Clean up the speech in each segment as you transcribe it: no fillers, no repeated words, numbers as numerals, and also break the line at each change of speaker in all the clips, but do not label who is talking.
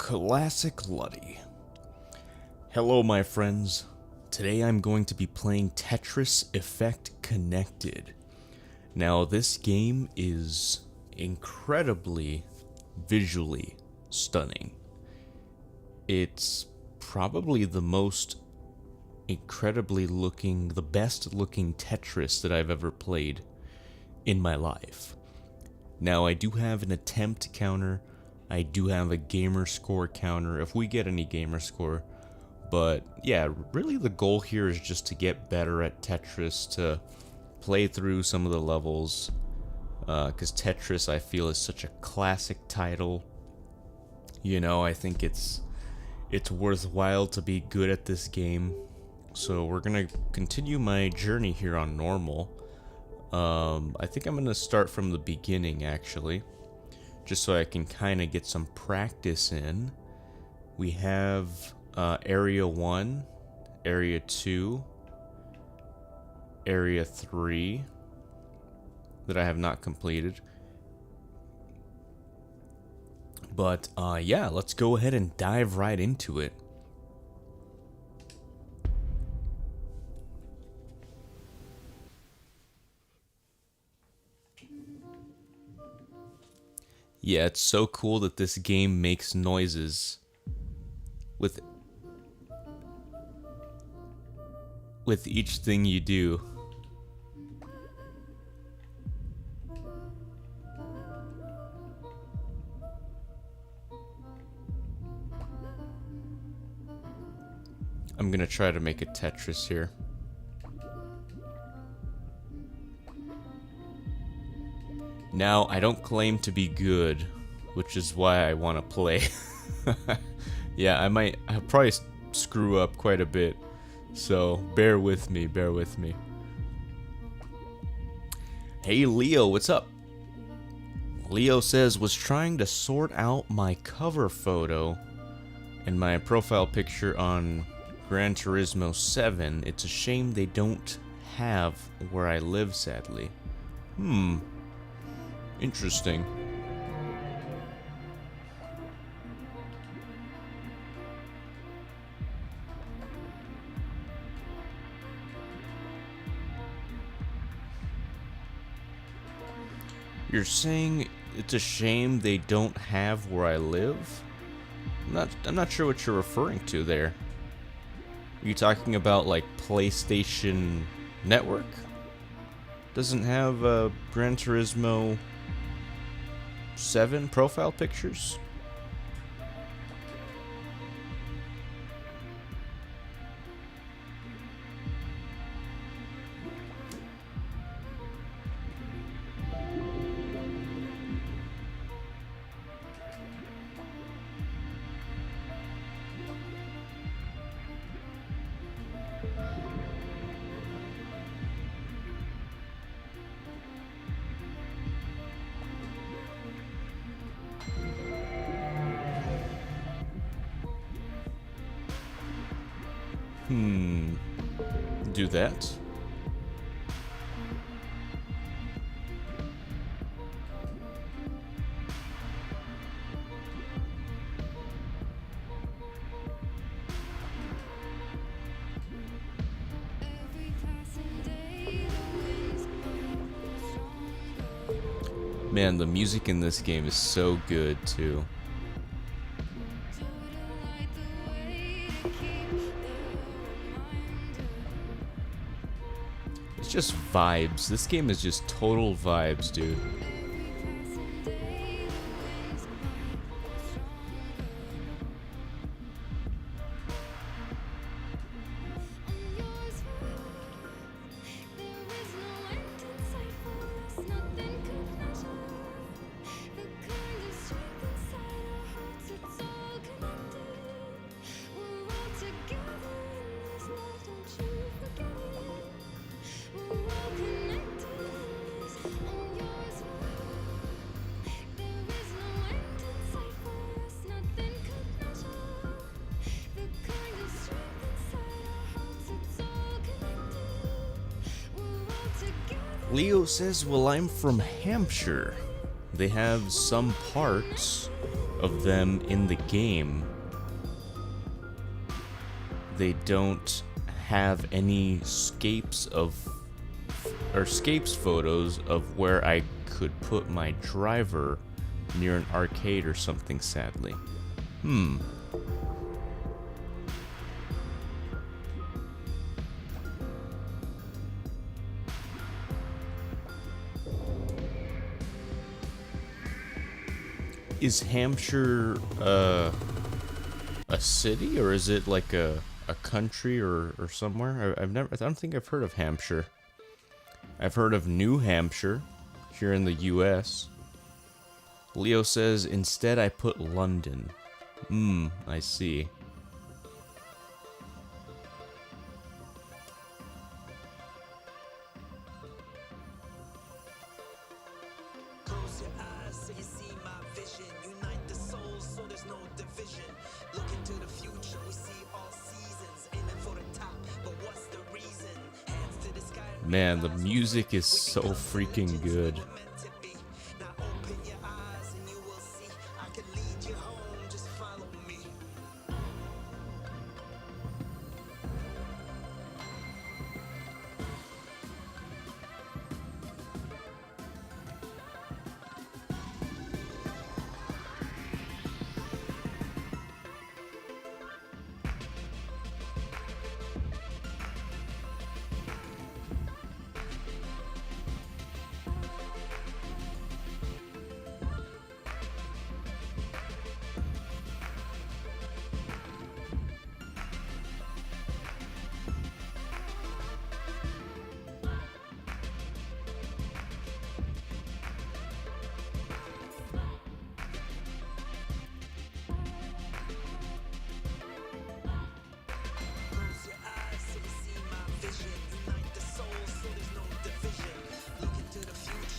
Classic Luddy. Hello, my friends. Today I'm going to be playing Tetris Effect Connected. Now, this game is incredibly visually stunning. It's probably the most the best looking Tetris that I've ever played in my life. Now, I do have an attempt counter. I do have a gamer score counter, if we get any gamer score. But yeah, really the goal here is just to get better at Tetris, to play through some of the levels. Because Tetris, I feel, is such a classic title. You know, I think it's worthwhile to be good at this game. So we're gonna continue my journey here on normal. I think I'm gonna start from the beginning, actually, just so I can kind of get some practice in. We have Area 1, Area 2, Area 3 that I have not completed. But yeah, let's go ahead and dive right into it. Yeah, it's so cool that this game makes noises with each thing you do. I'm gonna try to make a Tetris here. Now, I don't claim to be good, which is why I want to play. Yeah, I'll probably screw up quite a bit, so bear with me, bear with me. Hey Leo, what's up? Leo says, was trying to sort out my cover photo and my profile picture on Gran Turismo 7. It's a shame they don't have where I live, sadly. Interesting. You're saying it's a shame they don't have where I live? I'm not sure what you're referring to there. Are you talking about like PlayStation Network? Doesn't have Gran Turismo 7 profile pictures? Do that. Man, the music in this game is so good too. It's just vibes. This game is just total vibes, dude. Leo says, well, I'm from Hampshire. They have some parts of them in the game. They don't have any scapes photos of where I could put my driver near an arcade or something, sadly. Is Hampshire a city, or is it like a country or somewhere? I don't think I've heard of Hampshire. I've heard of New Hampshire here in the US. Leo says, instead I put London. I see. Man, the music is so freaking good.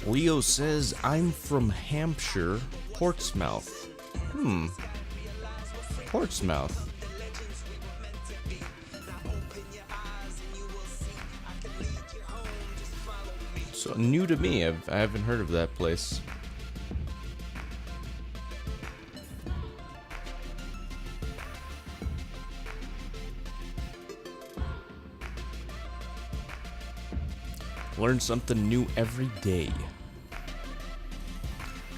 Leo says, I'm from Hampshire, Portsmouth. Portsmouth. So new to me, I haven't heard of that place. Learn something new every day.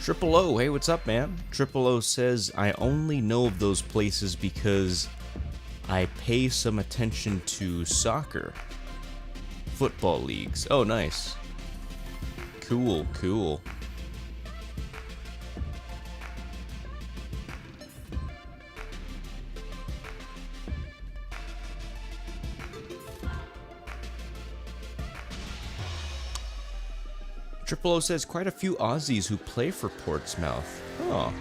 Triple O, hey, what's up, man? Triple O says, I only know of those places because I pay some attention to soccer. Football leagues. Oh, nice. Cool, cool. Triple O says quite a few Aussies who play for Portsmouth. Oh.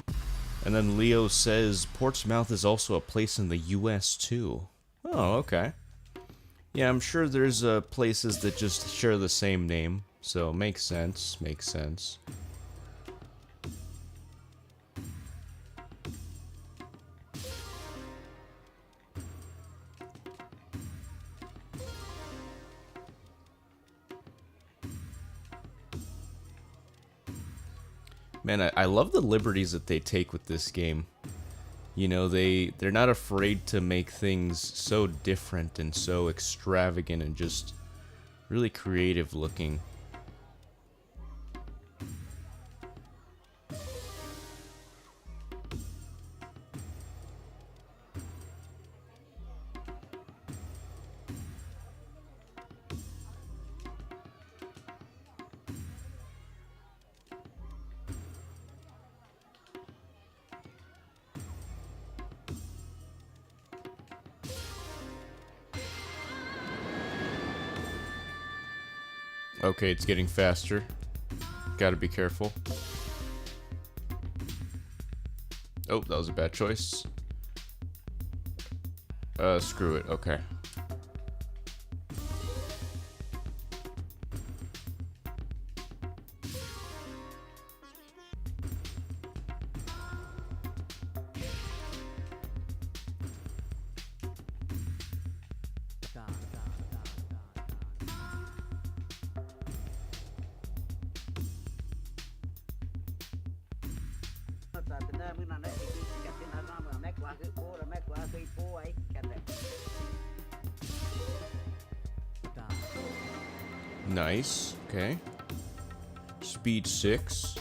And then Leo says Portsmouth is also a place in the US too. Oh, okay. Yeah, I'm sure there's places that just share the same name, so makes sense, makes sense. Man, I love the liberties that they take with this game. You know, they're not afraid to make things so different and so extravagant and just really creative looking. Okay, it's getting faster. Gotta be careful. Oh, that was a bad choice. Screw it. Okay. Nice. Okay. Speed 6.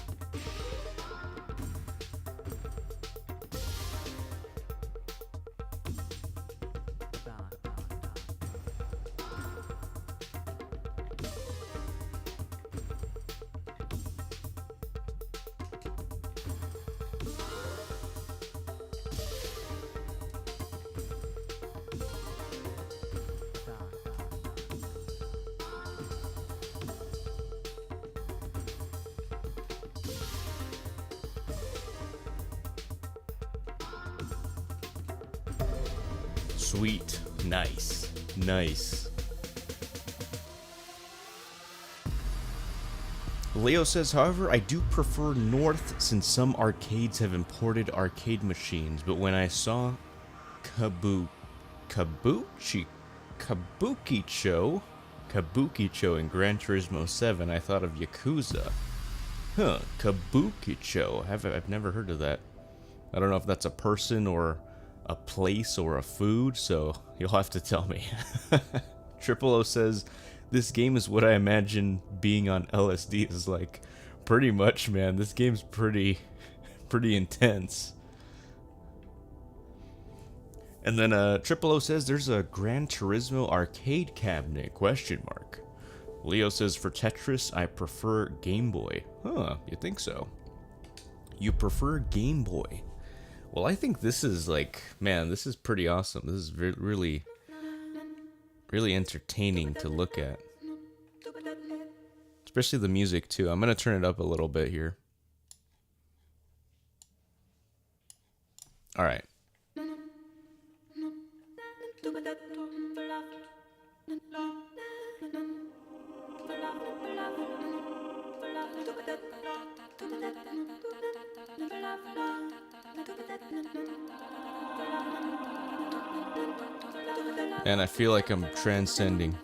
Sweet. Nice. Nice. Leo says, however, I do prefer North since some arcades have imported arcade machines, but when I saw Kabukicho in Gran Turismo 7, I thought of Yakuza. Huh, Kabukicho. I've never heard of that. I don't know if that's a person or a place or a food, so you'll have to tell me. Triple O says, this game is what I imagine being on LSD is like. Pretty much, man. This game's pretty intense. And then Triple O says there's a Gran Turismo arcade cabinet, question mark. Leo says for Tetris, I prefer Game Boy. Huh, you think so? You prefer Game Boy. Well, I think this is like, man, this is pretty awesome. This is really entertaining to look at. Especially the music, too. I'm going to turn it up a little bit here. All right. And I feel like I'm transcending.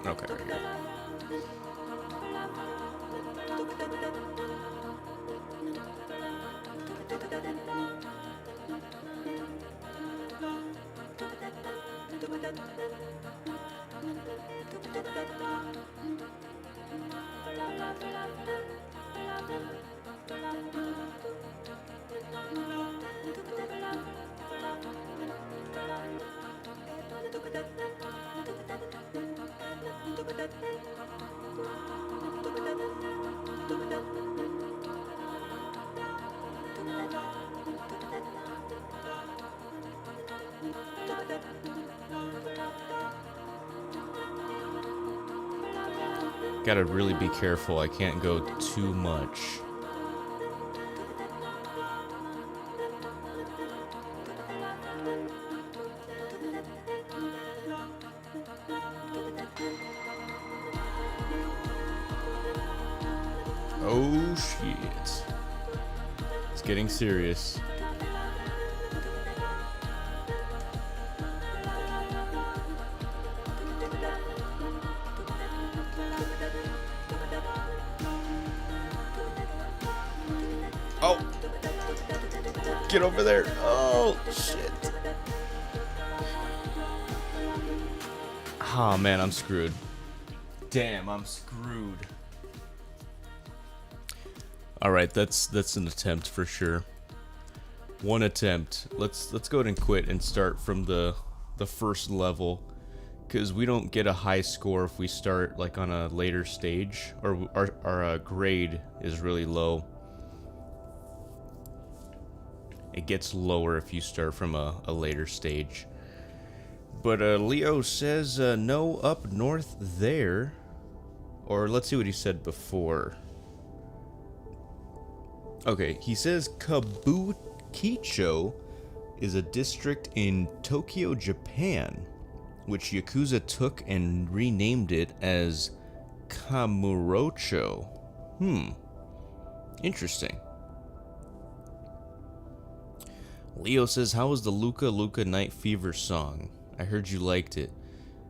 Okay, right here. Gotta really be careful, I can't go too much. Oh shit. It's getting serious. Get over there. Oh, shit. Oh, man, I'm screwed. Damn, I'm screwed. Alright, that's an attempt for sure. One attempt. Let's go ahead and quit and start from the first level. Because we don't get a high score if we start like on a later stage. Or our grade is really low. It gets lower if you start from a later stage. But Leo says no up north there. Or let's see what he said before. Okay, he says Kabukicho is a district in Tokyo, Japan, which Yakuza took and renamed it as Kamurocho. Interesting. Leo says, how was the Luca Luca Night Fever song? I heard you liked it.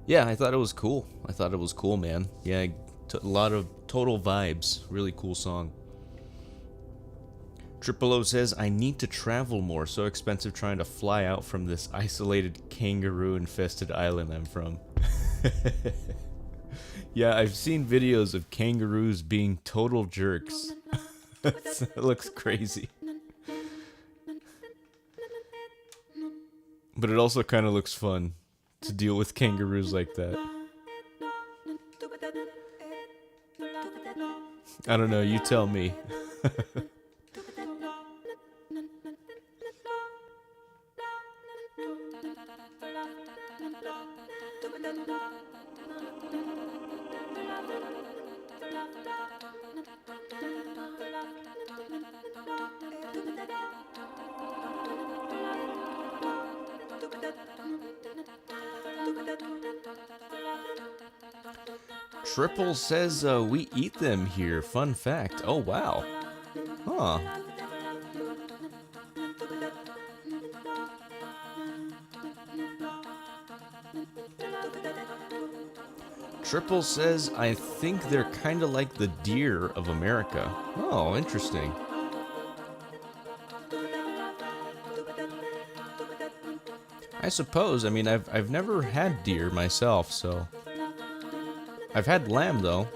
Yeah, I thought it was cool. I thought it was cool, man. Yeah, a lot of total vibes. Really cool song. Triple O says, I need to travel more. So expensive trying to fly out from this isolated kangaroo-infested island I'm from. Yeah, I've seen videos of kangaroos being total jerks. It looks crazy. But it also kind of looks fun to deal with kangaroos like that. I don't know, you tell me. Triple says we eat them here. Fun fact. Oh, wow. Huh. Triple says, I think they're kind of like the deer of America. Oh, interesting. I suppose. I mean, I've never had deer myself, so... I've had lamb, though.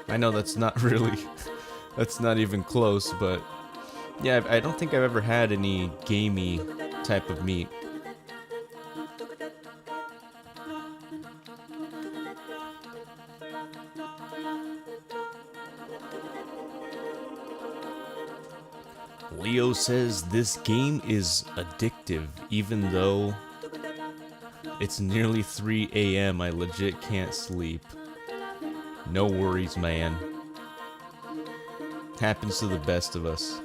I know that's not really... that's not even close, but... Yeah, I don't think I've ever had any gamey type of meat. Leo says this game is addictive, even though it's nearly 3 a.m. I legit can't sleep. No worries, man. Happens to the best of us.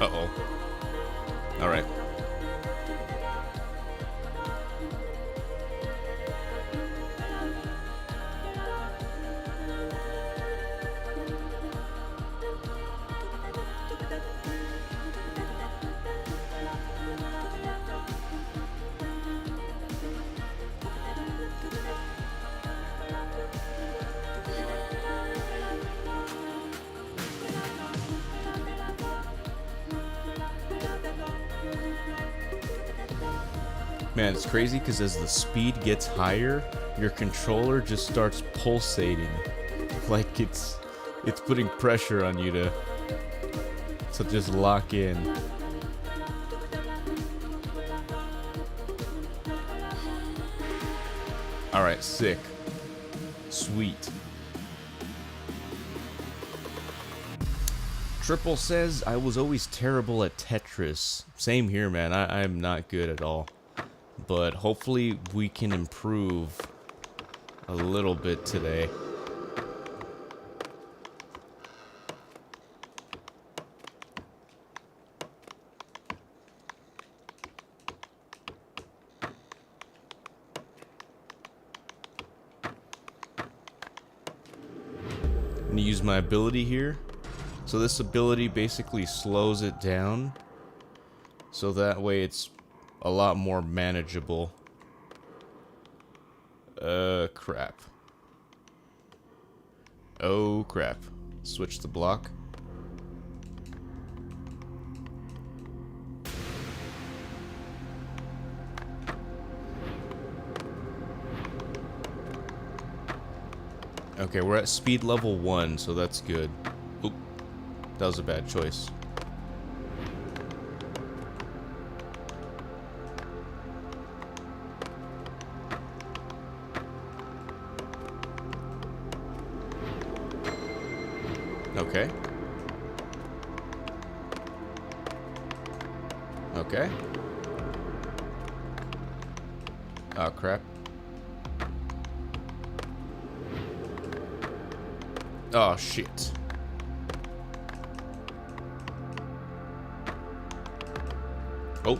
Uh-oh. Alright. Man, it's crazy because as the speed gets higher, your controller just starts pulsating. Like it's putting pressure on you to just lock in. Alright, sick. Sweet. Triple says, I was always terrible at Tetris. Same here, man. I'm not good at all. But hopefully we can improve a little bit today. I'm gonna use my ability here. So this ability basically slows it down, so that way it's a lot more manageable. Crap. Oh, crap. Switch the block. Okay, we're at speed level 1, so that's good. Oop. That was a bad choice. Okay. Okay. Oh, crap. Oh, shit. Oh.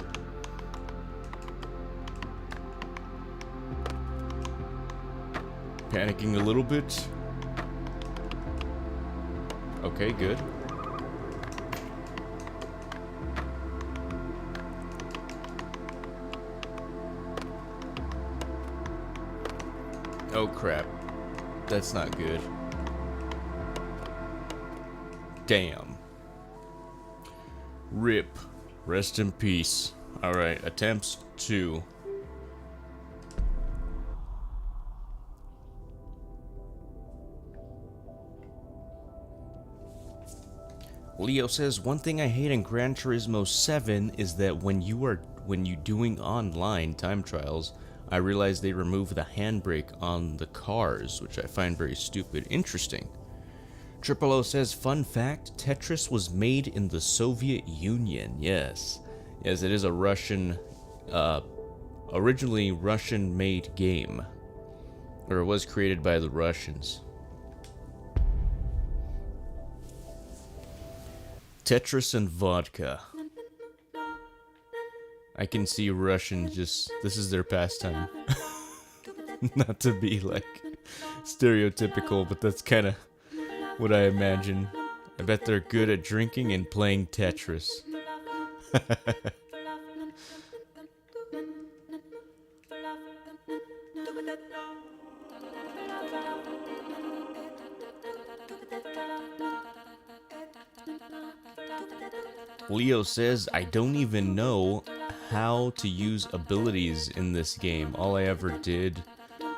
Panicking a little bit. Okay, good. Oh, crap. That's not good. Damn. RIP. Rest in peace. Alright, attempts 2. Leo says, one thing I hate in Gran Turismo 7 is that when you doing online time trials, I realize they remove the handbrake on the cars, which I find very stupid. Interesting. Triple O says, fun fact, Tetris was made in the Soviet Union. Yes. Yes, it is a Russian, originally Russian-made game. Or it was created by the Russians. Tetris and vodka. I can see Russians just, this is their pastime. Not to be like stereotypical, but that's kind of what I imagine. I bet they're good at drinking and playing Tetris. Leo says, I don't even know how to use abilities in this game. All I ever did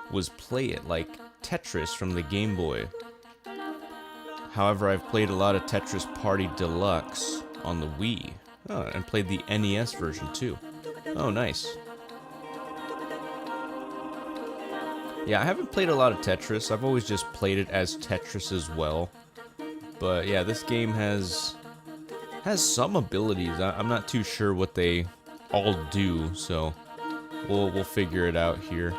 was play it like Tetris from the Game Boy. However, I've played a lot of Tetris Party Deluxe on the Wii. Oh, and played the NES version too. Oh, nice. Yeah, I haven't played a lot of Tetris. I've always just played it as Tetris as well. But yeah, this game has some abilities. I'm not too sure what they all do, so we'll figure it out here.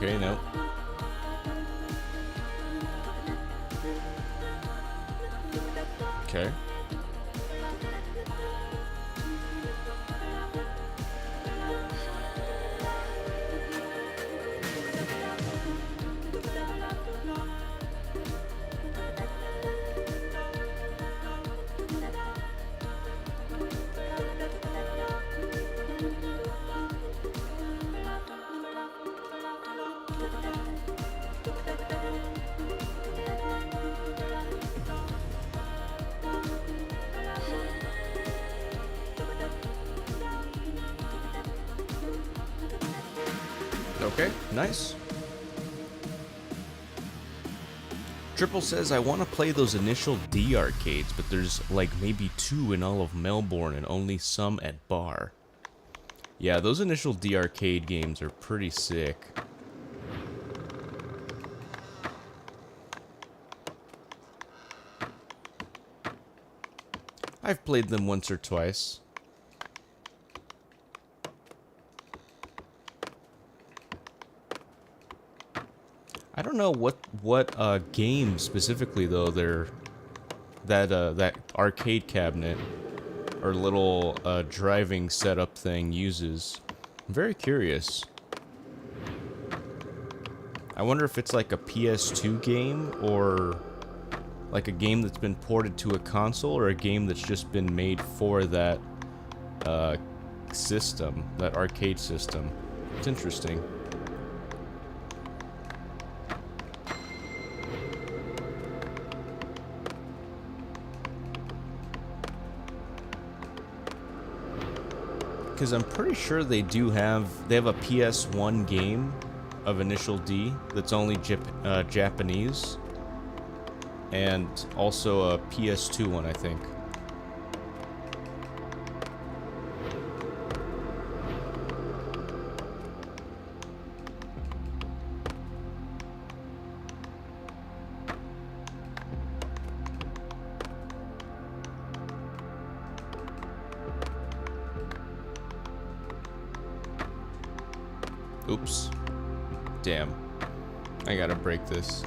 Okay, no. Okay. Okay, nice. Triple says, I want to play those initial D arcades, but there's like maybe 2 in all of Melbourne and only some at Bar. Yeah, those initial D arcade games are pretty sick. I've played them once or twice. I don't know what game specifically though that arcade cabinet or little driving setup thing uses. I'm very curious. I wonder if it's like a PS2 game or like a game that's been ported to a console or a game that's just been made for that system, that arcade system. It's interesting. Because I'm pretty sure they have a PS1 game of Initial D that's only Japanese, and also a PS2 one, I think. Oops. Damn. I gotta break this.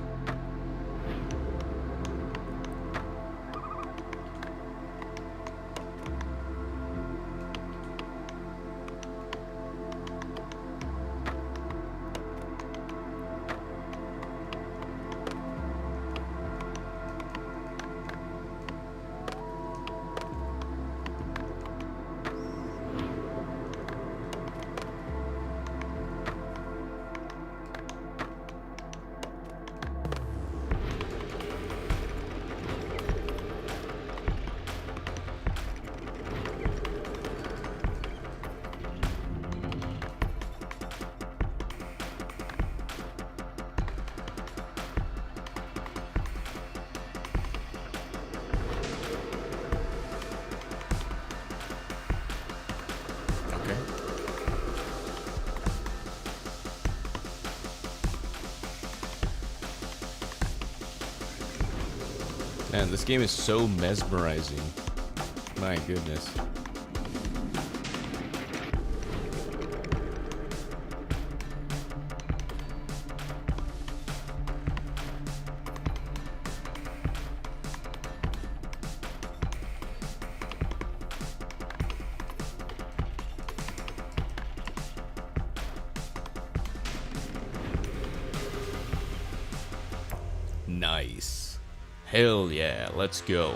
Man, this game is so mesmerizing. My goodness. Nice. Hell yeah, let's go.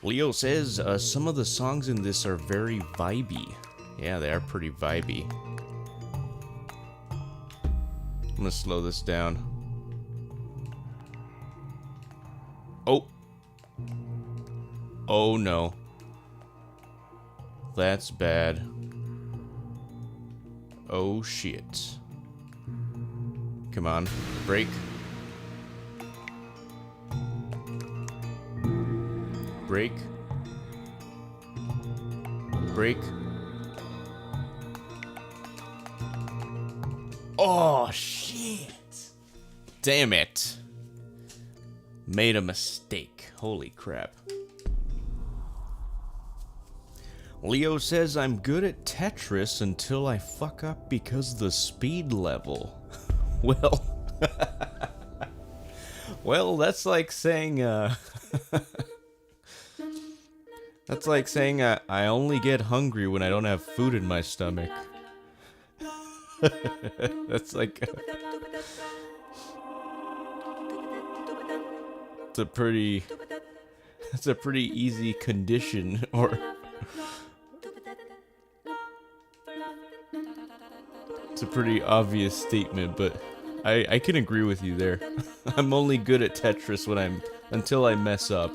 Leo says, some of the songs in this are very vibey. Yeah, they are pretty vibey. I'm gonna slow this down. Oh. Oh no. That's bad. Oh shit. Come on, break. Break. Break. Oh, shit. Damn it. Made a mistake. Holy crap. Leo says, I'm good at Tetris until I fuck up because the speed level. Well, Well, that's like saying, that's like saying I only get hungry when I don't have food in my stomach. That's like, it's a pretty, that's a pretty easy condition, or it's a pretty obvious statement, but I can agree with you there. I'm only good at Tetris when until I mess up.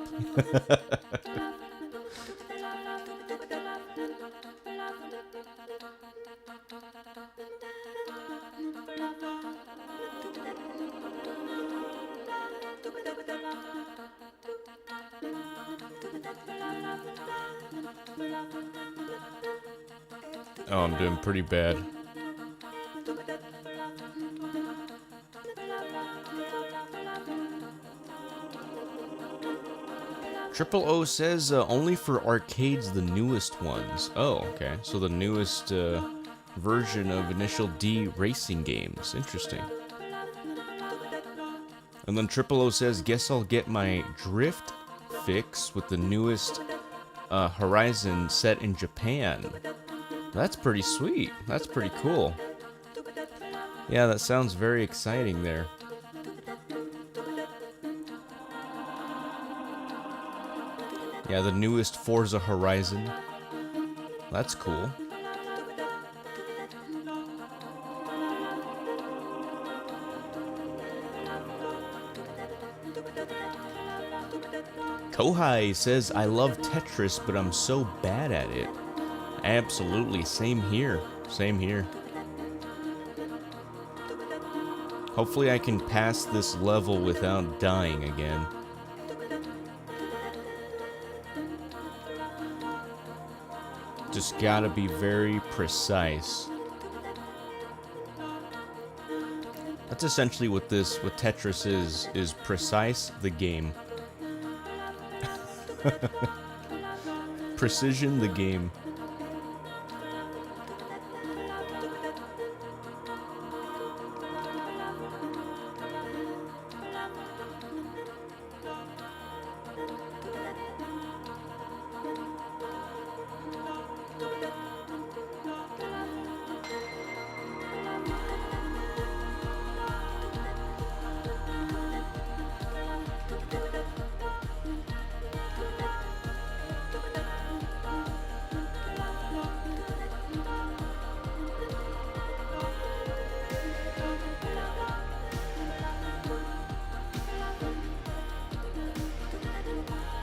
Oh, I'm doing pretty bad. Triple O says only for arcades, the newest ones. Oh, okay. So the newest version of Initial D racing games. Interesting. And then Triple O says, guess I'll get my drift fix with the newest Horizon set in Japan. That's pretty sweet. That's pretty cool. Yeah, that sounds very exciting there. Yeah, the newest Forza Horizon. That's cool. Kohai says, I love Tetris, but I'm so bad at it. Absolutely, same here. Same here. Hopefully I can pass this level without dying again. Just gotta be very precise. That's essentially what Tetris is precise the game. Precision the game.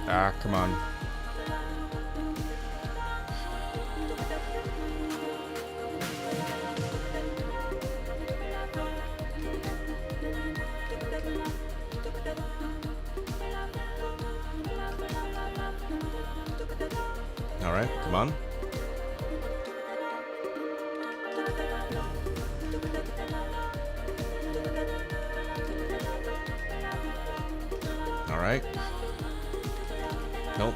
Ah, come on. All right, come on. All right. Nope.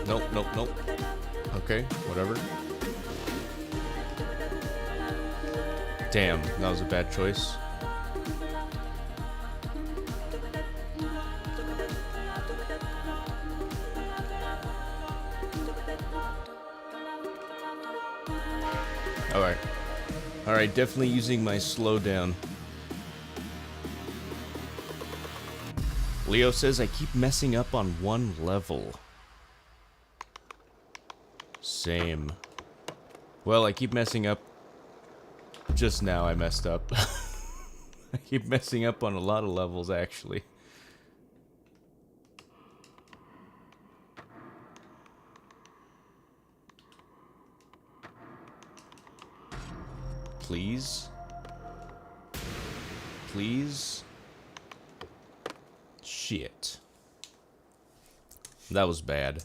Nope, nope, nope. Okay, whatever. Damn, that was a bad choice. Alright. Alright, definitely using my slowdown. Leo says, I keep messing up on one level. Same. Well, I keep messing up. Just now I messed up. I keep messing up on a lot of levels, actually. Please? Please? Shit. That was bad.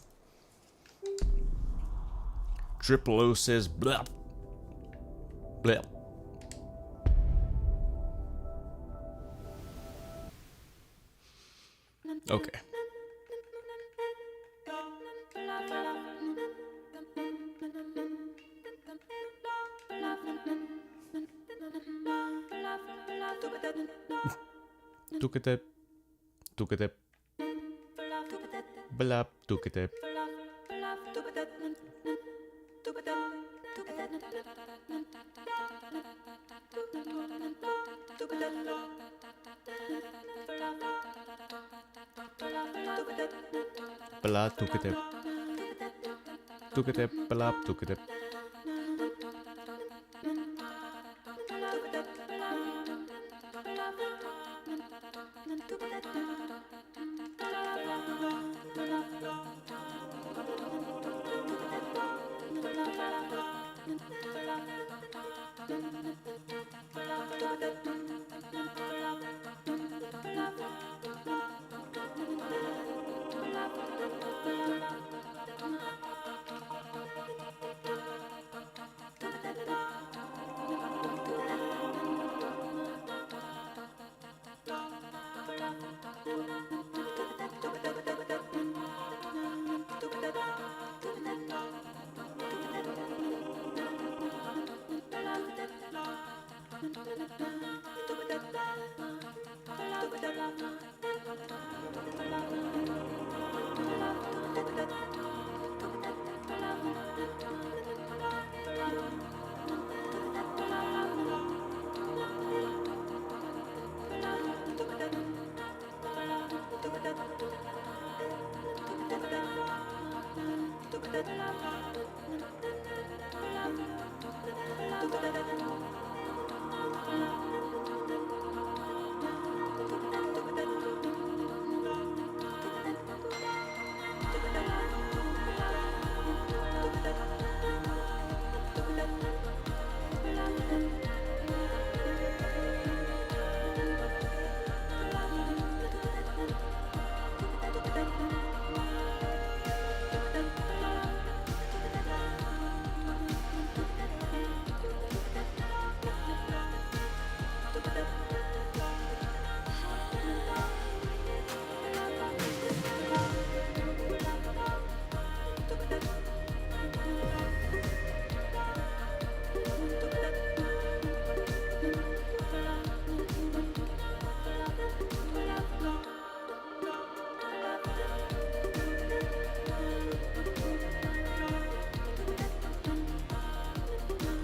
Triple O says, blep. Blep. Okay. Look at that. Tukatep. Blap tukatep. Bla tukatep. Tukatep, blap tukatep.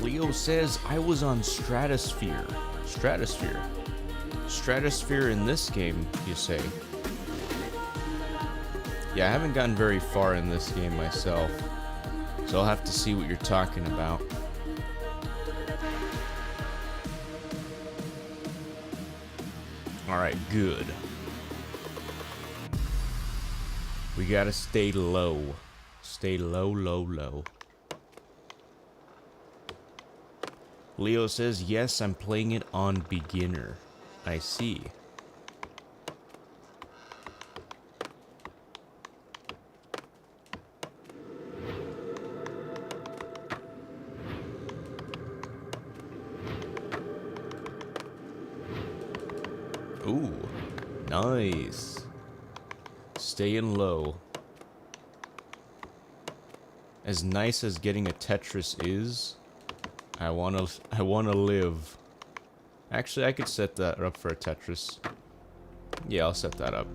Leo says I was on Stratosphere. Stratosphere? Stratosphere in this game, you say? Yeah, I haven't gotten very far in this game myself, so I'll have to see what you're talking about. Alright, good. We gotta stay low. Stay low, low, low. Leo says, yes, I'm playing it on beginner. I see. Ooh, nice. Staying low. As nice as getting a Tetris is, I wanna live. Actually, I could set that up for a Tetris. Yeah, I'll set that up.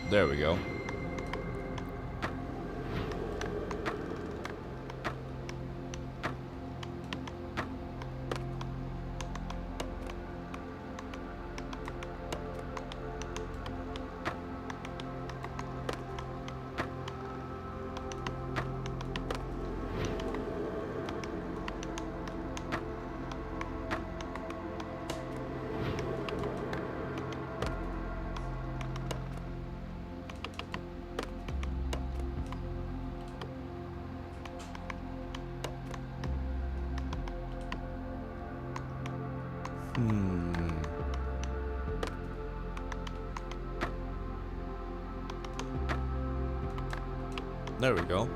There we go. There we go.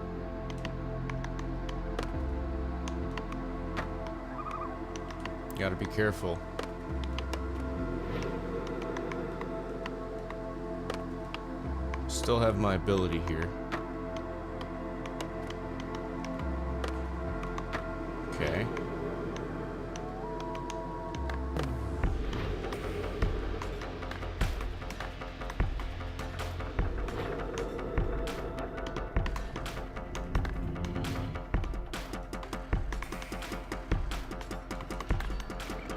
Gotta be careful. Still have my ability here. Okay.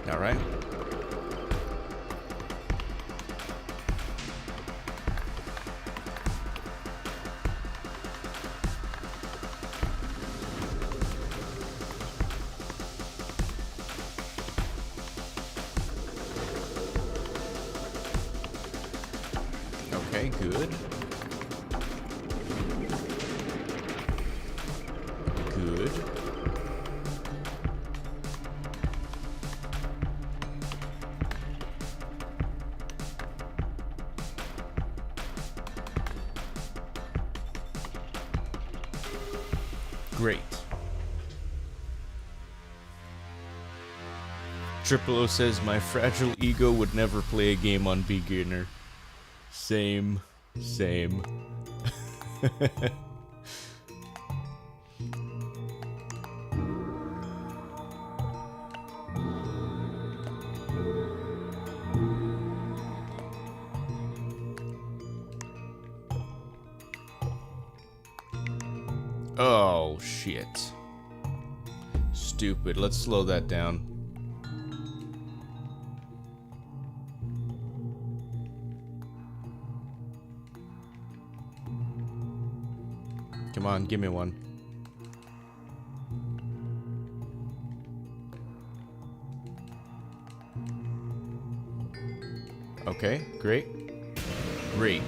All right. Okay, good. Good. Great. Triple O says, my fragile ego would never play a game on beginner. Same. Same. Oh, shit. Stupid. Let's slow that down. Come on, give me one. Okay, great. Great.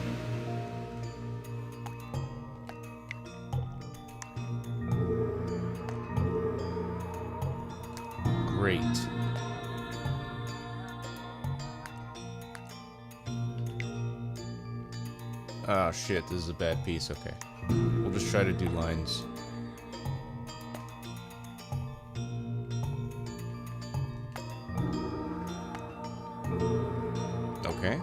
Great. Oh shit, this is a bad piece, okay. We'll just try to do lines. Okay.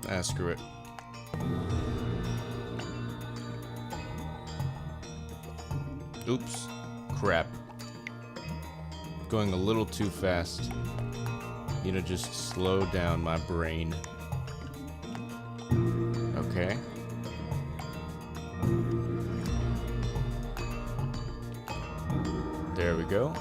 Ah, screw it. Oops. Crap. Going a little too fast. You know, just slow down my brain. Okay. There we go.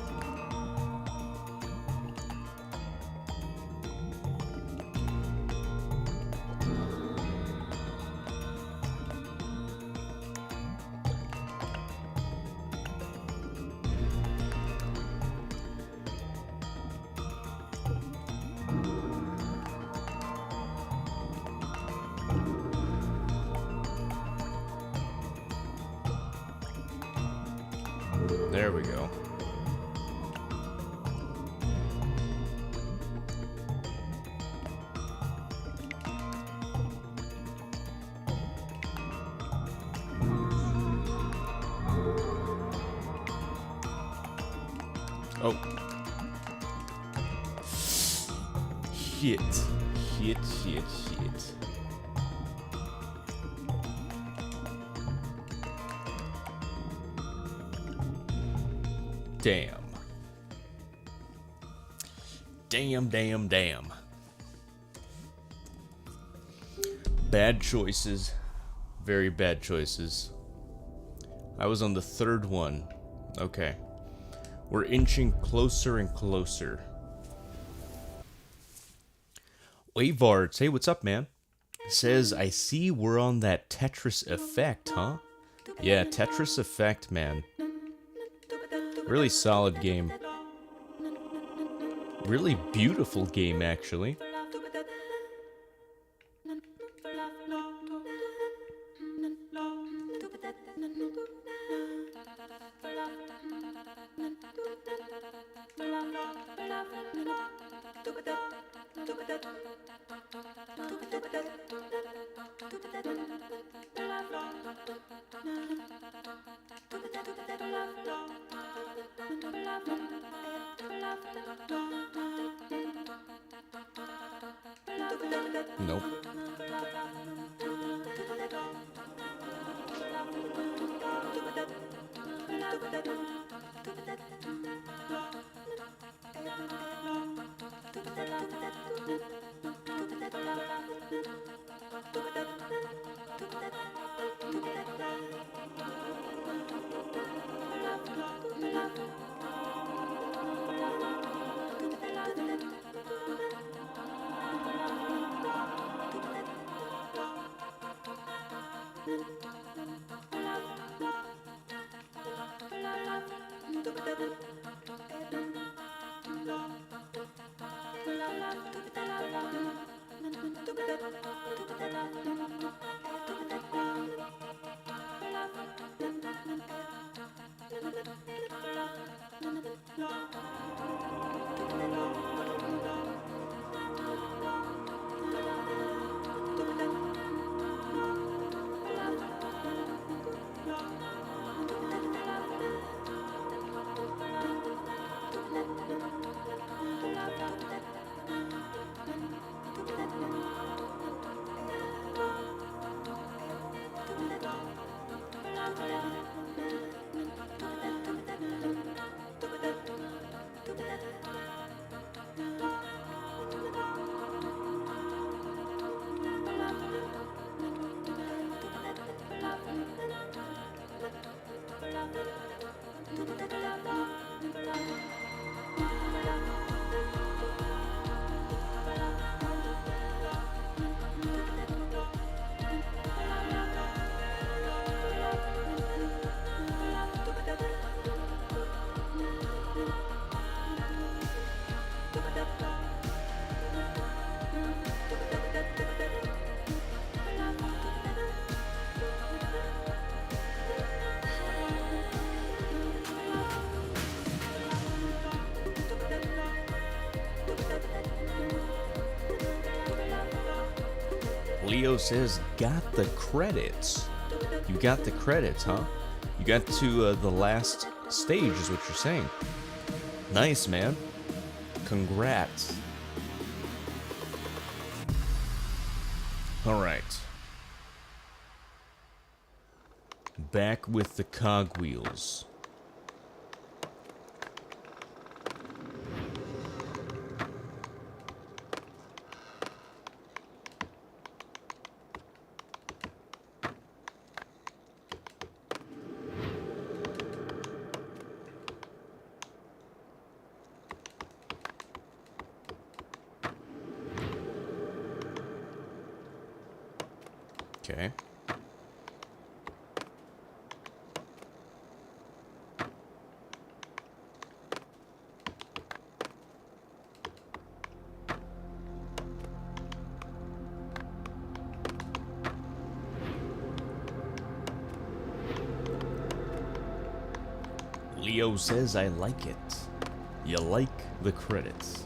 There we go. Oh. Shit. Shit, shit, shit. Damn. Damn, damn, damn. Bad choices. Very bad choices. I was on the third one. Okay. We're inching closer and closer. Waveards, hey, what's up, man? Says, I see we're on that Tetris effect, huh? Yeah, Tetris effect, man. Really solid game. Really beautiful game, actually. Nope. Leo says, got the credits. You got the credits, huh? You got to the last stage is what you're saying. Nice, man. Congrats. Alright. Back with the cogwheels. Okay. Leo says, I like it. You like the credits.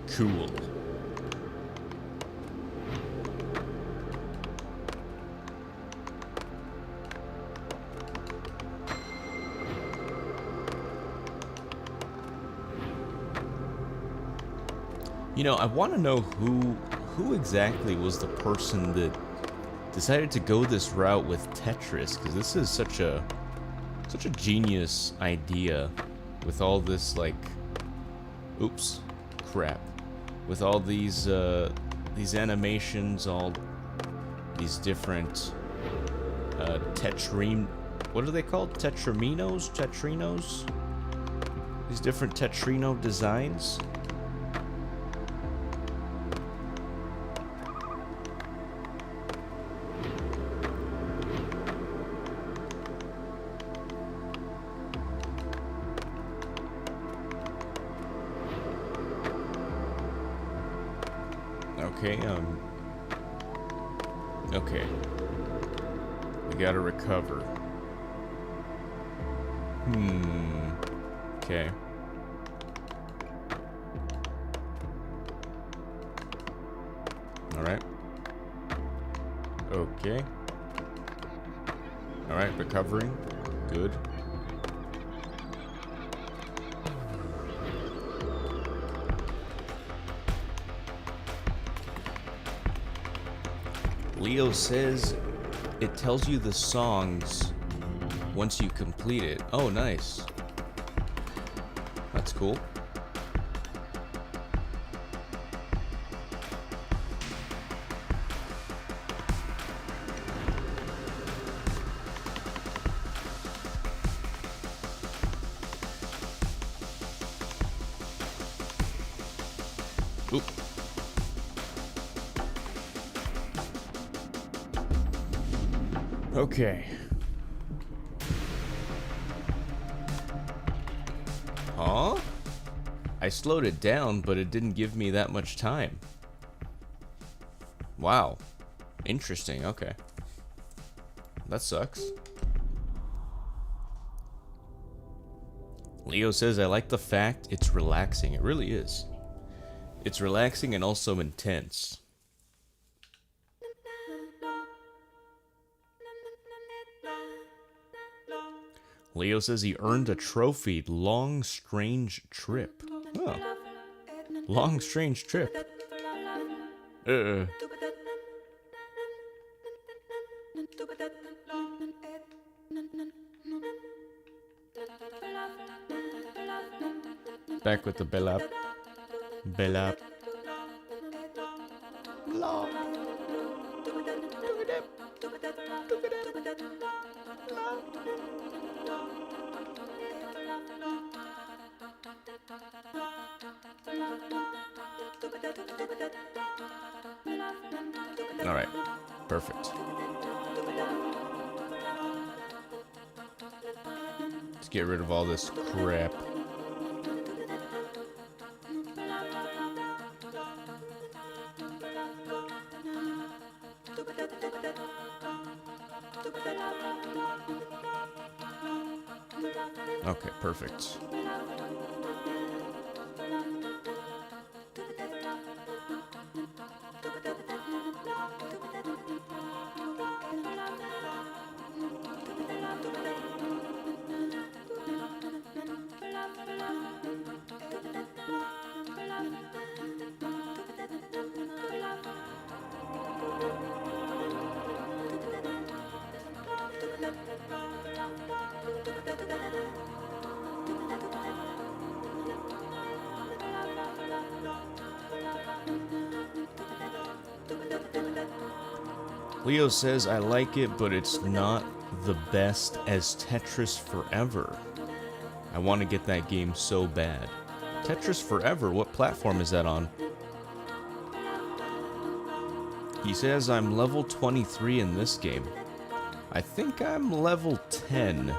Cool. You know, I want to know who exactly was the person that decided to go this route with Tetris, because this is such a genius idea with all this, like, oops, crap, with all these animations, all these different what are they called? Tetrinos? These different Tetrino designs. Okay, we gotta recover. Okay. Alright. Okay. Alright, recovering. Good. Leo says it tells you the songs once you complete it. Oh, nice. That's cool. Oop. Okay. Huh? I slowed it down, but it didn't give me that much time. Wow. Interesting, okay. That sucks. Leo says, I like the fact it's relaxing. It really is. It's relaxing and also intense. Leo says he earned a trophy. Long, strange trip. Oh. Long, strange trip. Back with the bellap. Bellap. Long. Alright, perfect. Let's get rid of all this crap. Okay, perfect. Leo says, I like it, but it's not the best as Tetris Forever. I want to get that game so bad. Tetris Forever? What platform is that on? He says, I'm level 23 in this game. I think I'm level 10.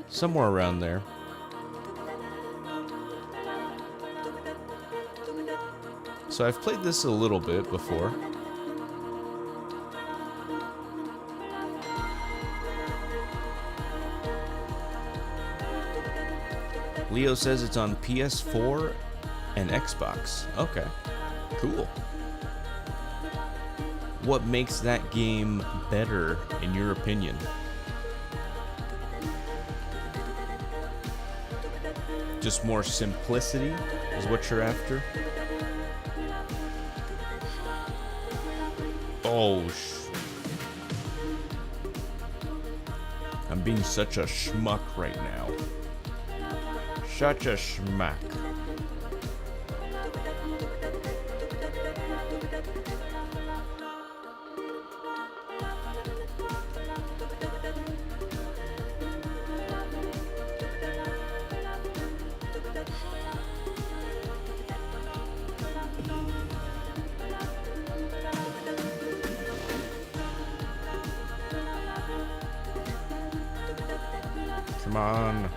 Somewhere around there. So I've played this a little bit before. Leo says it's on PS4 and Xbox. Okay, cool. What makes that game better, in your opinion? Just more simplicity is what you're after? Oh, I'm being such a schmuck right now. Such a schmuck. Come on.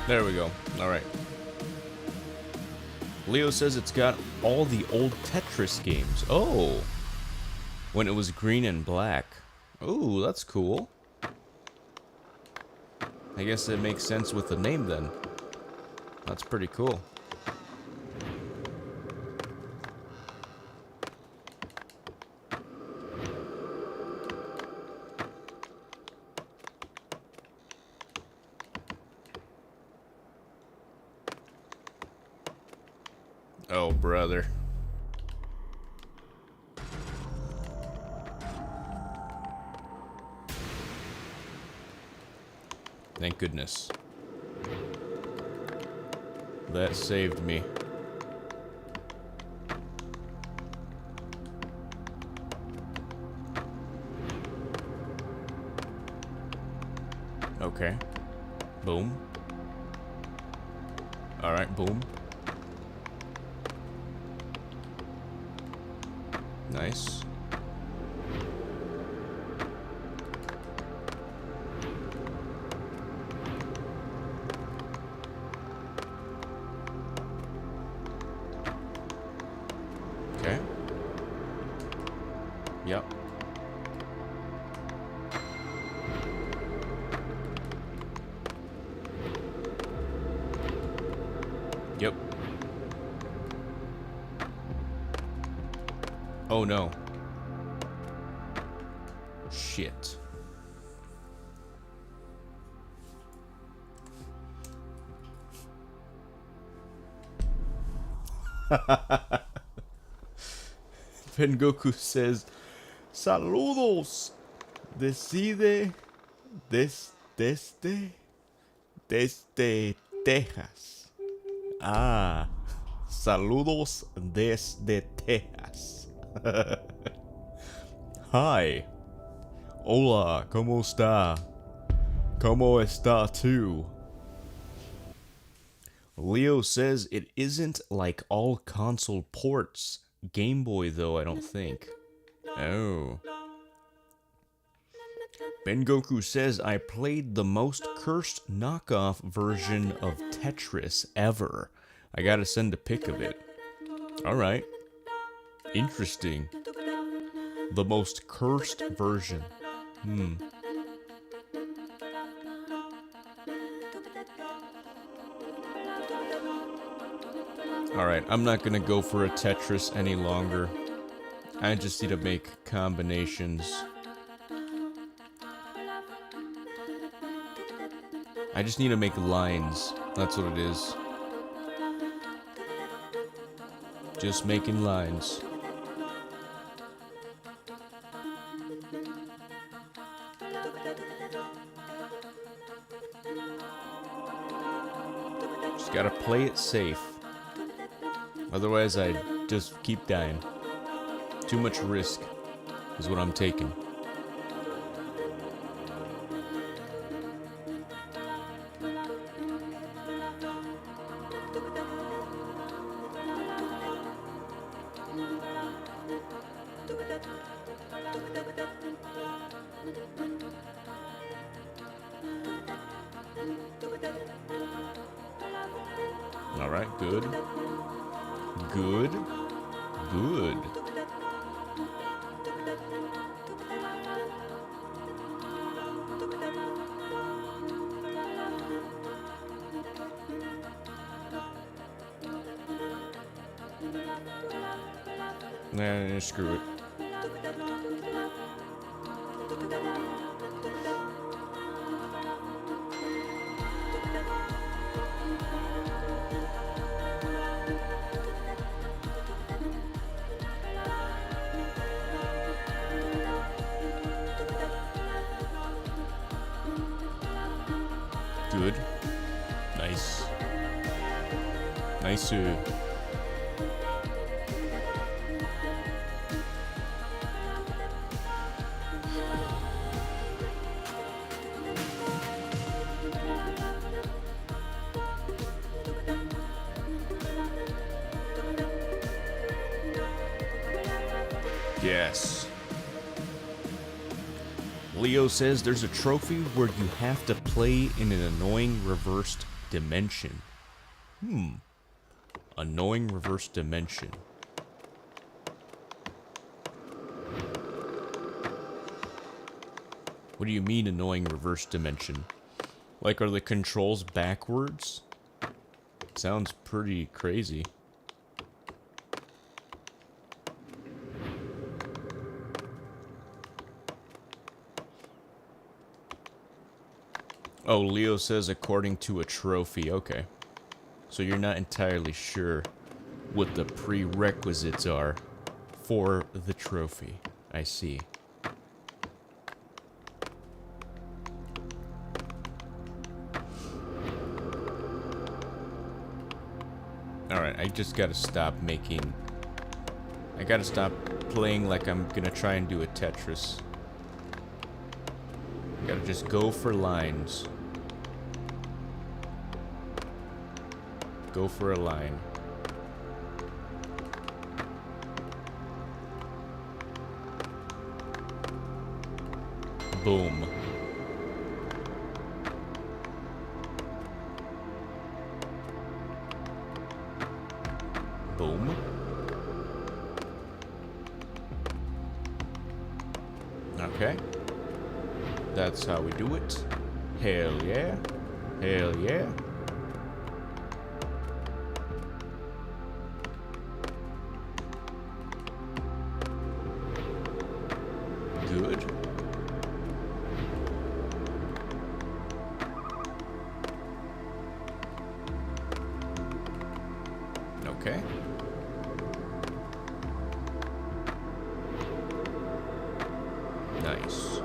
There we go. All right. Leo says it's got all the old Tetris games. Oh. When it was green and black. Ooh, that's cool. I guess it makes sense with the name then. That's pretty cool. Oh, brother. Thank goodness. That saved me. Okay. Boom. Alright, boom. Nice. Okay. Yep. Yep. Oh no. Shit. Goku says, "Saludos desde Texas." Ah, saludos desde Texas. Hi. Hola, ¿cómo está? ¿Cómo está tú? Leo says it isn't like all console ports. Game Boy, though, I don't think. Oh. Goku says I played the most cursed knockoff version of Tetris ever. I gotta send a pic of it. Alright. Interesting. The most cursed version. Alright, I'm not gonna go for a Tetris any longer. I just need to make combinations. I just need to make lines. That's what it is. Just making lines. Just gotta play it safe. Otherwise, I just keep dying. Too much risk is what I'm taking. Alright, good. Good. Good. Nah, screw it. Good. Nice. Nice. Yes. Leo says there's a trophy where you have to play in an annoying reversed dimension. Annoying reversed dimension. What do you mean annoying reversed dimension? Like, are the controls backwards? Sounds pretty crazy. Oh, Leo says according to a trophy. Okay. So you're not entirely sure what the prerequisites are for the trophy. I see. Alright, I just gotta stop making... I gotta stop playing like I'm gonna try and do a Tetris. Gotta just go for lines. Go for a line. Boom. Boom. Okay. That's how we do it. Hell yeah. Hell yeah. Good. Okay. Nice.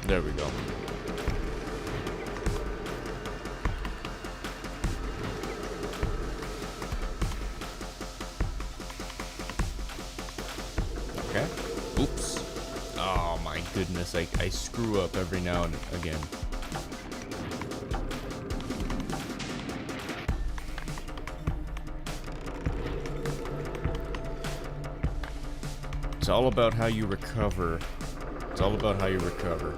There we go. Okay. Oops. Oh my goodness, I screw up every now and again. It's all about how you recover. It's all about how you recover.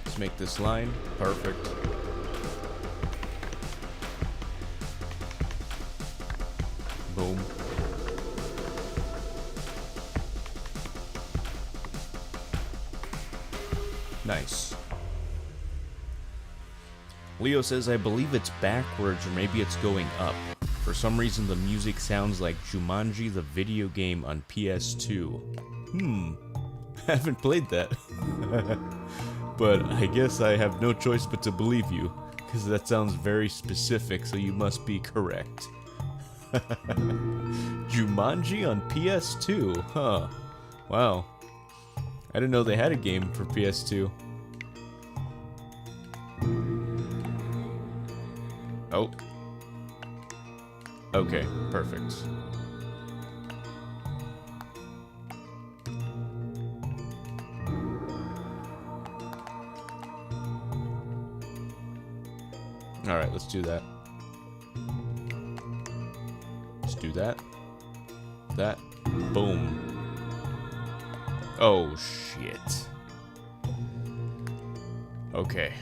Let's make this line perfect. Boom. Nice. Leo says, I believe it's backwards or maybe it's going up. For some reason the music sounds like Jumanji the video game on PS2. Haven't played that. But I guess I have no choice but to believe you, because that sounds very specific, so you must be correct. Jumanji on PS2, huh? Wow. I didn't know they had a game for PS2. Oh. Okay, perfect. Alright, let's do that. Let's do that. That. Boom. Oh, shit. Okay.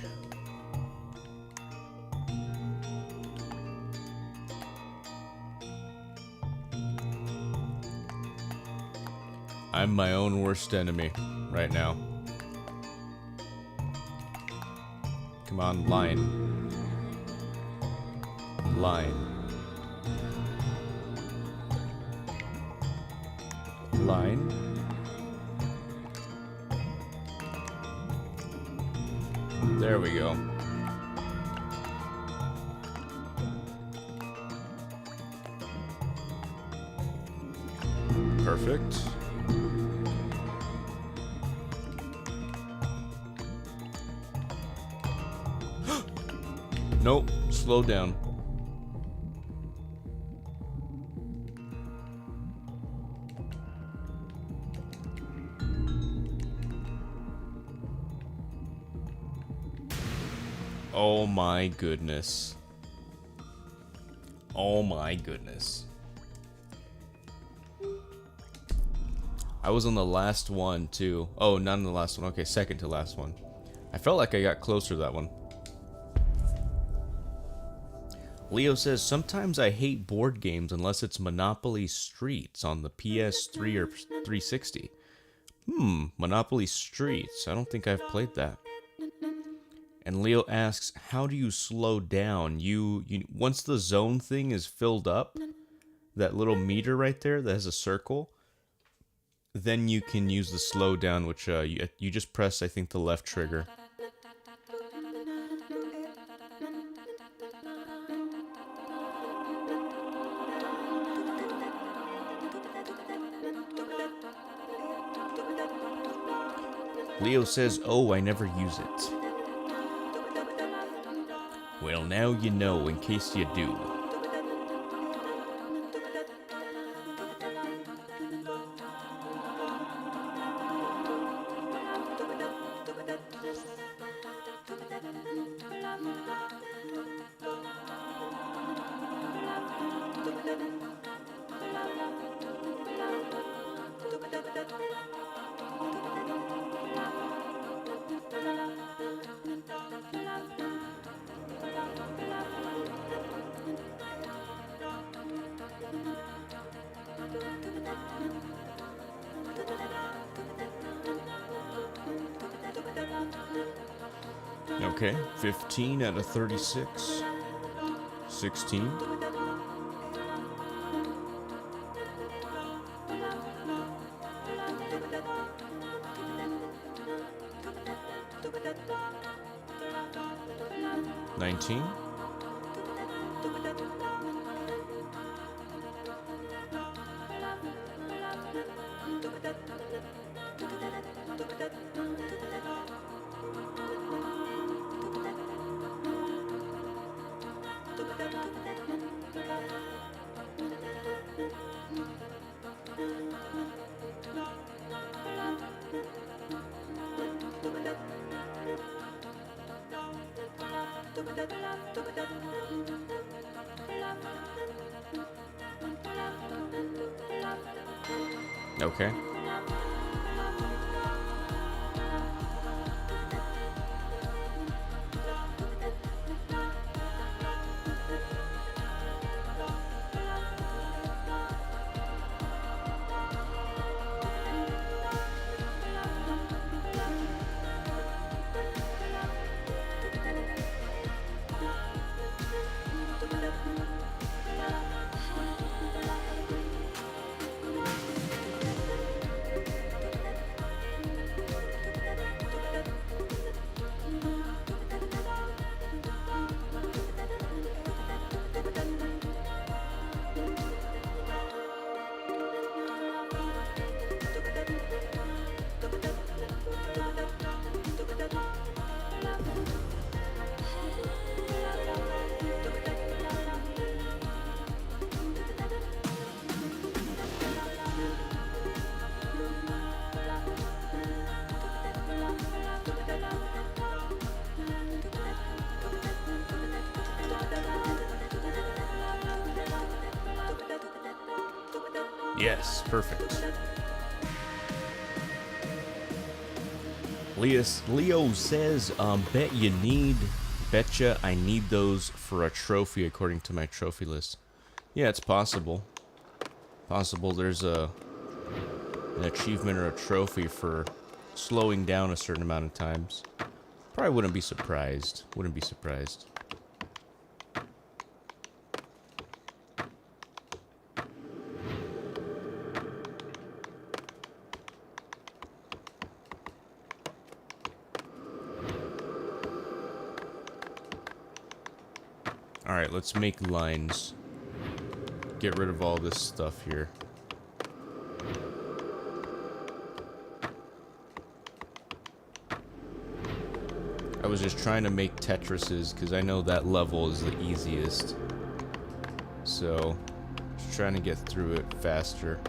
I'm my own worst enemy right now. Come on, line. Line. Line. There we go. Perfect. Nope, slow down. Oh my goodness. Oh my goodness. I was on the last one too. Oh, not on the last one. Okay, second to last one. I felt like I got closer to that one. Leo says, sometimes I hate board games unless it's Monopoly Streets on the PS3 or 360. Monopoly Streets. I don't think I've played that. And Leo asks, how do you slow down? You once the zone thing is filled up, that little meter right there that has a circle, then you can use the slow down, which you just press, I think, the left trigger. Leo says, oh, I never use it. Well, now you know, in case you do. Okay, 15 out of 36. 16. $19. Okay. Yes, perfect. Leo says, betcha I need those for a trophy according to my trophy list. Yeah, it's possible. Possible there's an achievement or a trophy for slowing down a certain amount of times. Probably wouldn't be surprised. Wouldn't be surprised. Alright, let's make lines. Get rid of all this stuff here. I was just trying to make Tetrises because I know that level is the easiest. So, just trying to get through it faster.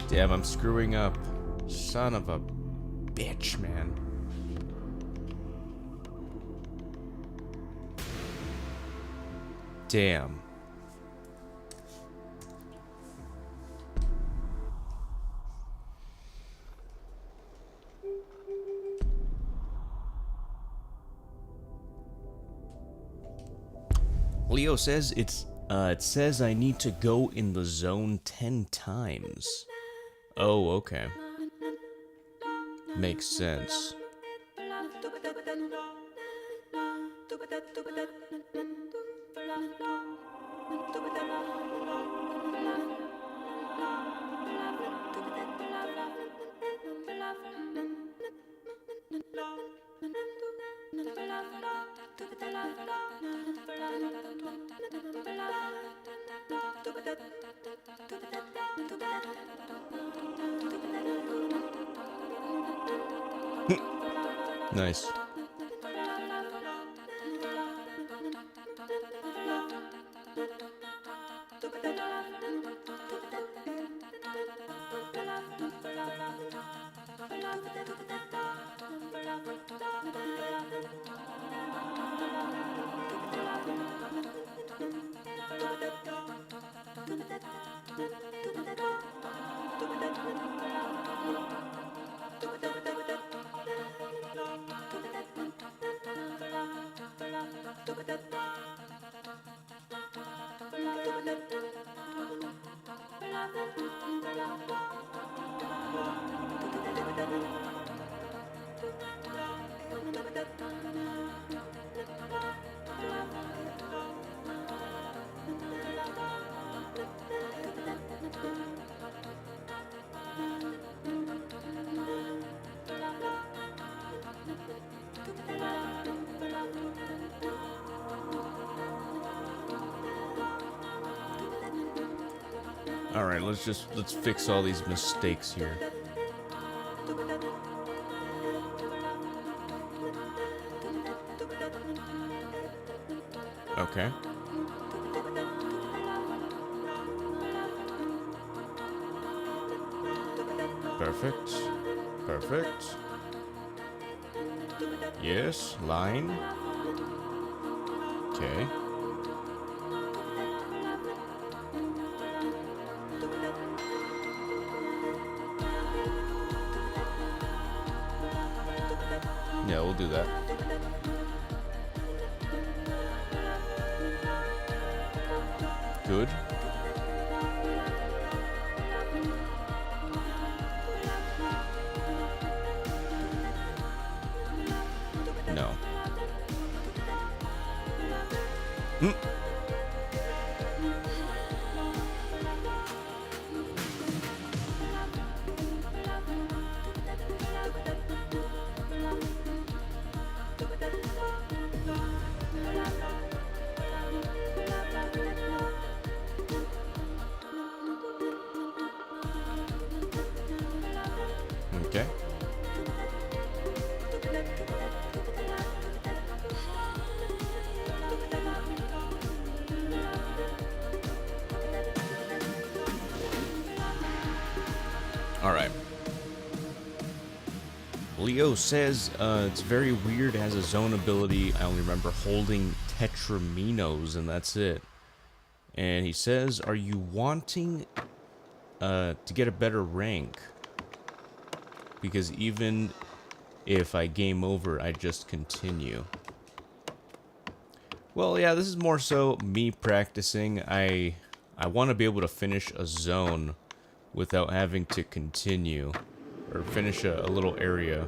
Damn, I'm screwing up. Son of a bitch, man. Damn. Leo says it says I need to go in the zone 10 times. Oh, okay. Makes sense. Nice. All right, let's fix all these mistakes here. Okay. Perfect. Perfect. Yes, line. Okay. Yeah, we'll do that. Good. No. Okay. All right. Leo says it's very weird. It has a zone ability. I only remember holding Tetraminos, and that's it. And he says, are you wanting to get a better rank? Because even if I game over, I just continue. Well, yeah, this is more so me practicing. I want to be able to finish a zone without having to continue or finish a little area.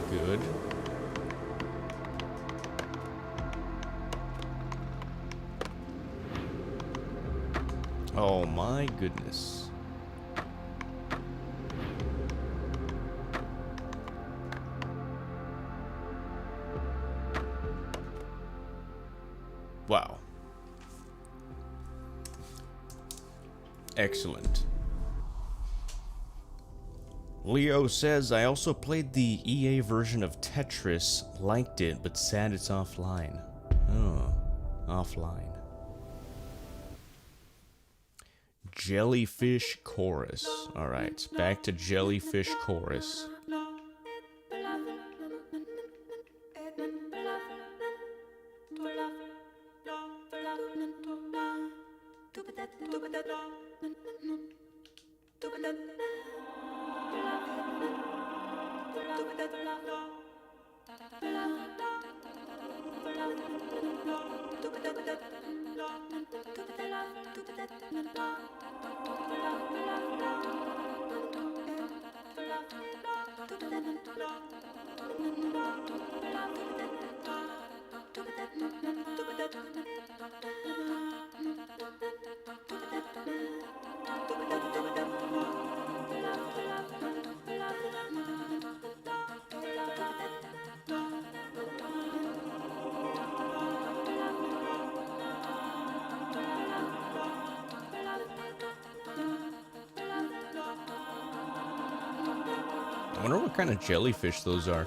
Good. Oh my goodness. Wow. Excellent. Leo says, I also played the EA version of Tetris, liked it, but sad it's offline. Oh, offline. Jellyfish Chorus. Alright, back to Jellyfish Chorus. I wonder what kind of jellyfish those are.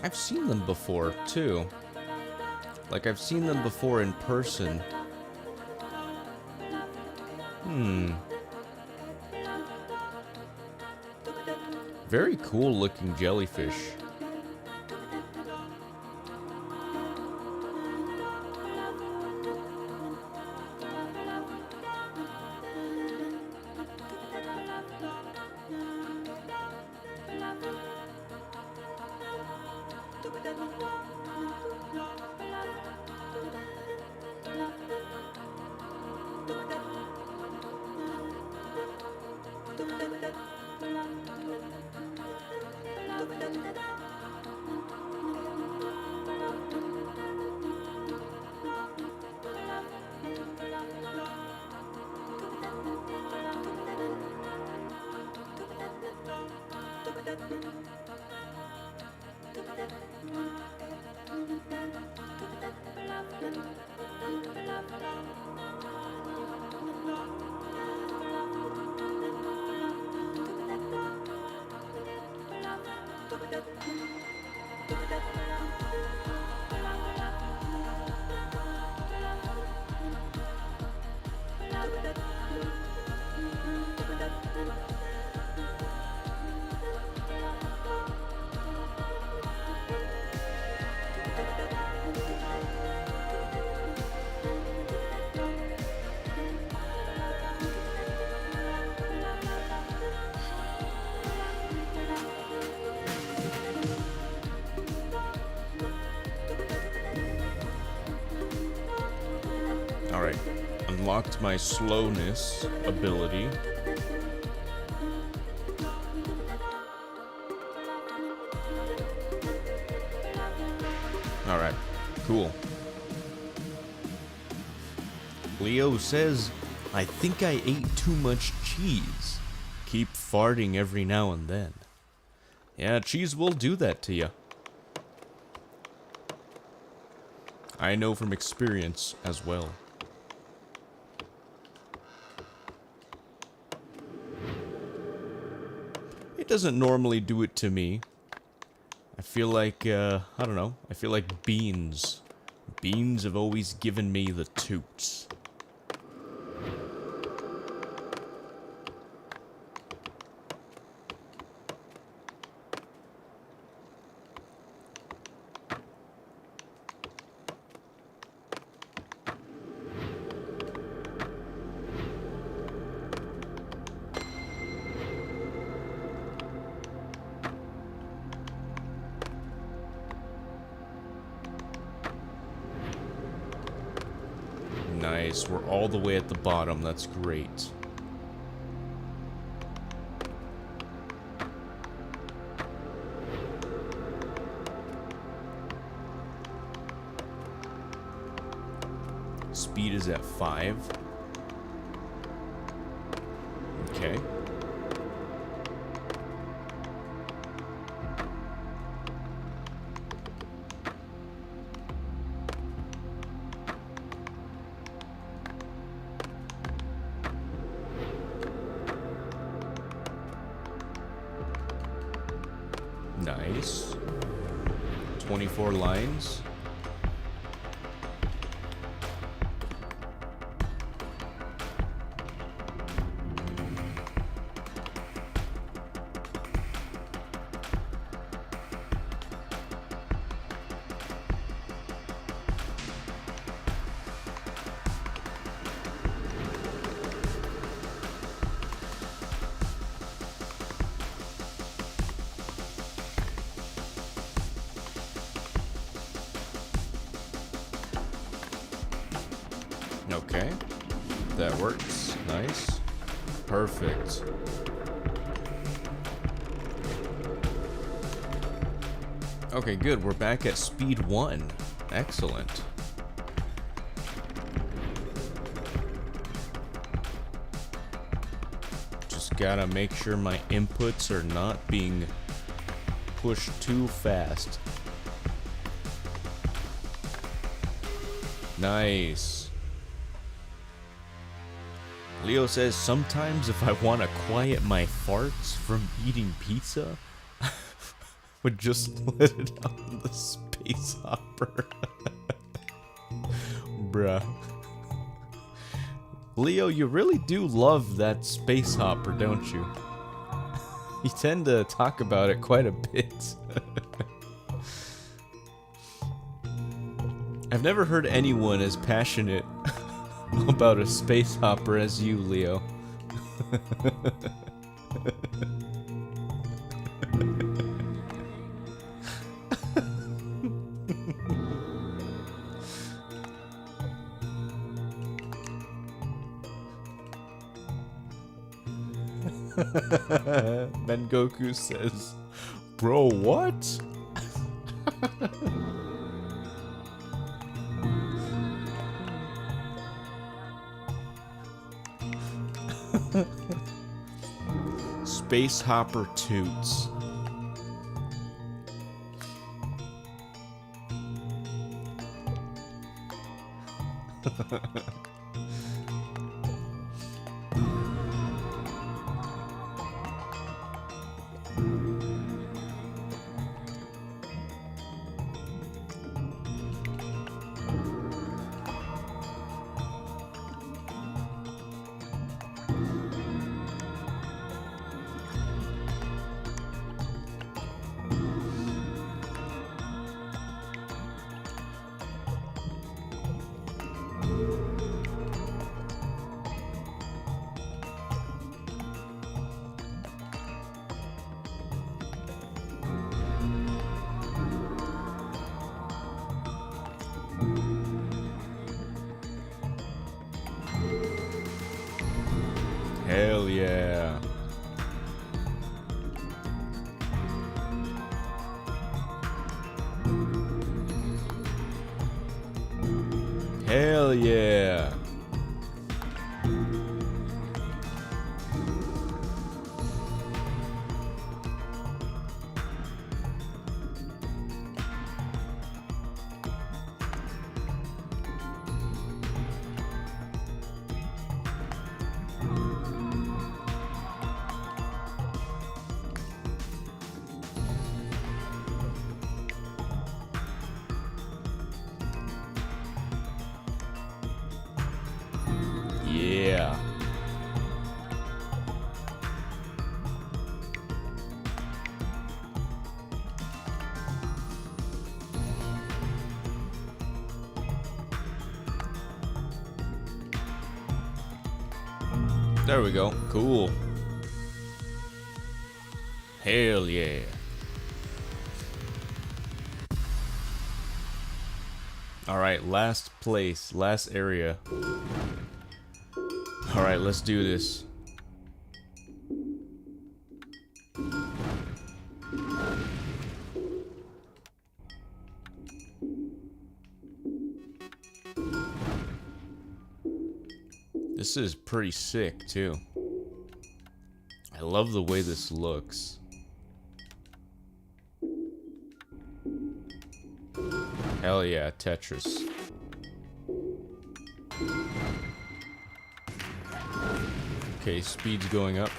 I've seen them before, too. Like, I've seen them before in person. Very cool looking jellyfish. Alright, unlocked my slowness ability. Alright, cool. Leo says, I think I ate too much cheese. Keep farting every now and then. Yeah, cheese will do that to you. I know from experience as well. It doesn't normally do it to me. I feel like, I don't know. I feel like beans. Beans have always given me the toots. Nice, we're all the way at the bottom, that's great. Speed is at 5. Okay. Nice. 24 lines. Okay, that works. Nice. Perfect. Okay, good. We're back at speed 1. Excellent. Just gotta make sure my inputs are not being pushed too fast. Nice. Leo says, sometimes if I want to quiet my farts from eating pizza, would just let it out on the space hopper. Bruh. Leo, you really do love that space hopper, don't you? You tend to talk about it quite a bit. I've never heard anyone as passionate about a space hopper as you, Leo. Ben Goku says, bro, what? Space hopper toots. Hell yeah. Hell yeah. Yeah. There we go. Cool. Hell yeah. Alright, last place, last area. Alright, let's do this. This is pretty sick, too. I love the way this looks. Hell yeah, Tetris. Okay, speed's going up.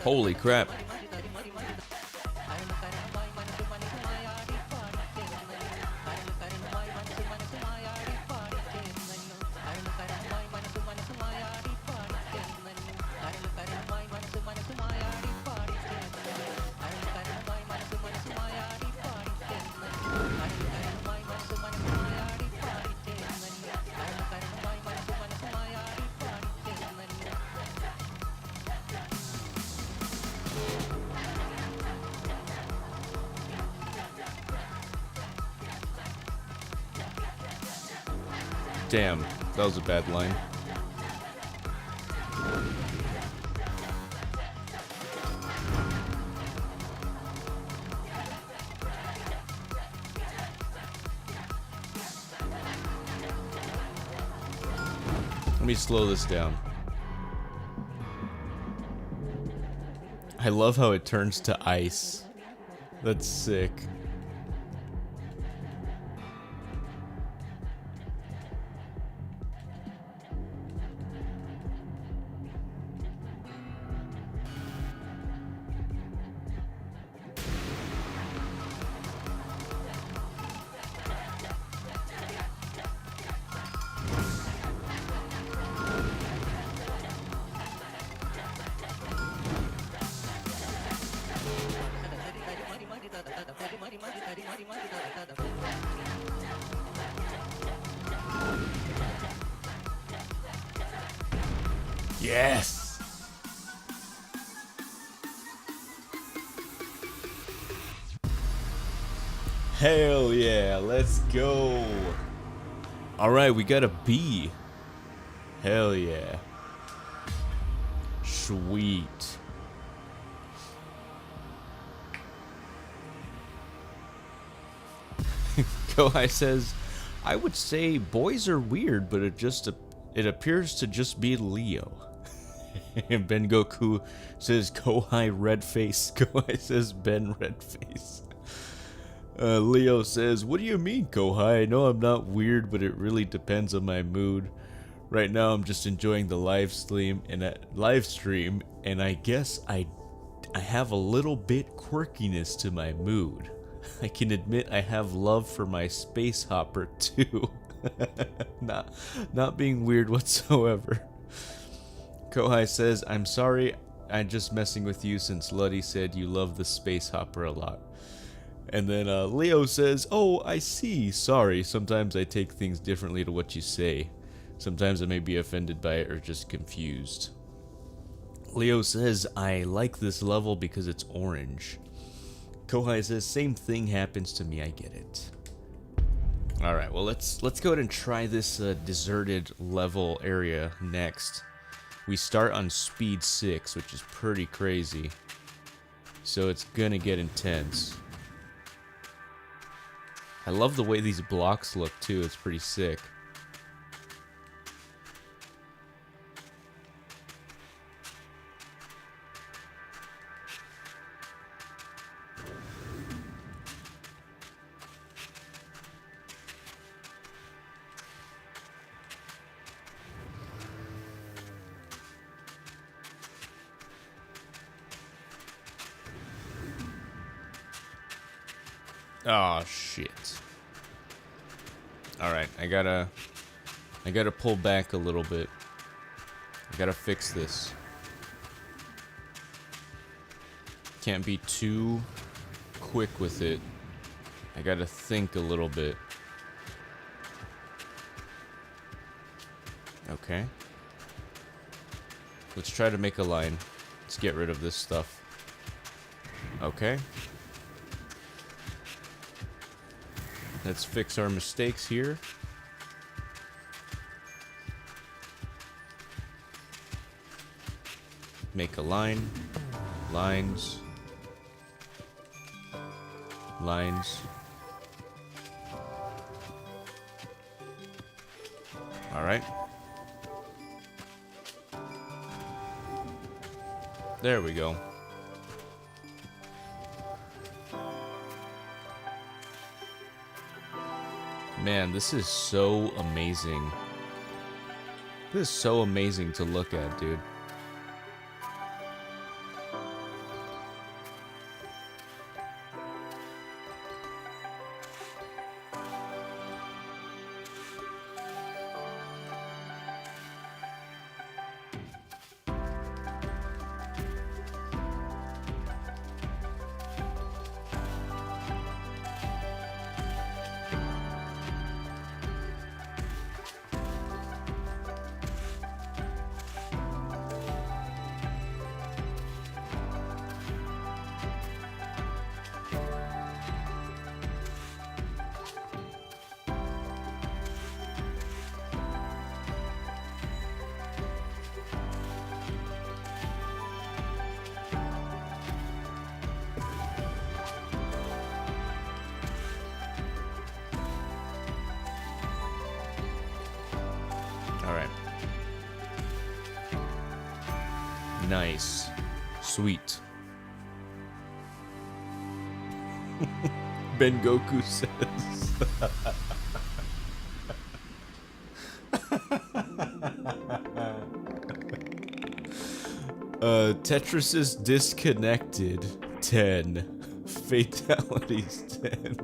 Holy crap. Damn, that was a bad line. Let me slow this down. I love how it turns to ice. That's sick. Yes! Hell yeah, let's go! Alright, we got a B. Hell yeah. Sweet. Kohai says, I would say boys are weird, but it appears to just be Leo. And Ben Goku says Kohai red face. Kohai says Ben red face. Leo says, what do you mean, Kohai? I know I'm not weird, but it really depends on my mood. Right now I'm just enjoying the live stream and I guess I have a little bit quirkiness to my mood. I can admit I have love for my space hopper too. Not being weird whatsoever. Kohai says, I'm sorry, I'm just messing with you since Luddy said you love the space hopper a lot. And then Leo says, oh, I see, sorry, sometimes I take things differently to what you say. Sometimes I may be offended by it or just confused. Leo says, I like this level because it's orange. Kohai says, same thing happens to me, I get it. Alright, well let's go ahead and try this deserted level area next. We start on speed 6, which is pretty crazy. So it's gonna get intense. I love the way these blocks look too, it's pretty sick. Oh shit. Alright, I gotta pull back a little bit. I gotta fix this. Can't be too quick with it. I gotta think a little bit. Okay. Let's try to make a line. Let's get rid of this stuff. Okay. Let's fix our mistakes here. Make a line. Lines. Lines. Alright. There we go. Man, this is so amazing. This is so amazing to look at, dude. Nice. Sweet. Ben Goku says. Tetris is disconnected. 10. Fatalities 10.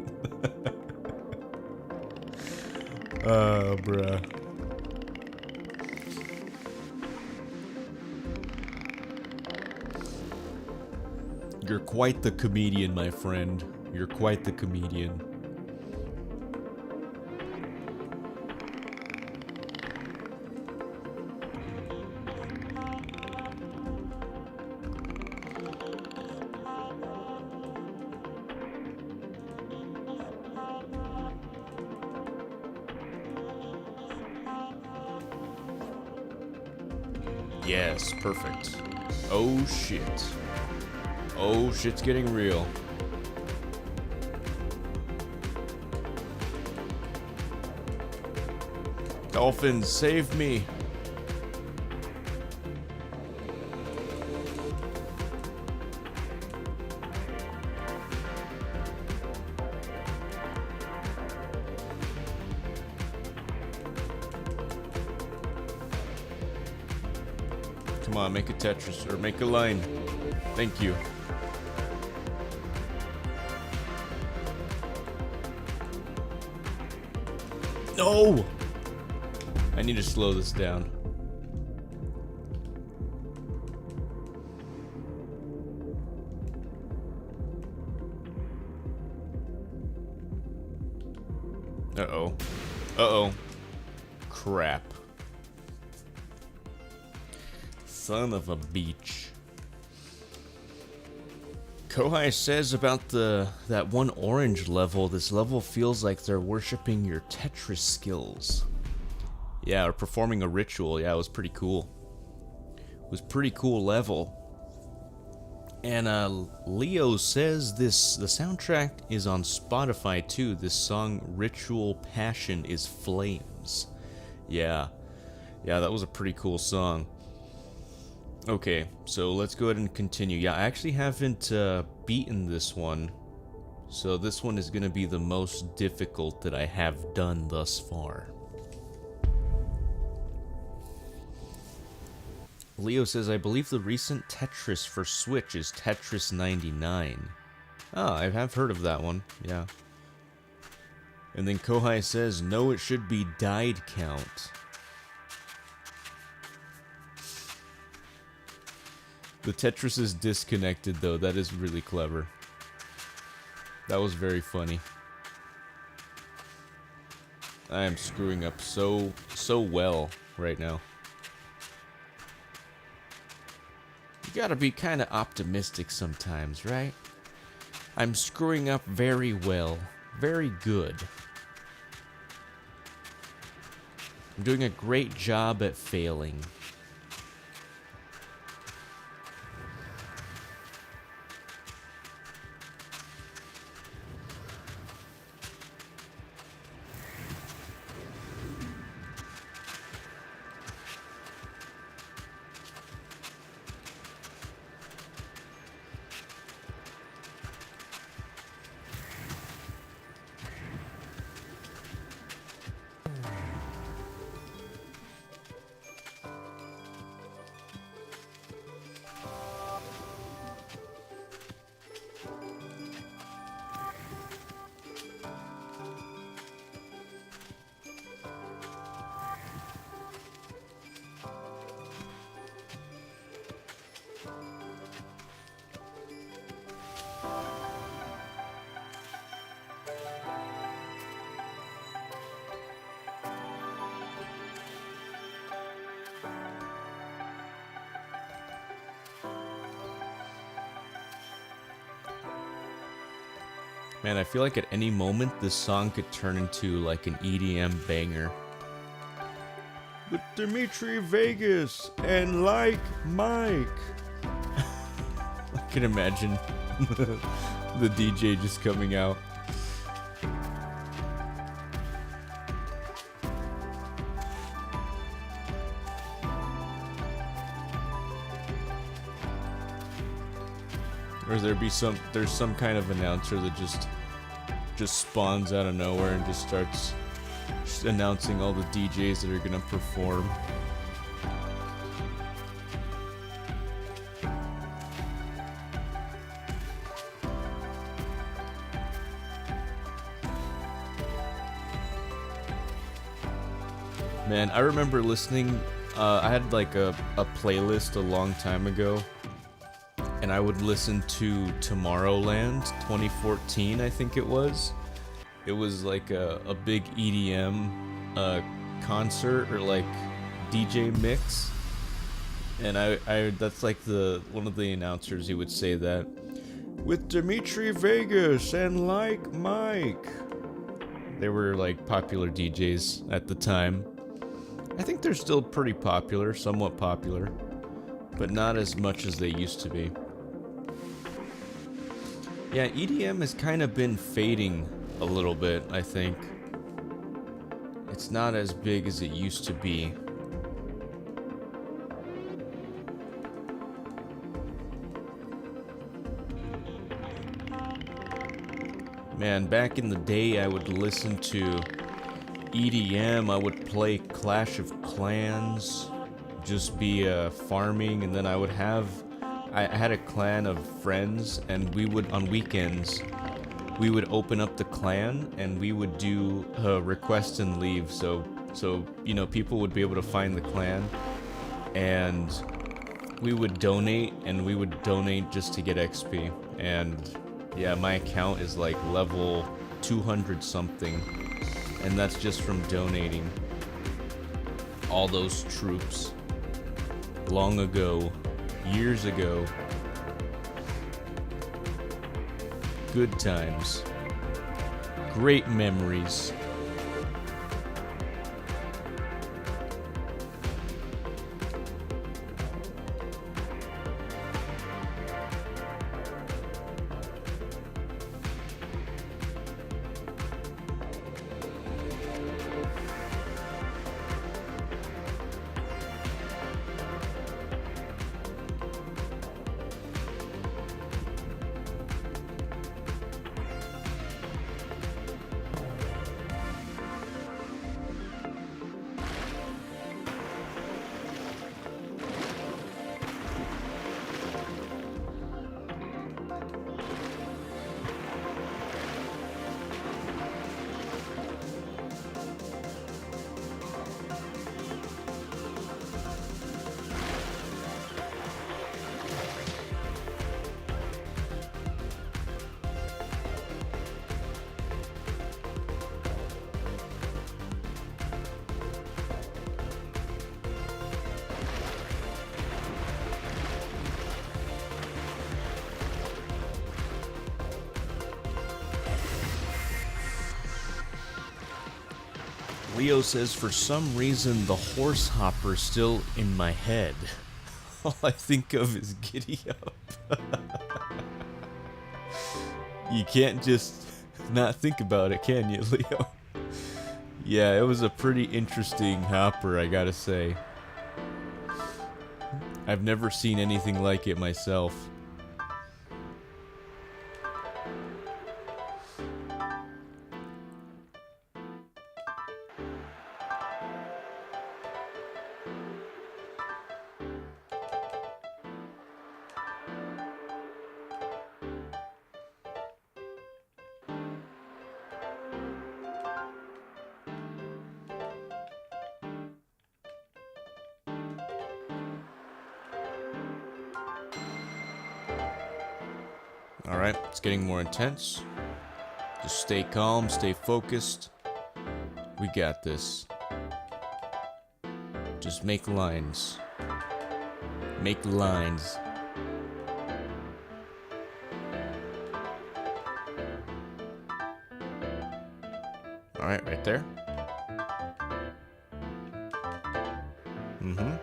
Bruh. You're quite the comedian, my friend. You're quite the comedian. Yes, perfect. Oh shit. Oh, shit's getting real. Dolphins, save me. Come on, make a Tetris, or make a line. Thank you. No! I need to slow this down. Uh-oh. Uh-oh. Crap. Son of a beach. Kohai says about that one orange level, this level feels like they're worshipping your Tetris skills. Yeah, or performing a ritual. Yeah, it was pretty cool. It was pretty cool level. And Leo says the soundtrack is on Spotify too. This song Ritual Passion is Flames. Yeah. Yeah, that was a pretty cool song. Okay, so let's go ahead and continue. Yeah, I actually haven't beaten this one. So this one is going to be the most difficult that I have done thus far. Leo says, I believe the recent Tetris for Switch is Tetris 99. Oh, I have heard of that one, yeah. And then Kohai says, no, it should be died count. The Tetris is disconnected, though. That is really clever. That was very funny. I am screwing up so well right now. You gotta be kind of optimistic sometimes, right? I'm screwing up very well. Very good. I'm doing a great job at failing. Man, I feel like at any moment this song could turn into like an EDM banger. With Dimitri Vegas and Like Mike. I can imagine the DJ just coming out. Or there's some kind of announcer that just spawns out of nowhere and just starts announcing all the DJs that are gonna perform. Man, I remember listening, I had like a playlist a long time ago, and I would listen to Tomorrowland 2014, I think it was. It was like a big EDM concert or like DJ mix, and I that's like one of the announcers, he would say that, with Dimitri Vegas and like Mike. They were like popular DJs at the time. I think they're still pretty popular, somewhat popular, but not as much as they used to be. Yeah, EDM has kind of been fading a little bit, I think. It's not as big as it used to be. Man, back in the day, I would listen to EDM, I would play Clash of Clans, just be farming, and then I had a clan of friends, and we would, on weekends, we would open up the clan, and we would do request and leave, so you know, people would be able to find the clan, and we would donate just to get XP, and yeah, my account is like level 200 something. And that's just from donating all those troops long ago, years ago. Good times. Great memories. Leo says, for some reason, the horse hopper's still in my head. All I think of is giddy up. You can't just not think about it, can you, Leo? Yeah, it was a pretty interesting hopper, I gotta say. I've never seen anything like it myself. Alright, it's getting more intense. Just stay calm, stay focused. We got this. Just make lines. Make lines. Alright, right there. Mm-hmm.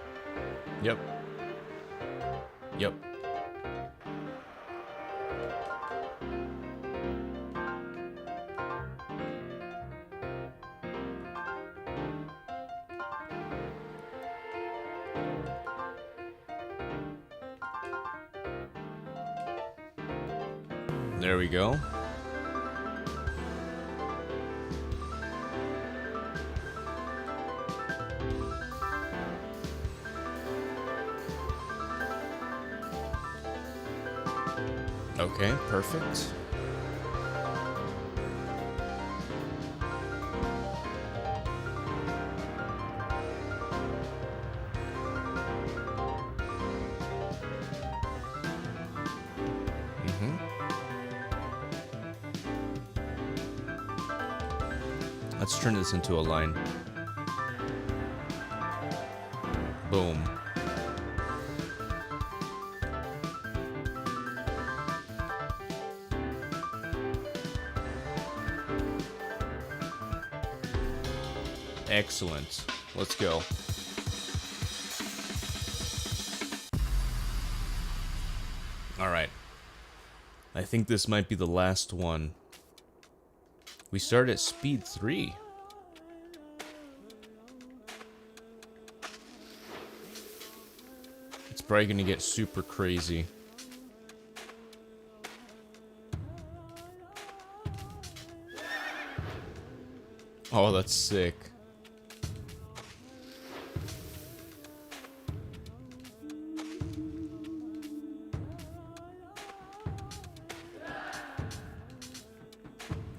Yep. Yep. There we go. Okay, perfect. Let's turn this into a line. Boom. Excellent. Let's go. Alright. I think this might be the last one. We start at speed 3. It's probably gonna get super crazy. Oh, that's sick.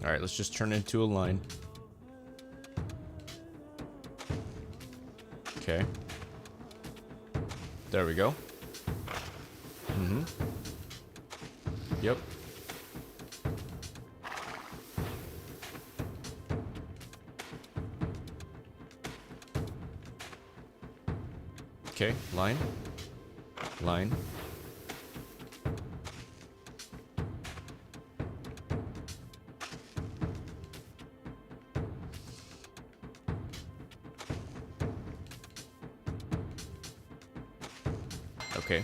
Alright, let's just turn it into a line. Okay. There we go. Yep. Okay, line. Line. Okay.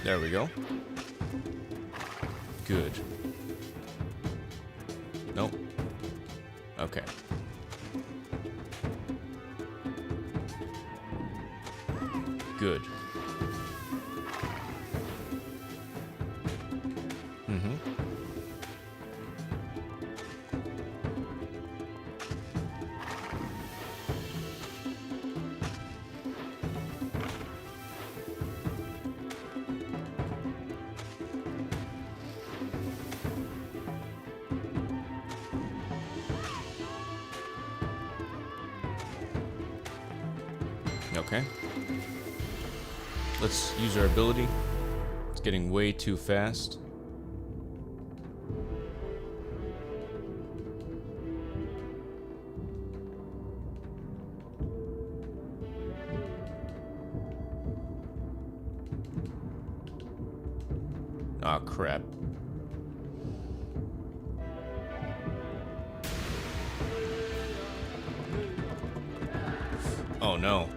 There we go. Good. Nope. Okay. Good. Okay. Let's use our ability. It's getting way too fast. Aw, crap. Oh no.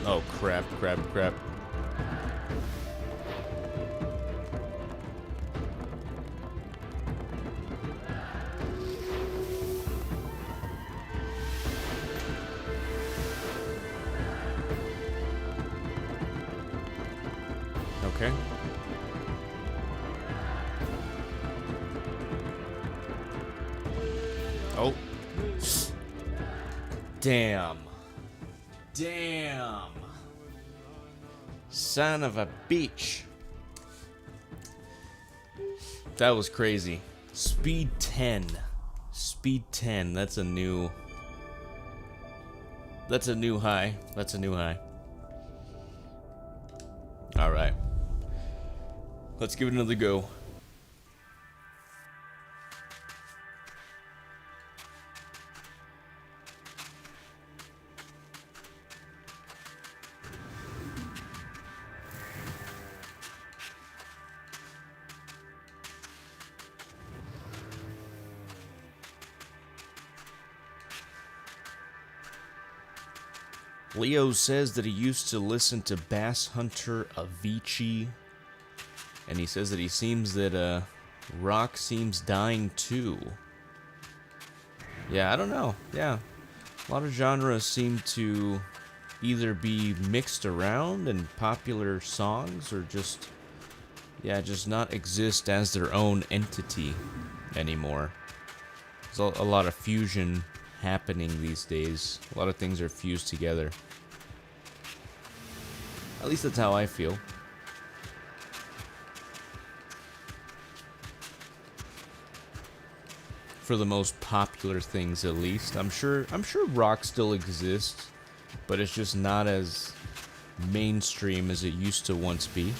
Oh crap, crap, crap. Okay. Oh. Damn. Damn. Son of a bitch. That was crazy. Speed 10. Speed 10. That's a new high. That's a new high. Alright. Let's give it another go. Leo says that he used to listen to Bass Hunter Avicii, and he says that he seems that rock seems dying too. Yeah, I don't know. Yeah, a lot of genres seem to either be mixed around in popular songs or just not exist as their own entity anymore. There's a lot of fusion happening these days. A lot of things are fused together. At least that's how I feel. For the most popular things, at least. I'm sure rock still exists, but it's just not as mainstream as it used to once be.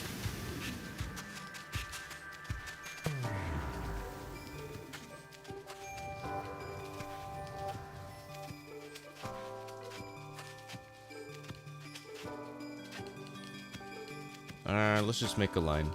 Let's just make a line.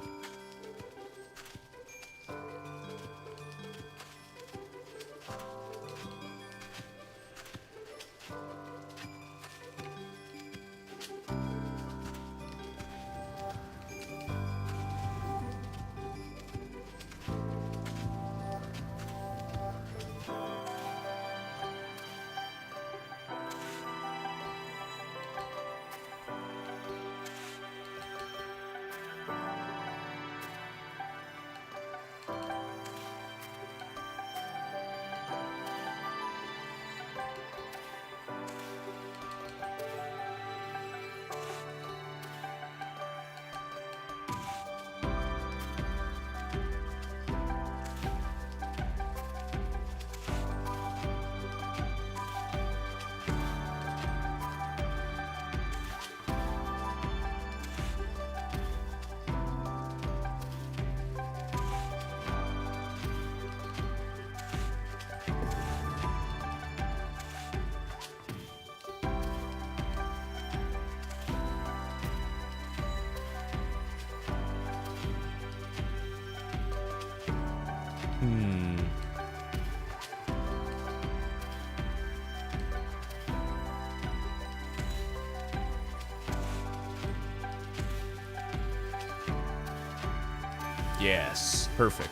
Yes, perfect.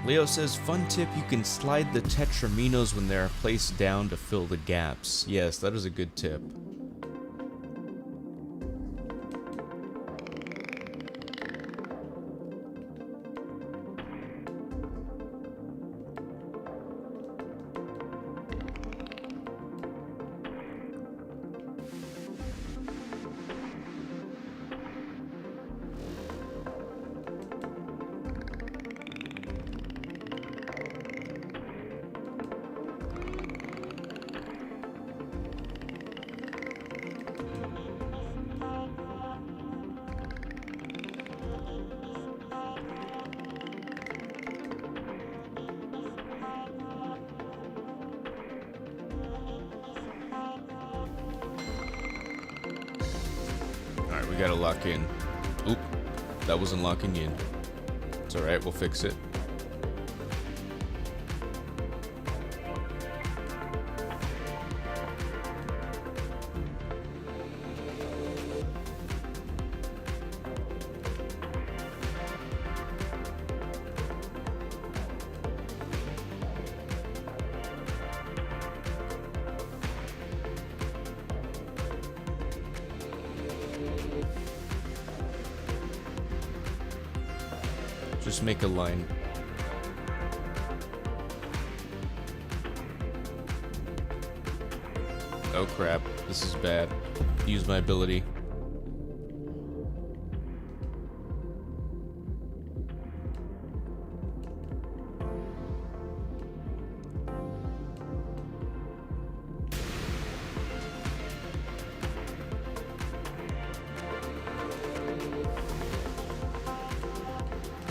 Leo says, fun tip, you can slide the tetraminos when they are placed down to fill the gaps. Yes, that is a good tip. We gotta lock in. Oop, that wasn't locking in. It's alright, we'll fix it. Just make a line. Oh crap, this is bad. Use my ability.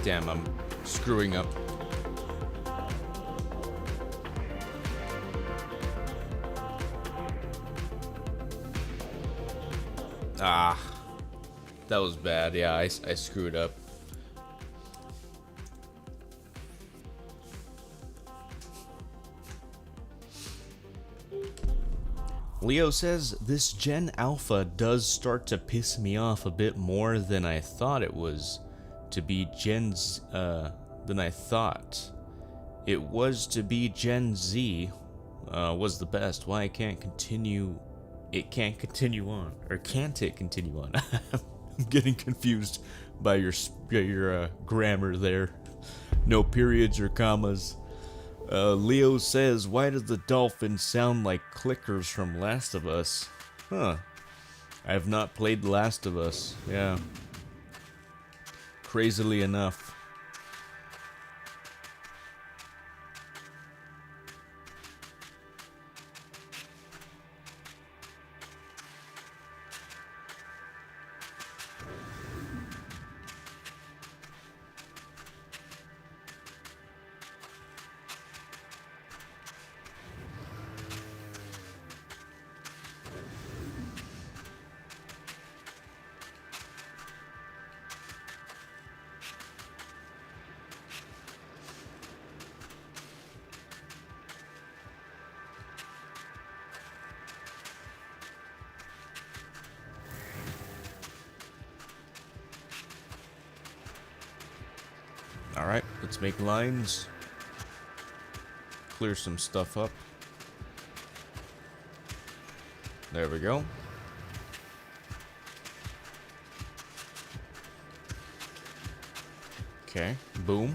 Damn, I'm screwing up. Ah, that was bad. Yeah, I screwed up. Leo says, this Gen Alpha does start to piss me off a bit more than I thought it was to be than I thought. It was to be Gen Z was the best. Why it can't continue on. Or can't it continue on? I'm getting confused by your grammar there. No periods or commas. Leo says, why does the dolphin sound like clickers from Last of Us? Huh. I have not played Last of Us. Yeah. Crazily enough. Alright, let's make lines. Clear some stuff up. There we go. Okay, boom.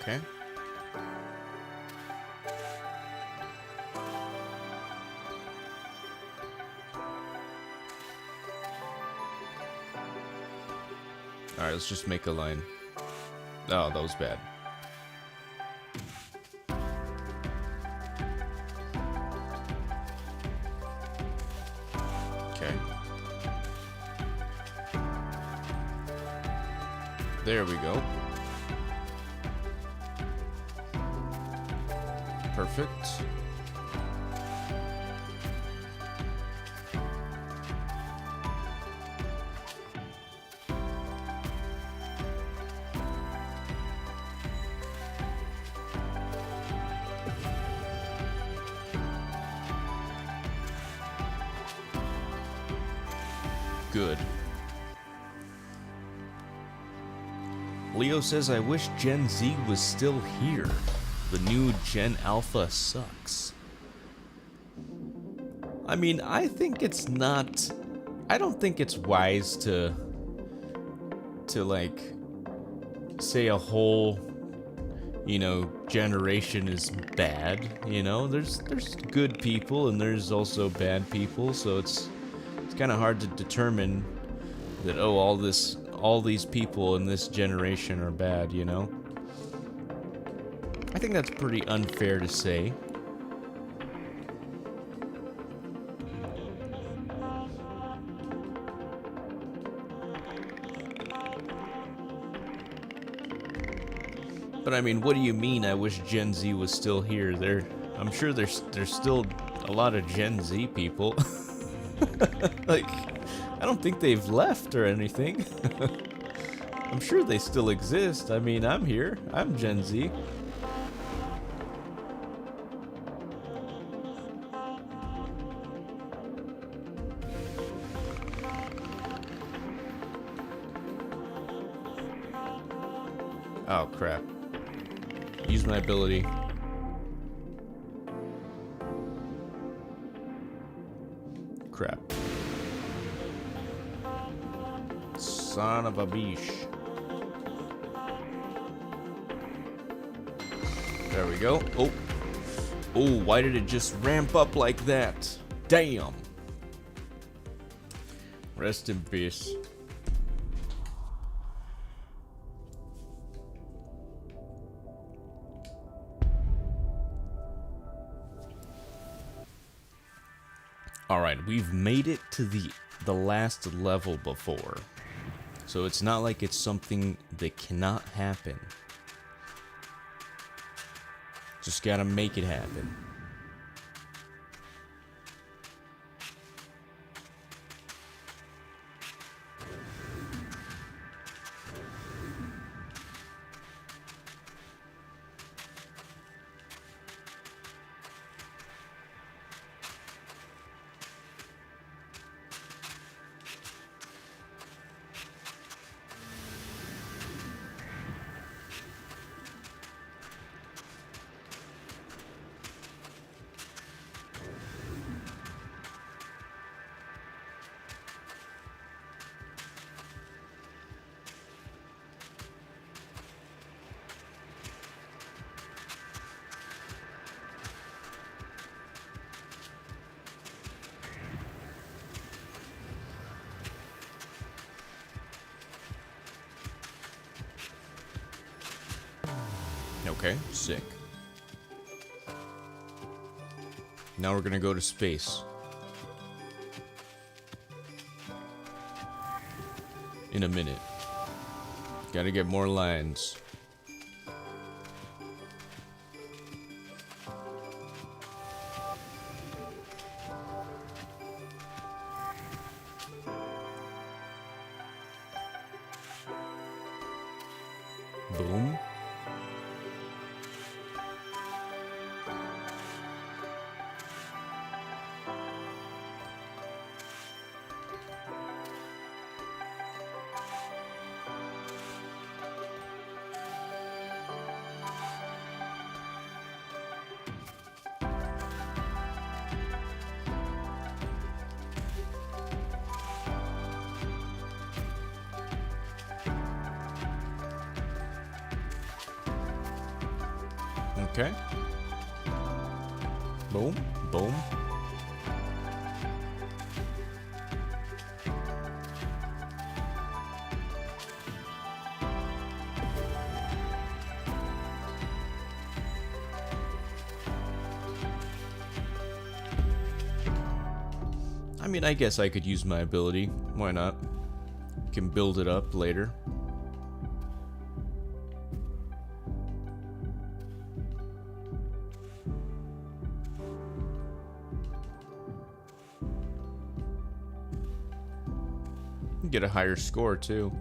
Okay. Alright, let's just make a line. Oh, that was bad. Okay. There we go. Perfect. Good. Leo says, I wish Gen Z was still here. The new Gen Alpha sucks. I mean, I think it's not... I don't think it's wise to like, say a whole, you know, generation is bad, you know? There's good people and there's also bad people, so it's kind of hard to determine that, oh, all these people in this generation are bad, you know? I think that's pretty unfair to say. But I mean, what do you mean I wish Gen Z was still here? I'm sure there's still a lot of Gen Z people. Like, I don't think they've left or anything. I'm sure they still exist. I mean, I'm here. I'm Gen Z. Oh, crap. Use my ability. Crap. Son of a biche. There we go. Oh. Oh, why did it just ramp up like that? Damn. Rest in peace. Alright, we've made it to the last level before. So it's not like it's something that cannot happen. Just gotta make it happen. Okay, sick. Now we're gonna go to space. In a minute. Gotta get more lines. Boom. Okay. Boom, boom. I mean, I guess I could use my ability. Why not? Can build it up later. Get a higher score too.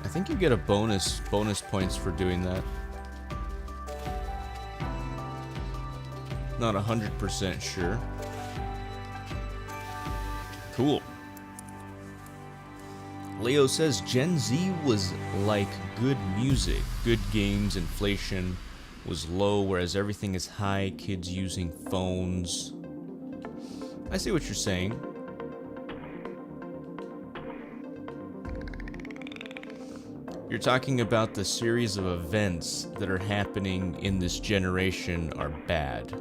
I think you get a bonus points for doing that. Not 100% sure. Cool. Leo says Gen Z was like good music, good games, inflation was low, whereas everything is high, kids using phones. I see what you're saying. You're talking about the series of events that are happening in this generation are bad.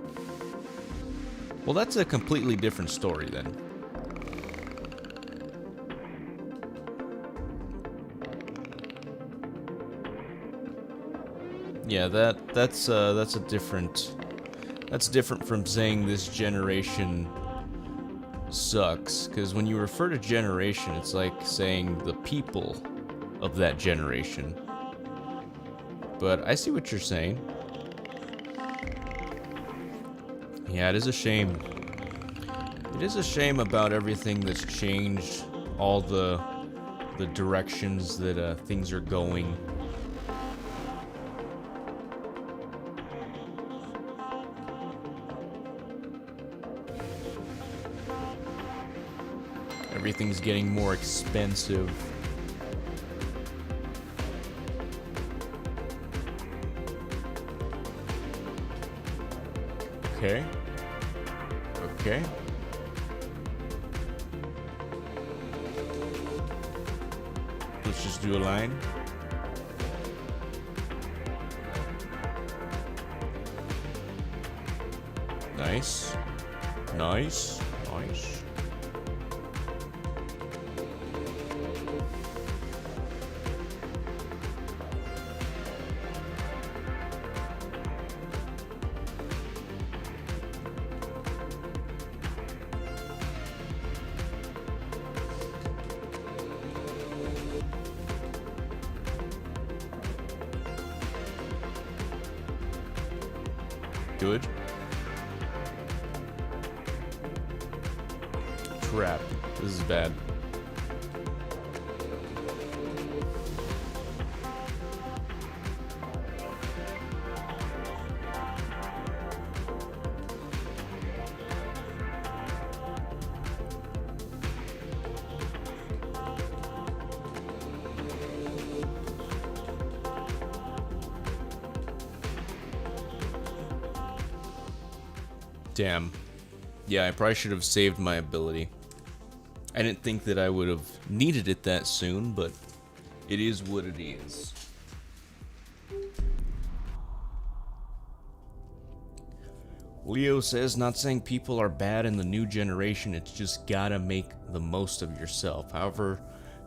Well, that's a completely different story then. Yeah, that's a different. That's different from saying this generation sucks, because when you refer to generation, it's like saying the people of that generation. But I see what you're saying. Yeah, it is a shame. It is a shame about everything that's changed, all the directions that things are going. Everything's getting more expensive. Okay. Okay. Let's just do a line. Nice. Nice. Nice. Good. Crap. This is bad. Damn. Yeah, I probably should have saved my ability. I didn't think that I would have needed it that soon, but it is what it is. Leo says, not saying people are bad in the new generation, it's just gotta make the most of yourself. However,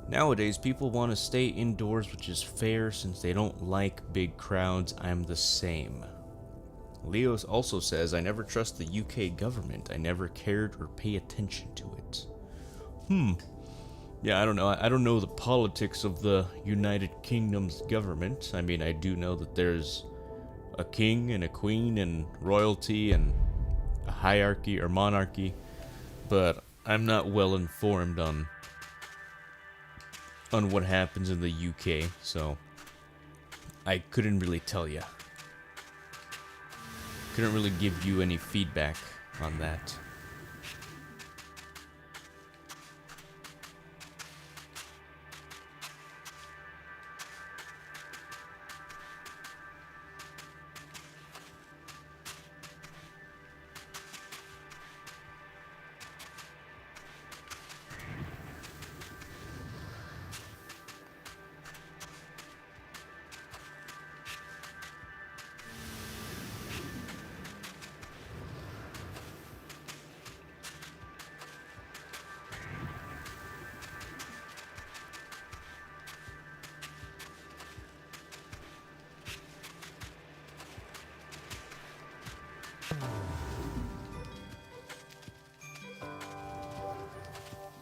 nowadays people want to stay indoors, which is fair since they don't like big crowds. I'm the same. Leo also says, I never trust the UK government. I never cared or pay attention to it. Yeah, I don't know. I don't know the politics of the United Kingdom's government. I mean, I do know that there's a king and a queen and royalty and a hierarchy or monarchy, but I'm not well informed on what happens in the UK, so I couldn't really tell you. Couldn't really give you any feedback on that.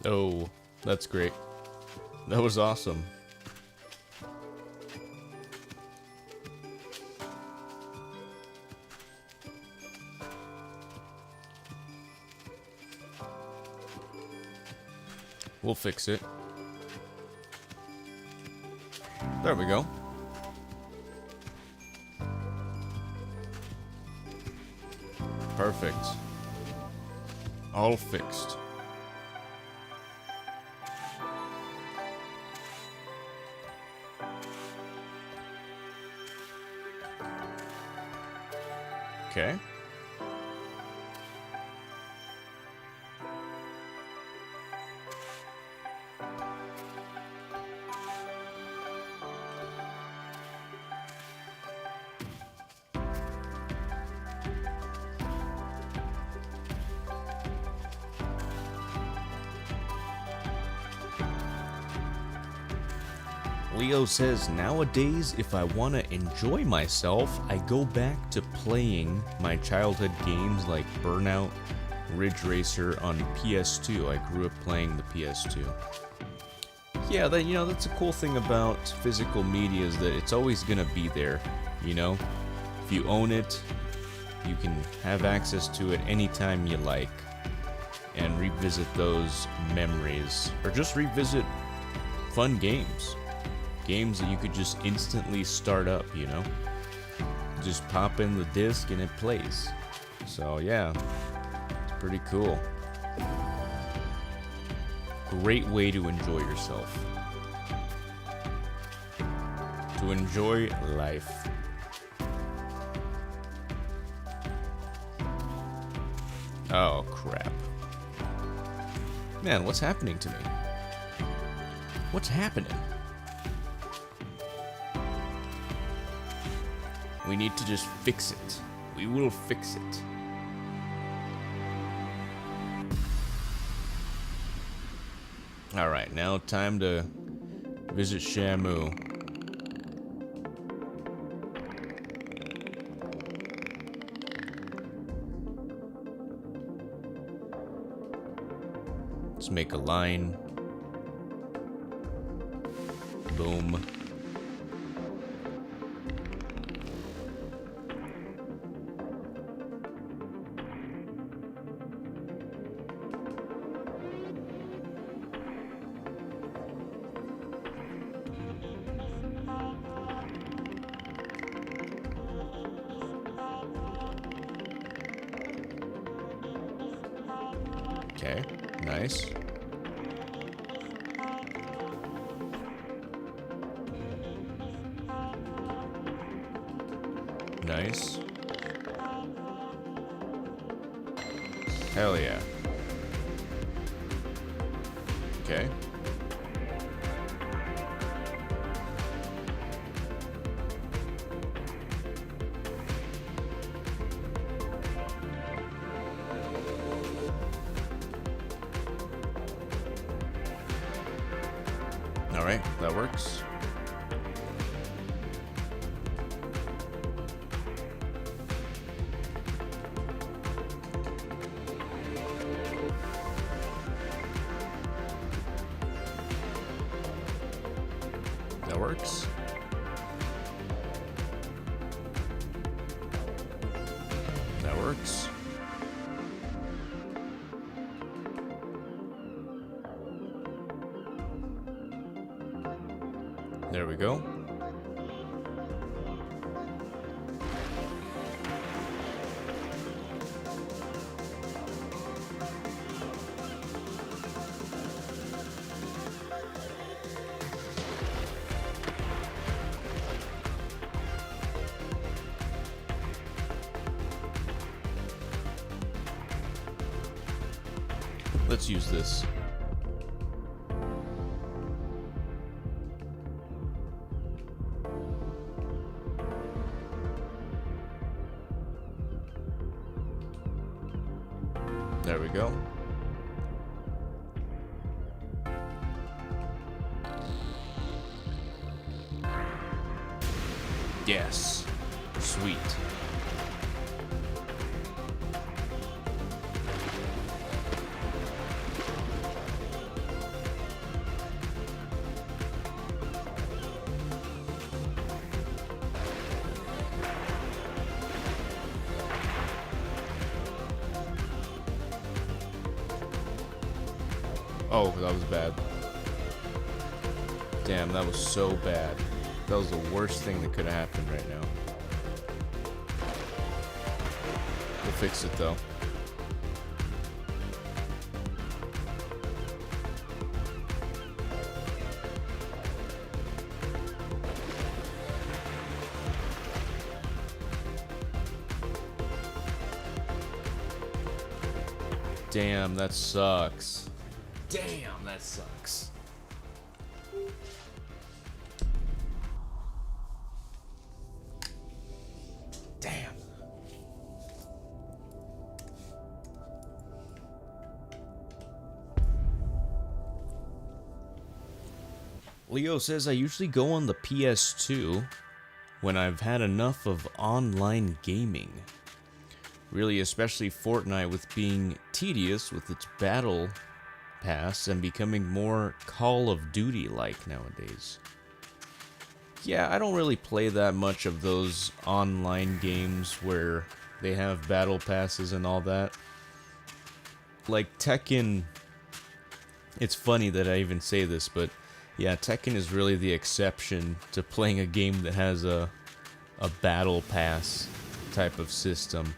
Oh, that's great. That was awesome. We'll fix it. There we go. Perfect. All fixed. Okay. Leo says, nowadays, if I want to enjoy myself, I go back to playing my childhood games like Burnout, Ridge Racer on PS2. I grew up playing the PS2. Yeah, that's a cool thing about physical media is that it's always gonna be there, you know? If you own it, you can have access to it anytime you like and revisit those memories or just revisit fun games. Games that you could just instantly start up, you know? Just pop in the disc and it plays. So yeah, it's pretty cool. Great way to enjoy yourself. To enjoy life. Oh crap. Man, what's happening to me? What's happening? We need to just fix it. We will fix it. Alright, now time to visit Shamu. Let's make a line. Boom. Okay, nice. Nice. Hell yeah. Okay. Alright, that works. That works. That works. There we go. Let's use this. There we go. Yes. Sweet. Oh, that was bad. Damn, that was so bad. That was the worst thing that could have happened right now. We'll fix it though. Damn, that sucks. Damn, that sucks. Damn. Leo says, I usually go on the PS2 when I've had enough of online gaming. Really, especially Fortnite with being tedious with its battle pass and becoming more Call of Duty-like nowadays. Yeah, I don't really play that much of those online games where they have battle passes and all that. Like Tekken, it's funny that I even say this, but yeah, Tekken is really the exception to playing a game that has a battle pass type of system.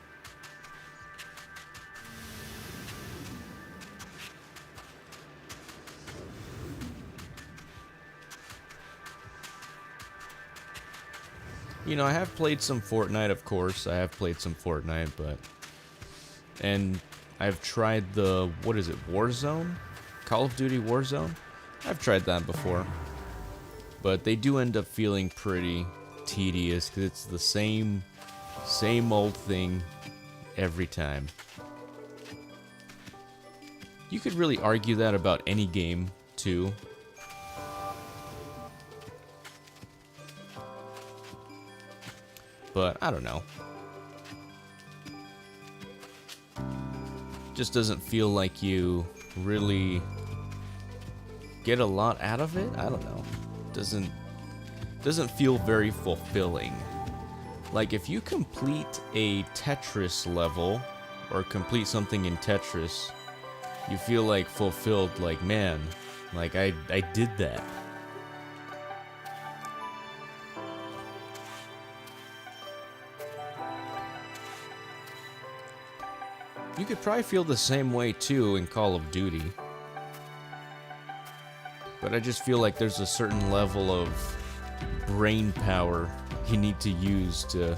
You know, I have played some Fortnite, of course. I have played some Fortnite, but... And I've tried the... What is it? Warzone? Call of Duty Warzone? I've tried that before. But they do end up feeling pretty tedious, because it's the same old thing every time. You could really argue that about any game, too. But I don't know. Just doesn't feel like you really get a lot out of it. I don't know. Doesn't feel very fulfilling. Like if you complete a Tetris level or complete something in Tetris, you feel like fulfilled, like man, like I did that. You could probably feel the same way too in Call of Duty. But I just feel like there's a certain level of brain power you need to use to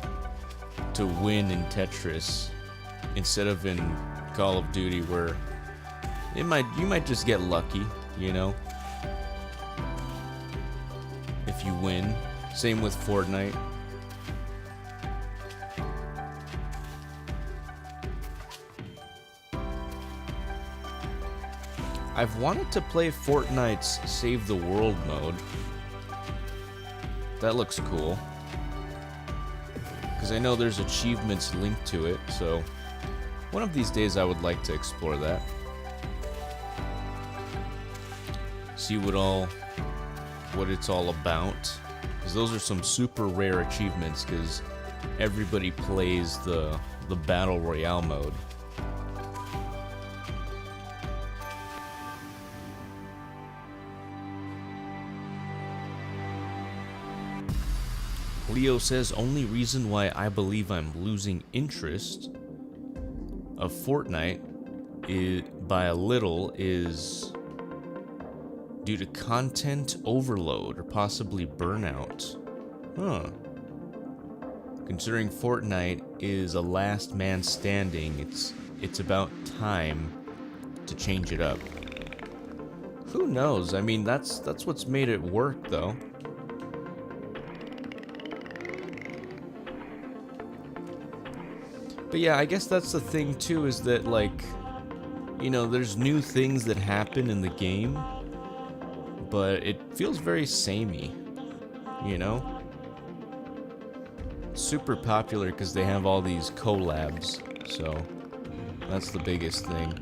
win in Tetris instead of in Call of Duty where you might just get lucky, you know? If you win. Same with Fortnite. I've wanted to play Fortnite's Save the World mode. That looks cool. Because I know there's achievements linked to it, so one of these days I would like to explore that. See what it's all about. Because those are some super rare achievements, because everybody plays the Battle Royale mode. Leo says, only reason why I believe I'm losing interest of Fortnite by a little is due to content overload or possibly burnout. Huh. Considering Fortnite is a last man standing, it's about time to change it up. Who knows? I mean, that's what's made it work though. But yeah, I guess that's the thing too, is that like, you know, there's new things that happen in the game, but it feels very samey, you know? Super popular because they have all these collabs, so that's the biggest thing.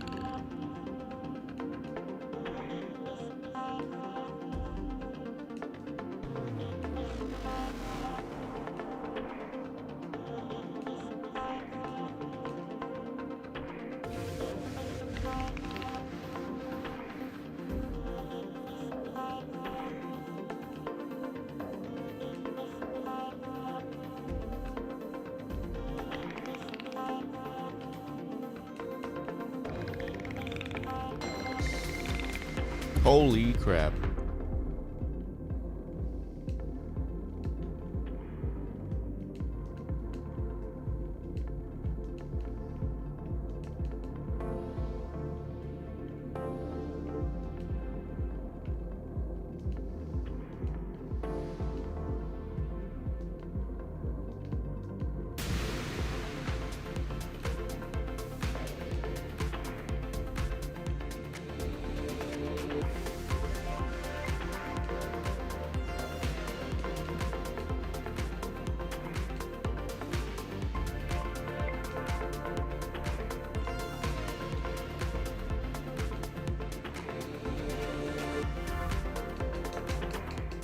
Holy crap.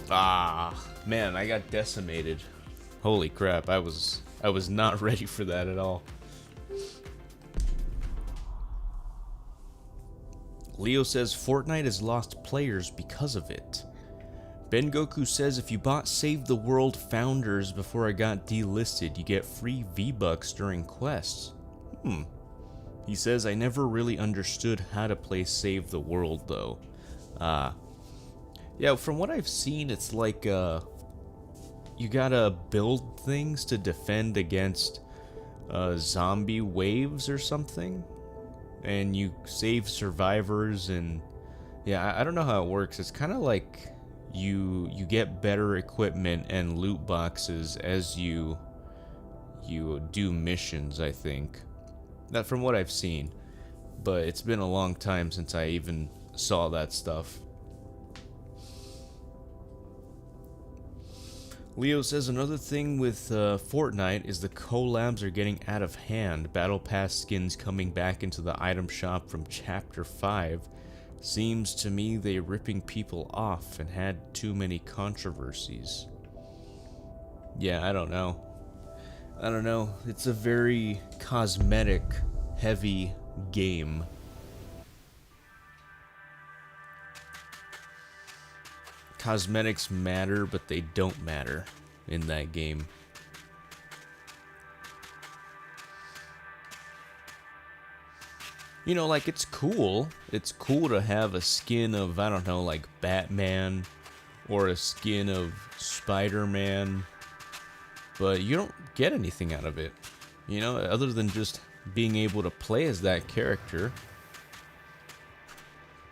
Ah, man, I got decimated. Holy crap, I was not ready for that at all. Leo says Fortnite has lost players because of it. Ben Goku says if you bought Save the World Founders before I got delisted, you get free V-Bucks during quests. He says I never really understood how to play Save the World though. Yeah, from what I've seen, it's like, you gotta build things to defend against, zombie waves or something. And you save survivors and, yeah, I don't know how it works. It's kind of like you get better equipment and loot boxes as you do missions, I think. That from what I've seen. But it's been a long time since I even saw that stuff. Leo says another thing with Fortnite is the collabs are getting out of hand. Battle Pass skins coming back into the item shop from Chapter 5. Seems to me they're ripping people off and had too many controversies. Yeah, I don't know. I don't know. It's a very cosmetic heavy game. Cosmetics matter, but they don't matter in that game. You know, like, it's cool. It's cool to have a skin of, I don't know, like Batman or a skin of Spider-Man, but you don't get anything out of it, you know, other than just being able to play as that character.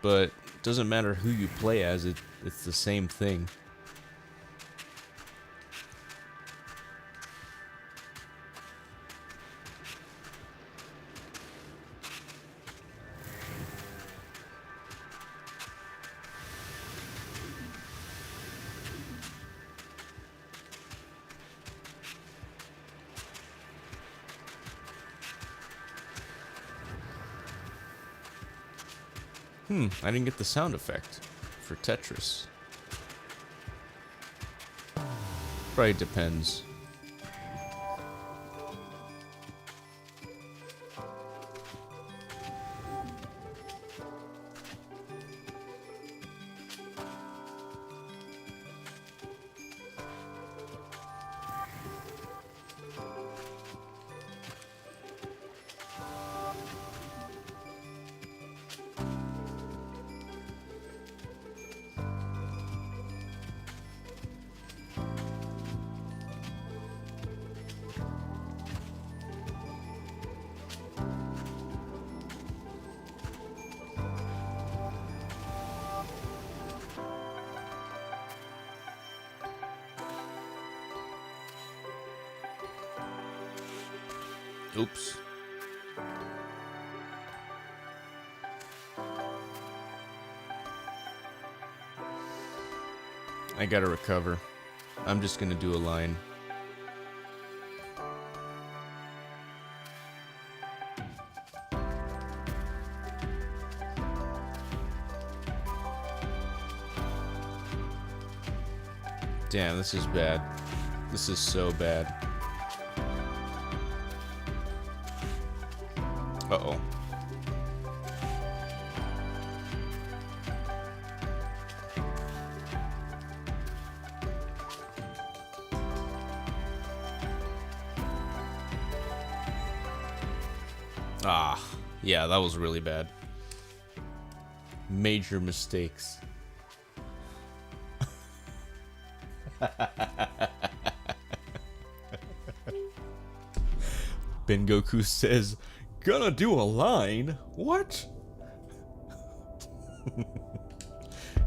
But it doesn't matter who you play as, it's the same thing. I didn't get the sound effect for Tetris. Probably depends. Oops. I gotta recover. I'm just gonna do a line. Damn, this is bad. This is so bad. Uh-oh. Ah, yeah, that was really bad. Major mistakes. Ben Goku says, "Gonna do a line? What?"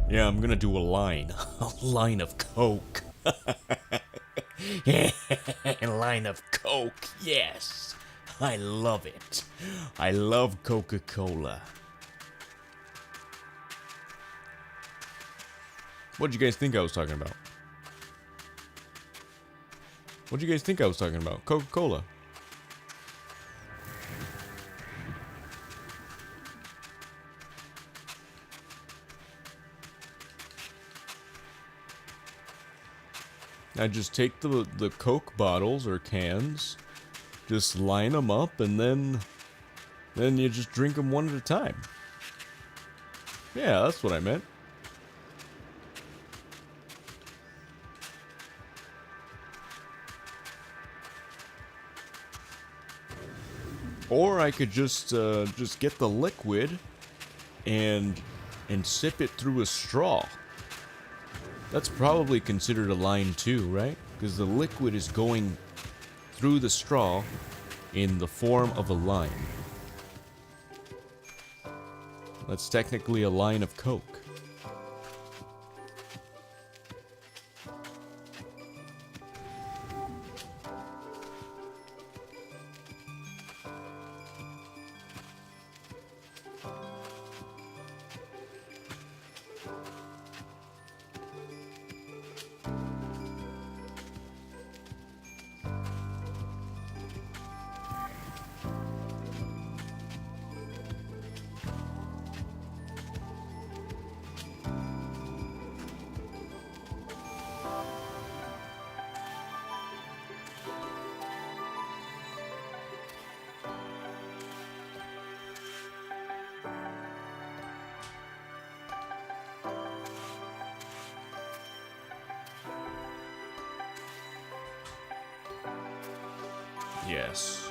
Yeah, I'm gonna do a line. A line of Coke. A line of Coke, yes. I love it. I love Coca-Cola. What'd you guys think I was talking about? What'd you guys think I was talking about? Coca-Cola. I just take the Coke bottles or cans, just line them up, and then you just drink them one at a time. Yeah, that's what I meant. Or I could just get the liquid and sip it through a straw. That's probably considered a line too, right? Because the liquid is going through the straw in the form of a line. That's technically a line of Coke. Yes.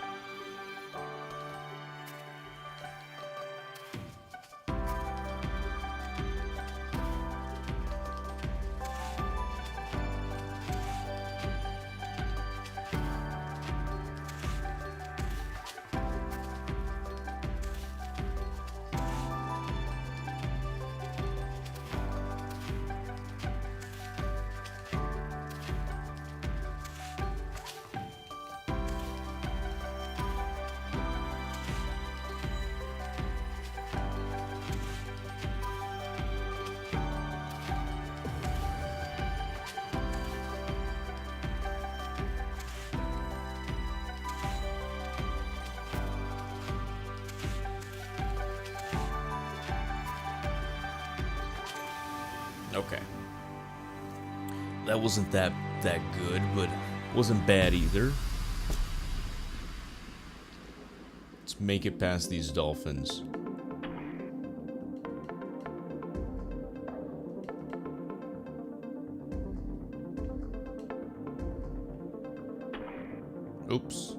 Okay. That wasn't that good, but wasn't bad either. Let's make it past these dolphins. Oops.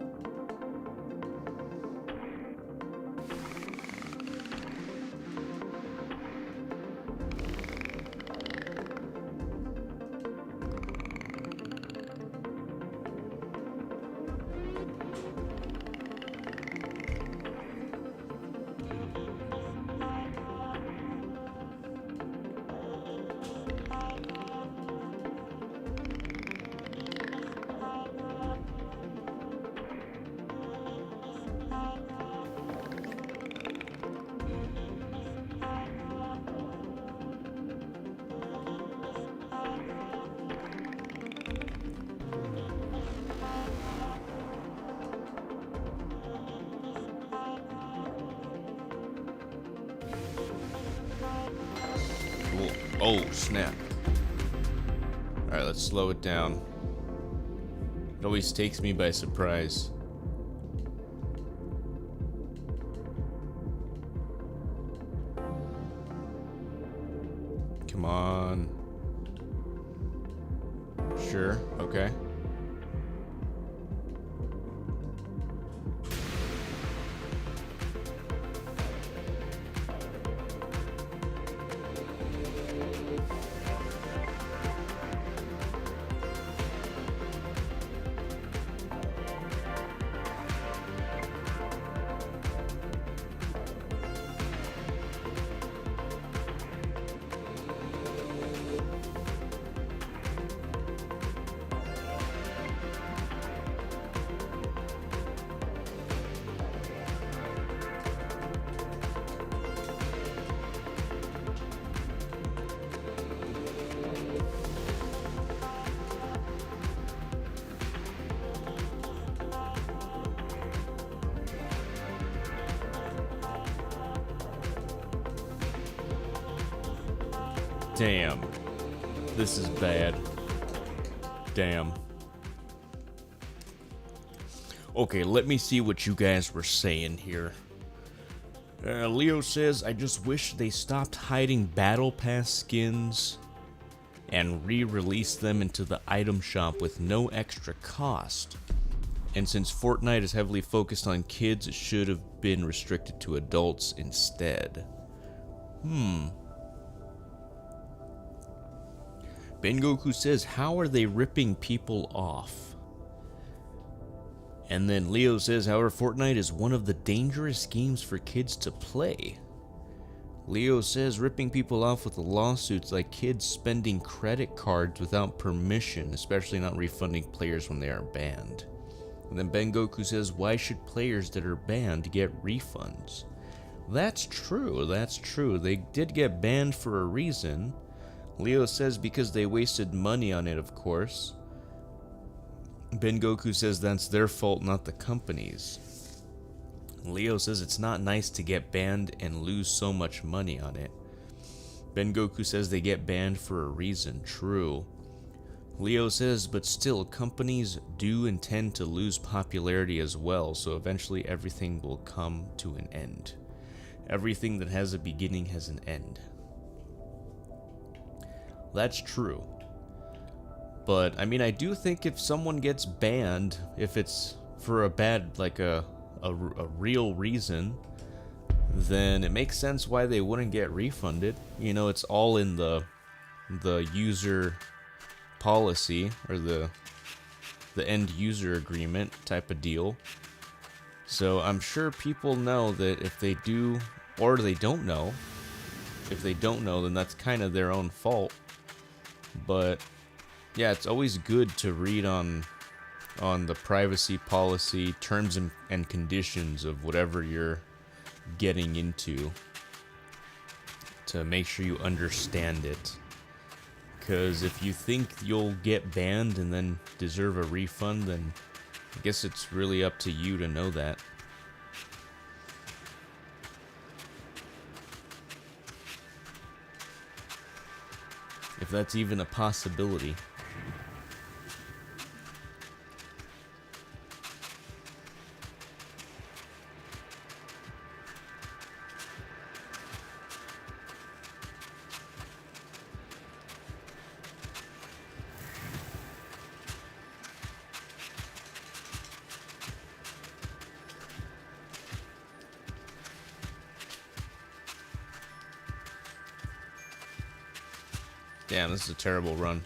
Cool. Oh, snap. Alright, let's slow it down. It always takes me by surprise. Come on. Sure, okay. Damn. This is bad. Damn. Okay, let me see what you guys were saying here. Leo says, I just wish they stopped hiding Battle Pass skins and re-released them into the item shop with no extra cost. And since Fortnite is heavily focused on kids, it should have been restricted to adults instead. Ben Goku says, how are they ripping people off? And then Leo says, however, Fortnite is one of the dangerous games for kids to play. Leo says, ripping people off with the lawsuits like kids spending credit cards without permission, especially not refunding players when they are banned. And then Ben Goku says, why should players that are banned get refunds? That's true, that's true. They did get banned for a reason. Leo says because they wasted money on it, of course. Ben Goku says that's their fault, not the company's. Leo says it's not nice to get banned and lose so much money on it. Ben Goku says they get banned for a reason. True. Leo says, but still, companies do intend to lose popularity as well, so eventually everything will come to an end. Everything that has a beginning has an end. That's true. But, I mean, I do think if someone gets banned, if it's for a bad, like a real reason, then it makes sense why they wouldn't get refunded. You know, it's all in the user policy, or the end user agreement type of deal. So I'm sure people know that if they do, or they don't know, if they don't know, then that's kind of their own fault. But yeah, it's always good to read on the privacy policy, terms and conditions of whatever you're getting into, to make sure you understand it. Because if you think you'll get banned and then deserve a refund, then I guess it's really up to you to know that. If that's even a possibility. Damn, this is a terrible run.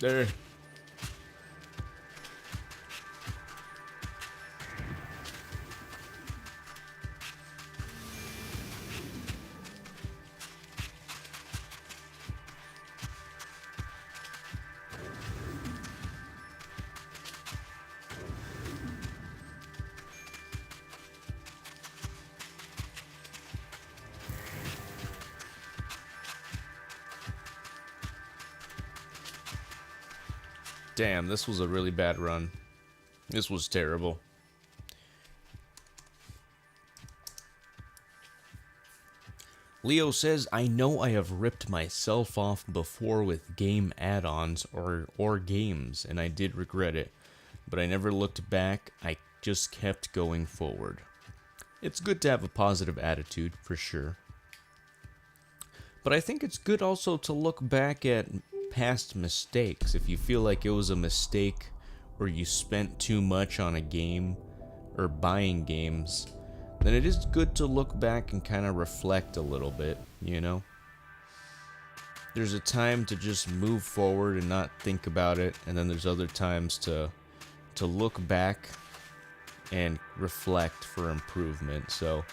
There. Damn, this was a really bad run. This was terrible. Leo says, I know I have ripped myself off before with game add-ons or games, and I did regret it, but I never looked back. I just kept going forward. It's good to have a positive attitude, for sure. But I think it's good also to look back at past mistakes. If you feel like it was a mistake, or you spent too much on a game, or buying games, then it is good to look back and kind of reflect a little bit, you know? There's a time to just move forward and not think about it, and then there's other times to look back and reflect for improvement. So,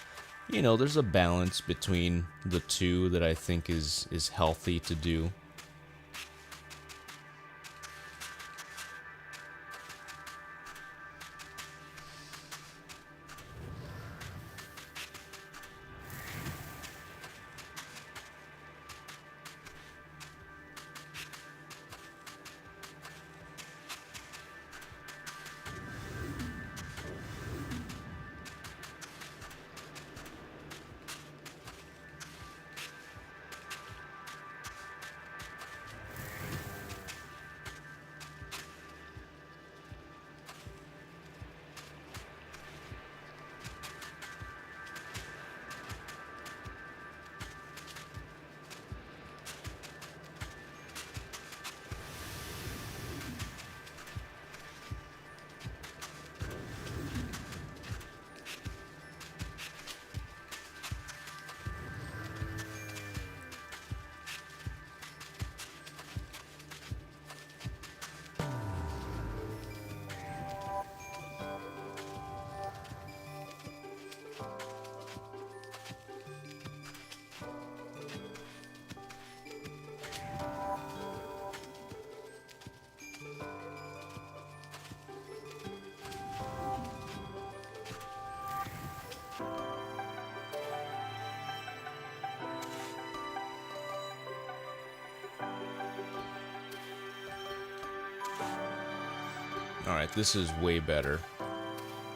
you know, there's a balance between the two that I think is healthy to do. Alright, this is way better.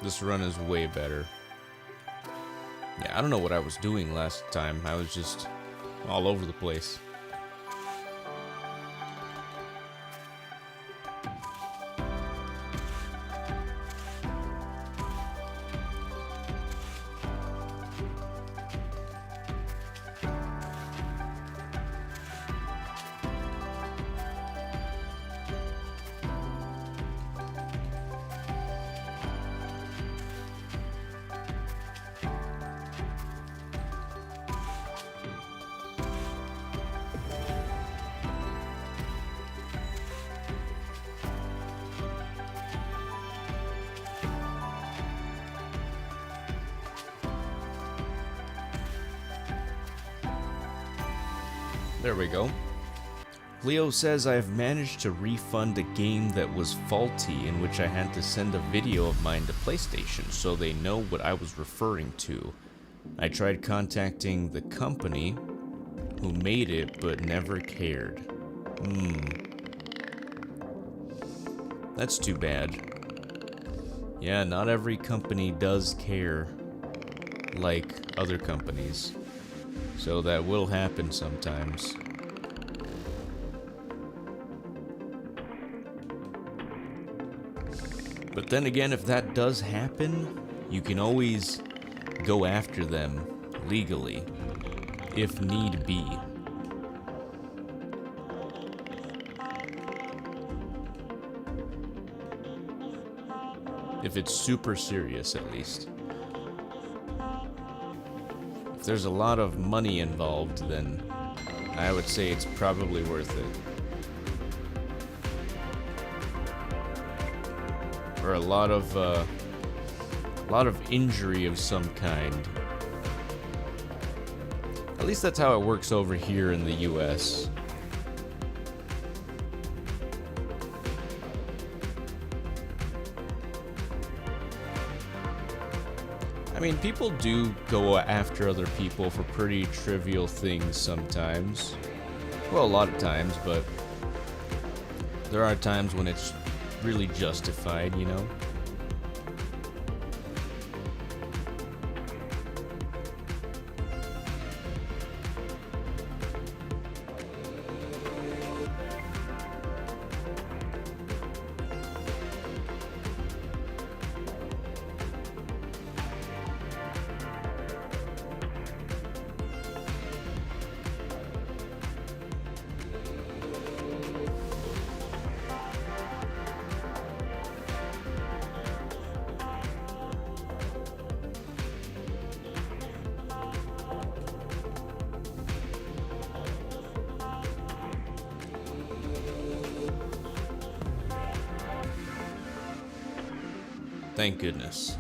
This run is way better. Yeah, I don't know what I was doing last time. I was just all over the place. There we go. Leo says I've managed to refund a game that was faulty, in which I had to send a video of mine to PlayStation so they know what I was referring to. I tried contacting the company who made it, but never cared. That's too bad. Yeah, not every company does care like other companies. So that will happen sometimes. But then again, if that does happen, you can always go after them legally, if need be. If it's super serious, at least. If there's a lot of money involved, then I would say it's probably worth it. Or a lot of injury of some kind. At least that's how it works over here in the US. I mean, people do go after other people for pretty trivial things sometimes. Well, a lot of times, but there are times when it's really justified, you know? Thank goodness.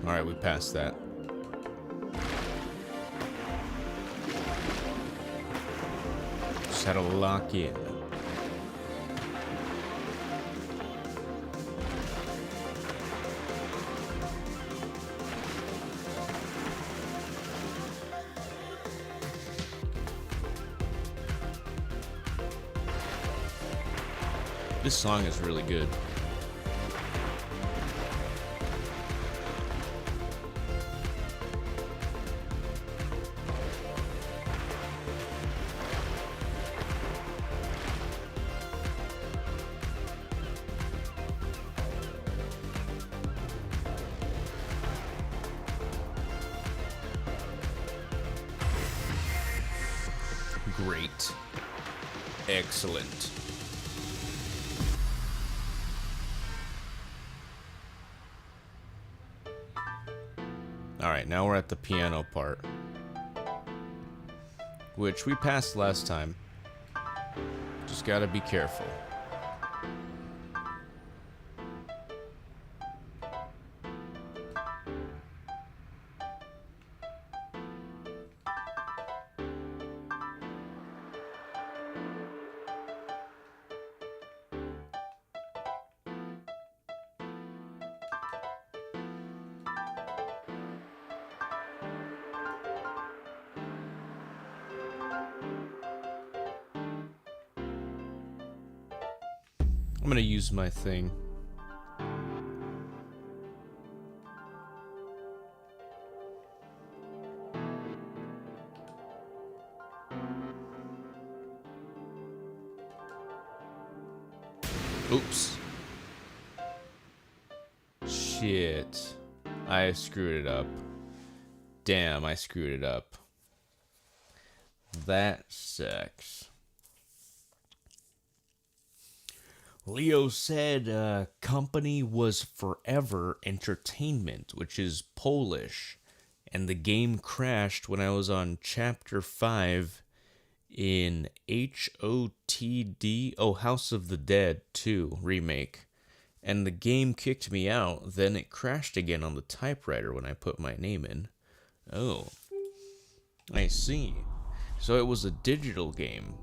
Alright, we passed that. Just had to lock in. This song is really good. Great. Excellent. Alright, now we're at the piano part, which we passed last time. Just gotta be careful. I'm gonna use my thing. Oops. Shit. I screwed it up. Damn, I screwed it up. That sucks. Leo said company was Forever Entertainment, which is Polish, and the game crashed when I was on Chapter 5 in HOTD, House of the Dead 2 remake, and the game kicked me out, then it crashed again on the typewriter when I put my name in. Oh, I see. So it was a digital game.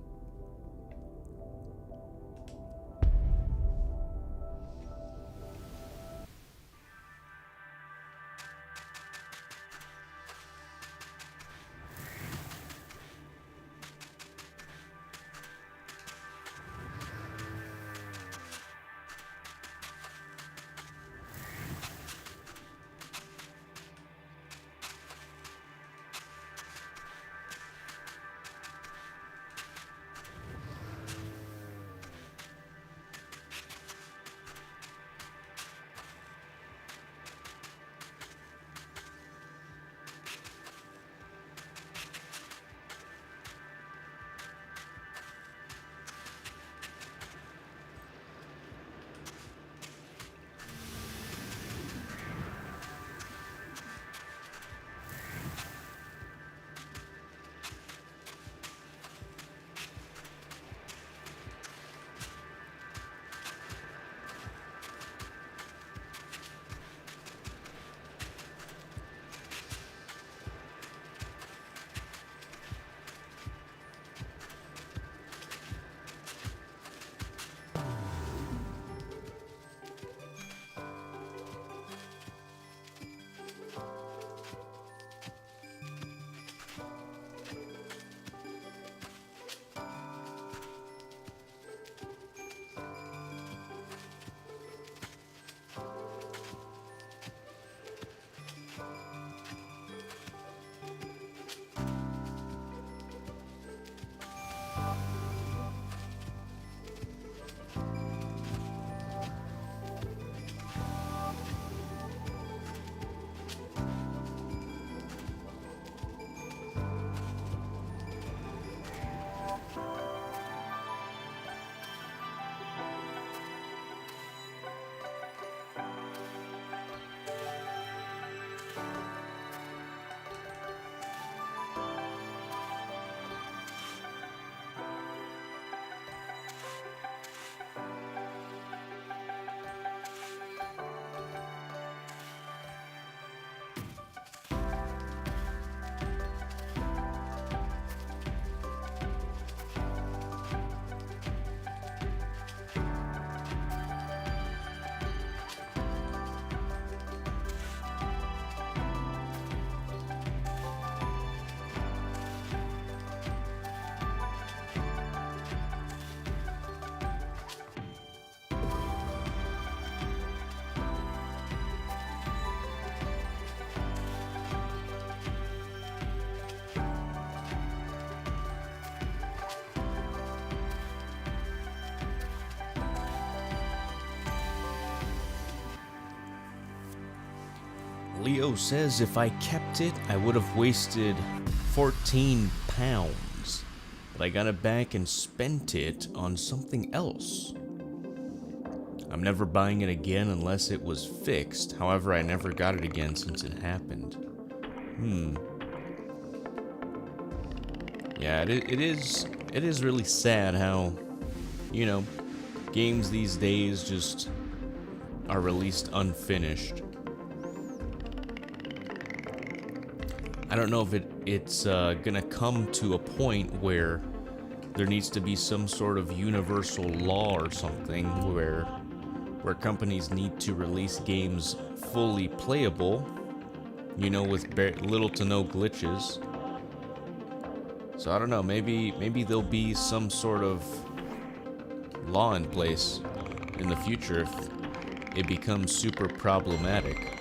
Leo says if I kept it, I would have wasted 14 pounds. But I got it back and spent it on something else. I'm never buying it again unless it was fixed. However, I never got it again since it happened. Yeah, it is really sad how, you know, games these days just are released unfinished. I don't know if it's gonna come to a point where there needs to be some sort of universal law or something where companies need to release games fully playable, you know, with little to no glitches. So I don't know, maybe there'll be some sort of law in place in the future if it becomes super problematic.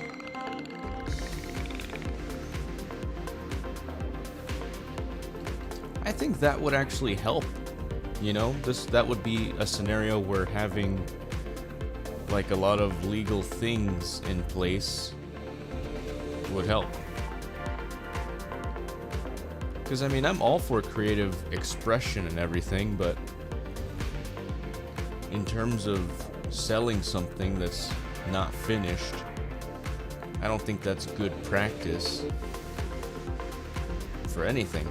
I think that would actually help. You know, that would be a scenario where having like a lot of legal things in place would help. Because I mean, I'm all for creative expression and everything, but in terms of selling something that's not finished, I don't think that's good practice for anything.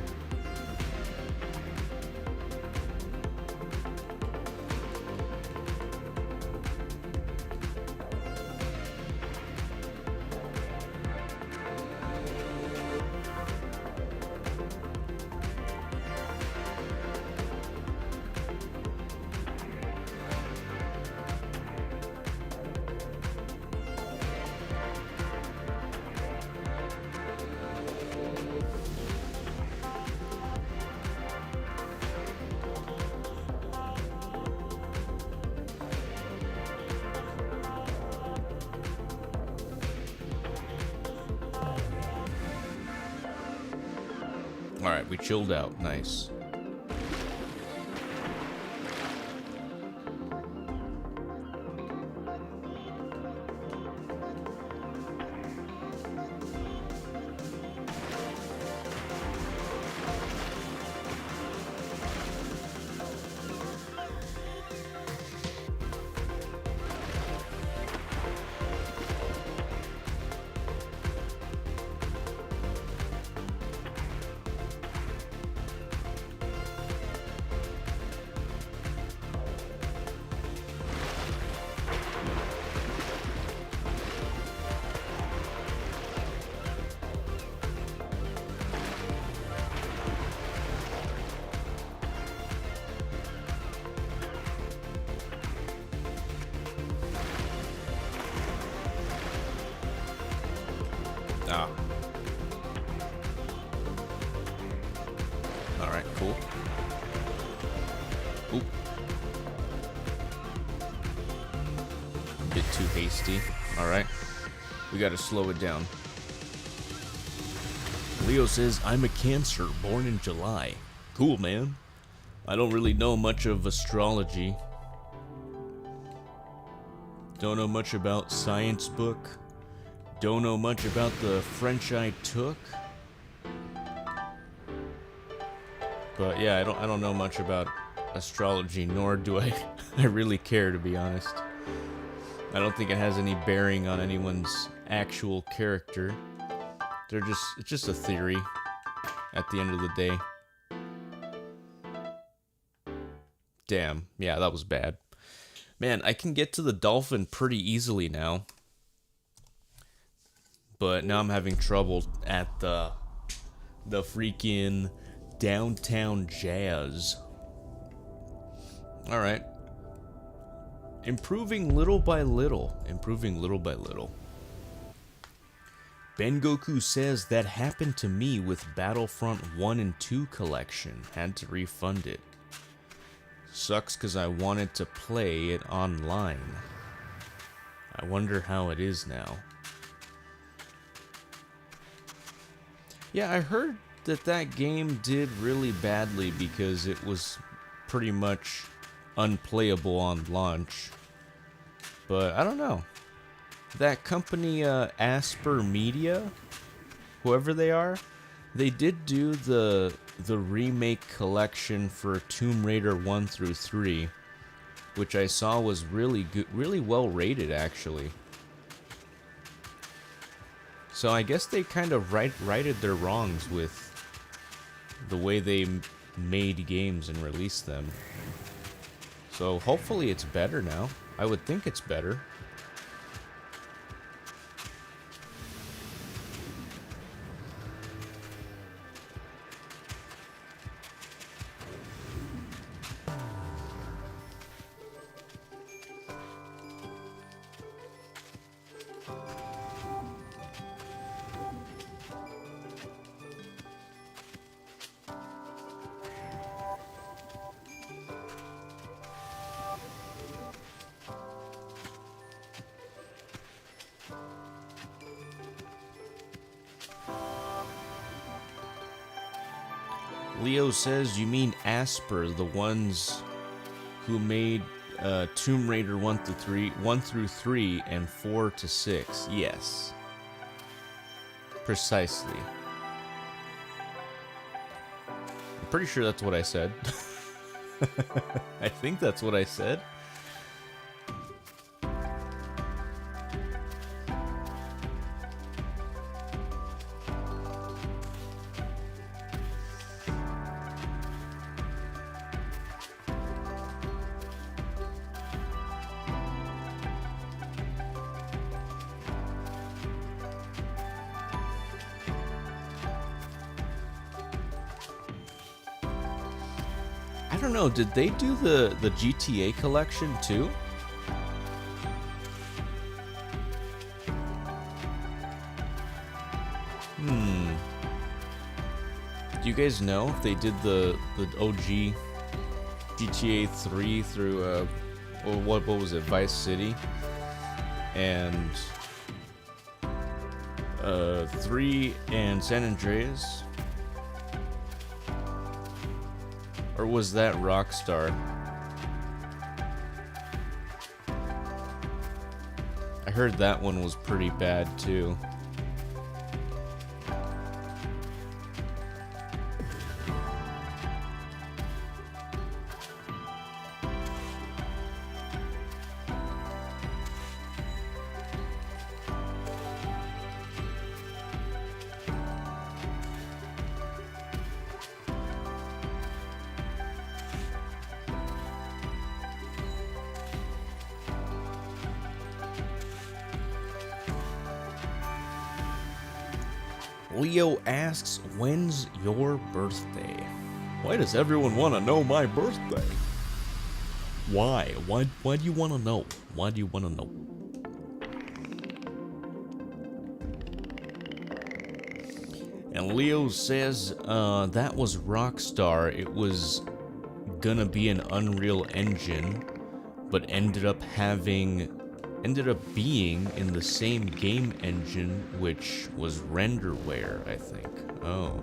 Alright, we chilled out. Nice. Ah. Alright, cool. Oop. A bit too hasty. Alright. We gotta slow it down. Leo says, I'm a Cancer, born in July. Cool, man. I don't really know much of astrology. Don't know much about science book. Don't know much about the French I took. But yeah, I don't know much about astrology, nor do I really care, to be honest. I don't think it has any bearing on anyone's actual character. It's just a theory at the end of the day. Damn, yeah, that was bad. Man, I can get to the dolphin pretty easily now. But now I'm having trouble at the freaking downtown jazz. Alright. Improving little by little. Improving little by little. Ben Goku says that happened to me with Battlefront 1 and 2 collection. Had to refund it. Sucks because I wanted to play it online. I wonder how it is now. Yeah, I heard that game did really badly because it was pretty much unplayable on launch. But I don't know. that company, Asper Media, whoever they are, they did do the remake collection for Tomb Raider 1 through 3, which I saw was really good, really well rated, actually. So I guess they kind of righted their wrongs with the way they made games and released them. So hopefully it's better now. I would think it's better. Leo says, you mean Asper, the ones who made Tomb Raider 1 through 3 and 4 to 6. Yes. Precisely. I'm pretty sure that's what I said. I think that's what I said. I don't know, did they do the GTA collection too? Do you guys know if they did the OG GTA 3 through what was it, Vice City? And 3 and San Andreas? Or was that Rockstar? I heard that one was pretty bad too. Leo asks, when's your birthday? Why does everyone want to know my birthday? Why? Why do you want to know? Why do you want to know? And Leo says, that was Rockstar. It was gonna be an Unreal Engine, but ended up being in the same game engine, which was renderware, I think. Oh.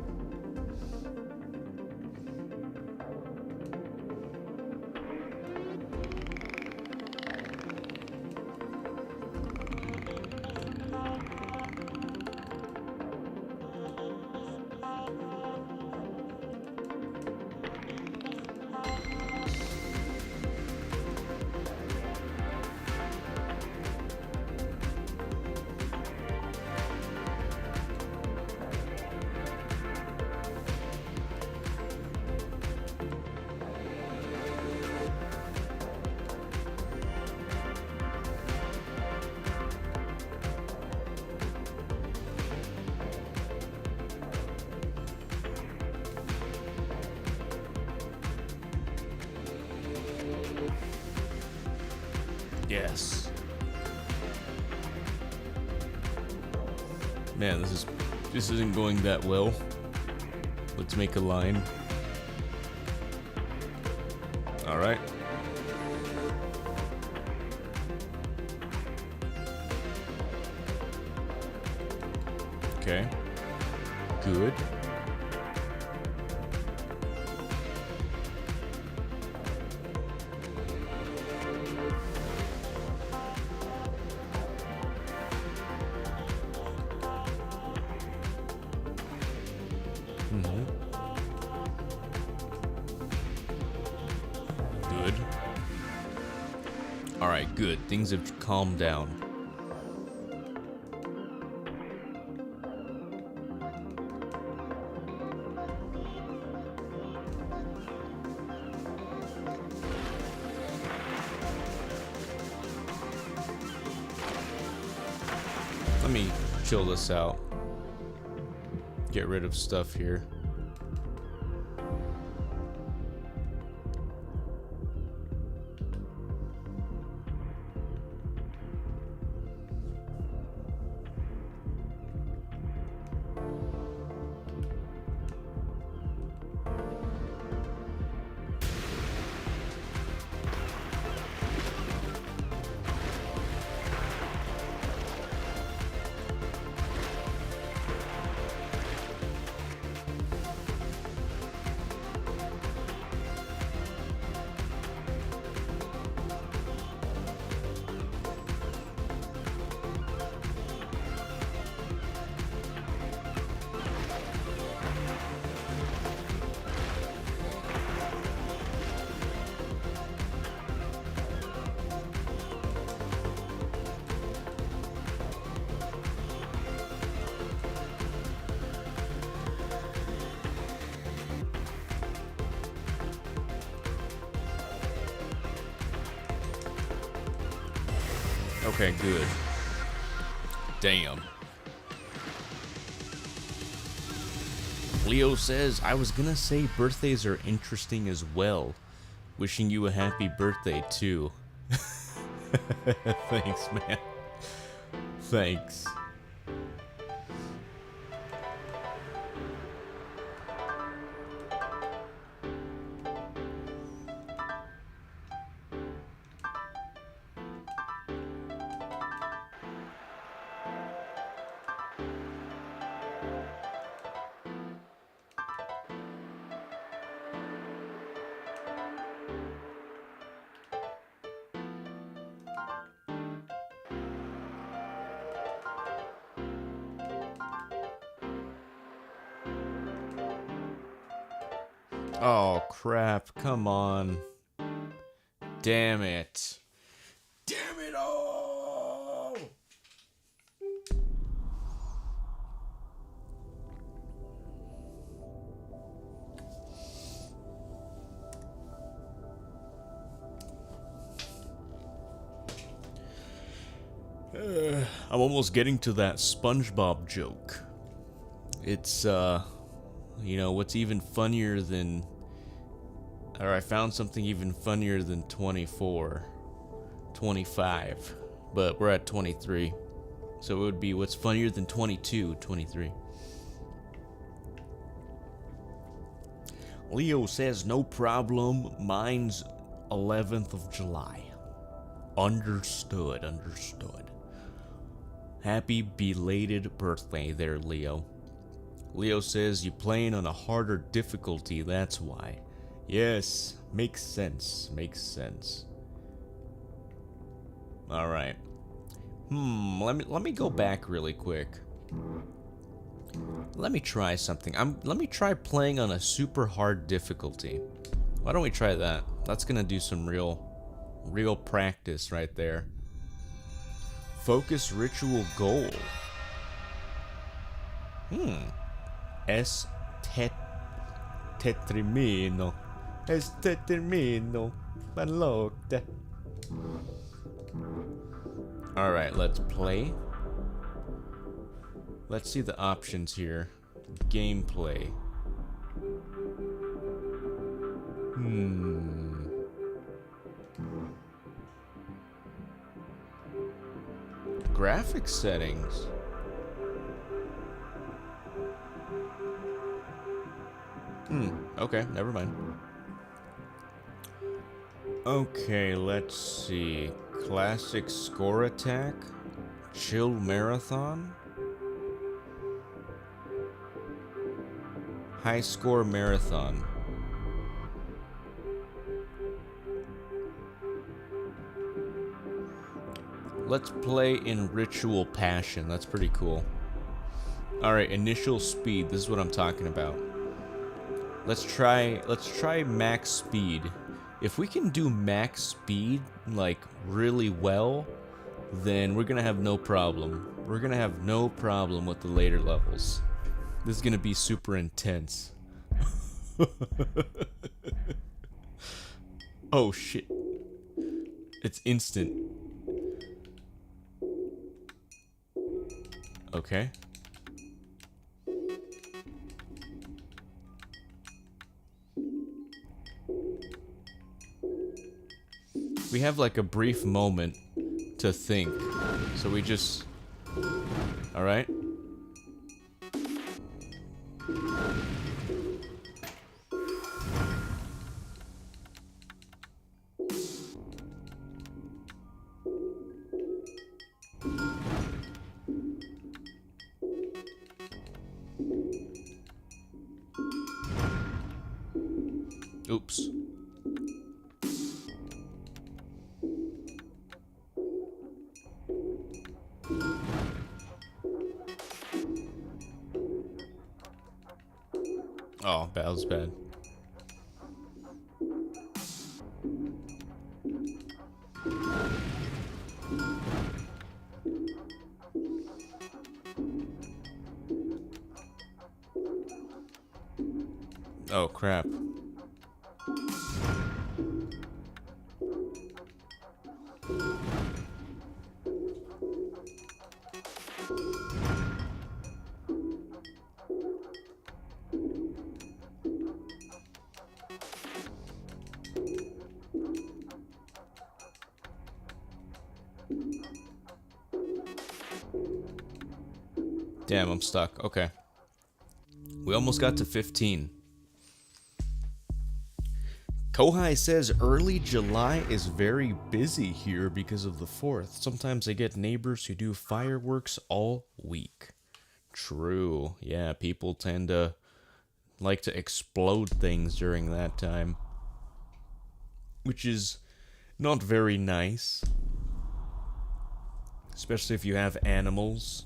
Yes. Man, this isn't going that well. Let's make a line. All right. Okay. Good. Mm-hmm. Good. Alright, good. Things have calmed down. Let me chill this out. Get rid of stuff here. Okay, good. Damn. Leo says, I was gonna say birthdays are interesting as well. Wishing you a happy birthday, too. Thanks, man. Thanks. Oh, crap. Come on. Damn it. Damn it all! I'm almost getting to that SpongeBob joke. It's, you know, what's even funnier than... Or I found something even funnier than 24. 25. But we're at 23. So it would be what's funnier than 22, 23. Leo says, no problem. Mine's 11th of July. Understood, understood. Happy belated birthday there, Leo. Leo says, you playing on a harder difficulty, that's why. Yes, makes sense, makes sense. Alright. Let me go back really quick. Let me try something. Let me try playing on a super hard difficulty. Why don't we try that? That's gonna do some real practice right there. Focus ritual goal. Es tetrimino. Es tetrimino. Malocta. Alright, let's play. Let's see the options here. Gameplay. Graphics settings. Okay, never mind. Okay, let's see. Classic score attack. Chill marathon. High score marathon. Let's play in Ritual Passion. That's pretty cool. Alright, initial speed. This is what I'm talking about. Let's try max speed. If we can do max speed like really well, then we're gonna have no problem. We're gonna have no problem with the later levels. This is gonna be super intense. Oh shit. It's instant. Okay. We have like a brief moment to think. So we just... Alright. Oops. Oh, that was bad. Oh, crap. Damn, I'm stuck. Okay. We almost got to 15. Kohai says early July is very busy here because of the 4th. Sometimes I get neighbors who do fireworks all week. True. Yeah, people tend to like to explode things during that time, which is not very nice. Especially if you have animals.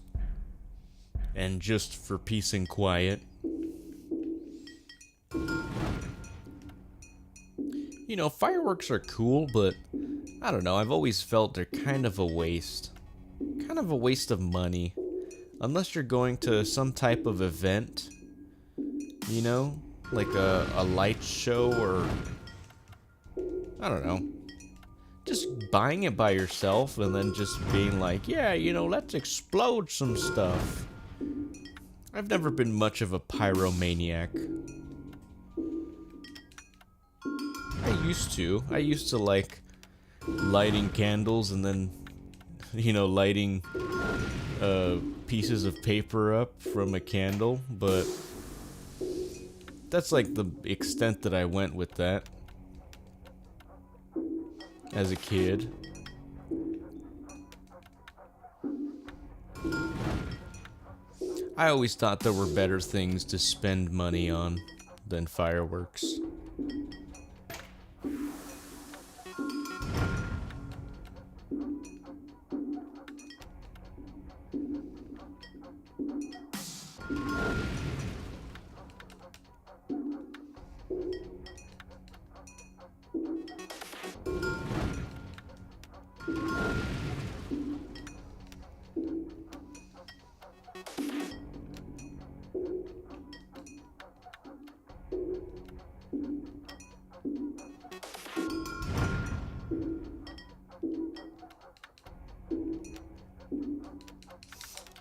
And just for peace and quiet. You know, fireworks are cool, but I don't know, I've always felt they're kind of a waste. Kind of a waste of money. Unless you're going to some type of event, you know? Like a light show or... I don't know. Just buying it by yourself and then just being like, yeah, you know, let's explode some stuff. I've never been much of a pyromaniac. I used to like lighting candles and then, you know, lighting pieces of paper up from a candle, but that's like the extent that I went with that as a kid. I always thought there were better things to spend money on than fireworks.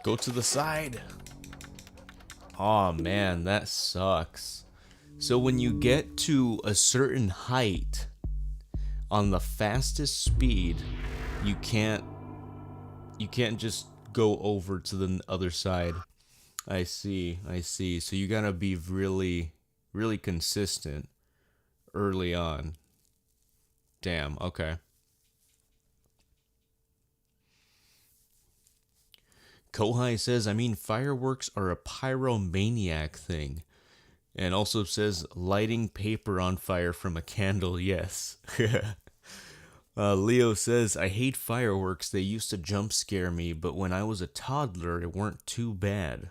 Go to the side. Aw, man, that sucks. So when you get to a certain height on the fastest speed, you can't just go over to the other side. I see. So you gotta be really, really consistent early on. Damn, okay. Kohai says, I mean, fireworks are a pyromaniac thing. And also says, lighting paper on fire from a candle, yes. Leo says, I hate fireworks. They used to jump scare me, but when I was a toddler, it weren't too bad.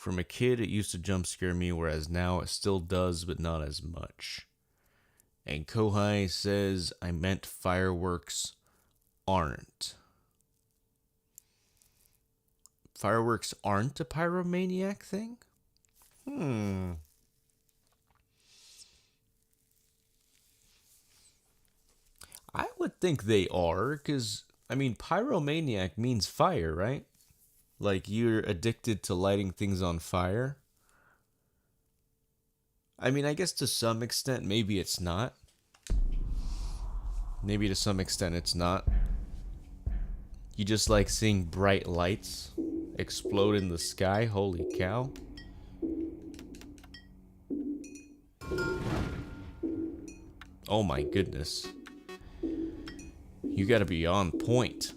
From a kid, it used to jump scare me, whereas now it still does, but not as much. And Kohai says, I meant fireworks aren't. Fireworks aren't a pyromaniac thing? I would think they are, because, I mean, pyromaniac means fire, right? Like you're addicted to lighting things on fire. I mean, I guess to some extent, maybe it's not. Maybe to some extent it's not. You just like seeing bright lights explode in the sky. Holy cow. Oh my goodness. You gotta be on point.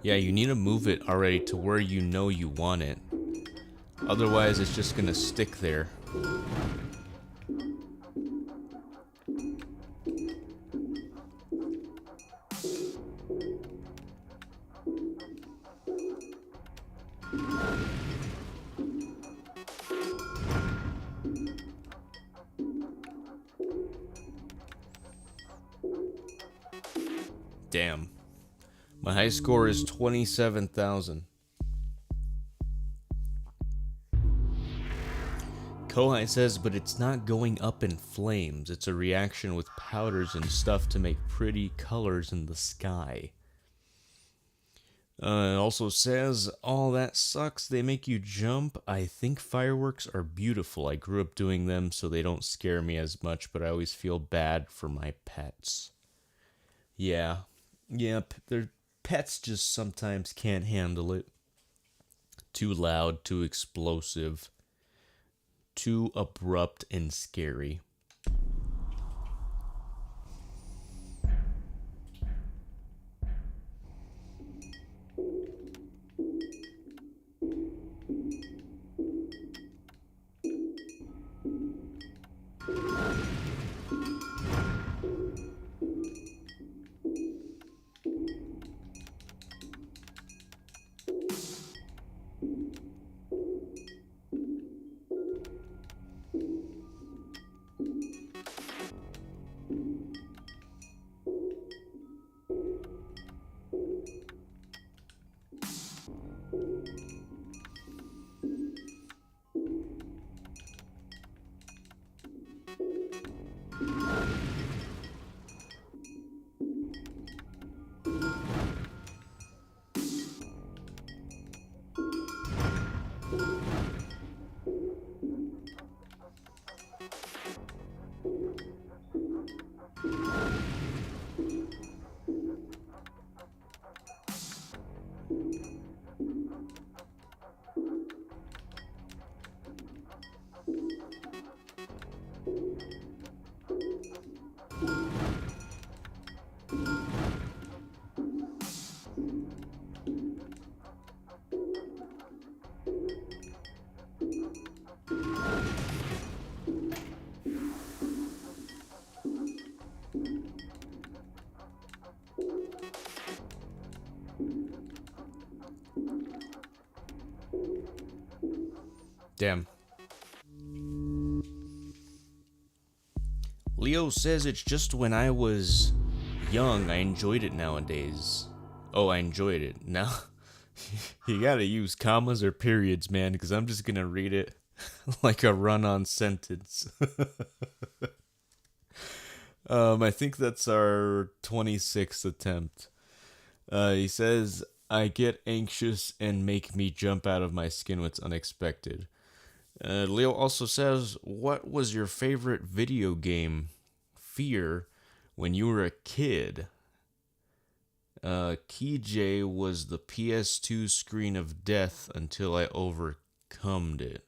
Yeah, you need to move it already to where you know you want it. Otherwise, it's just gonna stick there. Damn. My high score is 27,000. Kohai says, but it's not going up in flames. It's a reaction with powders and stuff to make pretty colors in the sky. It also says, all that sucks. They make you jump. I think fireworks are beautiful. I grew up doing them, so they don't scare me as much, but I always feel bad for my pets. Yeah. Yeah, their pets just sometimes can't handle it. Too loud, too explosive, too abrupt and scary. Damn. Leo says it's just when I was young, I enjoyed it nowadays. Oh, I enjoyed it. Now, you gotta use commas or periods, man, because I'm just gonna read it like a run-on sentence. I think that's our 26th attempt. He says, I get anxious and make me jump out of my skin when it's unexpected. Leo also says, what was your favorite video game fear when you were a kid? KJ was the PS2 screen of death until I overcome it.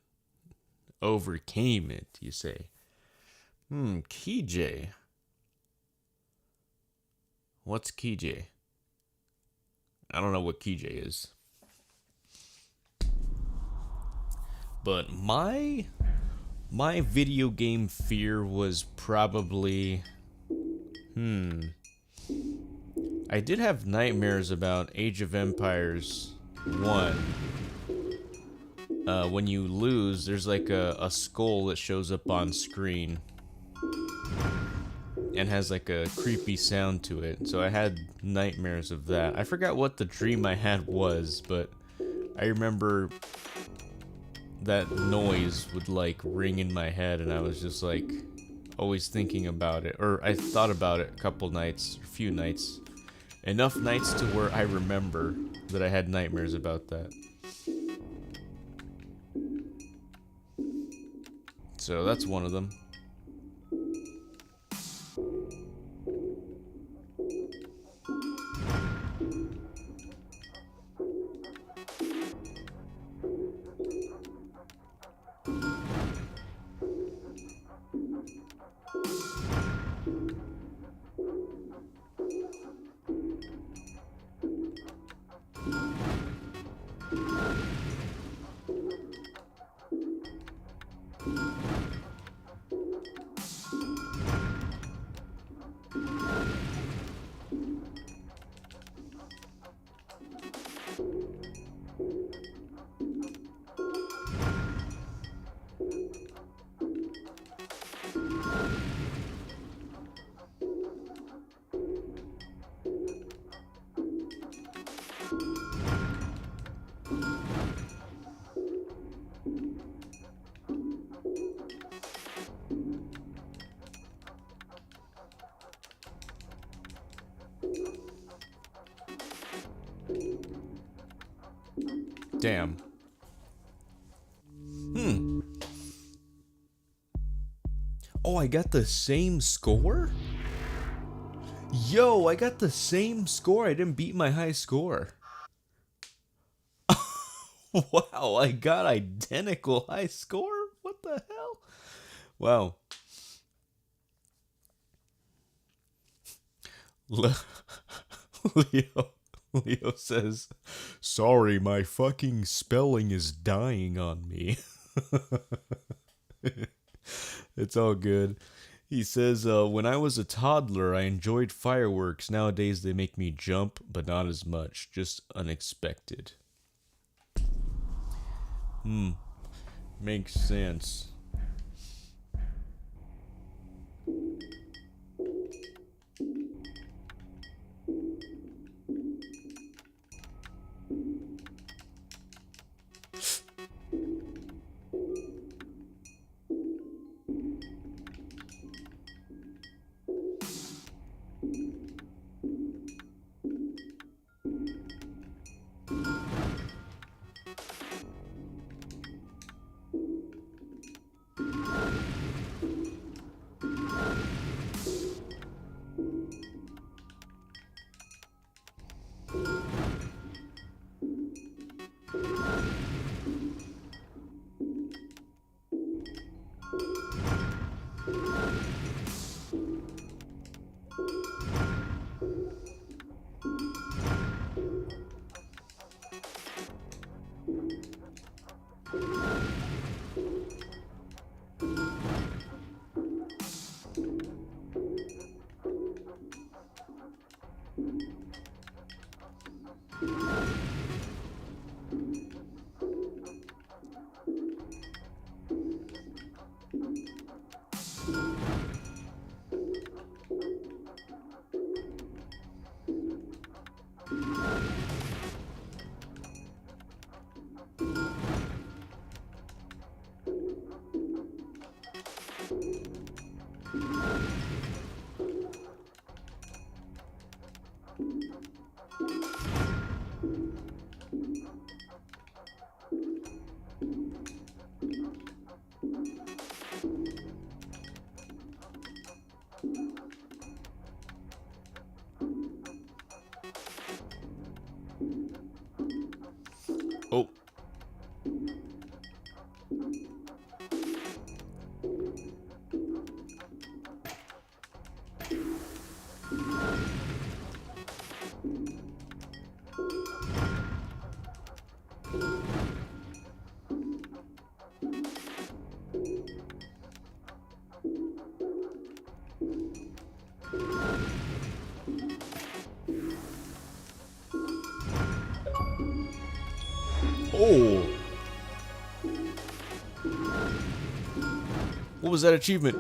Overcame it, you say? KJ. What's KJ? I don't know what KJ is. But my video game fear was probably I did have nightmares about Age of Empires 1. When you lose, there's like a skull that shows up on screen and has like a creepy sound to it. So I had nightmares of that. I forgot what the dream I had was, but I remember that noise would like ring in my head, and I was just like always thinking about it. Or I thought about it a couple nights, a few nights. Enough nights to where I remember that I had nightmares about that. So that's one of them. Damn. Oh, I got the same score? Yo, I got the same score. I didn't beat my high score. Wow, I got identical high score? What the hell? Wow. Leo says, sorry, my fucking spelling is dying on me. It's all good. He says, when I was a toddler, I enjoyed fireworks. Nowadays, they make me jump, but not as much. Just unexpected. Makes sense. Oh. Oh! What was that achievement?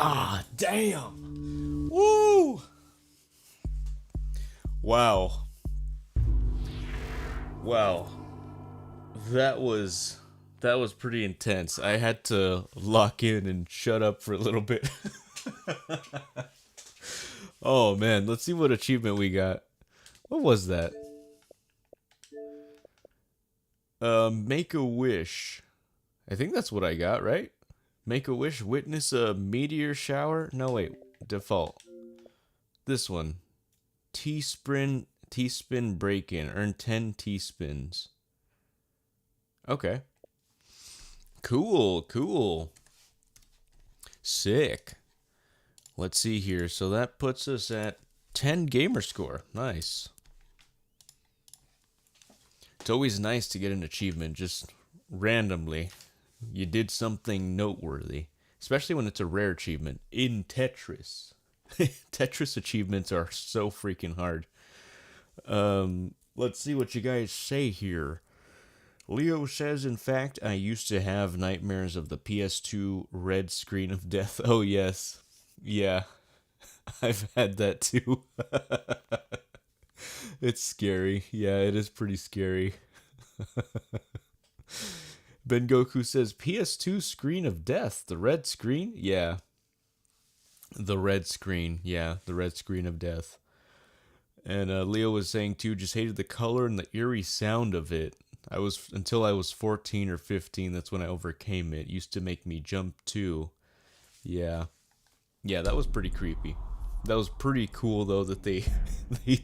Ah, damn! Woo! Wow. Wow. That was pretty intense. I had to lock in and shut up for a little bit. Oh man, let's see what achievement we got. What was that? Make a wish. I think that's what I got, right? Make a wish, witness a meteor shower. No, wait, default. This one. T-spin break-in. Earn 10 T-spins. Okay. Cool, cool. Sick. Let's see here. So that puts us at 10 gamer score. Nice. It's always nice to get an achievement just randomly. You did something noteworthy, especially when it's a rare achievement in Tetris. Tetris achievements are so freaking hard. Let's see what you guys say here. Leo says, in fact, I used to have nightmares of the PS2 red screen of death. Oh, yes. Yeah. I've had that too. It's scary. Yeah, it is pretty scary. Ben Goku says, PS2 screen of death. The red screen? Yeah. The red screen. Yeah, the red screen of death. And Leo was saying, too, just hated the color and the eerie sound of it. Until I was 14 or 15, that's when I overcame it. Used to make me jump, too. Yeah. Yeah, that was pretty creepy. That was pretty cool, though, that they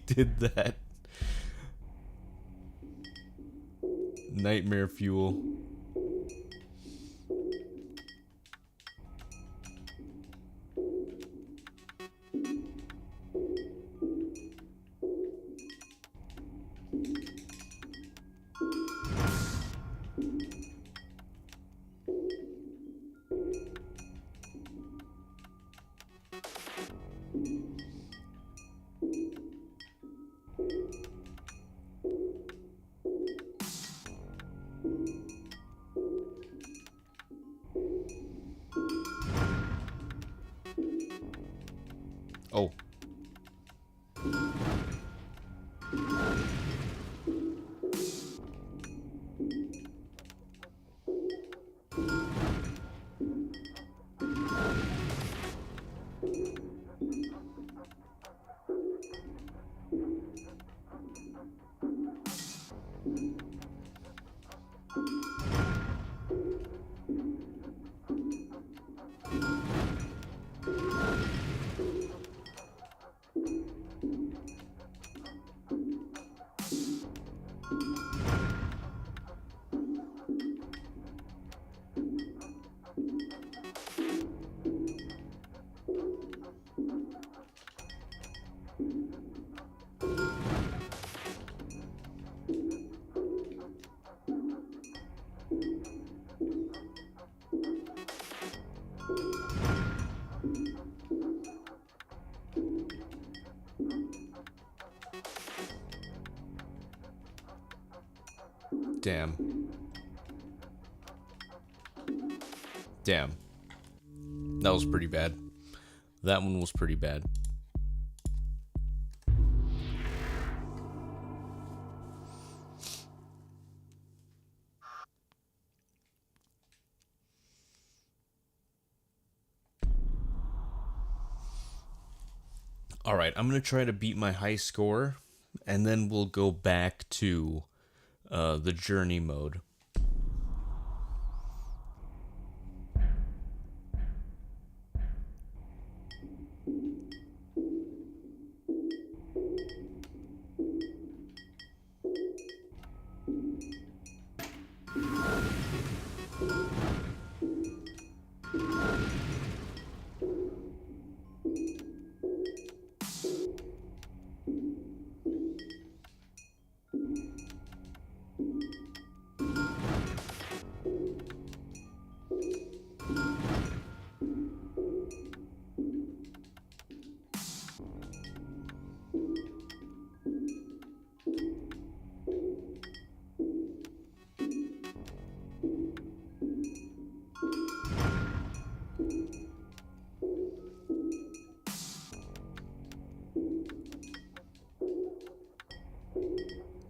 did that. Nightmare fuel. Oh. Damn. Damn. That was pretty bad. That one was pretty bad. Alright, I'm going to try to beat my high score, and then we'll go back to the journey mode.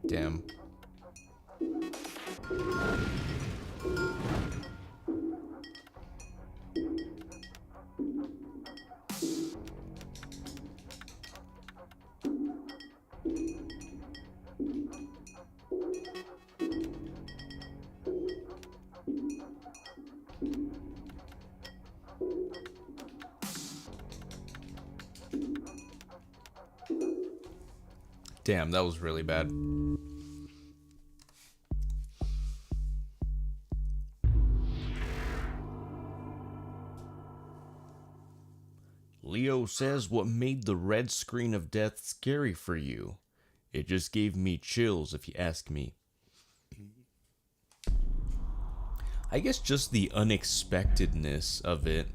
Damn. Damn, that was really bad. Leo says, what made the red screen of death scary for you? It just gave me chills, if you ask me. I guess just the unexpectedness of it.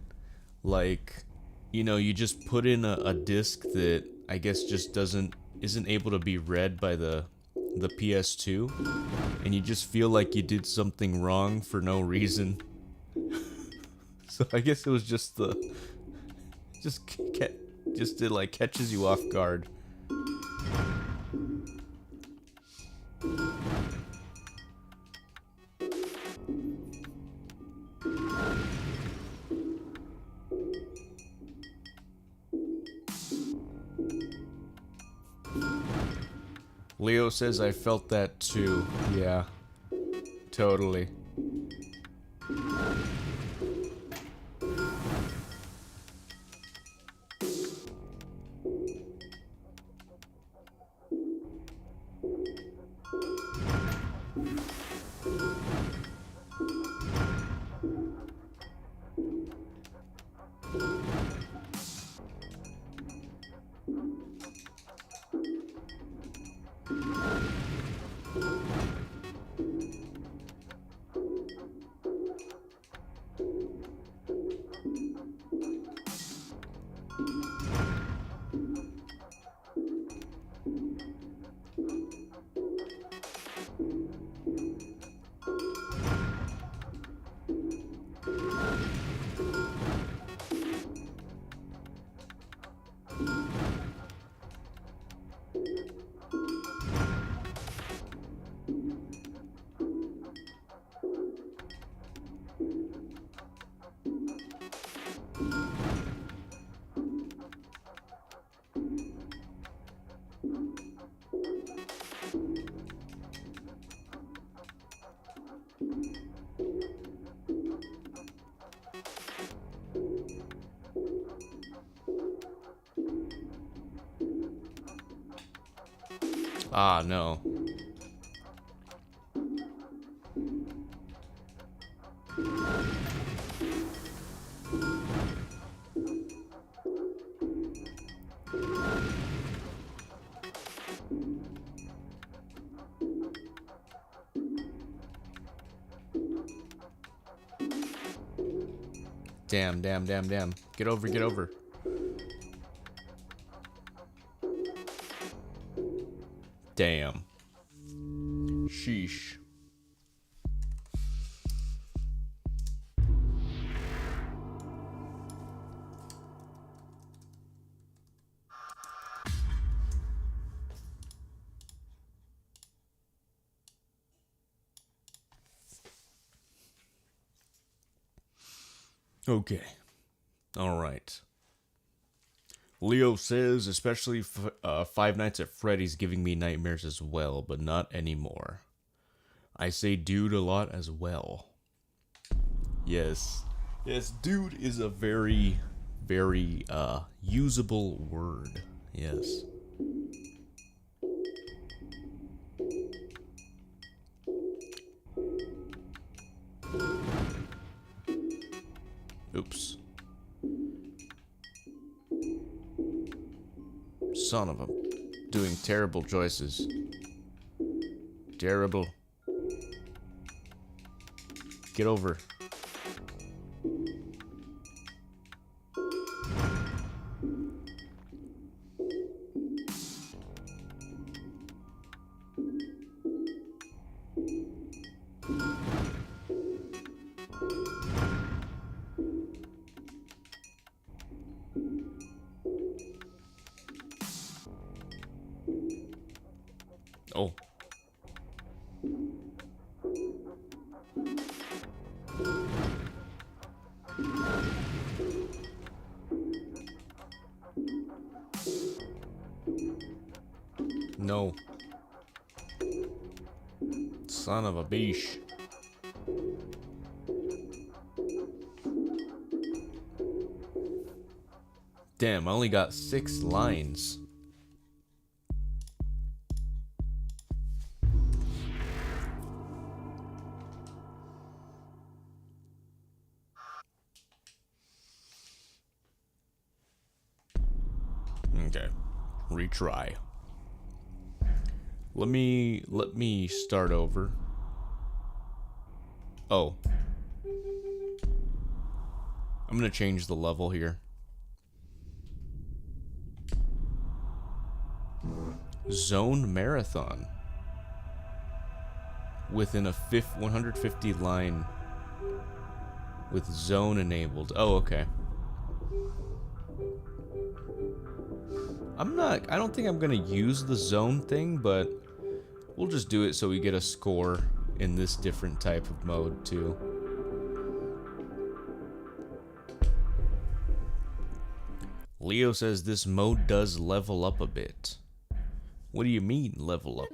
Like, you know, you just put in a disc that I guess just isn't able to be read by the PS2, and you just feel like you did something wrong for no reason. So I guess it was just it like catches you off guard. Leo says I felt that too. Yeah. Totally. Ah, no. Damn, damn, damn, damn. Get over, get over. Damn. Sheesh. Okay. All right. Leo says, especially Five Nights at Freddy's giving me nightmares as well, but not anymore. I say dude a lot as well. Yes. Yes, dude is a very, very usable word. Yes. Oops. Son of a... Doing terrible choices. Terrible. Get over. Oh. No. Son of a beesh. Damn, I only got 6 lines. Okay. Retry. Let me start over. Oh. I'm gonna change the level here. Zone Marathon. Within a 150 line with zone enabled. Oh, okay. I don't think I'm gonna use the zone thing, but we'll just do it so we get a score in this different type of mode too. Leo says this mode does level up a bit. What do you mean, level up?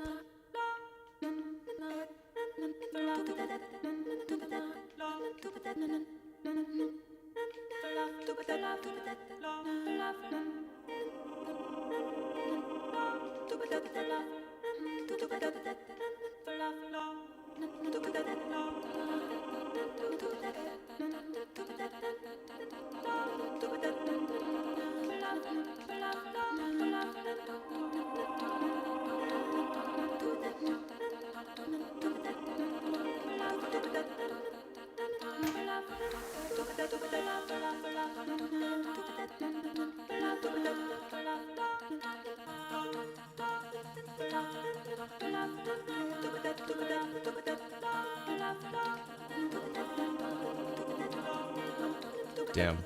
Damn.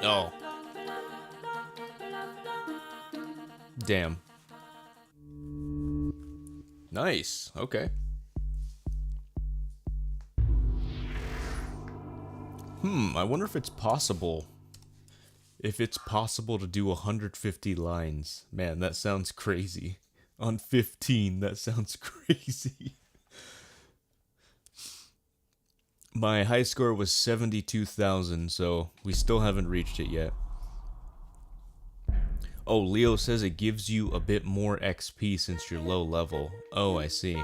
Oh. Damn. Nice. Okay. I wonder if it's possible. If it's possible to do 150 lines. Man, that sounds crazy. On 15, that sounds crazy. My high score was 72,000, so we still haven't reached it yet. Oh, Leo says it gives you a bit more XP since you're low level. Oh, I see.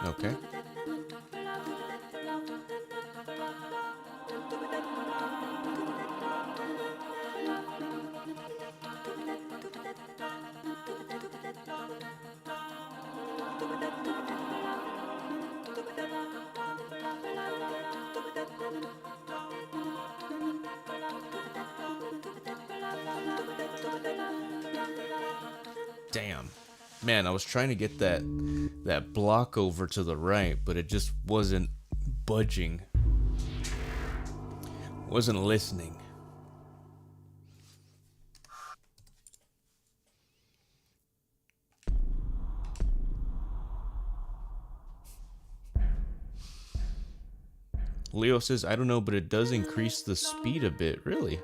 Okay. Damn. Man, I was trying to get that block over to the right, but it just wasn't budging. Wasn't listening. Leo says, I don't know, but it does increase the speed a bit, really.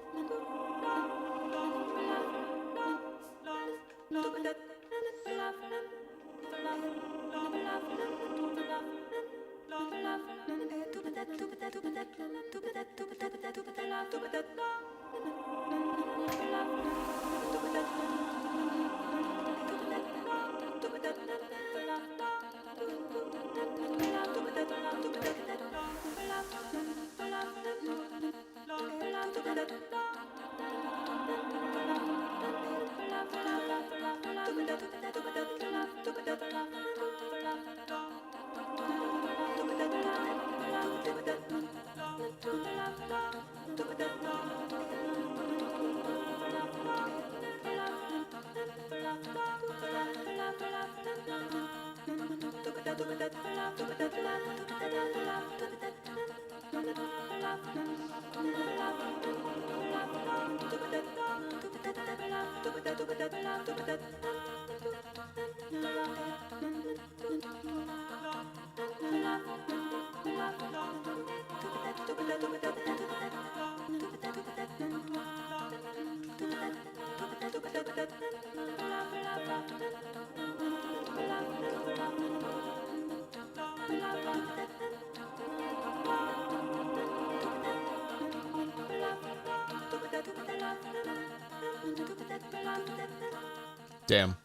Damn.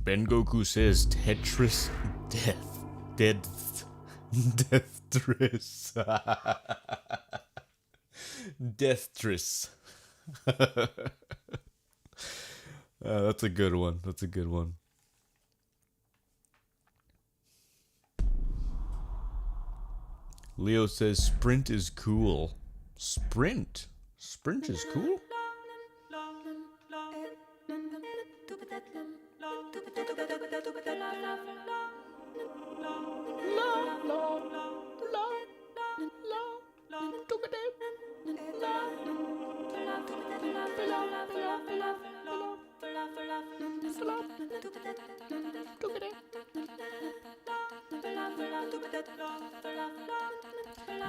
Ben Goku says Tetris Deathtris. Deathtris. That's a good one. That's a good one. Leo says sprint is cool. Sprint? Sprint is cool? La, la,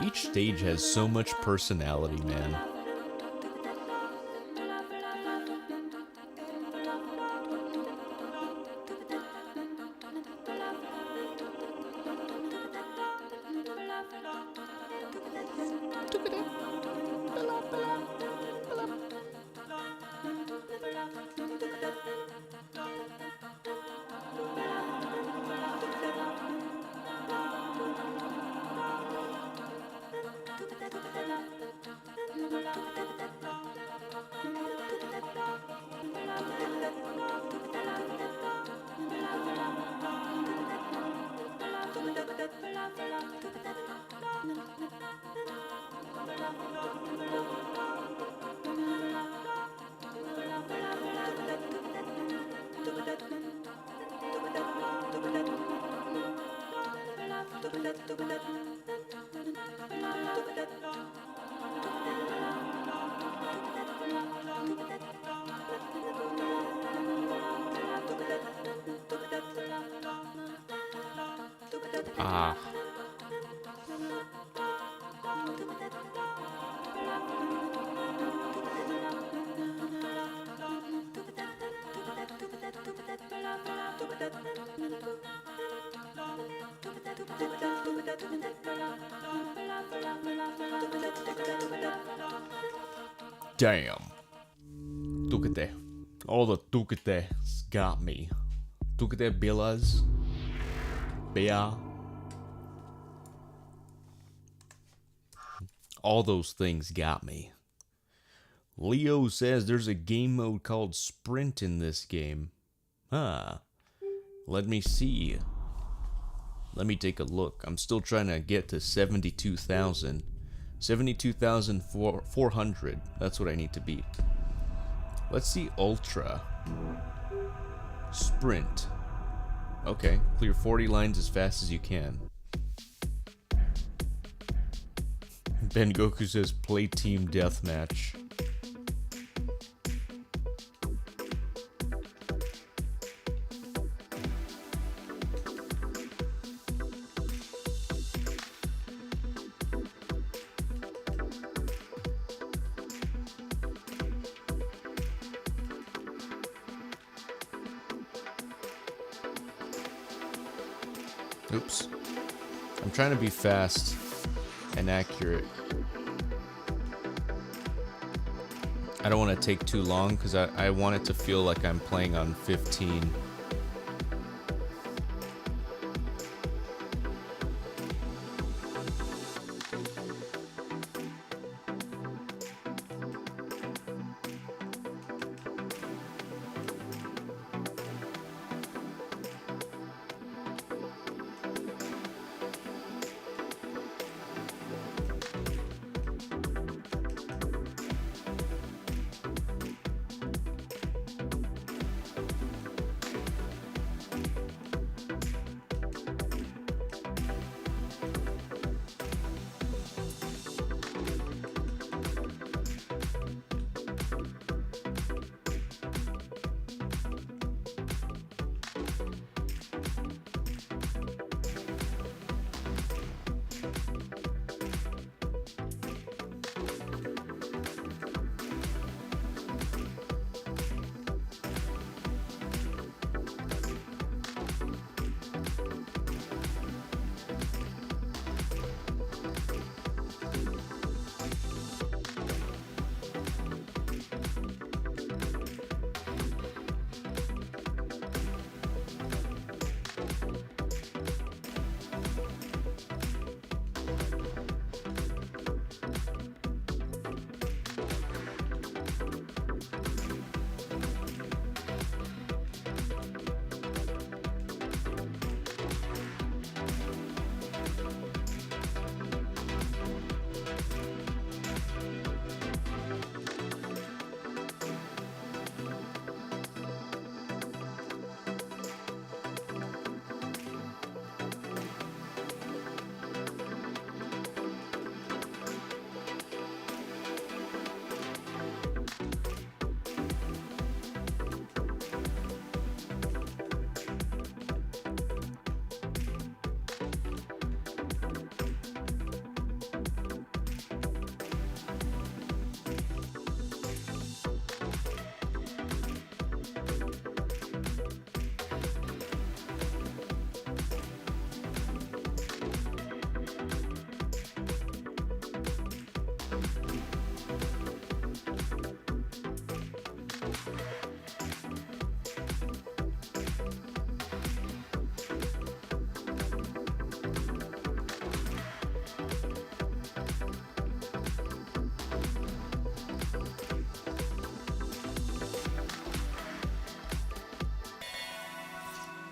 Each stage has so much personality, man. Ah. Damn. Tukete. All the tukete's got me. Tukete Billas. Bea. All those things got me. Leo says there's a game mode called Sprint in this game. Huh. Let me see. Let me take a look. I'm still trying to get to 72,000. 72,400. That's what I need to beat. Let's see Ultra. Sprint. Okay, clear 40 lines as fast as you can. Ben Goku says play team deathmatch. Oops. I'm trying to be fast and accurate. I don't want to take too long because I want it to feel like I'm playing on 15.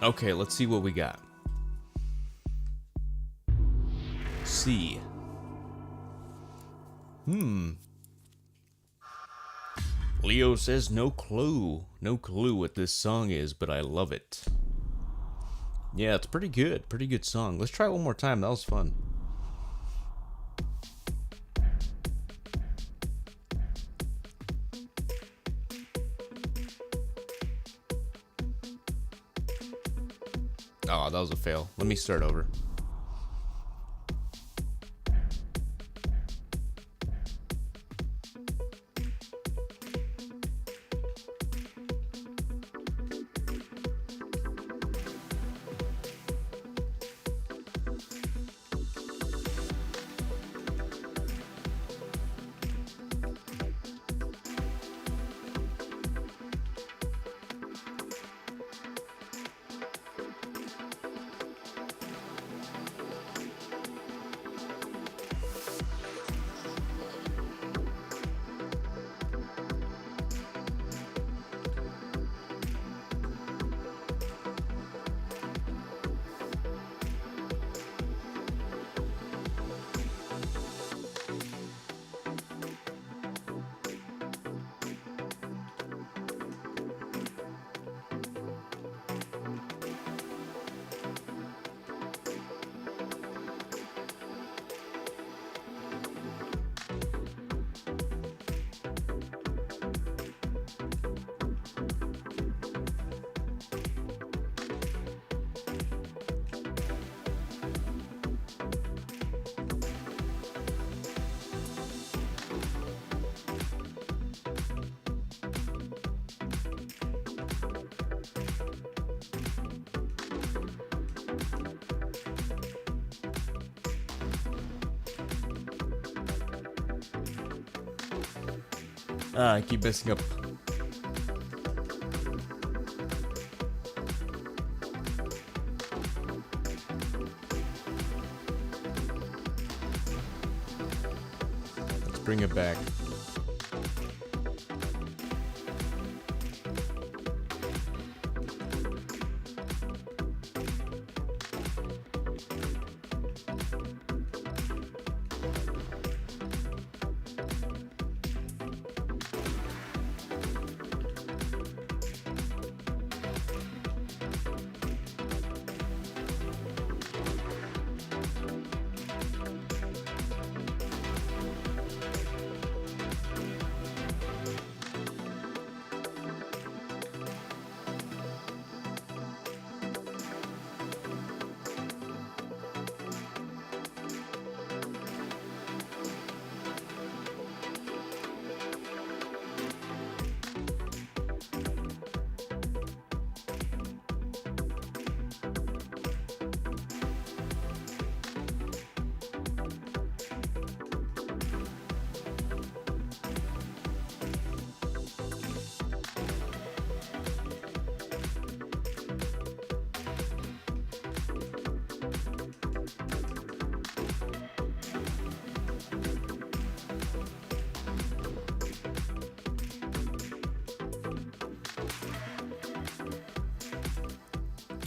Okay, let's see what we got. C. Leo says no clue. No clue what this song is, but I love it. Yeah, it's pretty good. Pretty good song. Let's try it one more time. That was fun. Oh, that was a fail. Let me start over. I keep messing up. Let's bring it back.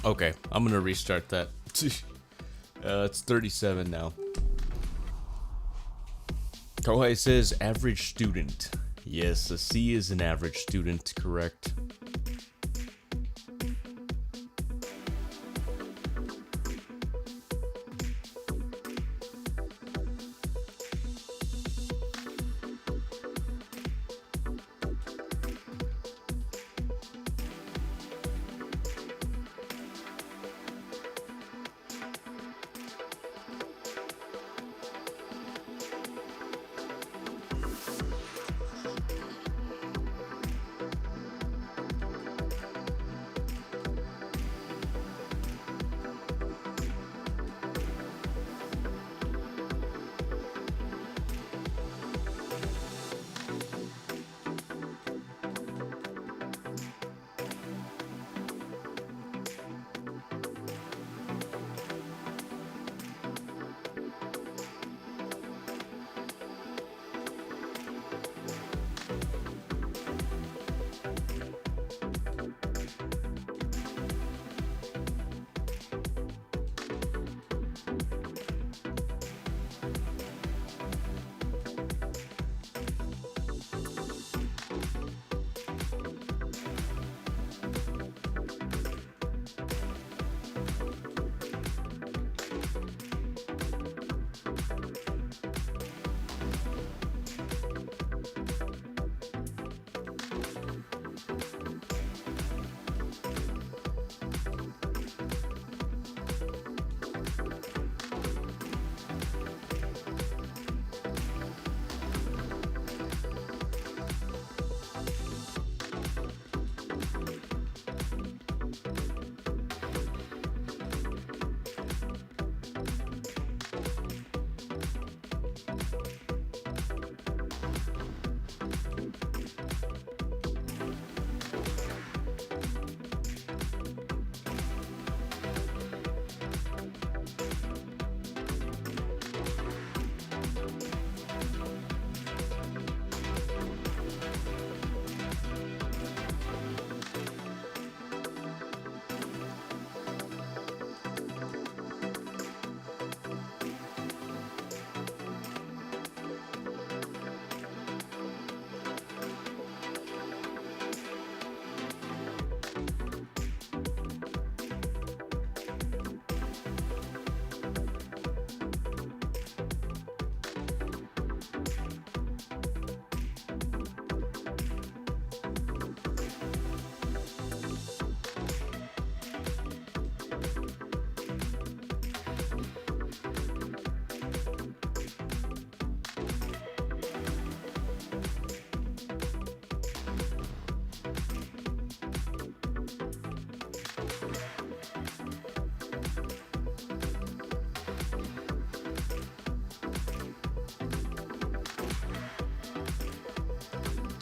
Okay, I'm gonna restart that. It's 37 now. Kohai says average student. Yes, a C is an average student, correct?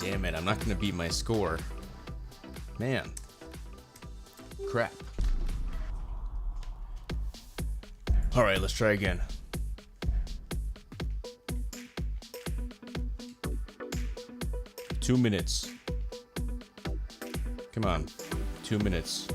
Damn it, I'm not gonna beat my score. Man. Crap. Alright, let's try again. Two minutes. Come on. 2 minutes.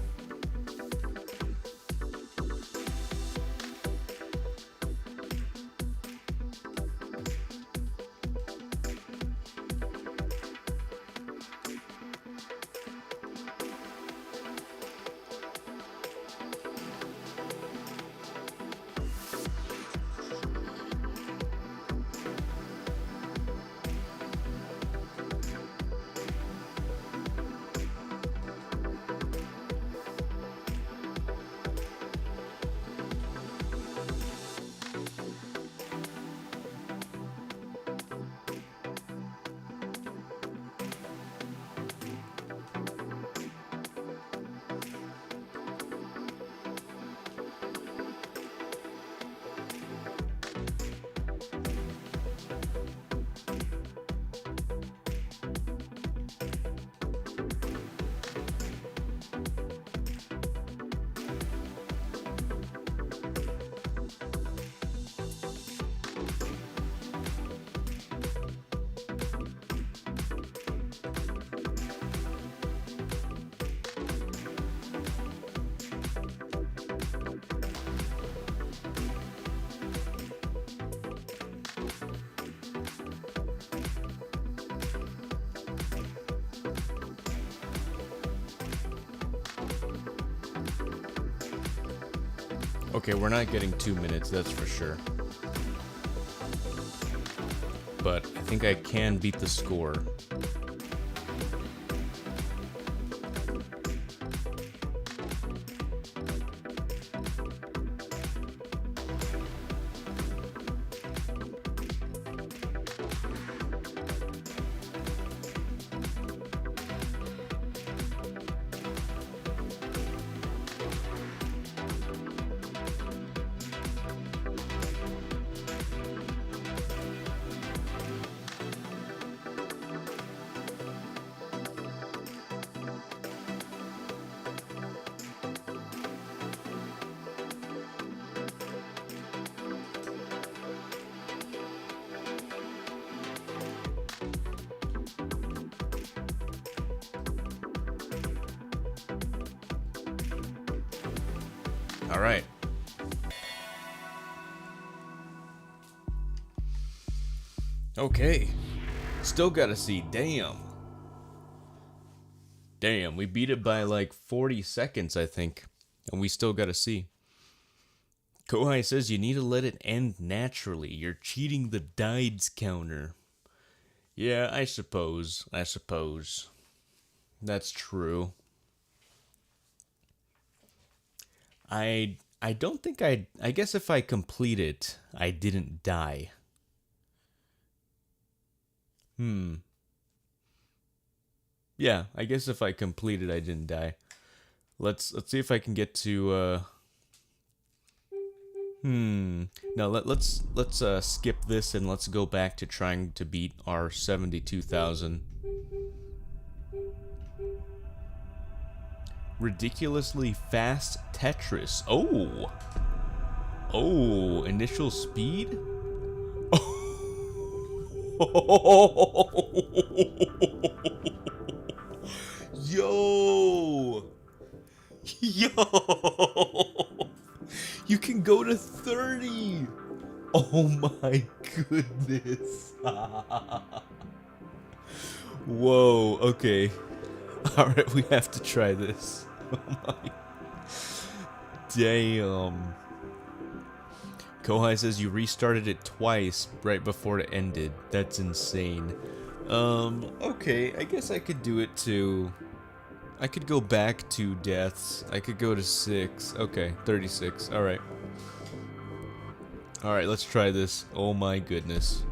Okay, we're not getting 2 minutes, that's for sure. But I think I can beat the score. All right. Okay. Still gotta see. Damn. Damn, we beat it by like 40 seconds, I think. And we still gotta see. Kohai says you need to let it end naturally. You're cheating the dieds counter. Yeah, I suppose. That's true. I don't think I guess if I complete it, I didn't die. Yeah, I guess if I complete it, I didn't die. Let's see if I can get to No, let's skip this and let's go back to trying to beat our 72,000. Ridiculously fast Tetris. Oh, initial speed? Yo! You can go to 30! Oh my goodness. Whoa, okay. Alright, we have to try this. Oh my. Damn. Kohai says you restarted it twice right before it ended. That's insane. Okay, I guess I could do it to... I could go back 2 deaths. I could go to 6. Okay, 36. Alright. Alright, let's try this. Oh my goodness.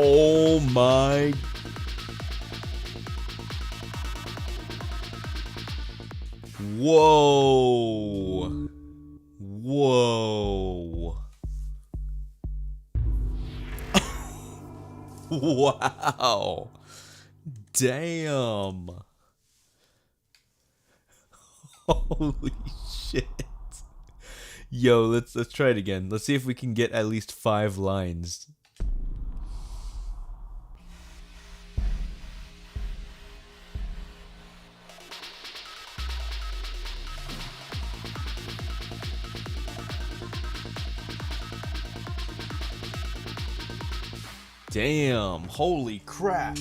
Oh my... Whoa! Wow. Damn. Holy shit. Yo, let's try it again. Let's see if we can get at least 5 lines. Damn, holy crap.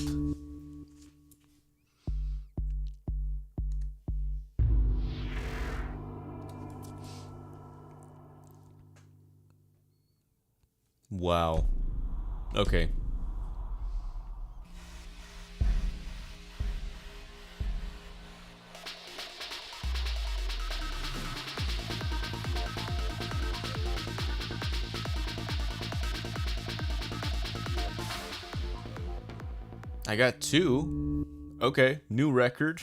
Wow. Okay. I got 2. Okay, new record.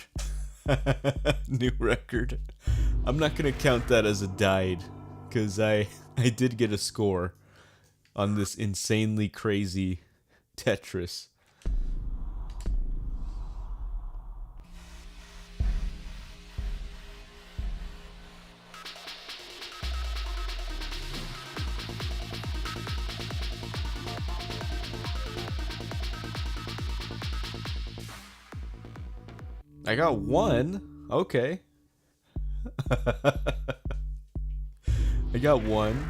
New record. I'm not gonna count that as a died, because I did get a score on this insanely crazy Tetris. I got 1. Okay. I got 1.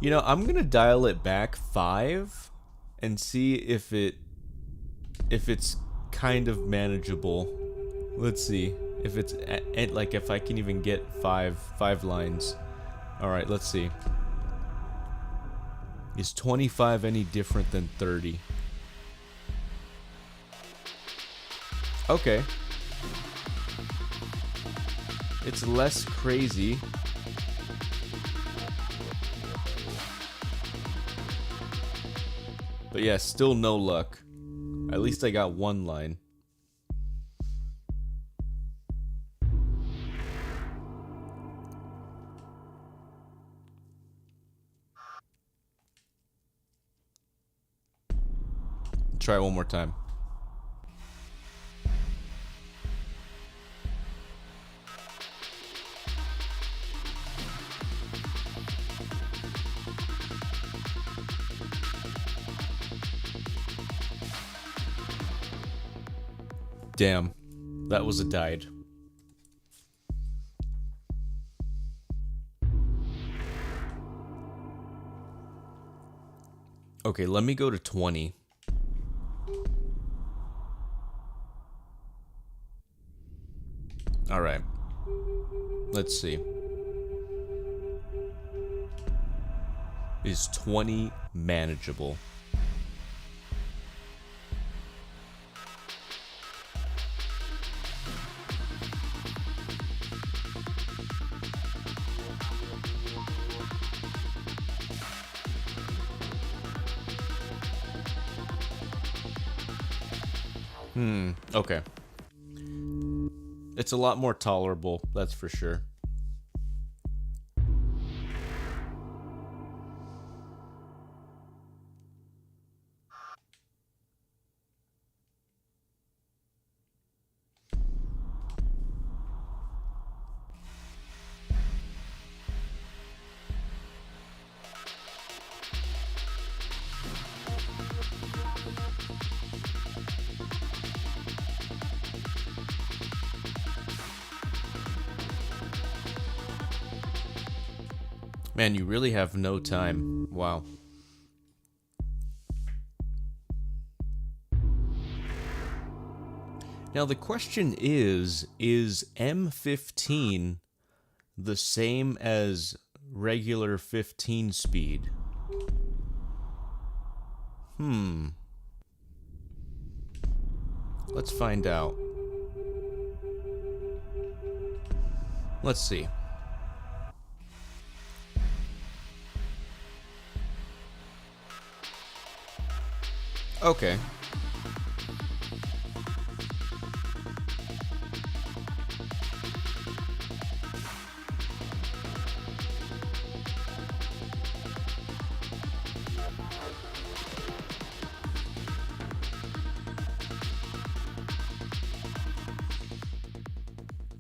You know, I'm gonna dial it back 5 and see if it's kind of manageable. Let's see if it's like if I can even get 5 lines. All right, let's see. Is 25 any different than 30? Okay. It's less crazy. But yeah, still no luck. At least I got 1 line. Try it one more time. Damn, that was a died. Okay, let me go to 20. All right. Let's see. Is 20 manageable? Okay. It's a lot more tolerable, that's for sure. Man, you really have no time. Wow. Now the question is M15 the same as regular 15 speed? Let's find out. Let's see. Okay.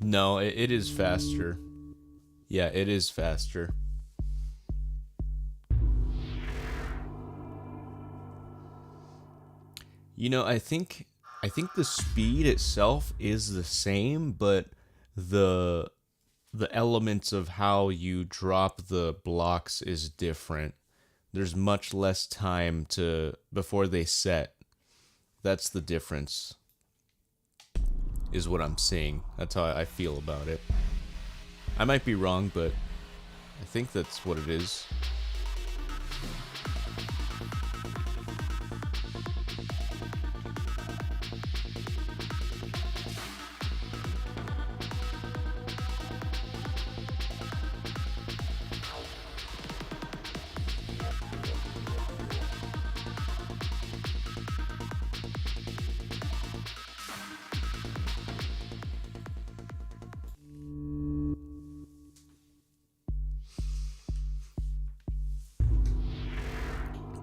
No, it is faster. Yeah, it is faster. You know, I think the speed itself is the same, but the the elements of how you drop the blocks is different. There's much less time to before they set. That's the difference. Is what I'm seeing. That's how I feel about it. I might be wrong, but I think that's what it is.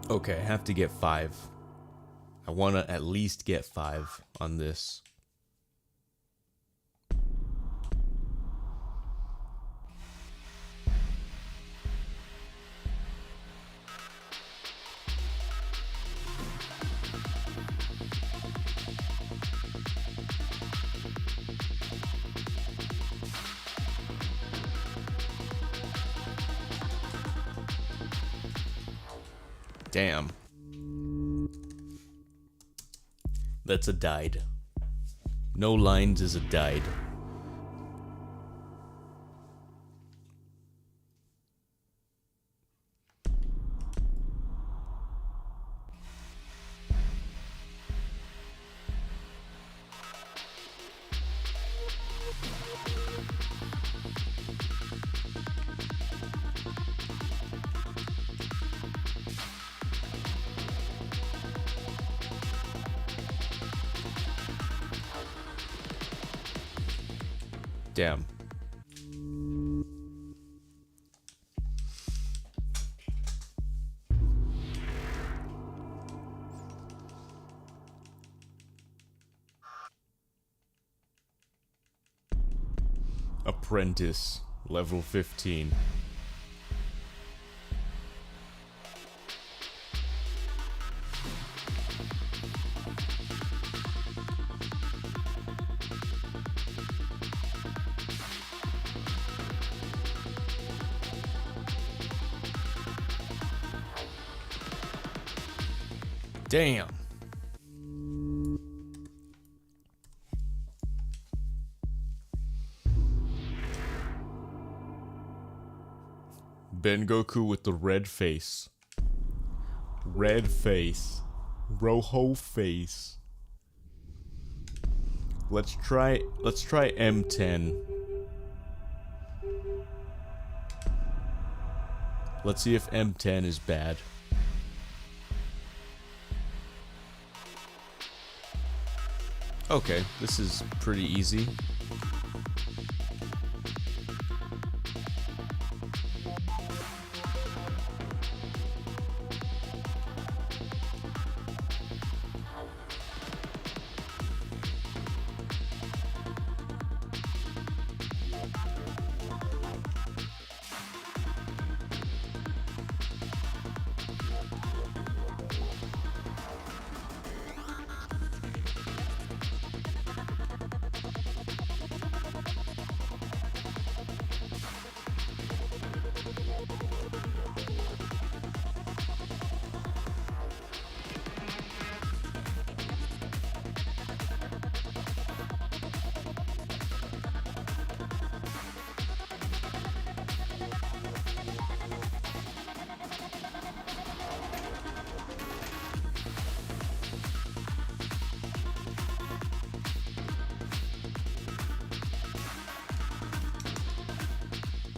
Okay, I have to get 5. I want to at least get 5 on this. Damn. That's a died. No lines is a died. Damn. Apprentice, level 15. Damn. Ben Goku with the red face. Red face. Rojo face. Let's try M10. Let's see if M10 is bad. Okay, this is pretty easy.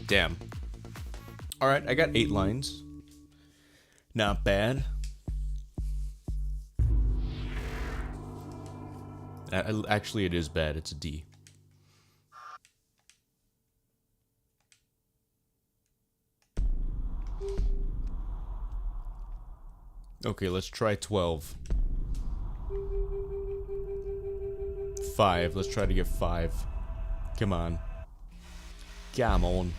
Damn. Alright, I got 8 lines. Not bad. Actually, it is bad. It's a D. Okay, let's try 12. 5. Let's try to get 5. Come on. Come on.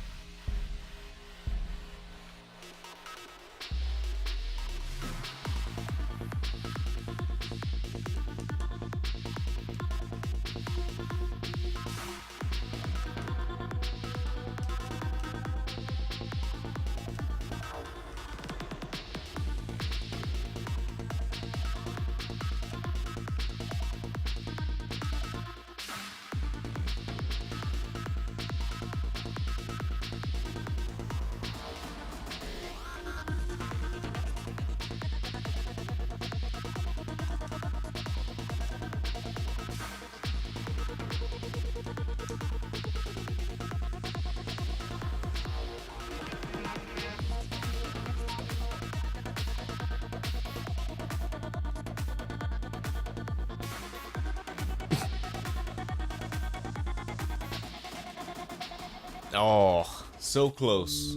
Oh, so close.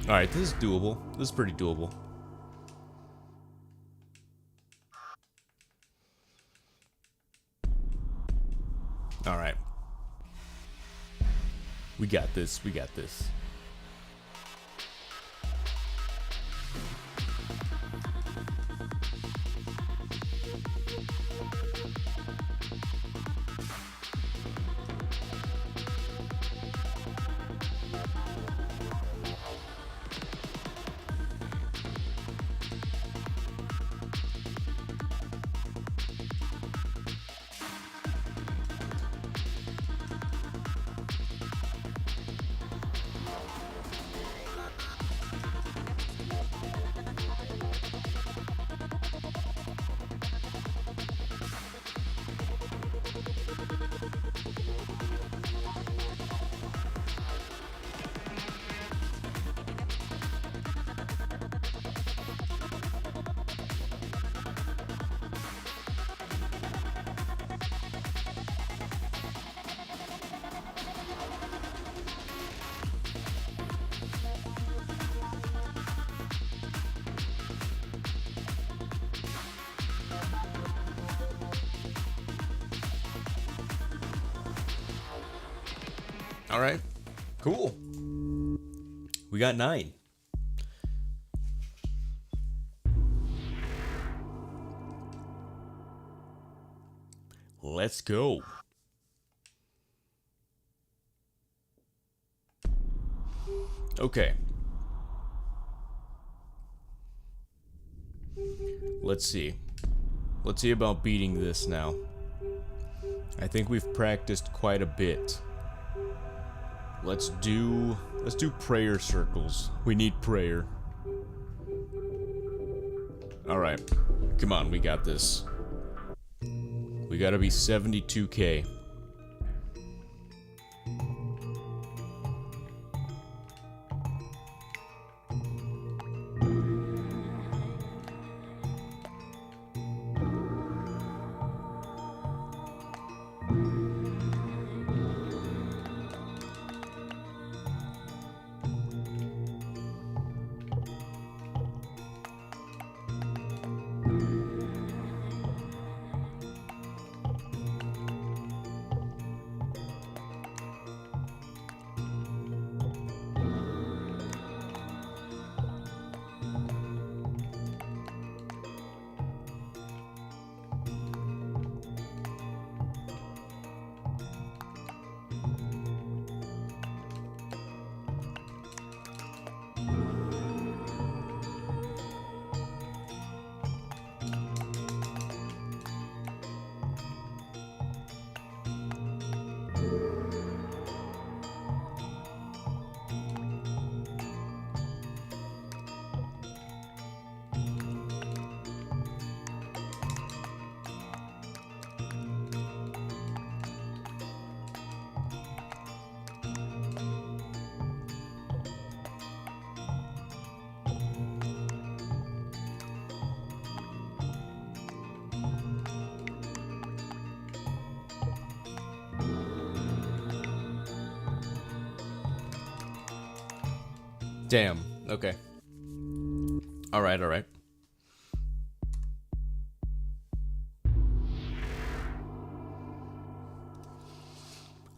Alright, this is doable. This is pretty doable. Alright. We got this, we got this. All right, cool. We got 9. Let's go. Okay. Let's see. Let's see about beating this now. I think we've practiced quite a bit. Let's do prayer circles. We need prayer. Alright. Come on, we got this. We gotta be 72K. Damn. Okay. Alright, alright.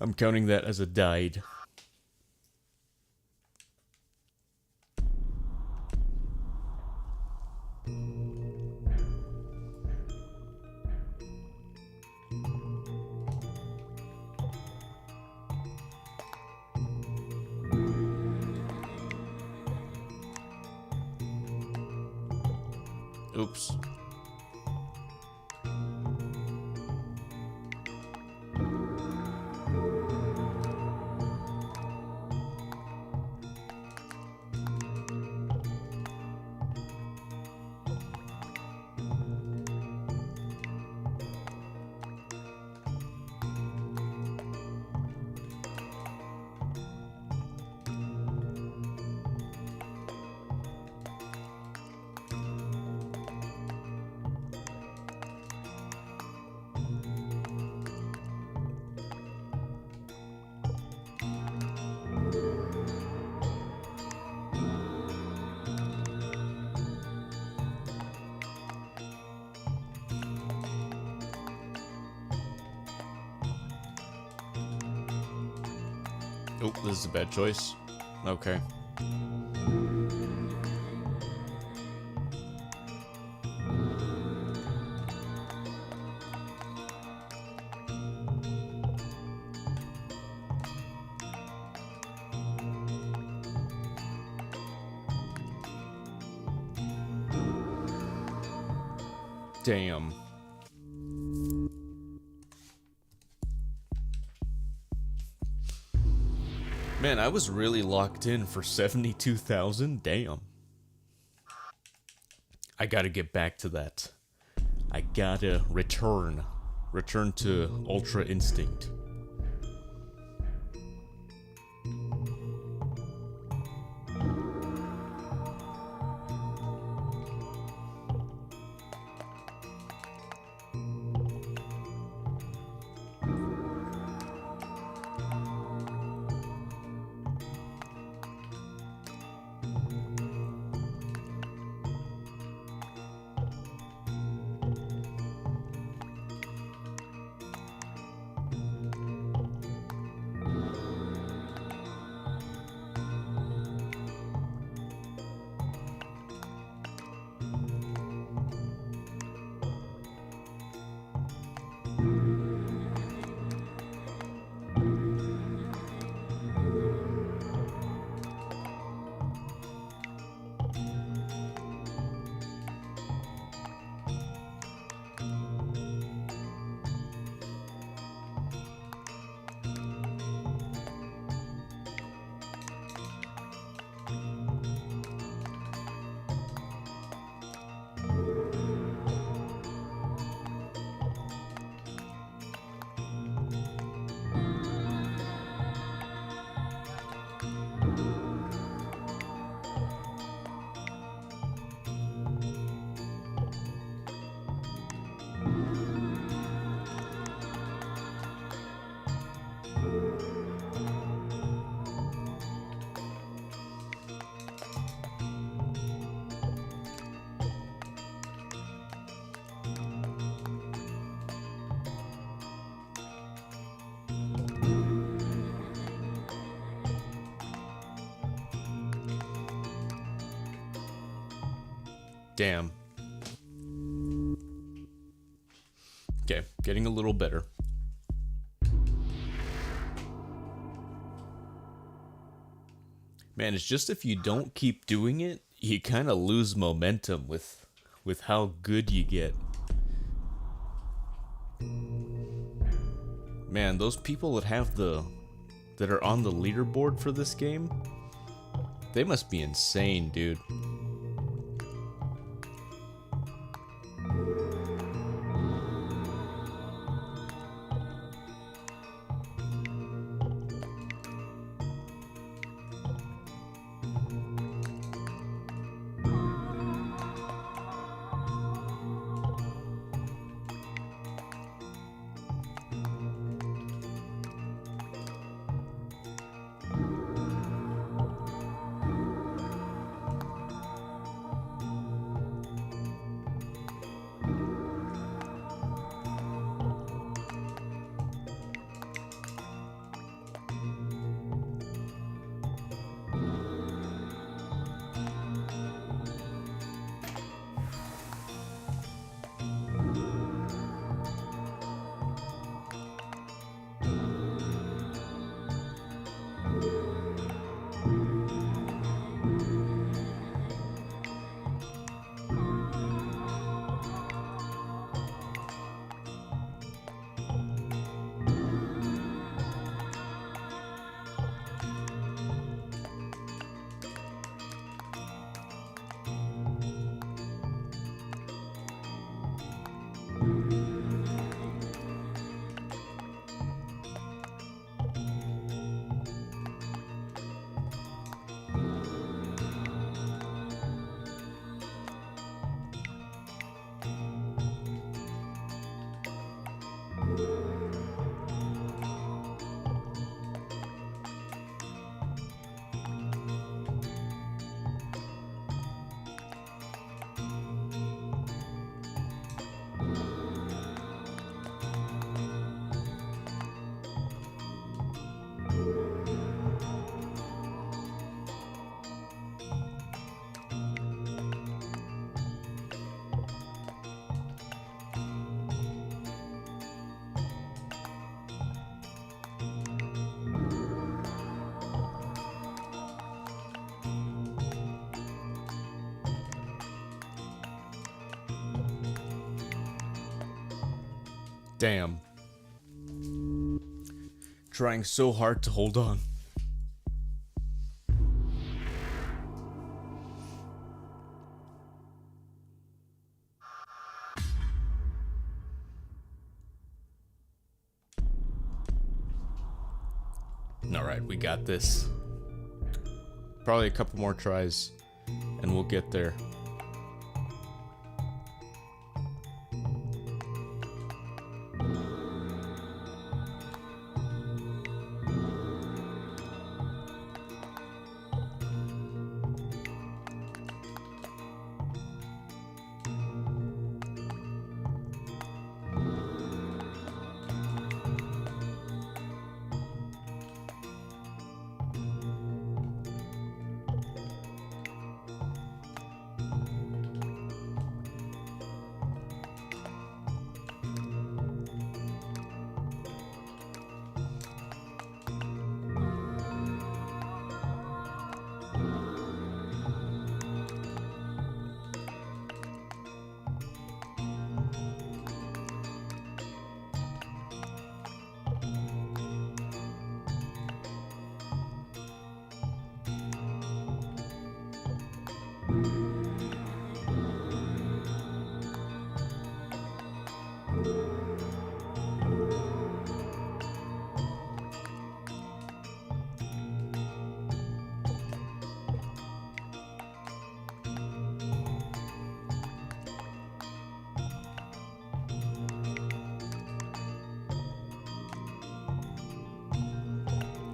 I'm counting that as a died. Oops. Oh, this is a bad choice. Okay. Damn. Man, I was really locked in for 72,000. Damn. I gotta get back to that. I gotta return. Return to Ultra Instinct. Damn. Okay, getting a little better. Man, it's just if you don't keep doing it, you kind of lose momentum with how good you get. Man, those people that are on the leaderboard for this game, they must be insane, dude. Damn. Trying so hard to hold on. Alright, we got this. Probably a couple more tries, and we'll get there.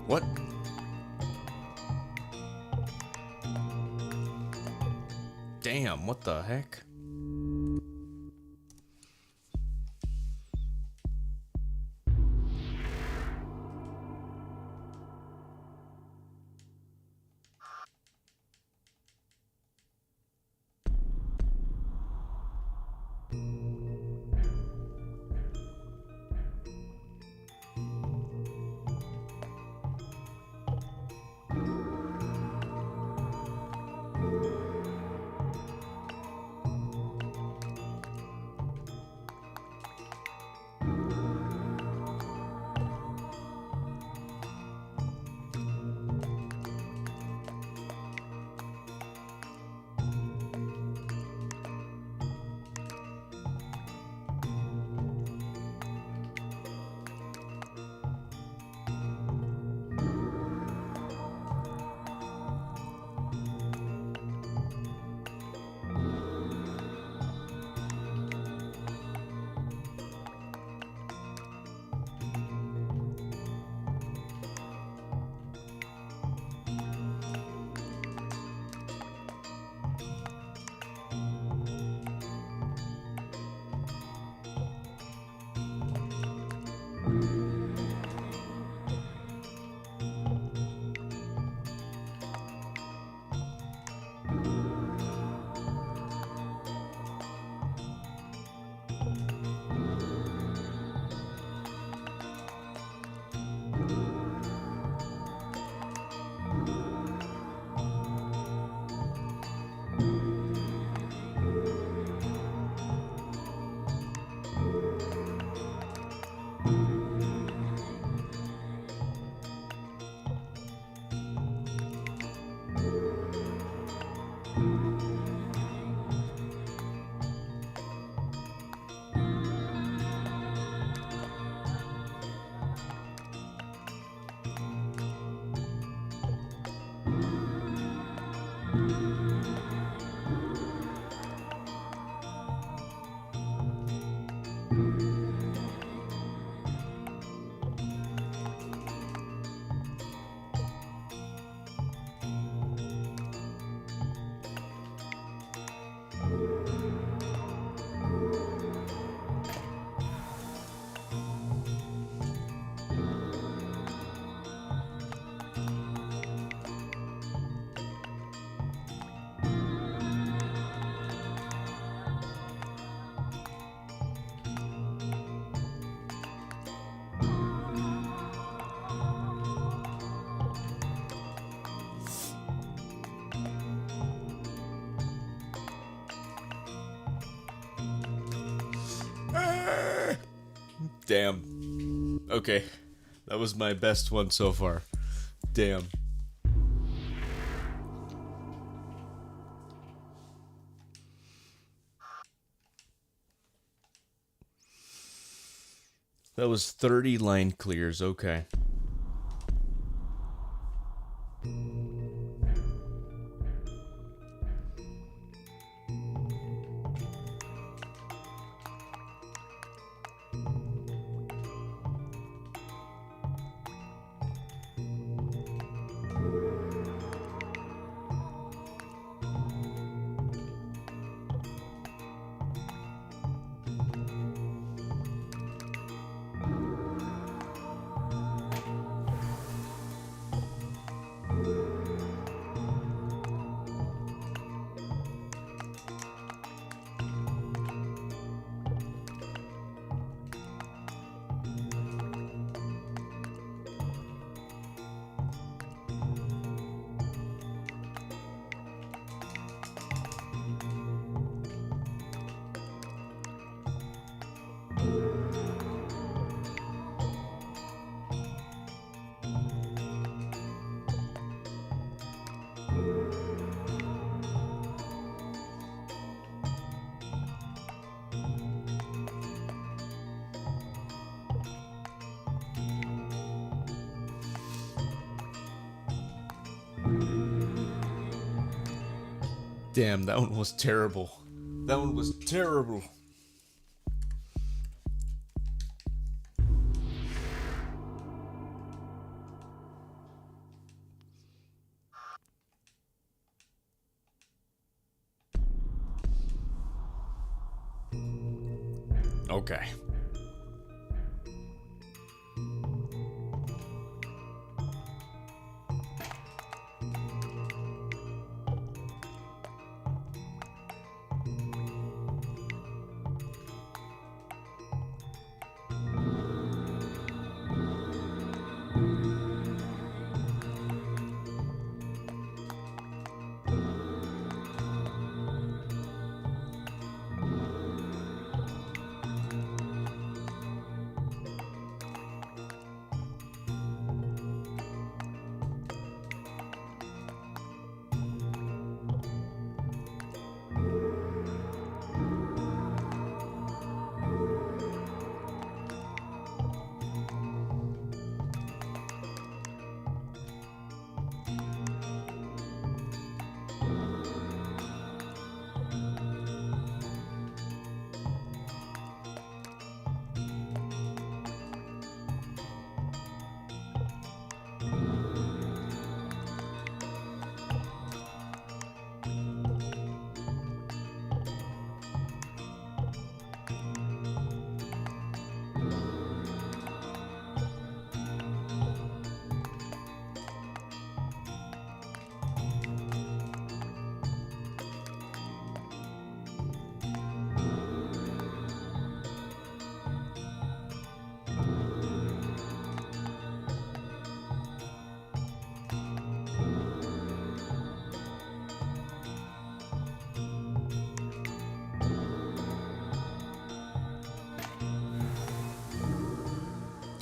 What? Damn, what the heck? Damn. Okay. That was my best one so far. Damn. That was 30 line clears, okay. Damn, that one was terrible. That one was terrible. Okay.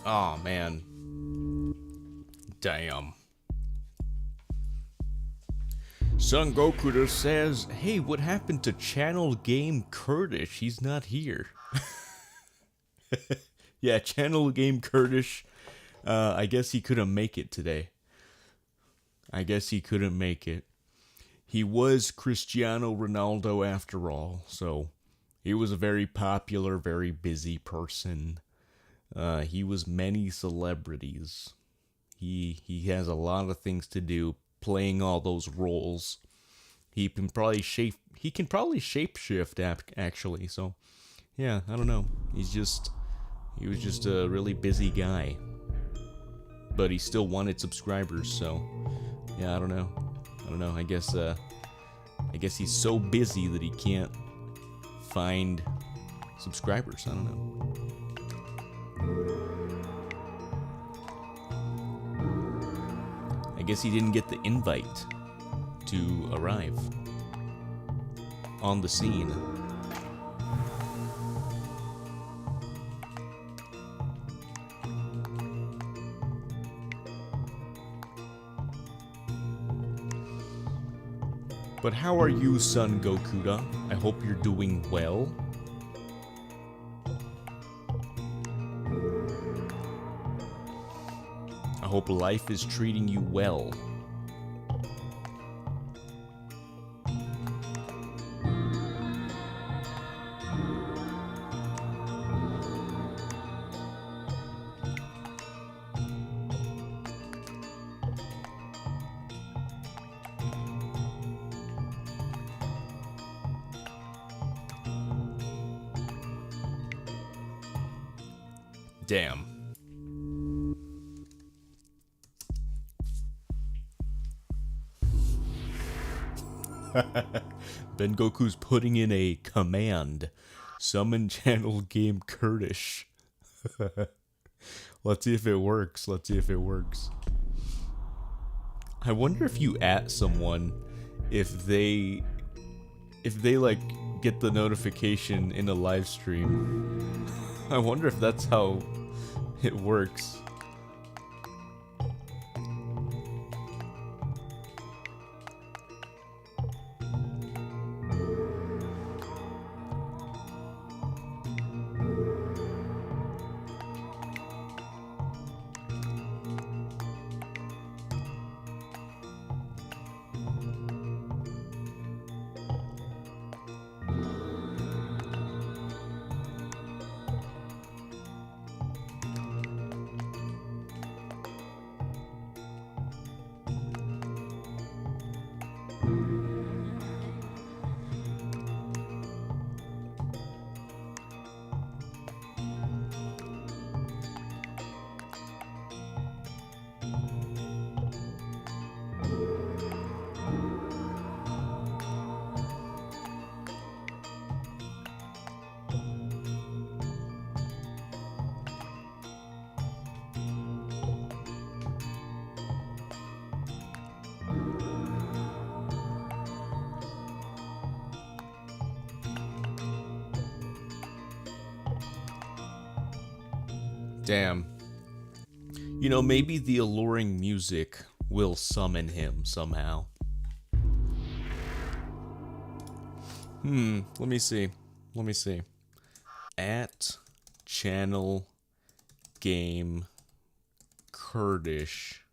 Oh, man. Damn. Son Goku says, hey, what happened to Channel Game Kurdish? He's not here. Yeah, Channel Game Kurdish. I guess he couldn't make it today. I guess he couldn't make it. He was Cristiano Ronaldo after all, so he was a very popular, very busy person. He was many celebrities. He has a lot of things to do, playing all those roles. He can probably shapeshift actually. So, yeah, I don't know. He was just a really busy guy. But he still wanted subscribers, so yeah, I don't know. I guess he's so busy that he can't find subscribers. I don't know. I guess he didn't get the invite to arrive on the scene. But how are you, Son Gokuda? I hope you're doing well. I hope life is treating you well. Damn. Ben Goku's putting in a command. Summon channel game Kurdish. Let's see if it works. Let's see if it works. I wonder if you at someone, if they like get the notification in a live stream. I wonder if that's how it works. Damn. You know, maybe the alluring music will summon him somehow. Let me see. Let me see. At channel game Kurdish.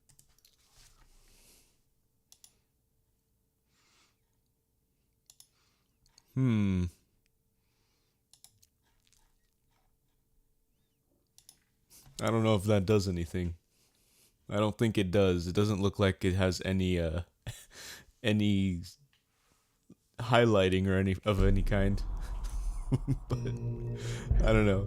I don't know if that does anything. I don't think it does. It doesn't look like it has any any highlighting or any of any kind. But I don't know.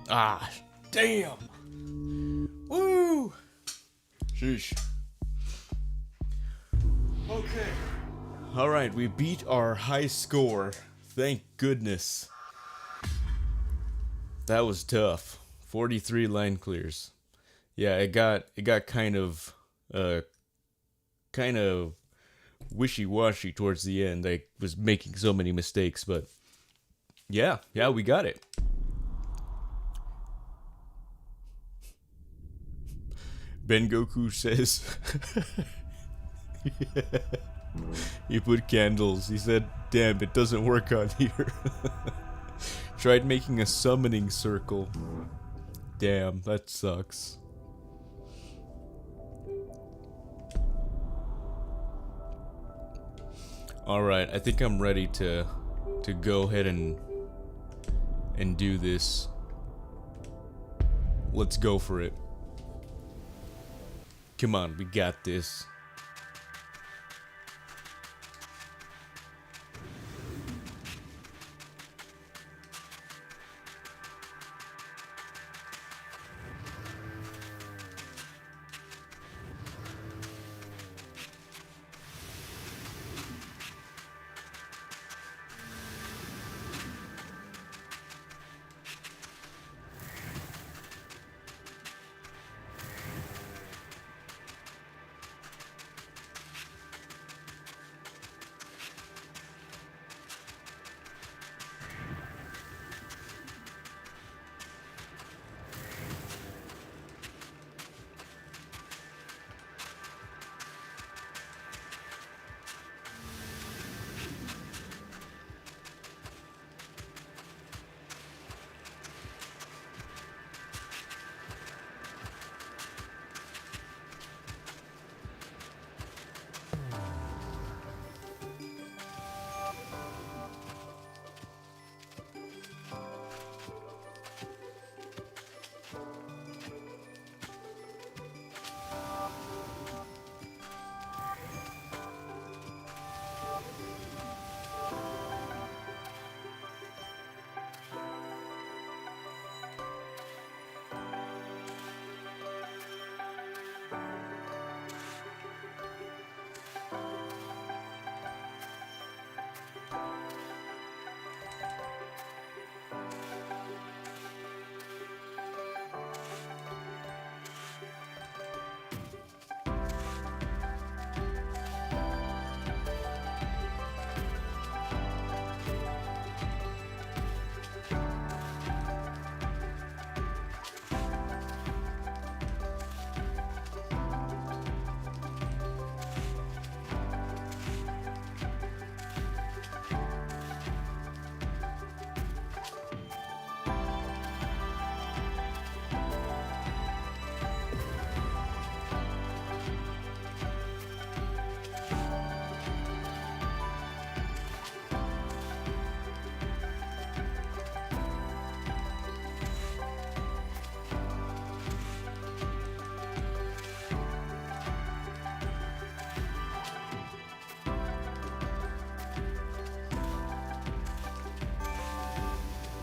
Ah, damn. Woo! Sheesh. Okay. Alright, we beat our high score. Thank goodness. That was tough. 43 line clears. Yeah, it got kind of wishy-washy towards the end. I was making so many mistakes, but yeah, we got it. Ben Goku says yeah. He put candles. He said, damn, it doesn't work on here. Tried making a summoning circle. Damn, that sucks. Alright, I think I'm ready to go ahead and do this. Let's go for it. Come on, we got this.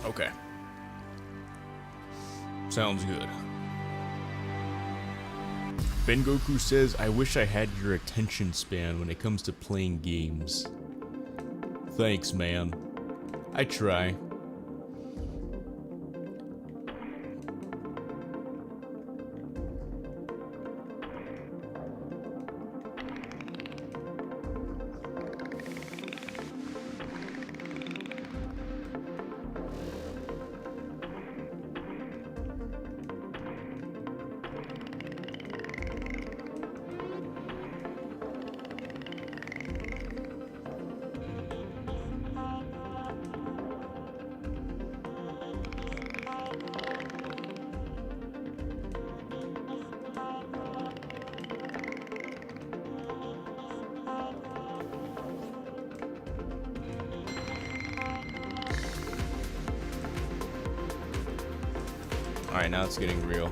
Okay. Sounds good. Ben Goku says, I wish I had your attention span when it comes to playing games. Thanks, man. I try. Alright, now it's getting real.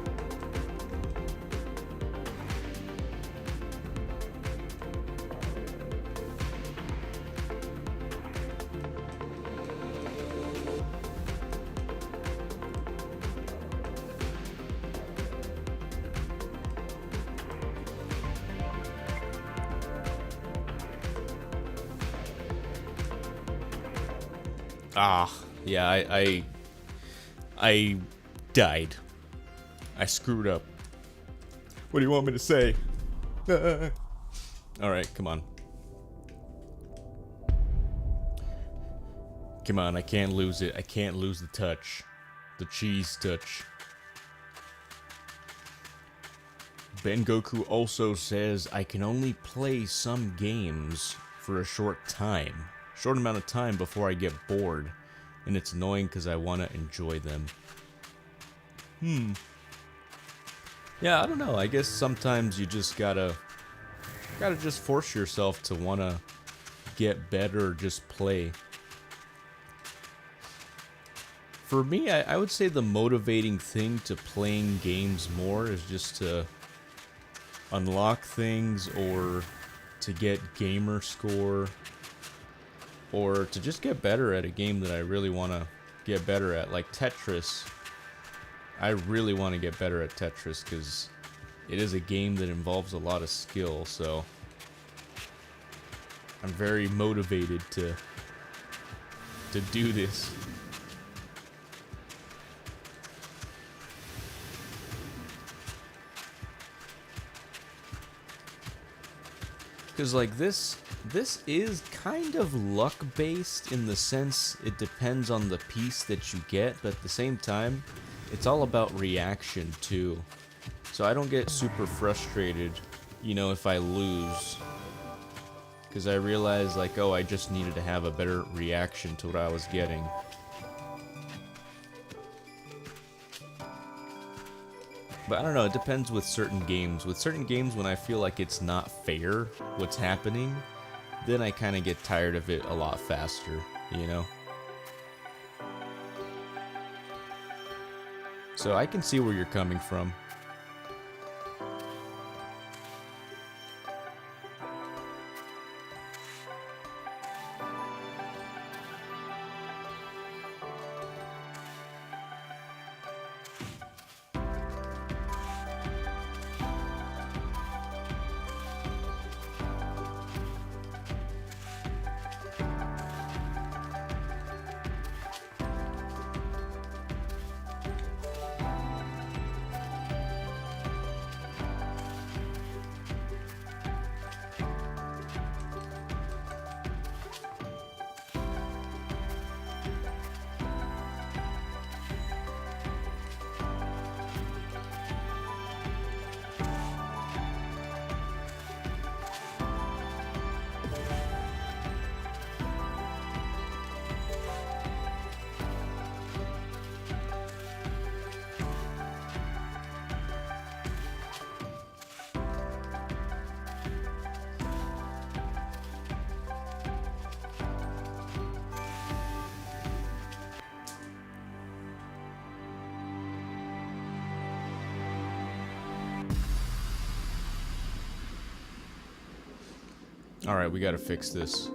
Ah, yeah, I died. I screwed up. What do you want me to say? Alright, come on. Come on, I can't lose it. I can't lose the touch. The cheese touch. Ben Goku also says, I can only play some games for a short amount of time before I get bored. And it's annoying because I want to enjoy them. Yeah, I don't know. I guess sometimes you just gotta just force yourself to want to get better or just play. For me, I would say the motivating thing to playing games more is just to unlock things or to get gamer score or to just get better at a game that I really want to get better at, like Tetris. I really want to get better at Tetris because it is a game that involves a lot of skill, so I'm very motivated to do this. Because like this is kind of luck based in the sense it depends on the piece that you get, but at the same time it's all about reaction too. So I don't get super frustrated, you know, if I lose, because I realize like, oh, I just needed to have a better reaction to what I was getting. But I don't know, it depends with certain games. With certain games, when I feel like it's not fair what's happening, then I kind of get tired of it a lot faster, you know? So I can see where you're coming from. Alright, we gotta fix this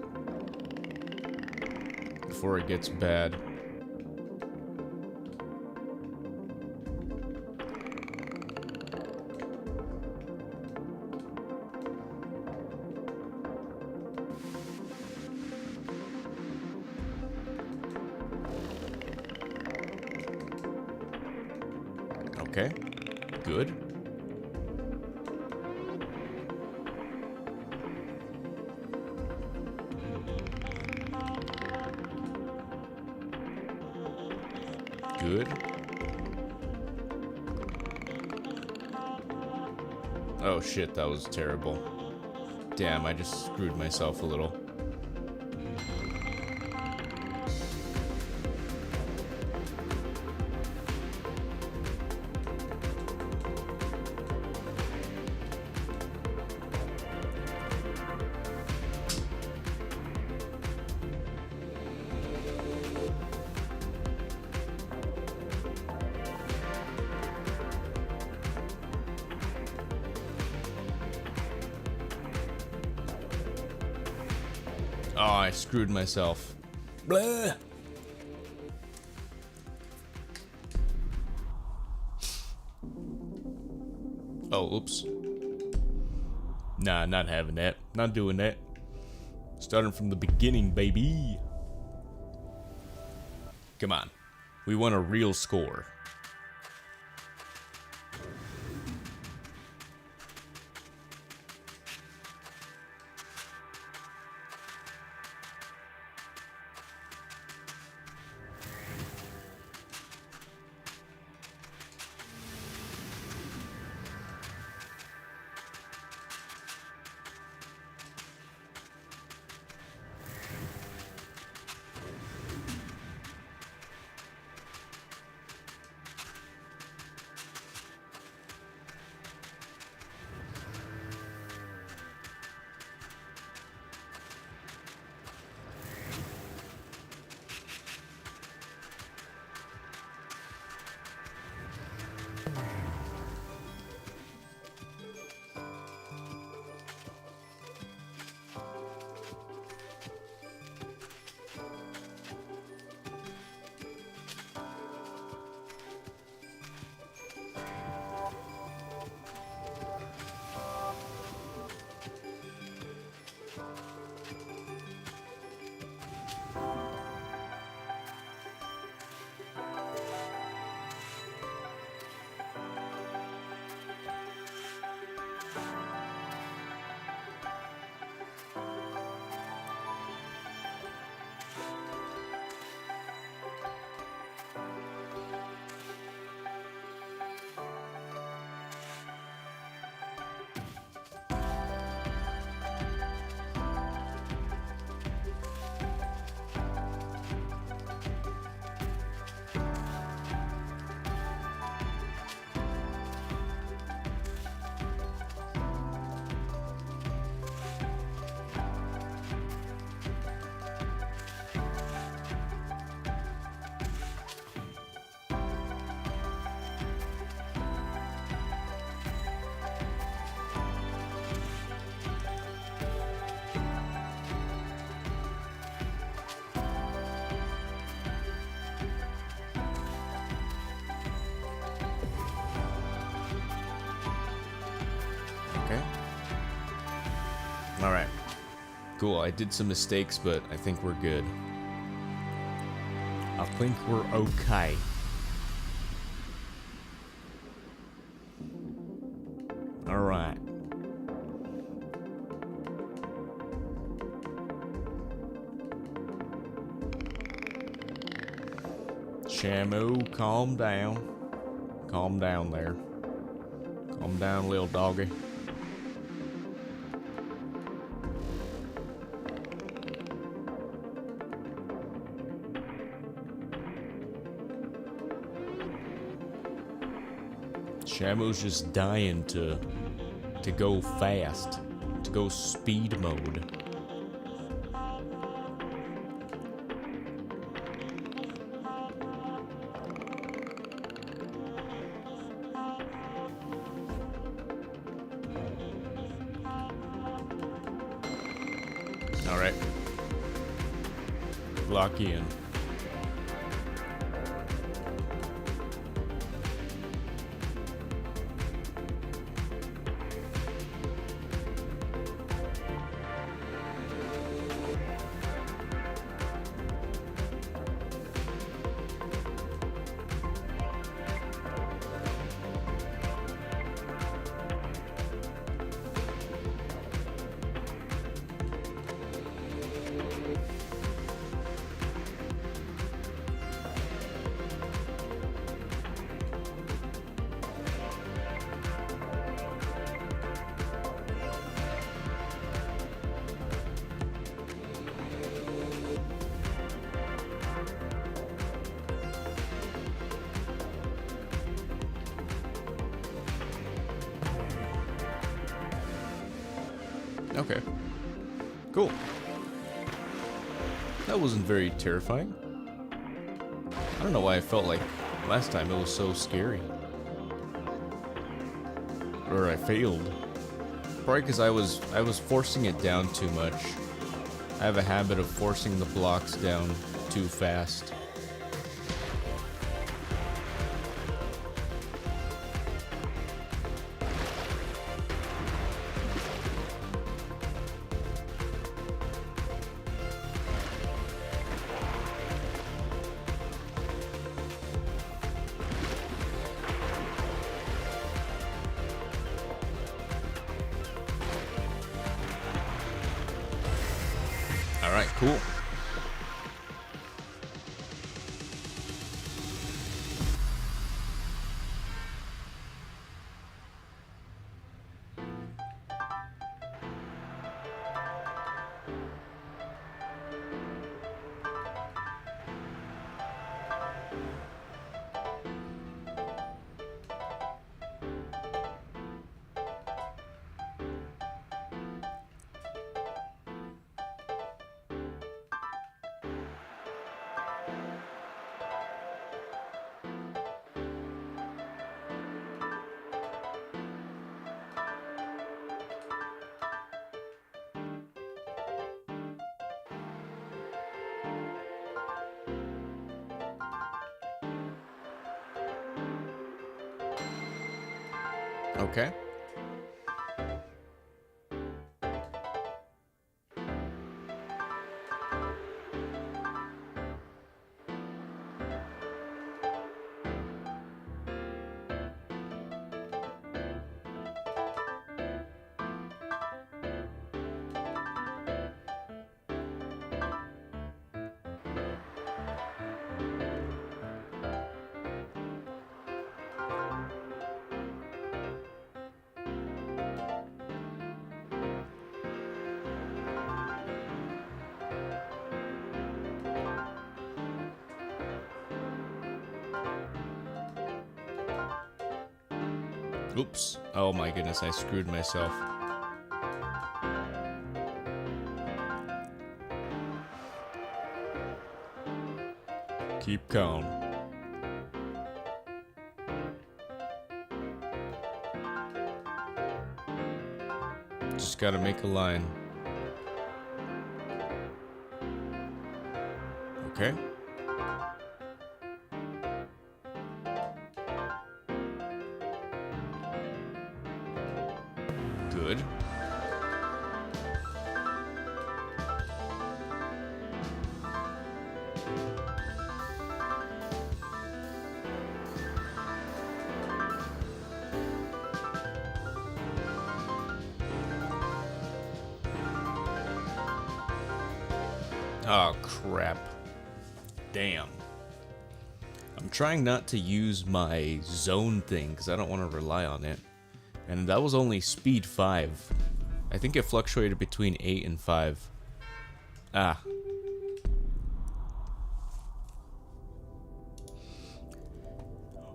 before it gets bad. Okay, good. Good. Oh shit, that was terrible. Damn, I just screwed myself a little. Oh, I screwed myself. Blah. Oh, oops. Nah, not having that. Not doing that. Starting from the beginning, baby. Come on. We want a real score. Okay. Alright. Cool, I did some mistakes, but I think we're good. I think we're okay. Alright. Shamu, calm down. Calm down there. Calm down, little doggy. Shamu's just dying to go fast, to go speed mode. All right, lock in. Okay. Cool. That wasn't very terrifying. I don't know why I felt like last time it was so scary. Or I failed. Probably because I was forcing it down too much. I have a habit of forcing the blocks down too fast. Cool. Okay. Oops. Oh my goodness, I screwed myself. Keep calm. Just gotta make a line. Okay. Good. Oh, crap. Damn. I'm trying not to use my zone thing because I don't want to rely on it. And that was only speed 5. I think it fluctuated between 8 and 5. Ah.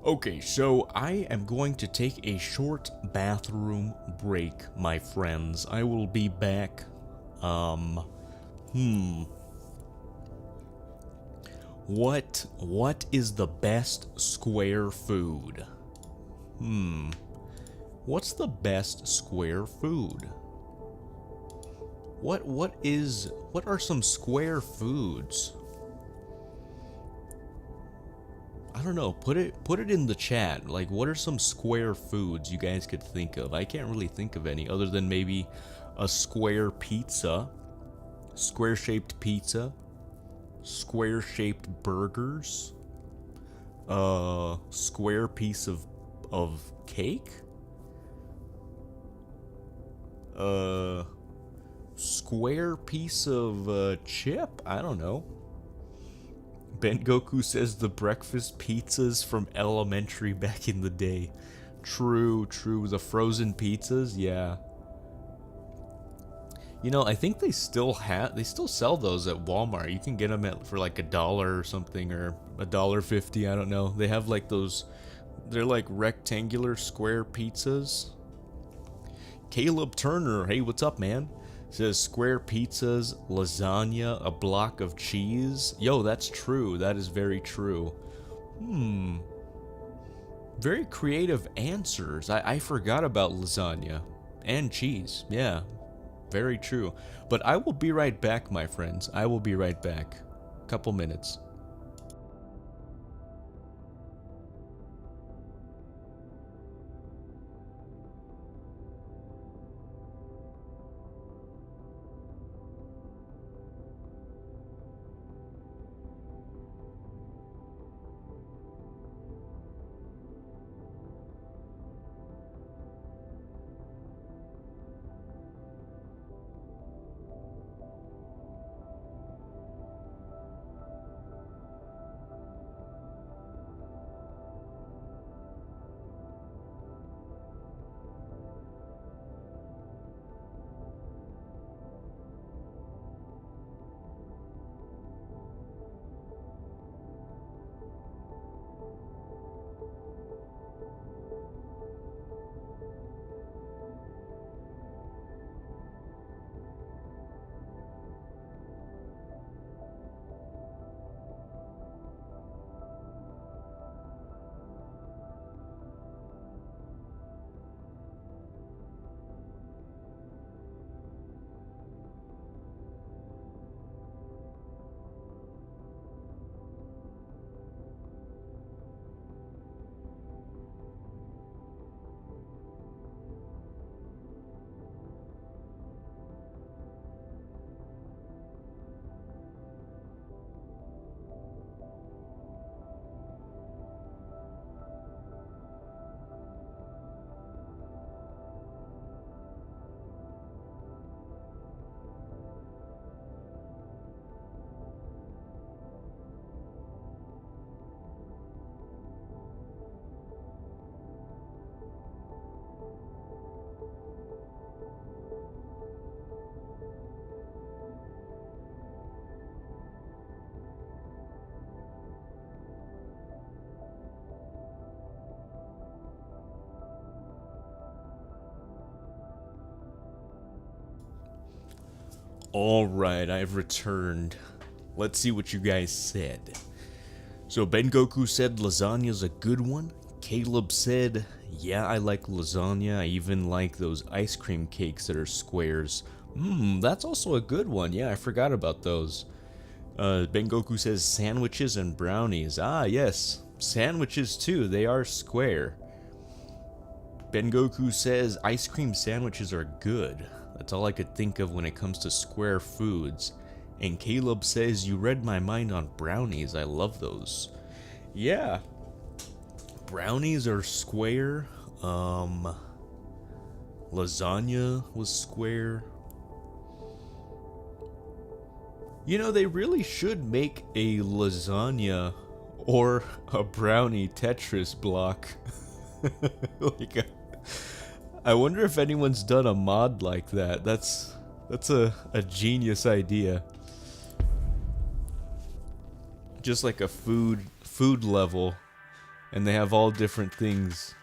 Okay, so I am going to take a short bathroom break, my friends. I will be back. What is the best square food? What's the best square food? What are some square foods? I don't know, put it in the chat. Like, what are some square foods you guys could think of? I can't really think of any other than maybe a square pizza, square-shaped pizza, square-shaped burgers, a square piece of cake, a square piece of chip. I don't know. Ben Goku says the breakfast pizzas from elementary back in the day. True, true. The frozen pizzas, yeah. You know, I think they still sell those at Walmart. You can get them for like $1 or something, or $1.50. I don't know. They have like those. They're like rectangular square pizzas. Caleb Turner, hey, what's up, man? Says square pizzas, lasagna, a block of cheese. Yo, that's true. That is very true. Very creative answers. I forgot about lasagna and cheese. Yeah, very true. But I will be right back, my friends. I will be right back. Couple minutes. Alright, I've returned. Let's see what you guys said. So Ben Goku said lasagna's a good one. Caleb said, yeah, I like lasagna. I even like those ice cream cakes that are squares. That's also a good one. Yeah, I forgot about those. Ben Goku says sandwiches and brownies. Ah, yes. Sandwiches too. They are square. Ben Goku says ice cream sandwiches are good. That's all I could think of when it comes to square foods. And Caleb says, you read my mind on brownies. I love those. Yeah. Brownies are square. Lasagna was square. You know, they really should make a lasagna or a brownie Tetris block. Like I wonder if anyone's done a mod like that. That's a genius idea. Just like a food level, and they have all different things,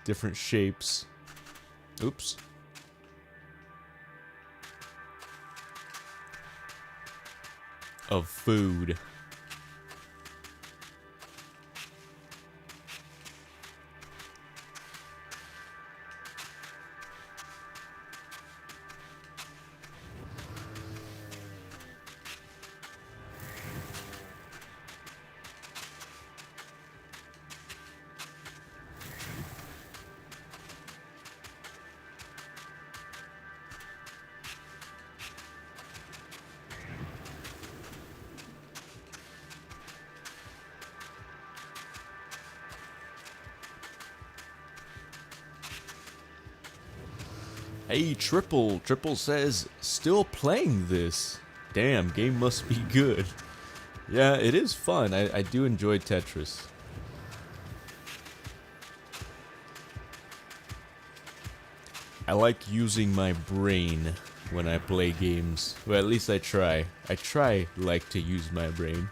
different shapes. Oops. Of food. Hey, Triple says, still playing this. Damn, game must be good. Yeah, it is fun. I do enjoy Tetris. I like using my brain when I play games. Well, at least I try. I try like to use my brain.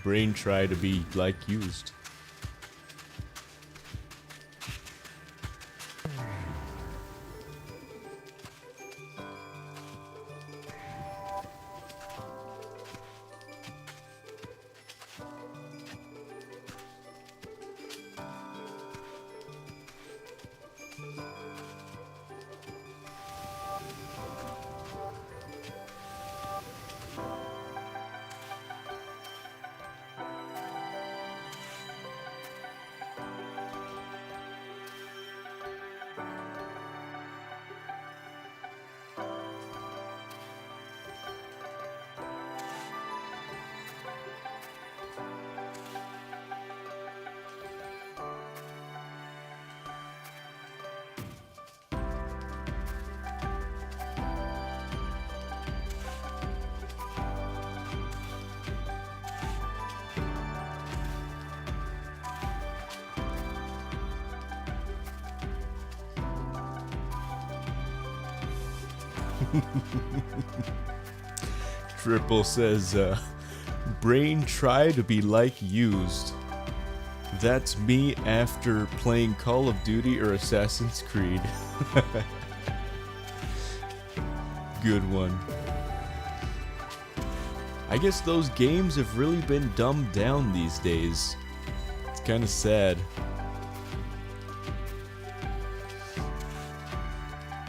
Brain try to be like used. Triple says, brain try to be like used. That's me after playing Call of Duty or Assassin's Creed. Good one. I guess those games have really been dumbed down these days. It's kind of sad.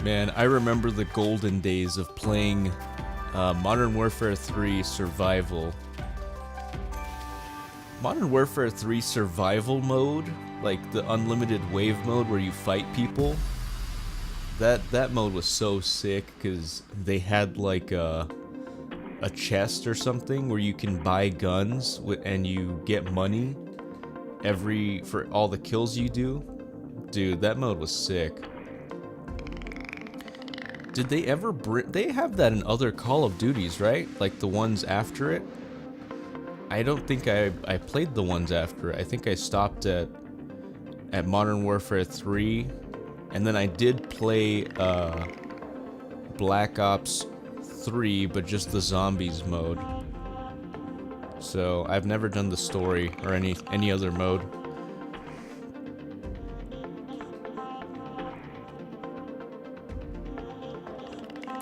Man, I remember the golden days of playing Modern Warfare 3 Survival. Modern Warfare 3 Survival mode, like the unlimited wave mode where you fight people, that mode was so sick because they had like a chest or something where you can buy guns and you get money for all the kills you do. Dude, that mode was sick. Did they ever they have that in other Call of Duties, right? Like the ones after it? I don't think I played the ones after it. I think I stopped at Modern Warfare 3 And then I did play Black Ops 3, but just the zombies mode. So I've never done the story or any other mode.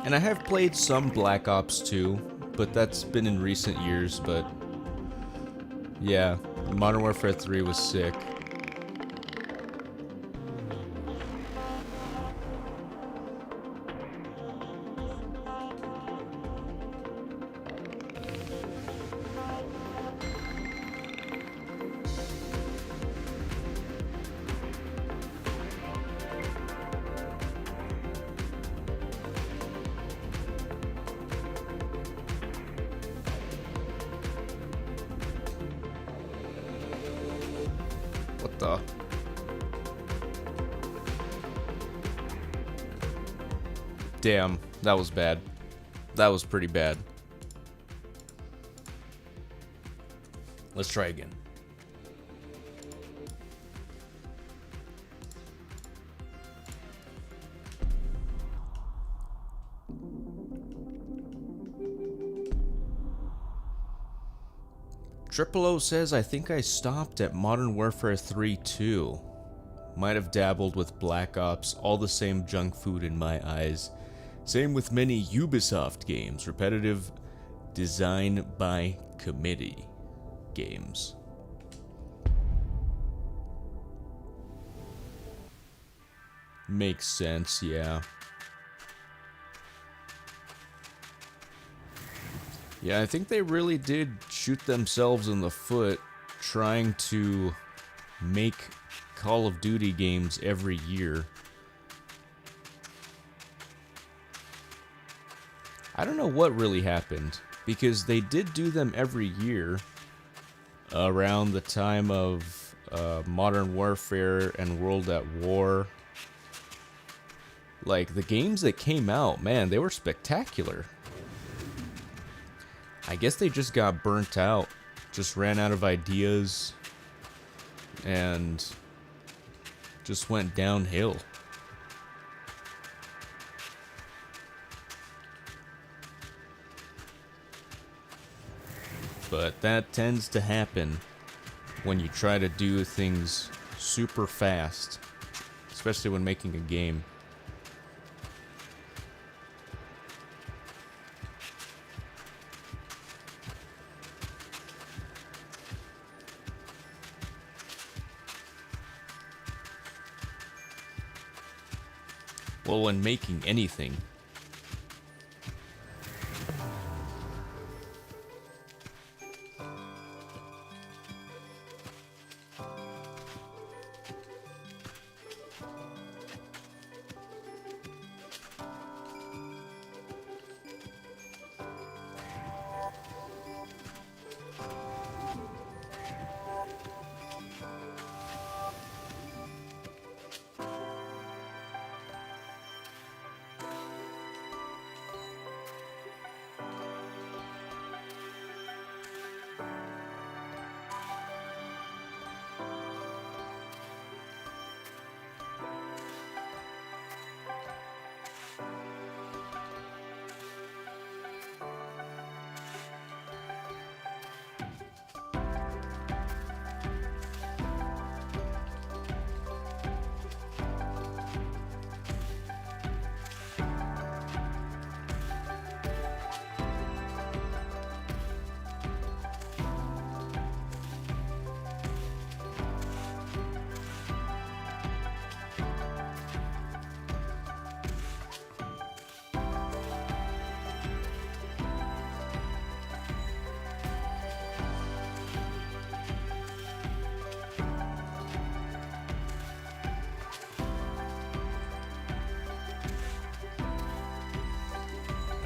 And I have played some Black Ops 2, but that's been in recent years, but yeah, Modern Warfare 3 was sick. What the? Damn, that was bad. That was pretty bad. Let's try again. Triple O says, I think I stopped at Modern Warfare 3 too. Might have dabbled with Black Ops, all the same junk food in my eyes. Same with many Ubisoft games, repetitive design by committee games. Makes sense, yeah. Yeah, I think they really did shoot themselves in the foot trying to make Call of Duty games every year. I don't know what really happened, because they did do them every year around the time of Modern Warfare and World at War. Like, the games that came out, man, they were spectacular. I guess they just got burnt out, just ran out of ideas, and just went downhill. But that tends to happen when you try to do things super fast, especially when making a game. Well, when making anything.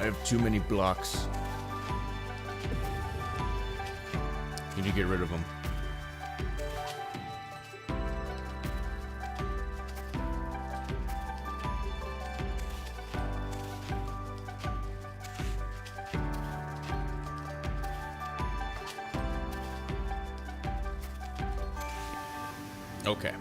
I have too many blocks. Need to get rid of them. Okay.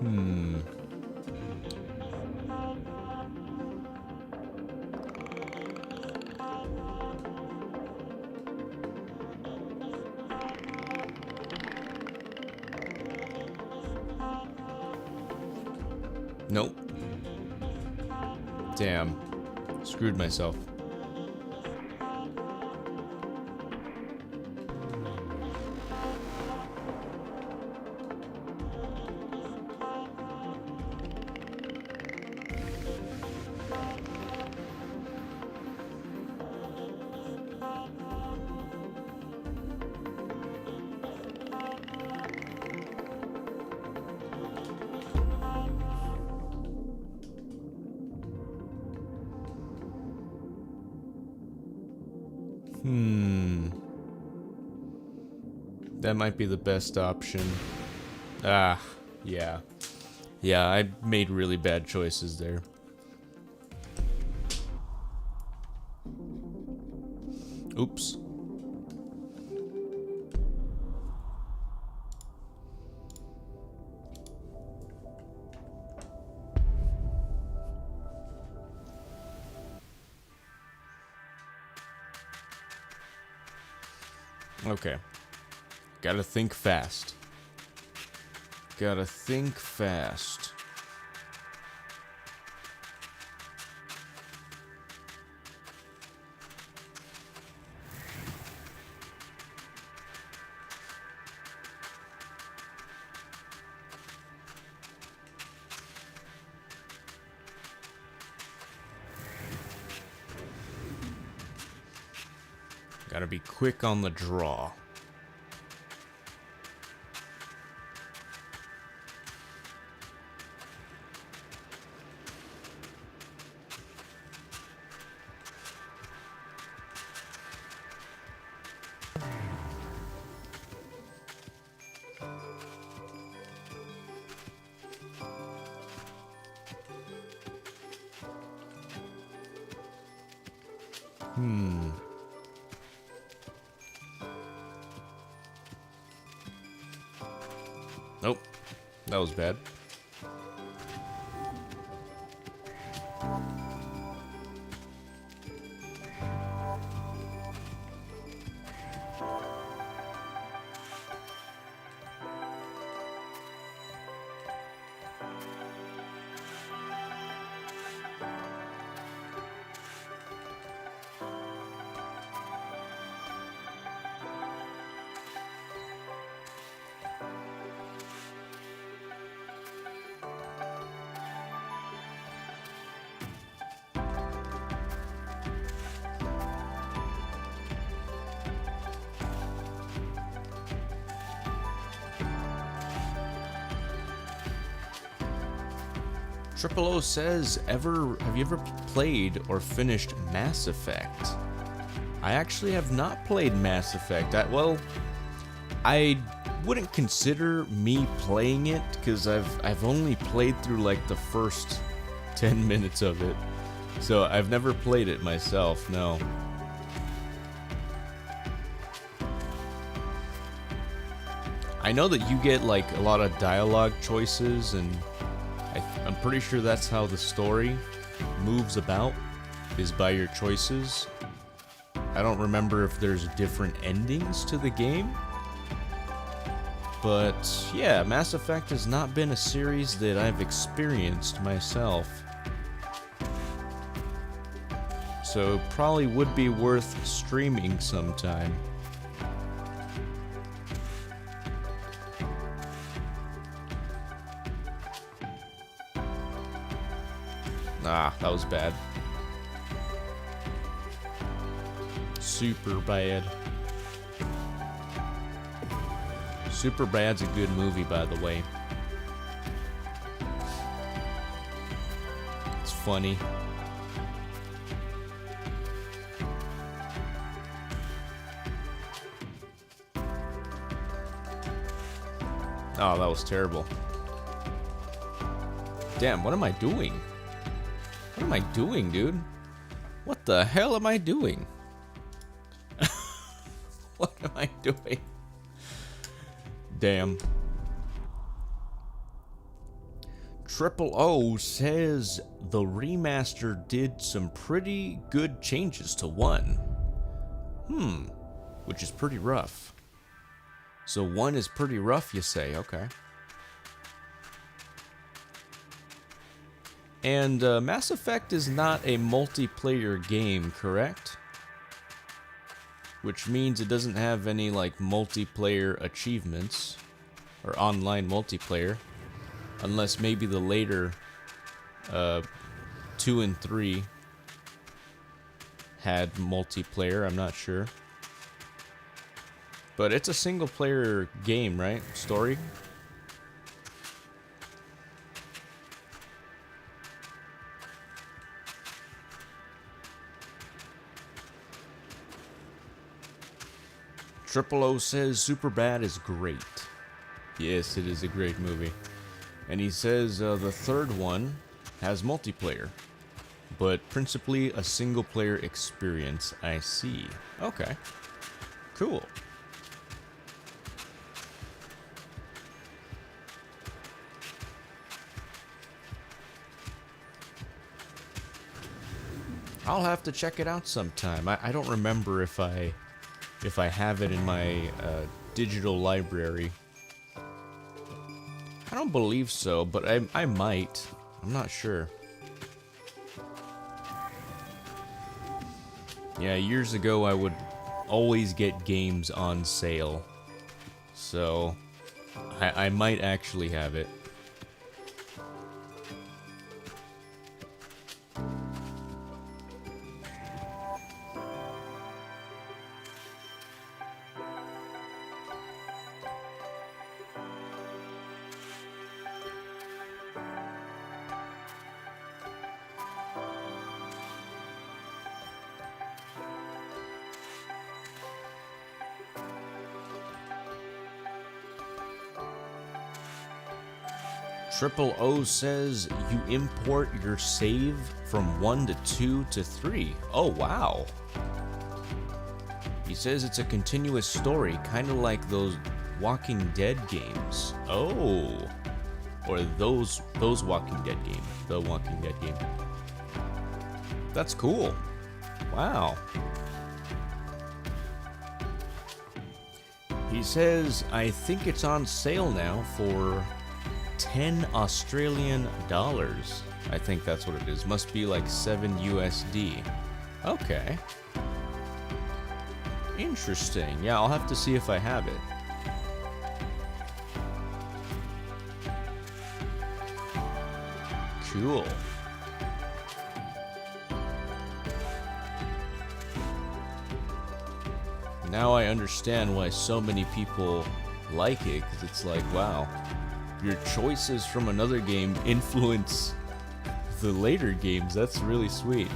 Hmm. Nope. Damn. Screwed myself. That might be the best option. Ah, yeah. Yeah, I made really bad choices there. Oops. Okay. Gotta think fast. Gotta think fast. Gotta be quick on the draw. Nope. That was bad. Triple O says, have you ever played or finished Mass Effect? I actually have not played Mass Effect. I wouldn't consider me playing it because I've only played through like the first 10 minutes of it. So I've never played it myself, no. I know that you get like a lot of dialogue choices, and I'm pretty sure that's how the story moves about, is by your choices. I don't remember if there's different endings to the game. But yeah, Mass Effect has not been a series that I've experienced myself. So probably would be worth streaming sometime. Ah, that was bad. Super bad. Super Bad's a good movie, by the way. It's funny. Oh, that was terrible. Damn, what am I doing? What am I doing, dude? What the hell am I doing? What am I doing? Damn. Triple O says the remaster did some pretty good changes to 1. Which is pretty rough. So 1 is pretty rough, you say? Okay. And Mass Effect is not a multiplayer game, correct? Which means it doesn't have any, like, multiplayer achievements. Or online multiplayer. Unless maybe the later 2 and 3 had multiplayer, I'm not sure. But it's a single player game, right? Story? Triple O says Superbad is great. Yes, it is a great movie. And he says the third one has multiplayer, but principally a single player experience. I see. Okay. Cool. I'll have to check it out sometime. I don't remember if I have it in my digital library. I don't believe so, but I might. I'm not sure. Yeah, years ago I would always get games on sale. So, I might actually have it. Triple O says you import your save from 1 to 2 to 3. Oh, wow. He says it's a continuous story, kind of like those Walking Dead games. Oh. Or those Walking Dead games. The Walking Dead game. That's cool. Wow. He says, I think it's on sale now for 10 Australian dollars. I think that's what it is. Must be like 7 USD. Okay. Interesting. Yeah, I'll have to see if I have it. Cool. Now I understand why so many people like it, because it's like, wow, your choices from another game influence the later games. That's really sweet.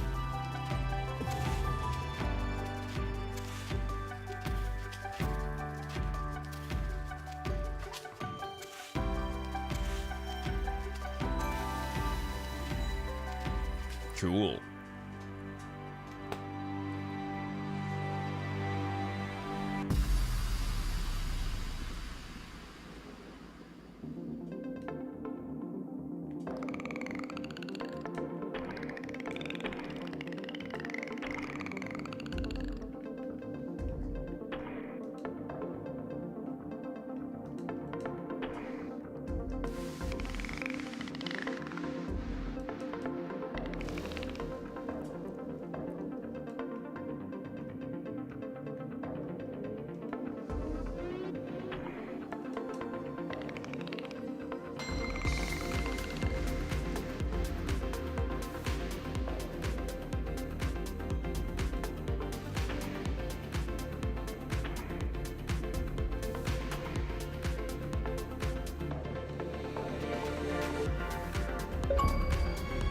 Cool.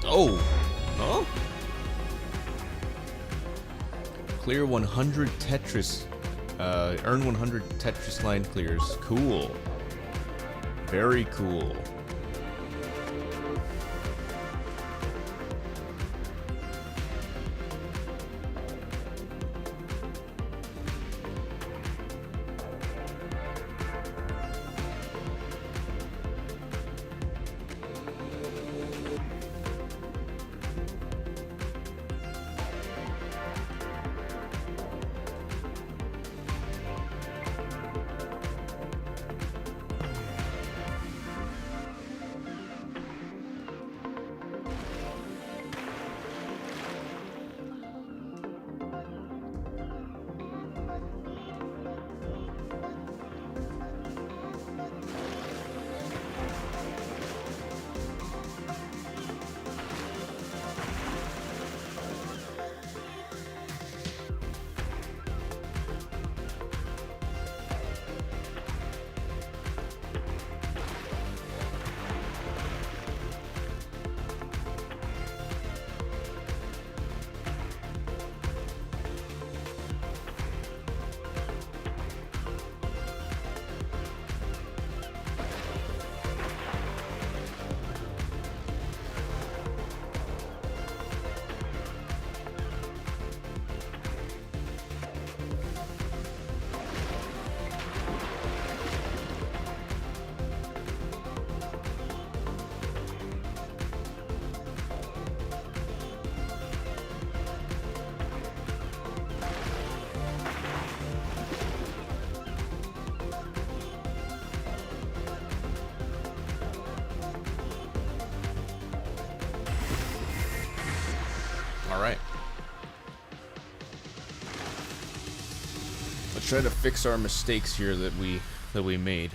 Oh, huh? Clear 100 Tetris, earn 100 Tetris line clears. Cool. Very cool. Let's try to fix our mistakes here that we made.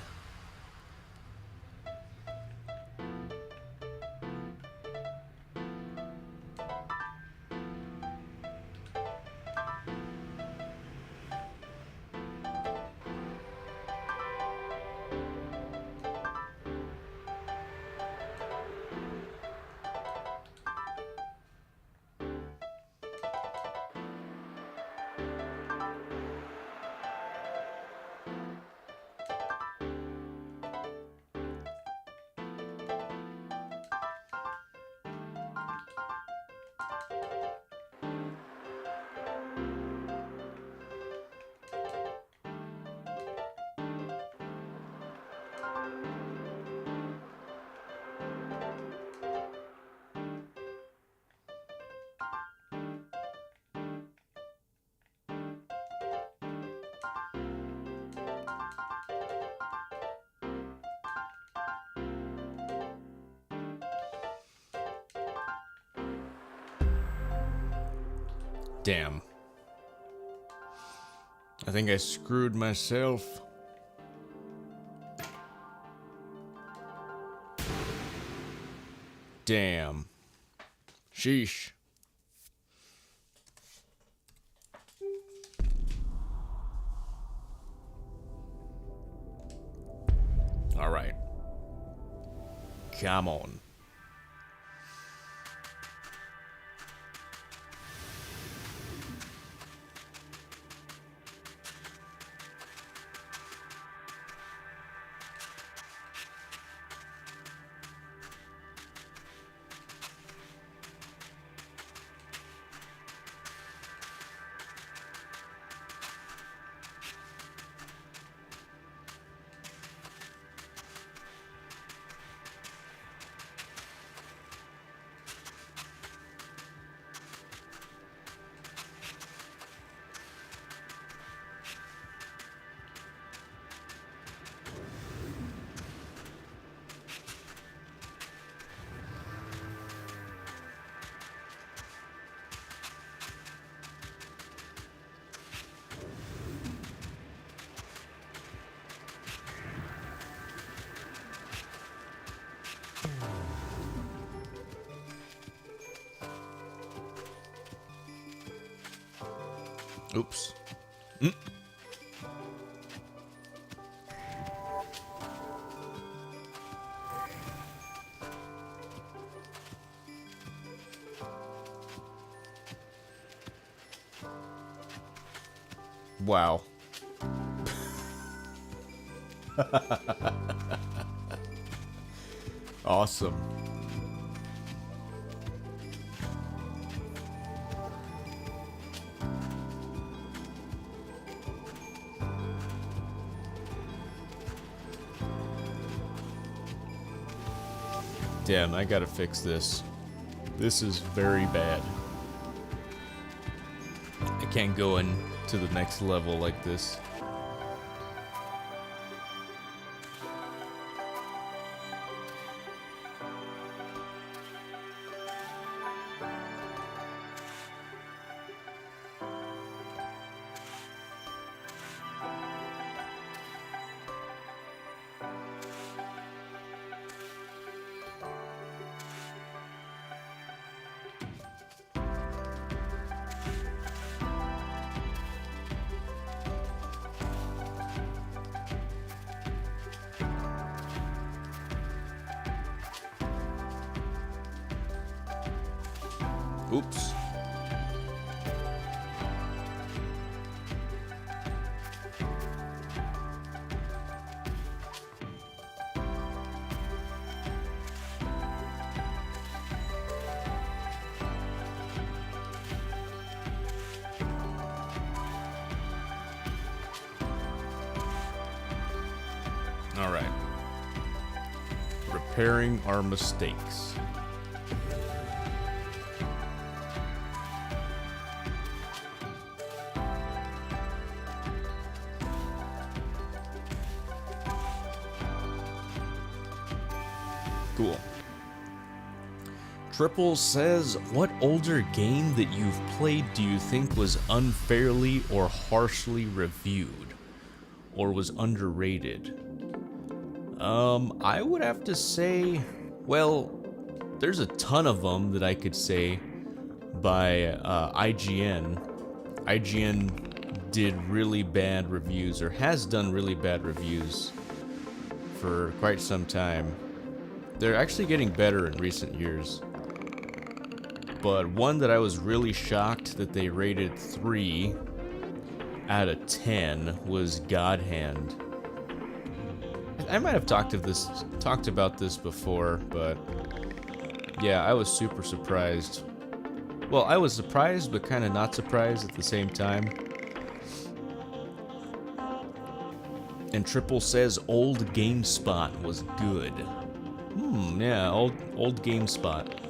Damn. I think I screwed myself. Damn. Sheesh. All right. Come on. Oops. Wow. Awesome. Damn, I gotta fix this. This is very bad. I can't go into the next level like this. Oops. All right. Repairing our mistakes. Cool. Triple says, what older game that you've played do you think was unfairly or harshly reviewed? Or was underrated? I would have to say, well, there's a ton of them that I could say by IGN. IGN did really bad reviews, or has done really bad reviews for quite some time. They're actually getting better in recent years. But one that I was really shocked that they rated 3 out of 10 was God Hand. I might have talked about this before, but yeah, I was super surprised. Well, I was surprised, but kind of not surprised at the same time. And Triple says old GameSpot was good. Yeah, old GameSpot.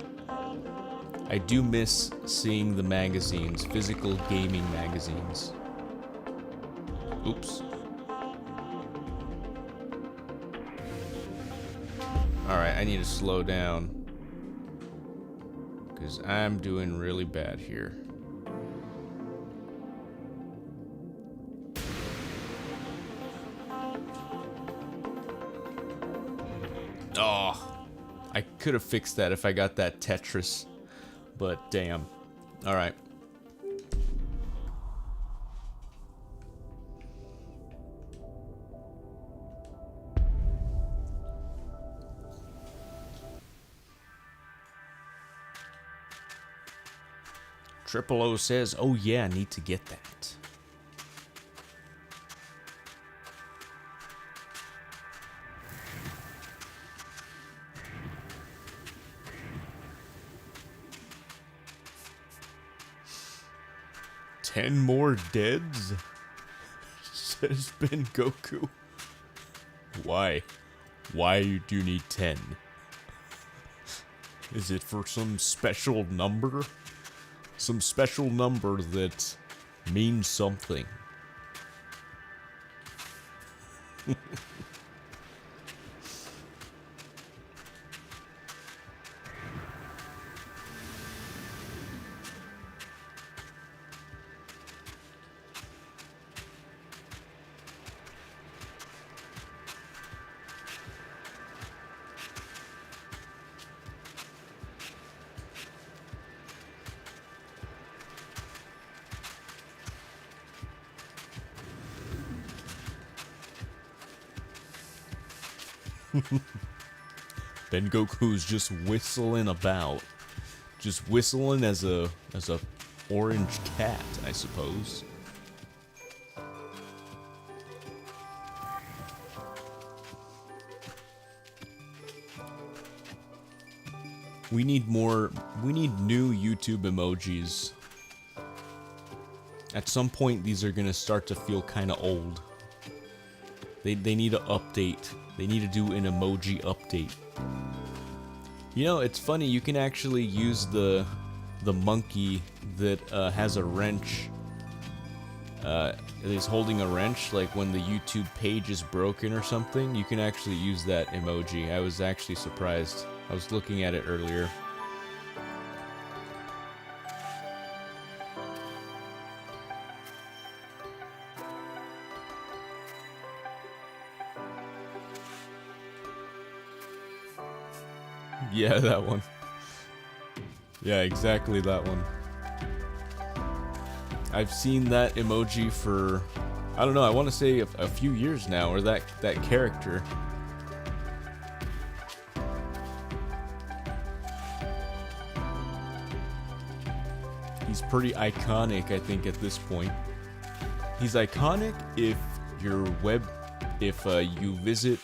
I do miss seeing the magazines, physical gaming magazines. Oops. Alright, I need to slow down, because I'm doing really bad here. Oh, I could have fixed that if I got that Tetris, but damn. Alright. Triple O says, oh yeah, I need to get that. "10 more deads?" says Ben Goku. Why? Why do you need 10? Is it for some special number? Some special number that means something. Ben Goku's just whistling about. Just whistling as a orange cat, I suppose. We need new YouTube emojis. At some point, these are gonna start to feel kind of old. They need to update. They need to do an emoji update. You know, it's funny, you can actually use the monkey that has a wrench. Is holding a wrench, like when the YouTube page is broken or something. You can actually use that emoji. I was actually surprised. I was looking at it earlier. Yeah, that one. Yeah, exactly that one. I've seen that emoji for, I don't know, I want to say a few years now, or that character. He's pretty iconic, I think, at this point. He's iconic if you visit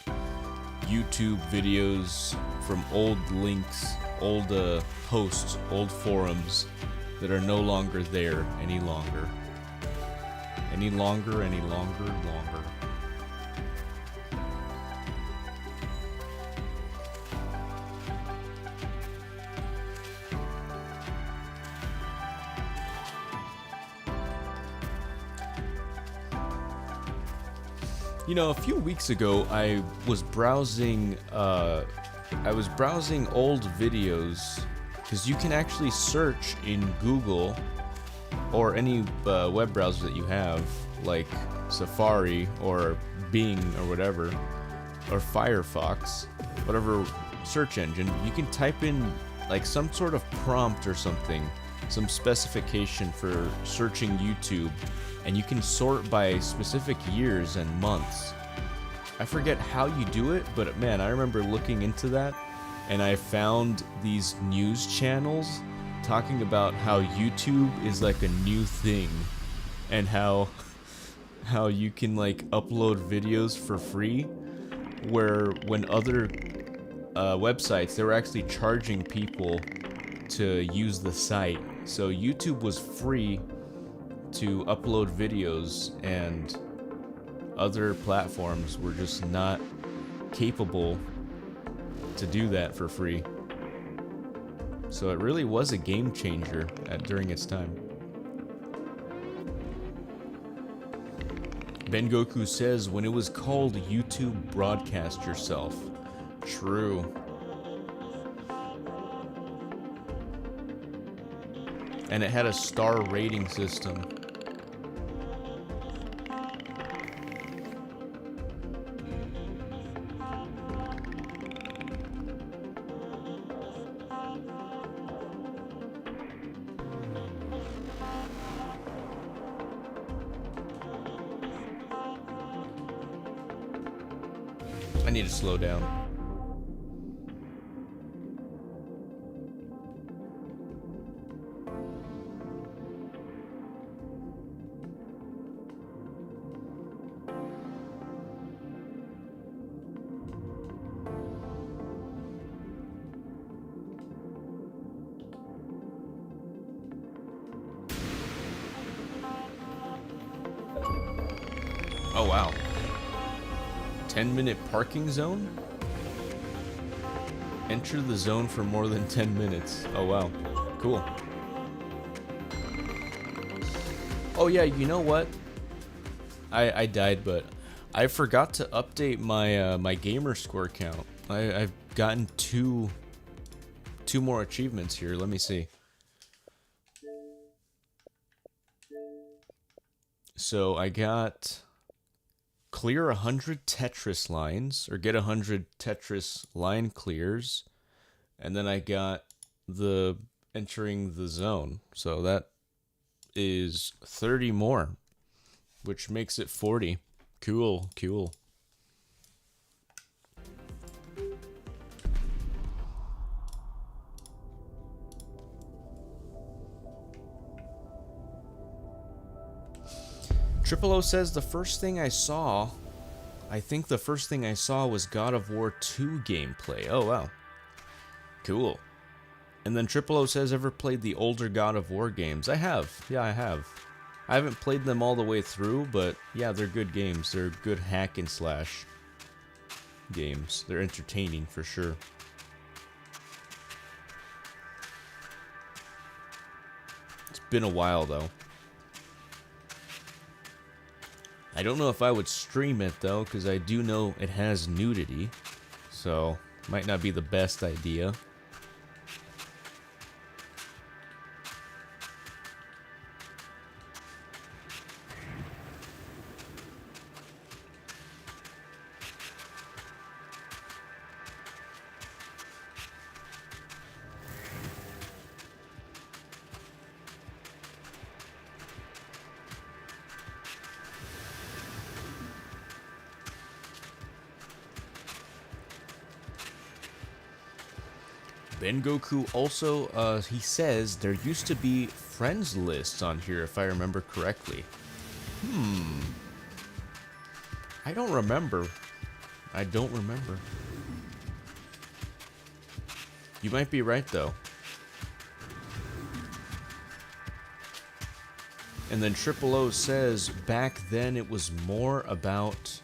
YouTube videos from old links, old posts, old forums that are no longer there any longer. Any longer. You know, a few weeks ago, I was browsing old videos because you can actually search in Google or any web browser that you have, like Safari or Bing or whatever, or Firefox, whatever search engine. You can type in like some sort of prompt or something, some specification for searching YouTube, and you can sort by specific years and months. I forget how you do it, but man, I remember looking into that, and I found these news channels talking about how YouTube is like a new thing, and how you can like upload videos for free, where when other websites, they were actually charging people to use the site. So YouTube was free to upload videos, and other platforms were just not capable to do that for free. So it really was a game changer during its time. Ben Goku says, when it was called YouTube Broadcast Yourself. True. And it had a star rating system. I need to slow down. Oh wow. 10-minute parking zone? Enter the zone for more than 10 minutes. Oh wow. Cool. Oh yeah, you know what? I died, but I forgot to update my my gamerscore count. I've gotten two more achievements here. Let me see. So I got clear 100 Tetris lines, or get 100 Tetris line clears, and then I got the entering the zone. So that is 30 more, which makes it 40. Cool, cool. Triple O says the first thing I saw, I think the first thing I saw was God of War 2 gameplay. Oh wow. Cool. And then Triple O says, ever played the older God of War games? I have. Yeah, I have. I haven't played them all the way through, but yeah, they're good games. They're good hack and slash games. They're entertaining for sure. It's been a while though. I don't know if I would stream it though, because I do know it has nudity, so might not be the best idea. Ben Goku also, he says there used to be friends lists on here, if I remember correctly. I don't remember. I don't remember. You might be right, though. And then Triple O says, back then it was more about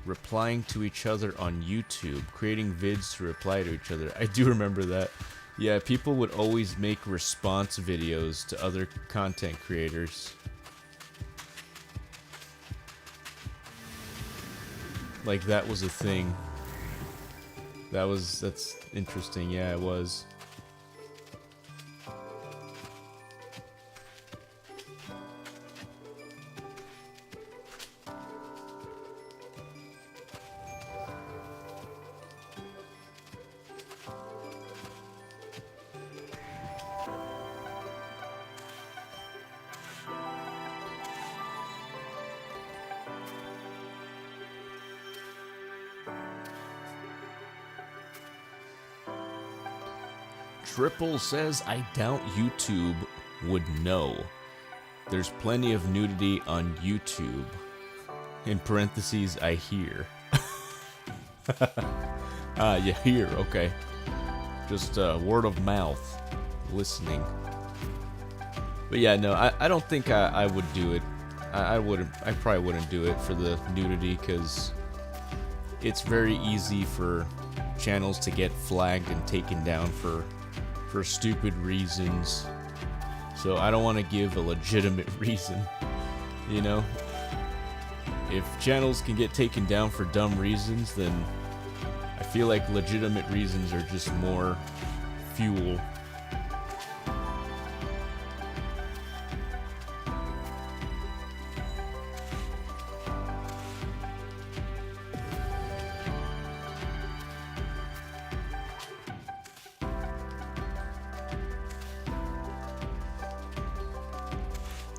replying to each other on YouTube, creating vids to reply to each other. I do remember that. Yeah, people would always make response videos to other content creators. Like, that was a thing. That's interesting. Yeah, it was. Triple says, I doubt YouTube would know. There's plenty of nudity on YouTube. In parentheses, I hear. You hear, okay. Just word of mouth, listening. But yeah, no, I don't think I would do it. I probably wouldn't do it for the nudity, because it's very easy for channels to get flagged and taken down for stupid reasons. So I don't want to give a legitimate reason, you know? If channels can get taken down for dumb reasons, then I feel like legitimate reasons are just more fuel.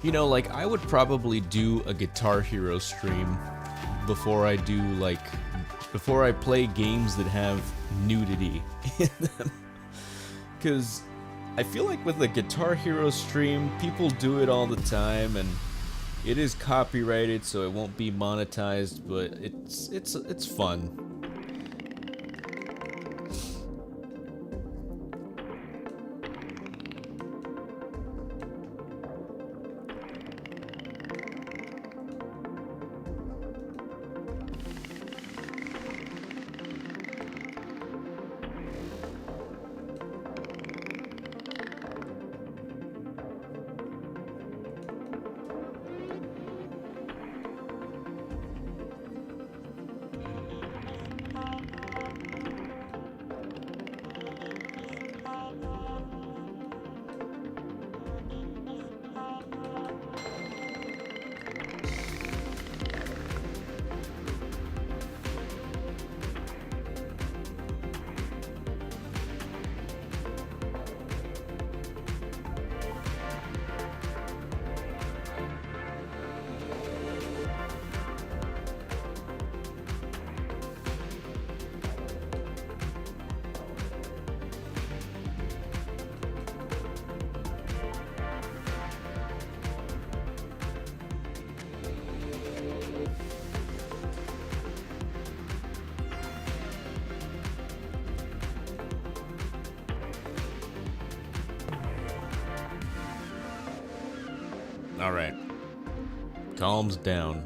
You know, like, I would probably do a Guitar Hero stream before I play games that have nudity in them. Because I feel like with a Guitar Hero stream, people do it all the time, and it is copyrighted, so it won't be monetized, but it's fun. Alright. Calms down.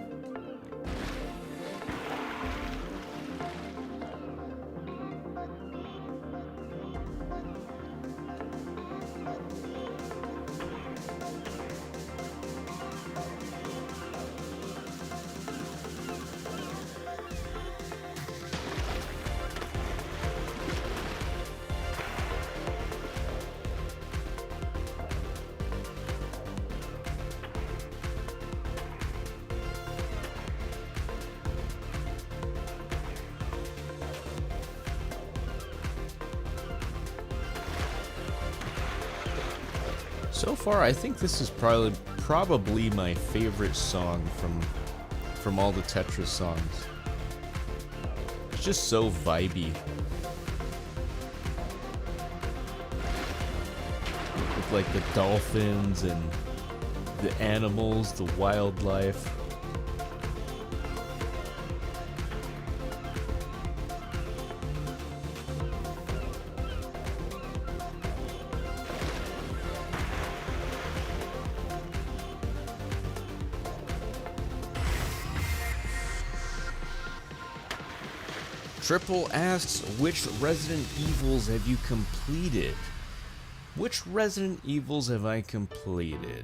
So far, I think this is probably my favorite song from all the Tetris songs. It's just so vibey. With like the dolphins and the animals, the wildlife. Triple asks, which Resident Evils have you completed? Which Resident Evils have I completed?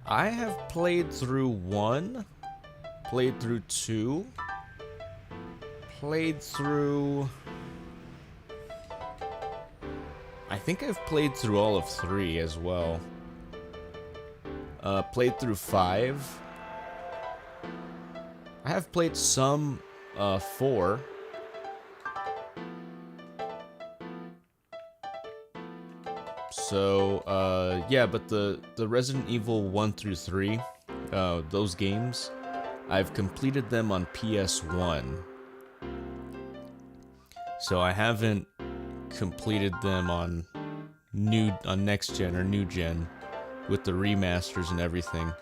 I have played through 1, played through 2, played through... I think I've played through all of 3 as well. Played through 5. I have played some 4. So, yeah, but the Resident Evil 1 through 3, those games, I've completed them on PS1. So I haven't completed them on next gen or new gen with the remasters and everything.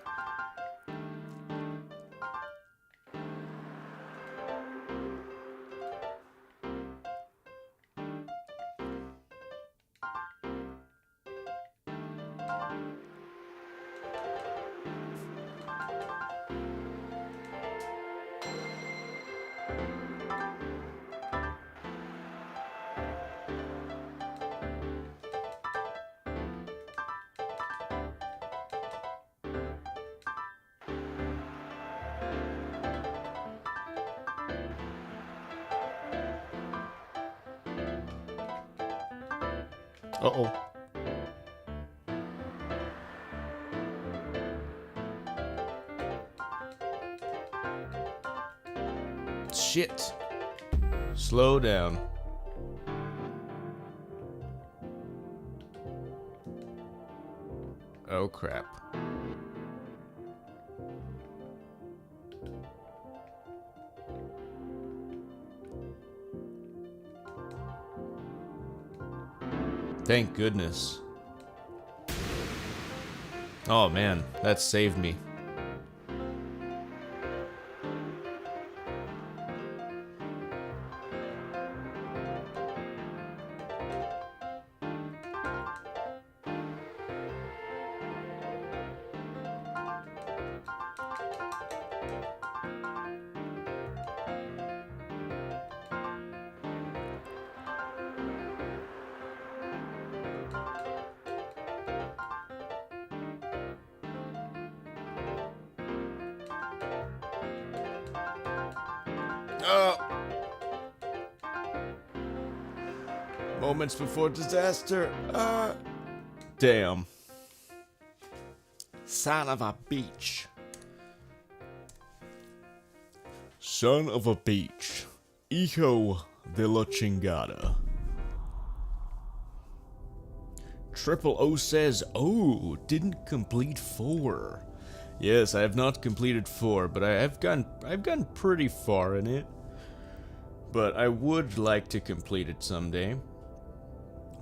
Uh-oh. Shit. Slow down. Oh, crap. Thank goodness. Oh man, that saved me. Moments before disaster. Damn. Son of a beach. Son of a beach. Hijo de la chingada. Triple O says, oh, didn't complete 4. Yes, I have not completed 4, but I've gone pretty far in it. But I would like to complete it someday.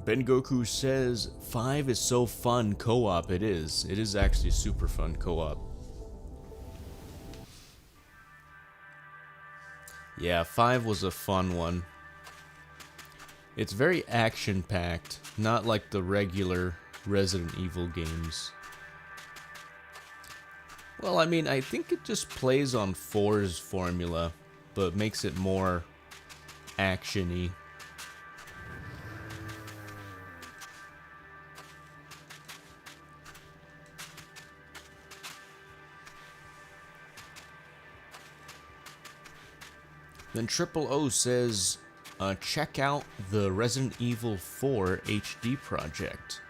Ben Goku says, 5 is so fun co-op. It is. It is actually super fun co-op. Yeah, 5 was a fun one. It's very action-packed, not like the regular Resident Evil games. Well, I mean, I think it just plays on 4's formula, but makes it more action-y. Then Triple O says, check out the Resident Evil 4 HD project.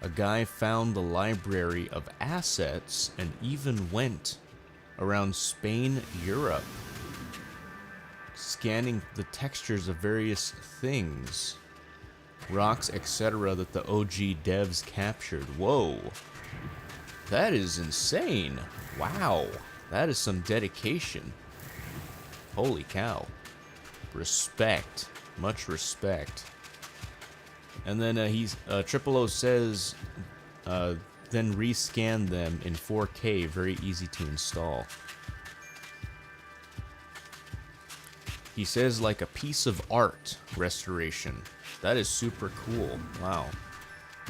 A guy found the library of assets and even went around Spain, Europe, scanning the textures of various things, rocks, etc. that the OG devs captured. Whoa. That is insane. Wow. That is some dedication. Holy cow. Respect. Much respect. And then Triple O says, then rescan them in 4K, very easy to install. He says like a piece of art restoration. That is super cool. Wow.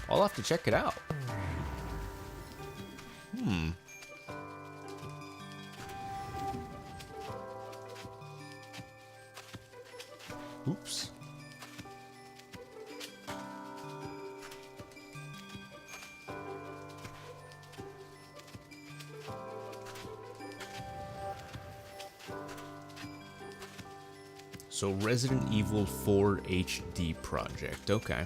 I'll have to check it out. Oops. So Resident Evil 4 HD project, okay.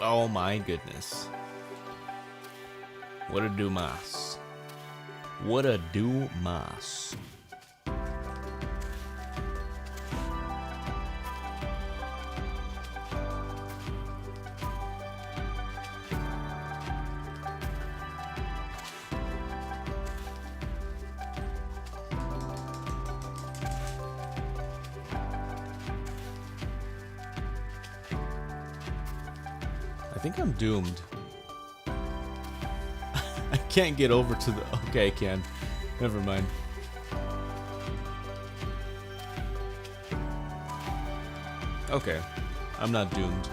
Oh my goodness. What a do mas. What a do mas. I think I'm doomed. I can't get over to the... Okay, I can. Never mind. Okay. I'm not doomed.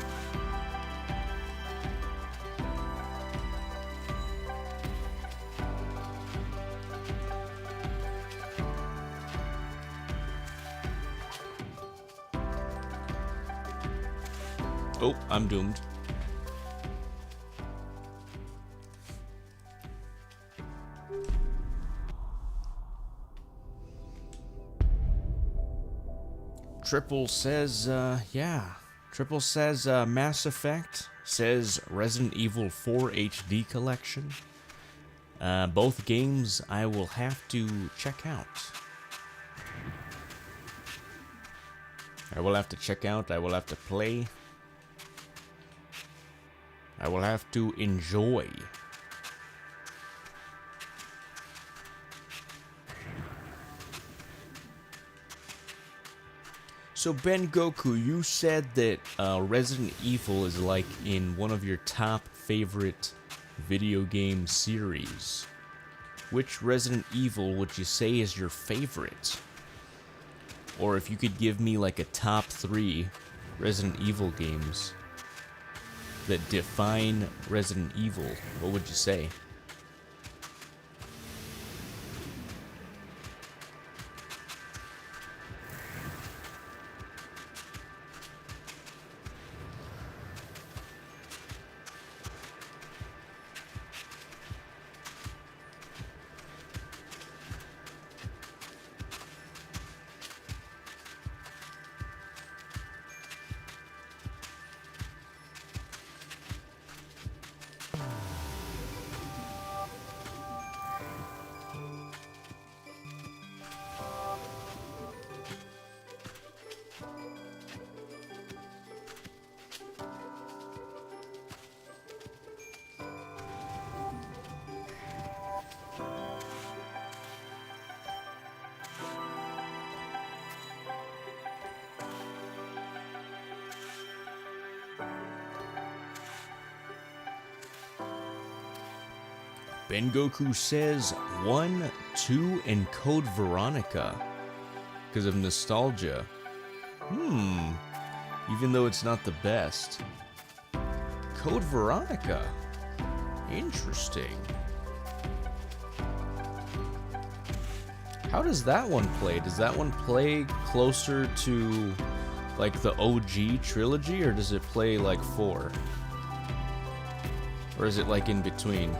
Oh, I'm doomed. Triple says, yeah. Triple says, Mass Effect. Says Resident Evil 4 HD Collection. Both games I will have to check out. I will have to check out. I will have to play. I will have to enjoy. So Ben Goku, you said that Resident Evil is like in one of your top favorite video game series. Which Resident Evil would you say is your favorite? Or if you could give me like a top 3 Resident Evil games that define Resident Evil, what would you say? Ben Goku says 1, 2, and Code Veronica because of nostalgia. Even though it's not the best. Code Veronica. Interesting. How does that one play? Does that one play closer to like the OG trilogy, or does it play like 4? Or is it like in between?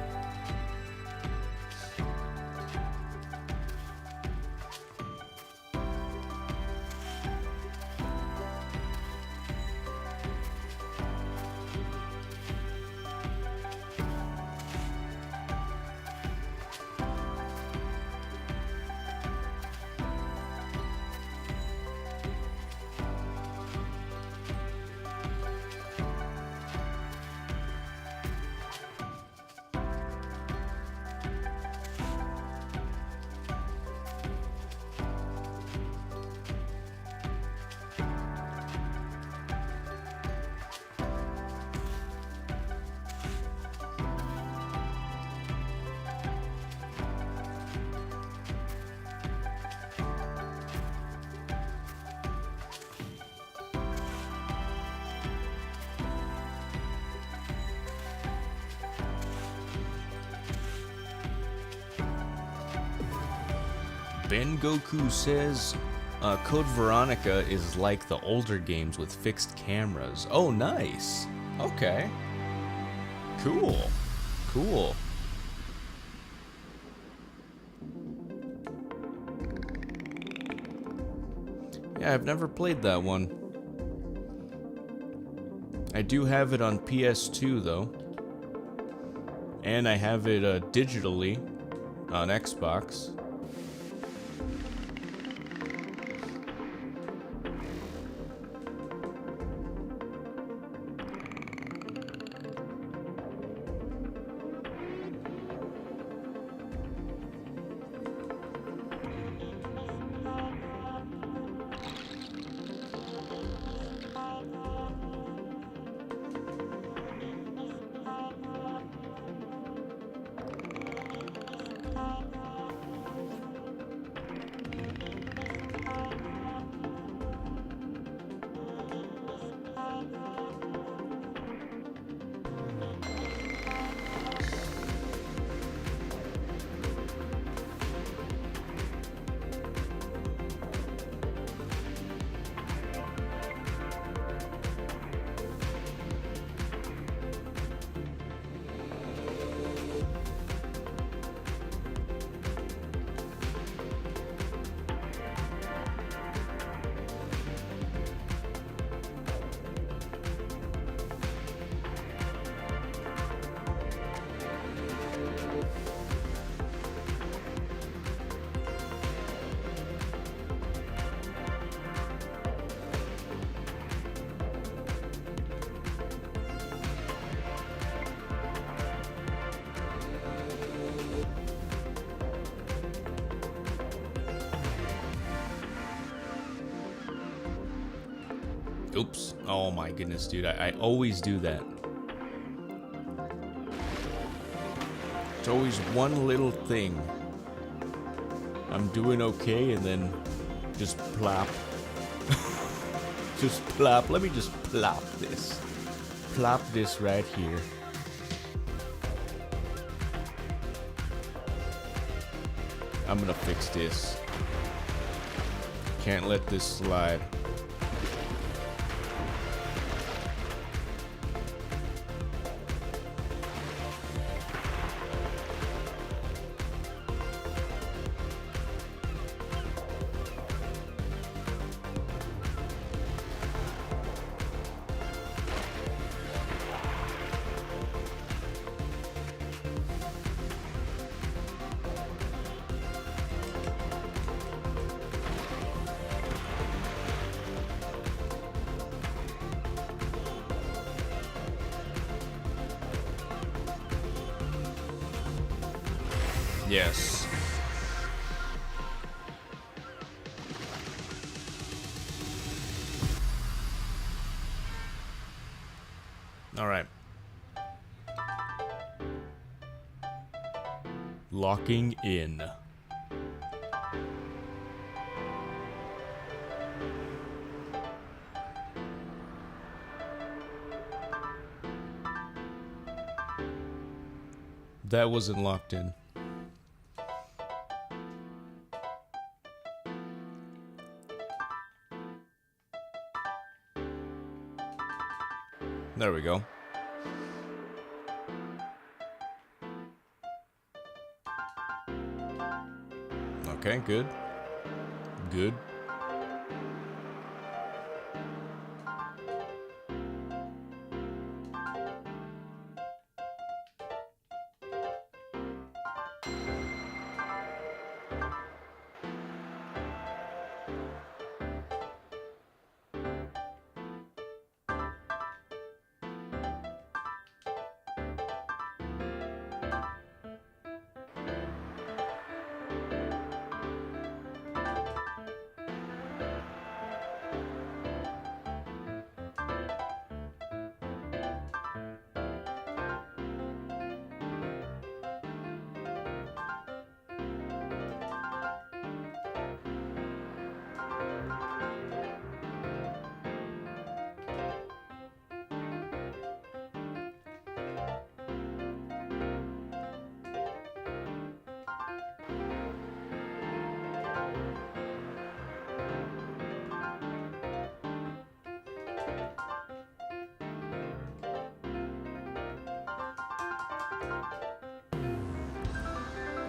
Ben Goku says Code Veronica is like the older games with fixed cameras. Oh, nice. Okay. Cool. Cool. Yeah, I've never played that one. I do have it on PS2 though. And I have it digitally on Xbox. Oops. Oh my goodness, dude. I always do that. It's always one little thing. I'm doing okay and then just plop. Just plop. Let me just plop this. Plop this right here. I'm gonna fix this. Can't let this slide. Yes. All right. Locking in. That wasn't locked in. There we go. Okay, good. Good.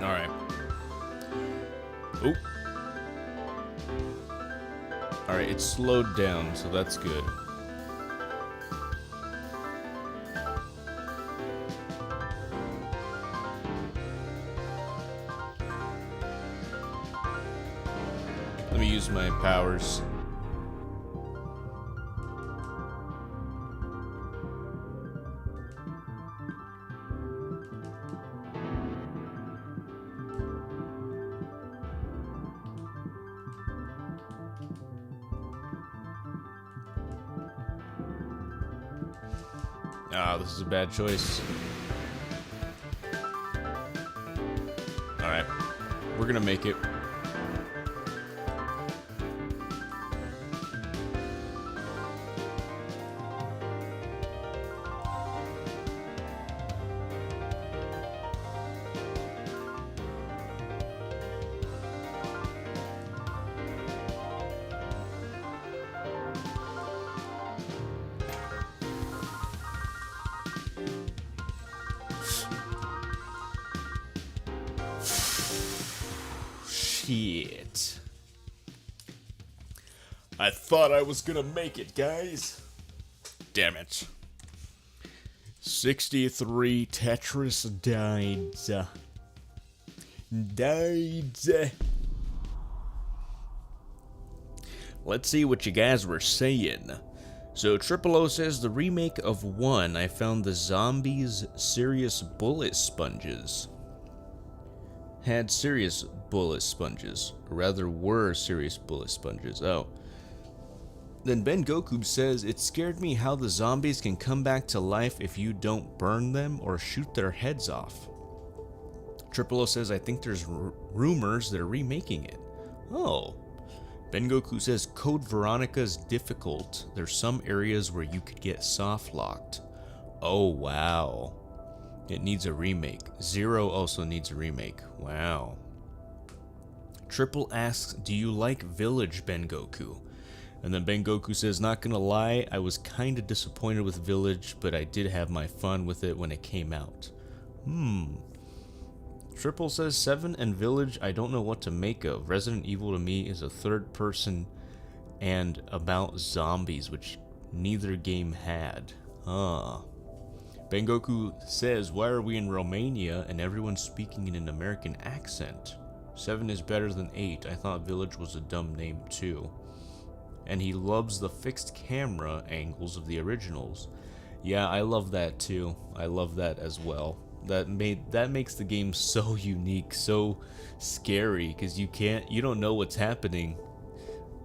Alright. Oop. Alright, it slowed down, so that's good. use my powers. Ah, this is a bad choice. Alright. We're gonna make it. Shit. I thought I was gonna make it, guys. Damn it. 63 Tetris died. Let's see what you guys were saying. So Triple O says the remake of 1, I found the zombies serious bullet sponges. Had serious bullet sponges, or rather were serious bullet sponges. Oh. Then Ben Goku says, it scared me how the zombies can come back to life if you don't burn them or shoot their heads off. Triple O says, I think there's rumors they're remaking it. Oh. Ben Goku says, Code Veronica's difficult. There's some areas where you could get soft locked. Oh, wow. It needs a remake. Zero also needs a remake. Wow. Triple asks, do you like Village, Ben Goku? And then Ben Goku says, not gonna lie, I was kinda disappointed with Village, but I did have my fun with it when it came out. Triple says, 7 and Village, I don't know what to make of. Resident Evil to me is a third person and about zombies, which neither game had. Ben Goku says, why are we in Romania and everyone's speaking in an American accent? 7 is better than 8. I thought Village was a dumb name too. And he loves the fixed camera angles of the originals. Yeah, I love that too. I love that as well. That makes the game so unique, so scary, because you don't know what's happening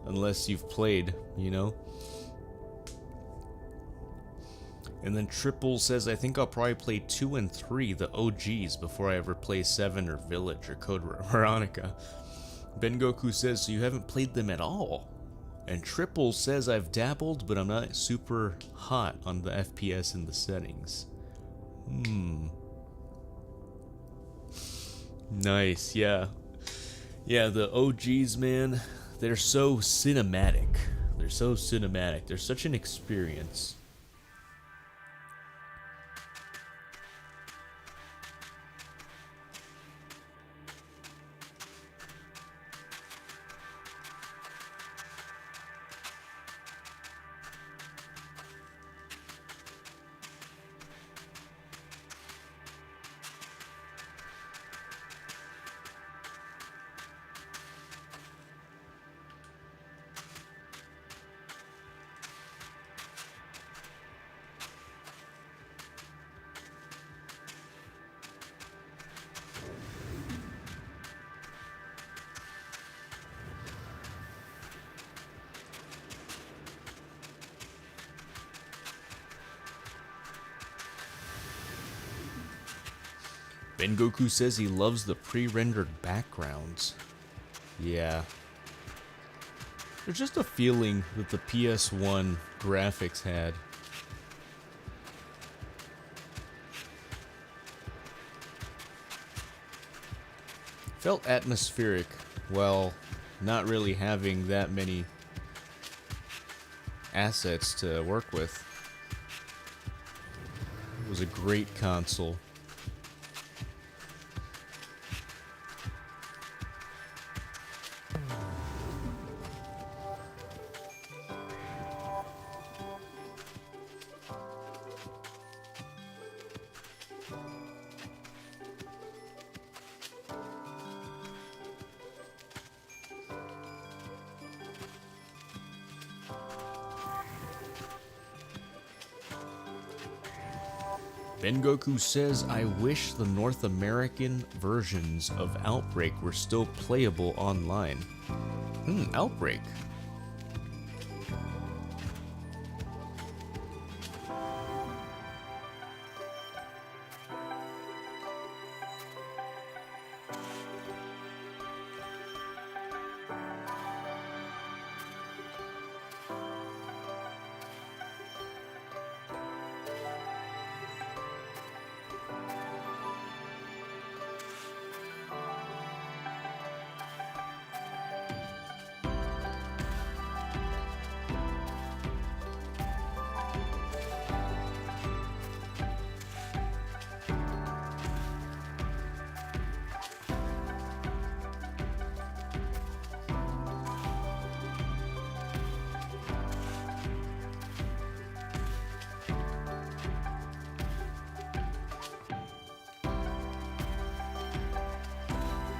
unless you've played, you know? And then Triple says, I think I'll probably play 2 and 3, the OGs, before I ever play 7 or Village or Code Veronica. Ben Goku says, so you haven't played them at all? And Triple says, I've dabbled, but I'm not super hot on the FPS and the settings. Nice, yeah. Yeah, the OGs, man, they're so cinematic. They're so cinematic. They're such an experience. Ben Goku says he loves the pre-rendered backgrounds. Yeah. There's just a feeling that the PS1 graphics had. Felt atmospheric, while not really having that many assets to work with. It was a great console. Ben Goku says, I wish the North American versions of Outbreak were still playable online. Outbreak.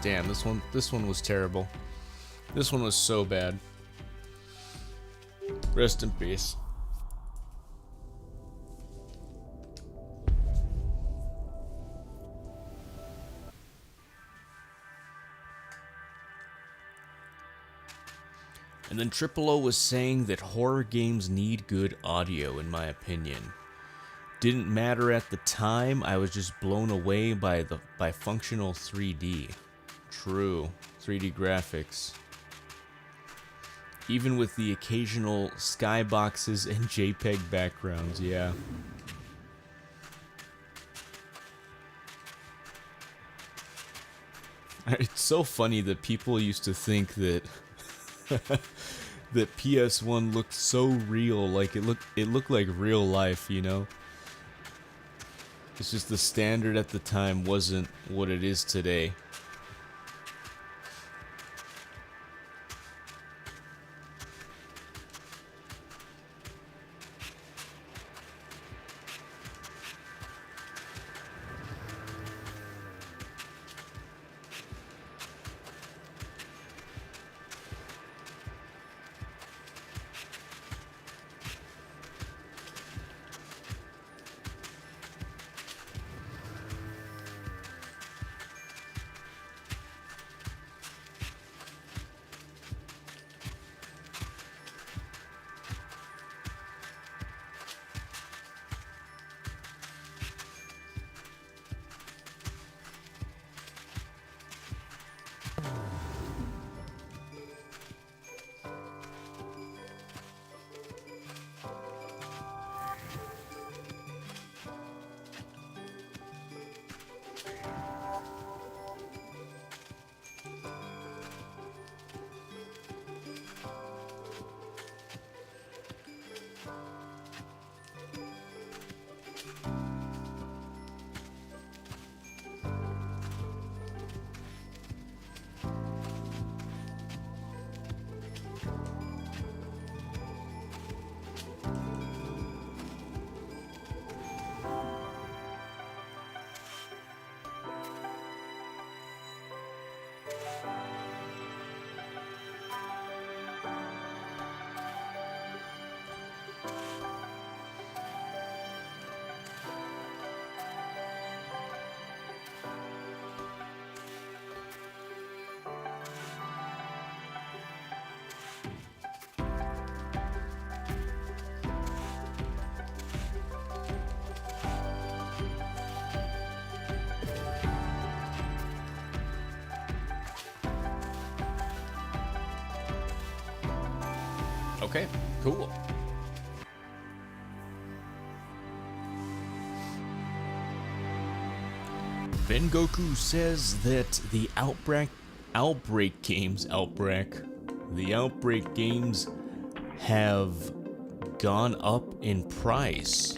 Damn, this one was terrible. This one was so bad. Rest in peace. And then Triple O was saying that horror games need good audio, in my opinion. Didn't matter at the time, I was just blown away by functional 3D. True, 3D graphics. Even with the occasional skyboxes and JPEG backgrounds, yeah. It's so funny that people used to think that that PS1 looked so real, like it looked like real life, you know? It's just the standard at the time wasn't what it is today. Okay, cool. Ben Goku says that the Outbreak games have gone up in price.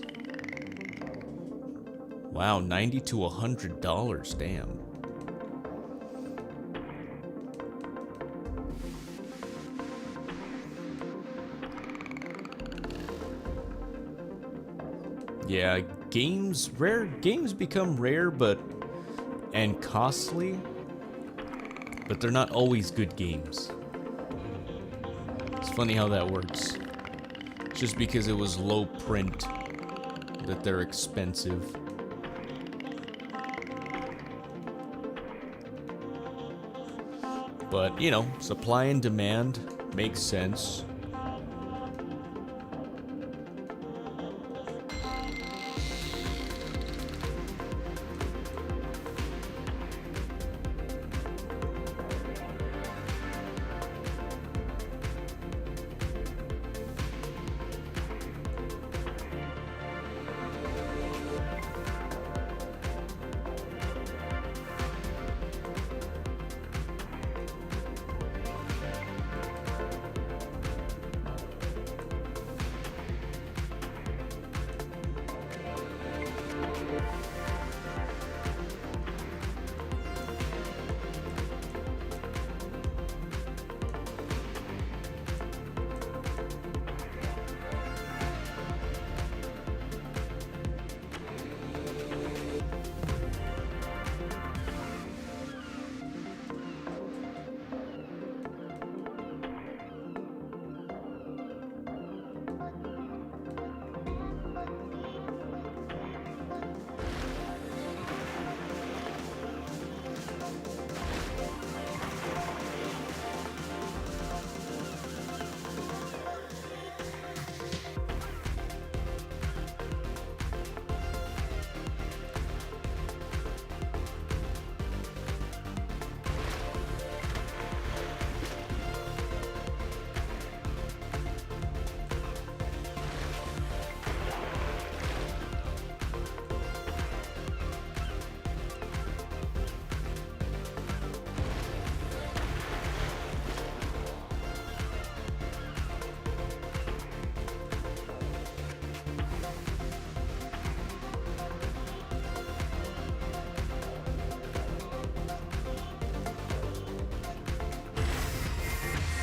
Wow, $90 to $100, damn. Yeah, rare games become rare and costly, but they're not always good games. It's funny how that works. Just because it was low print that they're expensive. But, you know, supply and demand makes sense.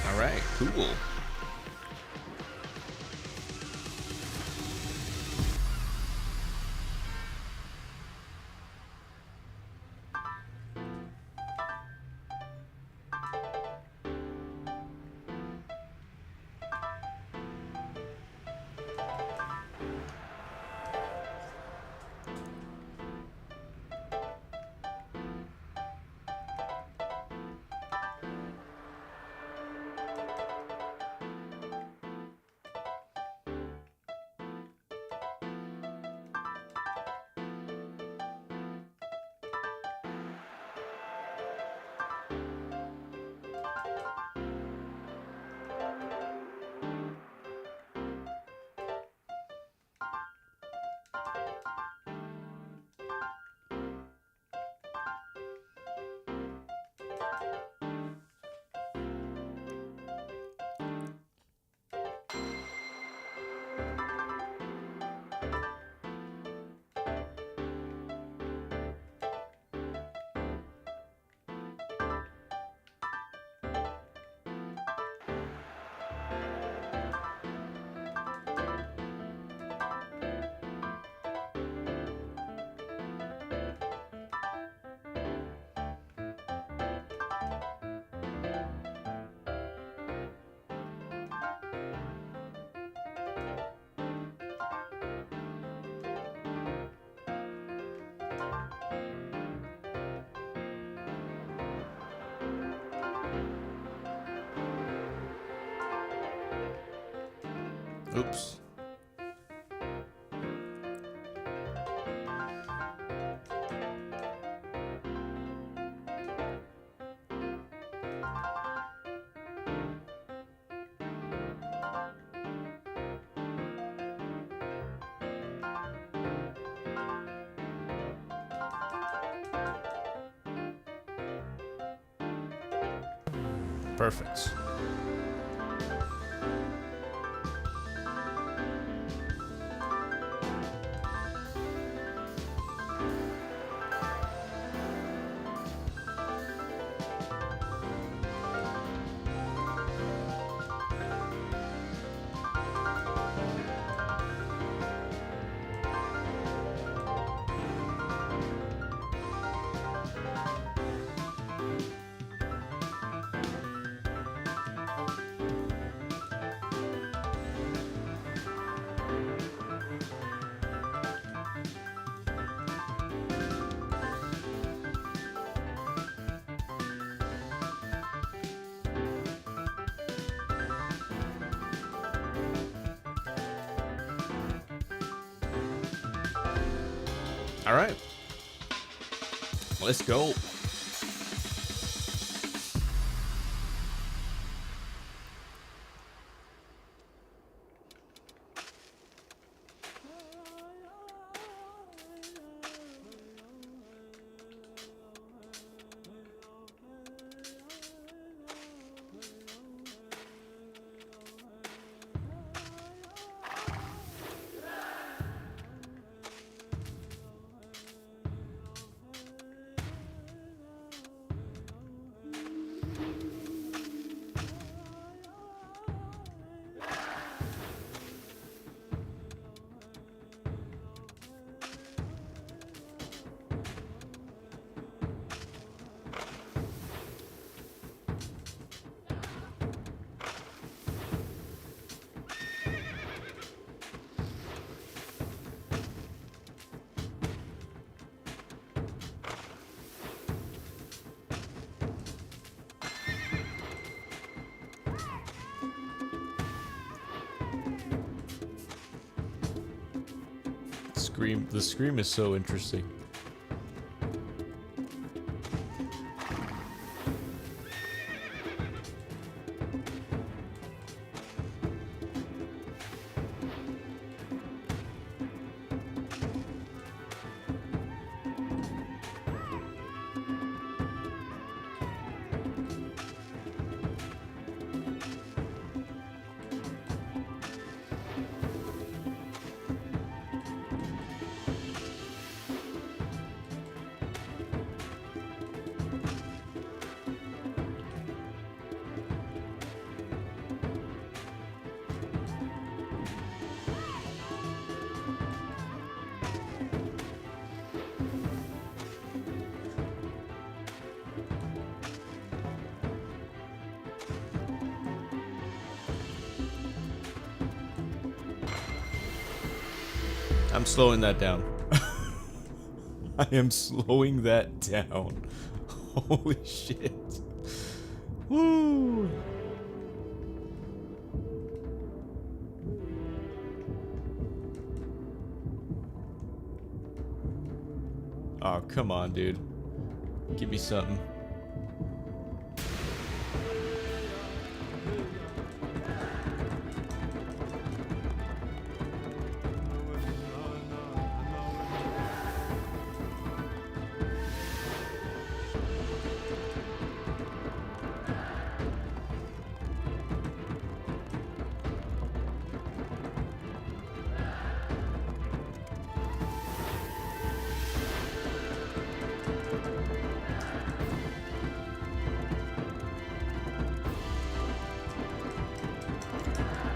Alright, cool. Oops. Perfect. All right. Let's go. The scream is so interesting. I'm slowing that down. I am slowing that down. Holy shit. Woo! Oh, come on, dude. Give me something.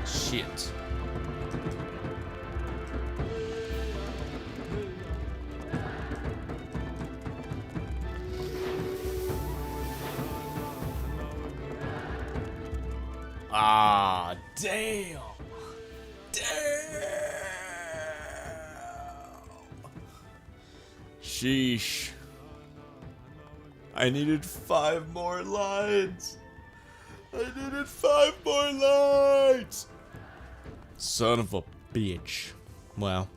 Shit. Ah, damn. Damn. Sheesh. I needed 5 more lines. I needed 5 more lines. Son of a bitch. Wow.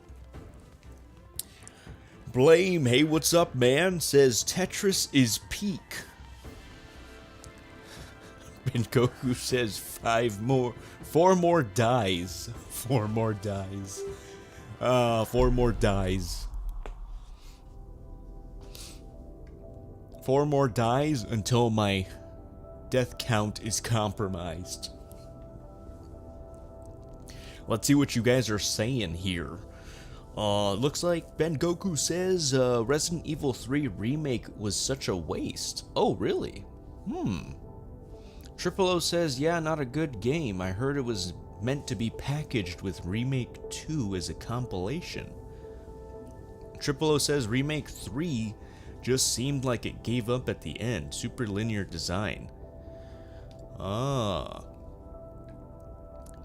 Blame, hey, what's up, man? Says Tetris is peak. Ben Goku says 4 more dies. 4 more dies. 4 more dies. 4 more dies until my death count is compromised. Let's see what you guys are saying here. Looks like Ben Goku says Resident Evil 3 Remake was such a waste. Oh, really? Triple O says, yeah, not a good game. I heard it was meant to be packaged with Remake 2 as a compilation. Triple O says Remake 3 just seemed like it gave up at the end. Super linear design. Ah.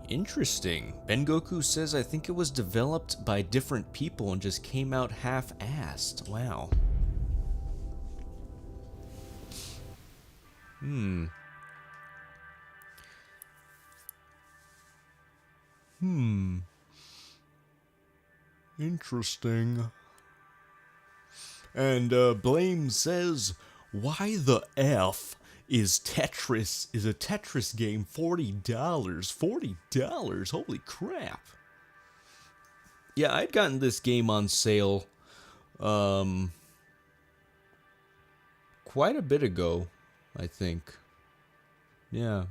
Interesting. Ben Goku says, I think it was developed by different people and just came out half-assed. Wow. Interesting. And Blame says, why the F is a Tetris game $40? $40? Holy crap. Yeah, I'd gotten this game on sale quite a bit ago, I think. Yeah.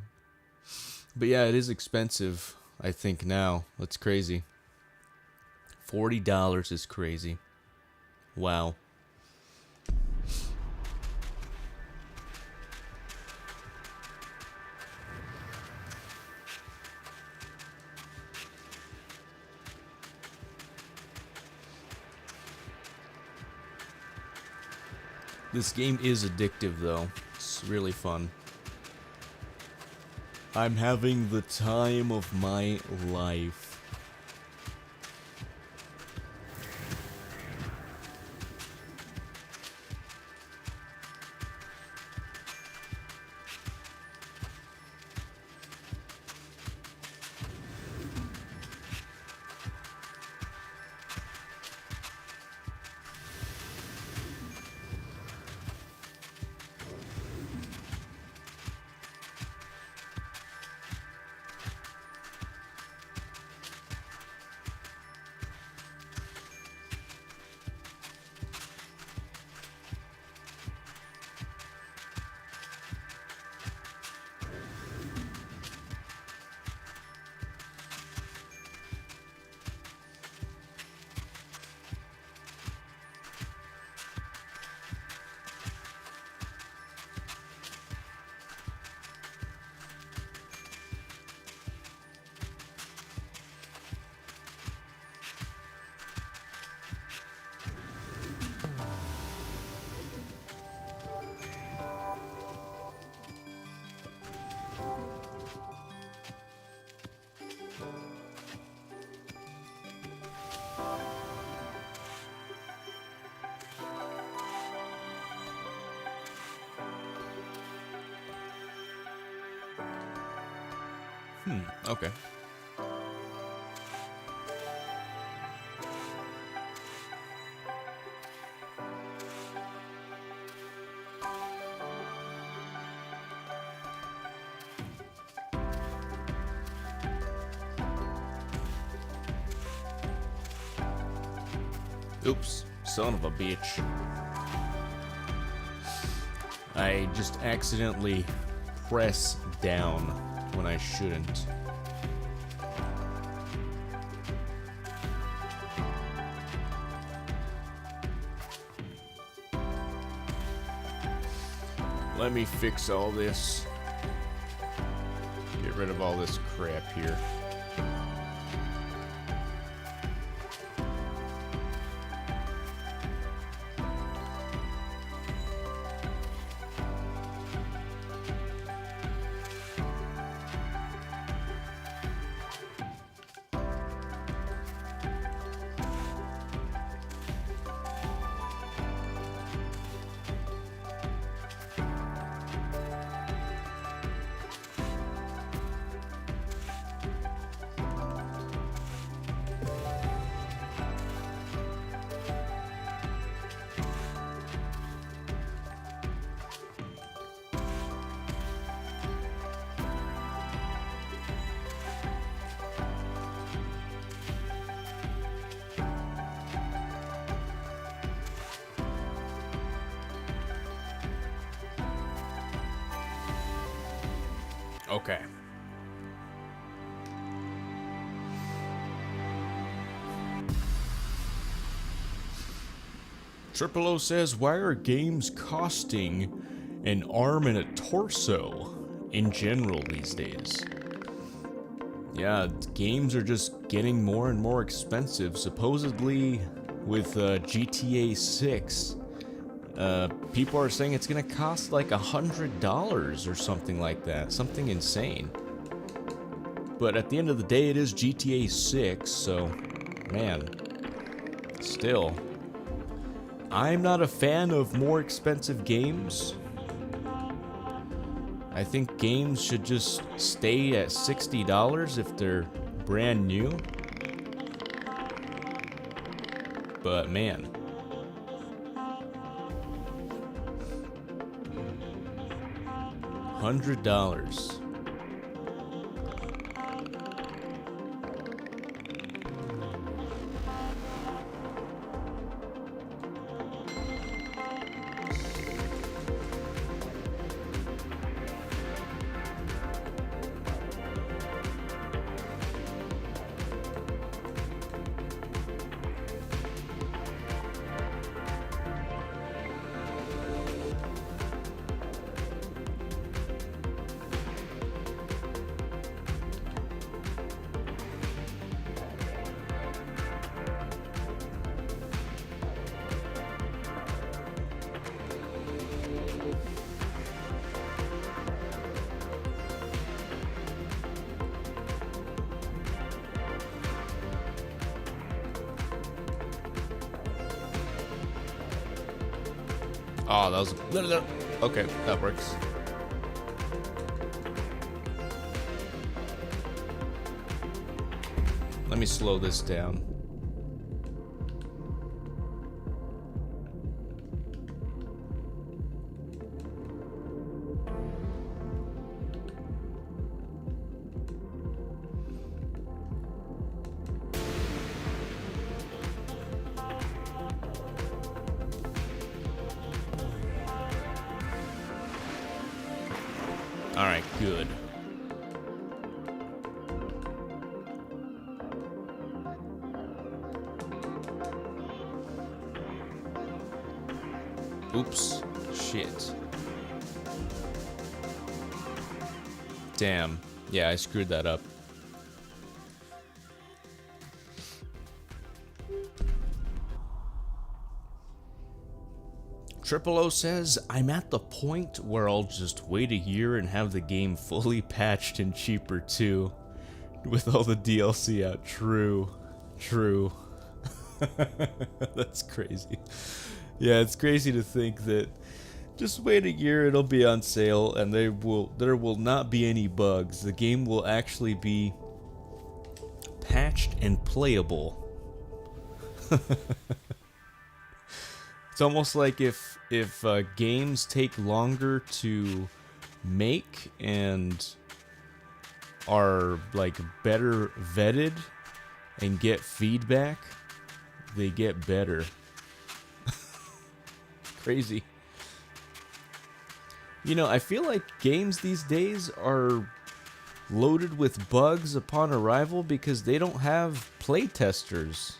But yeah, it is expensive, I think, now. That's crazy. $40 is crazy. Wow. This game is addictive, though. It's really fun. I'm having the time of my life. Okay. Oops, son of a bitch. I just accidentally press down when I shouldn't. Let me fix all this. Get rid of all this crap here. Okay. Triple O says, why are games costing an arm and a torso in general these days? Yeah, games are just getting more and more expensive. Supposedly, with GTA 6, people are saying it's gonna cost like $100 or something like that. Something insane. But at the end of the day, it is GTA 6, so, man, still. I'm not a fan of more expensive games. I think games should just stay at $60 if they're brand new. But man, $100. Oh, that was... Okay, that works. Let me slow this down. All right, good. Oops. Shit. Damn. Yeah, I screwed that up. Triple O says, I'm at the point where I'll just wait a year and have the game fully patched and cheaper too. With all the DLC out. True. True. That's crazy. Yeah, it's crazy to think that just wait a year, it'll be on sale, and there will not be any bugs. The game will actually be patched and playable. It's almost like if games take longer to make and are like better vetted and get feedback, they get better. Crazy. You know, I feel like games these days are loaded with bugs upon arrival because they don't have playtesters.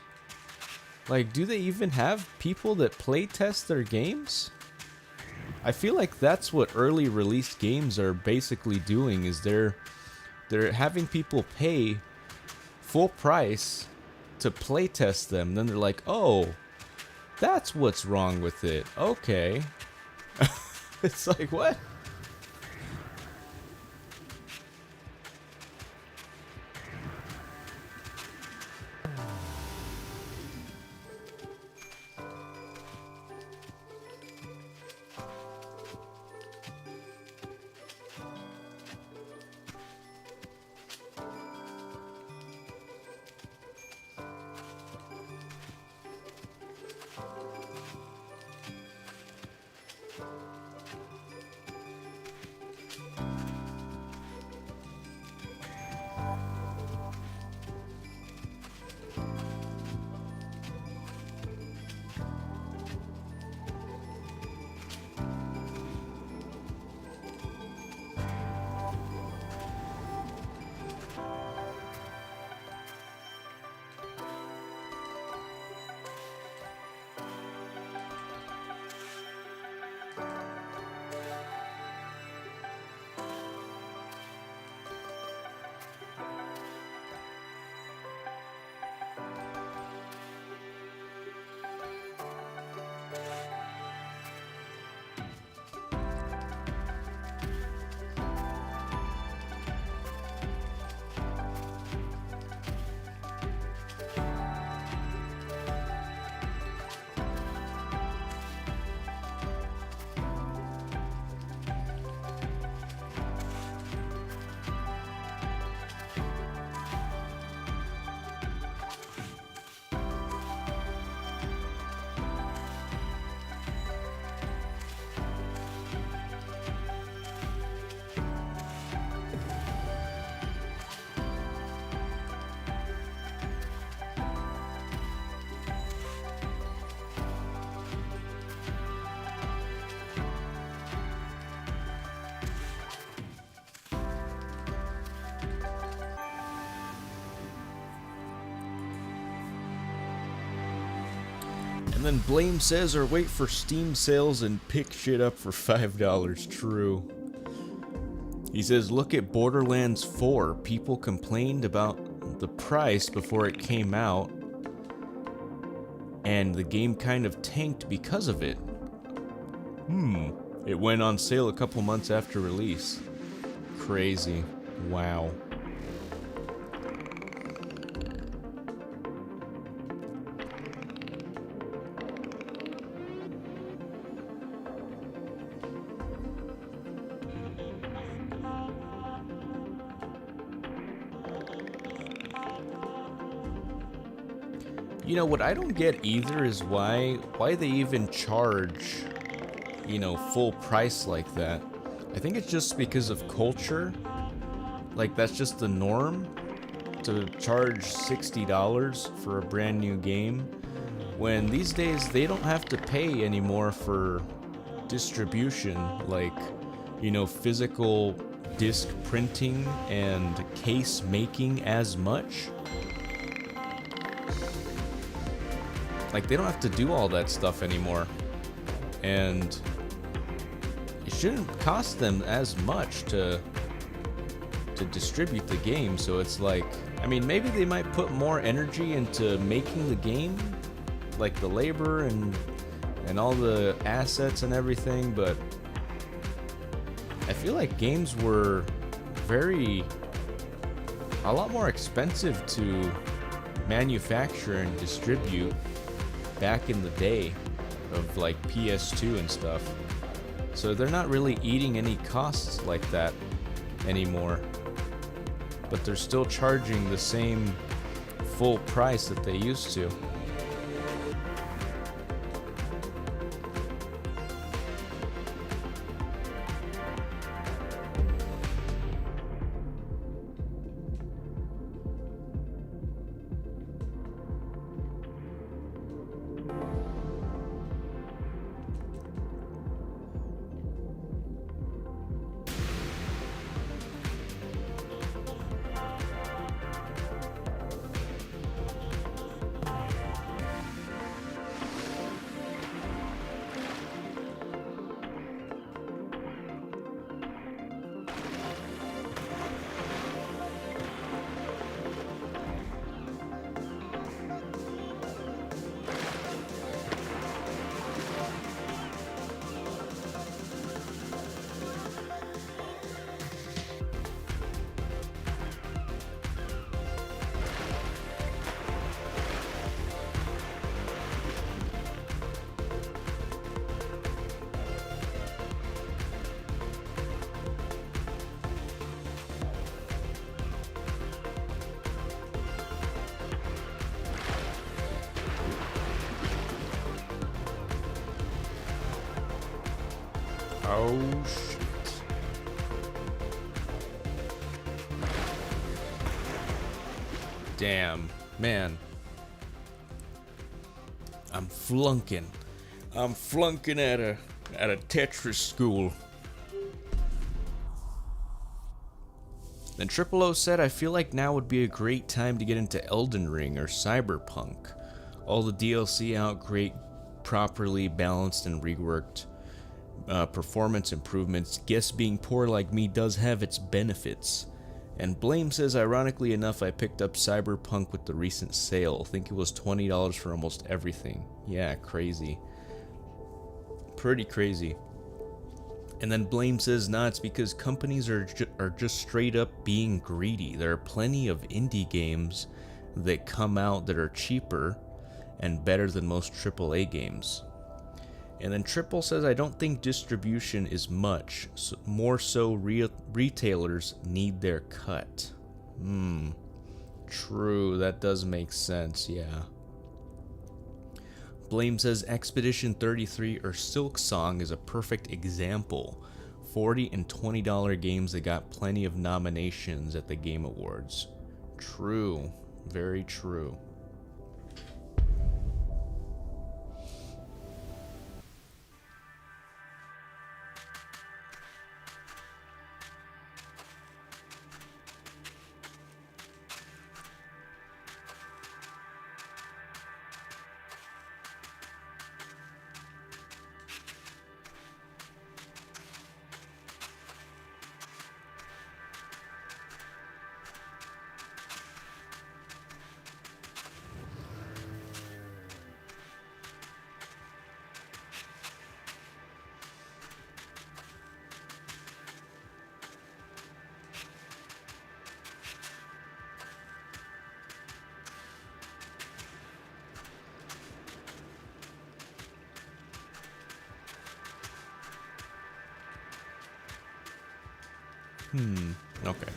Like, do they even have people that playtest their games? I feel like that's what early release games are basically doing, is they're having people pay full price to playtest them. Then they're like, oh, that's what's wrong with it. Okay. It's like, what? then Blame says, or wait for Steam sales and pick shit up for $5. True. He says, look at Borderlands 4. People complained about the price before it came out, and the game kind of tanked because of it. It went on sale a couple months after release. Crazy. Wow. You know, what I don't get either is why they even charge, you know, full price like that. I think it's just because of culture. Like, that's just the norm, to charge $60 for a brand new game, when these days they don't have to pay anymore for distribution, like, you know, physical disc printing and case making as much. Like, they don't have to do all that stuff anymore. And it shouldn't cost them as much to distribute the game. So it's like, I mean, maybe they might put more energy into making the game, like the labor and all the assets and everything, but I feel like games were a lot more expensive to manufacture and distribute back in the day of like PS2 and stuff. So they're not really eating any costs like that anymore. But they're still charging the same full price that they used to. Oh, shit. Damn, man. I'm flunking. I'm flunking at a Tetris school. Then Triple O said, I feel like now would be a great time to get into Elden Ring or Cyberpunk. All the DLC out, great, properly balanced and reworked. Performance improvements. Guess being poor like me does have its benefits. And Blame says, ironically enough, I picked up Cyberpunk with the recent sale. I think it was $20 for almost everything. Yeah, crazy. Pretty crazy. And then Blame says, nah, it's because companies are just straight up being greedy. There are plenty of indie games that come out that are cheaper and better than most AAA games. And then Triple says, I don't think distribution is much. More so, retailers need their cut. True, that does make sense, yeah. Blame says, Expedition 33 or Silk Song is a perfect example. $40 and $20 games that got plenty of nominations at the Game Awards. True, very true. Okay.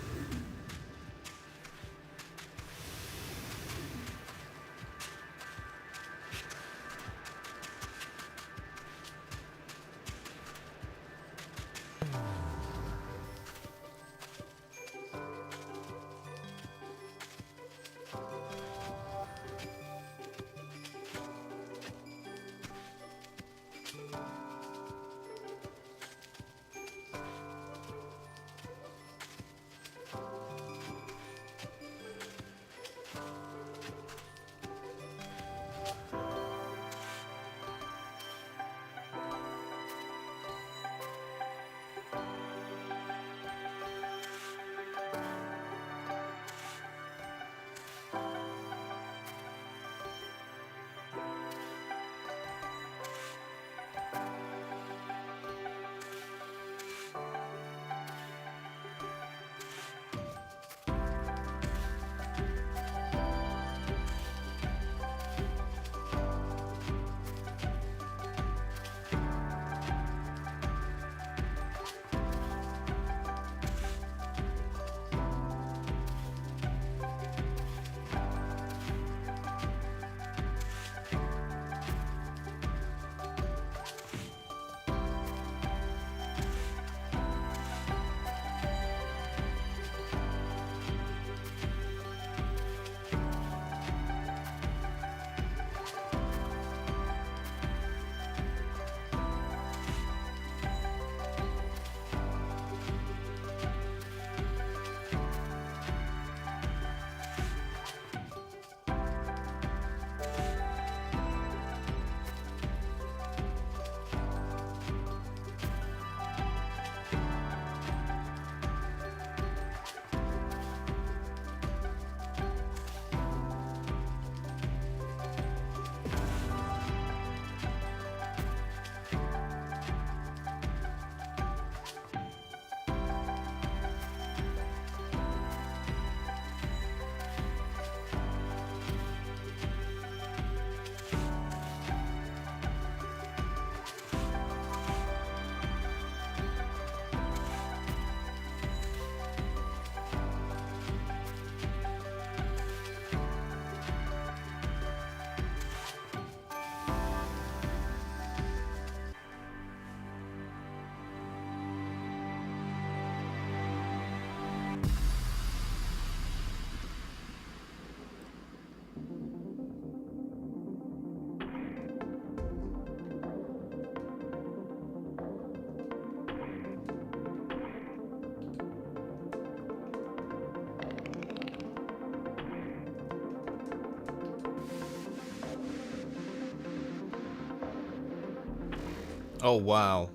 Oh, wow.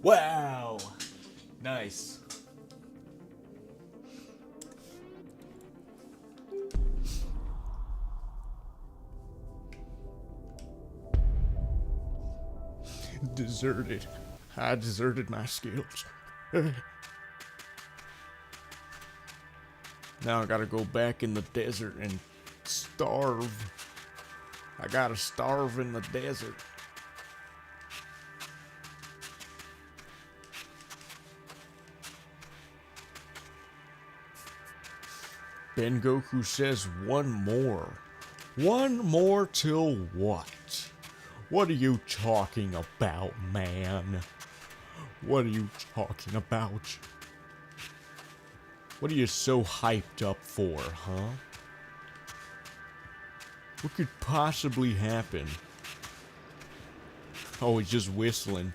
Wow! Nice. Deserted. I deserted my skills. Now I gotta go back in the desert and starve. I gotta starve in the desert. Ben Goku says one more. One more till what? What are you talking about, man? What are you talking about? What are you so hyped up for, huh? What could possibly happen? Oh, he's just whistling.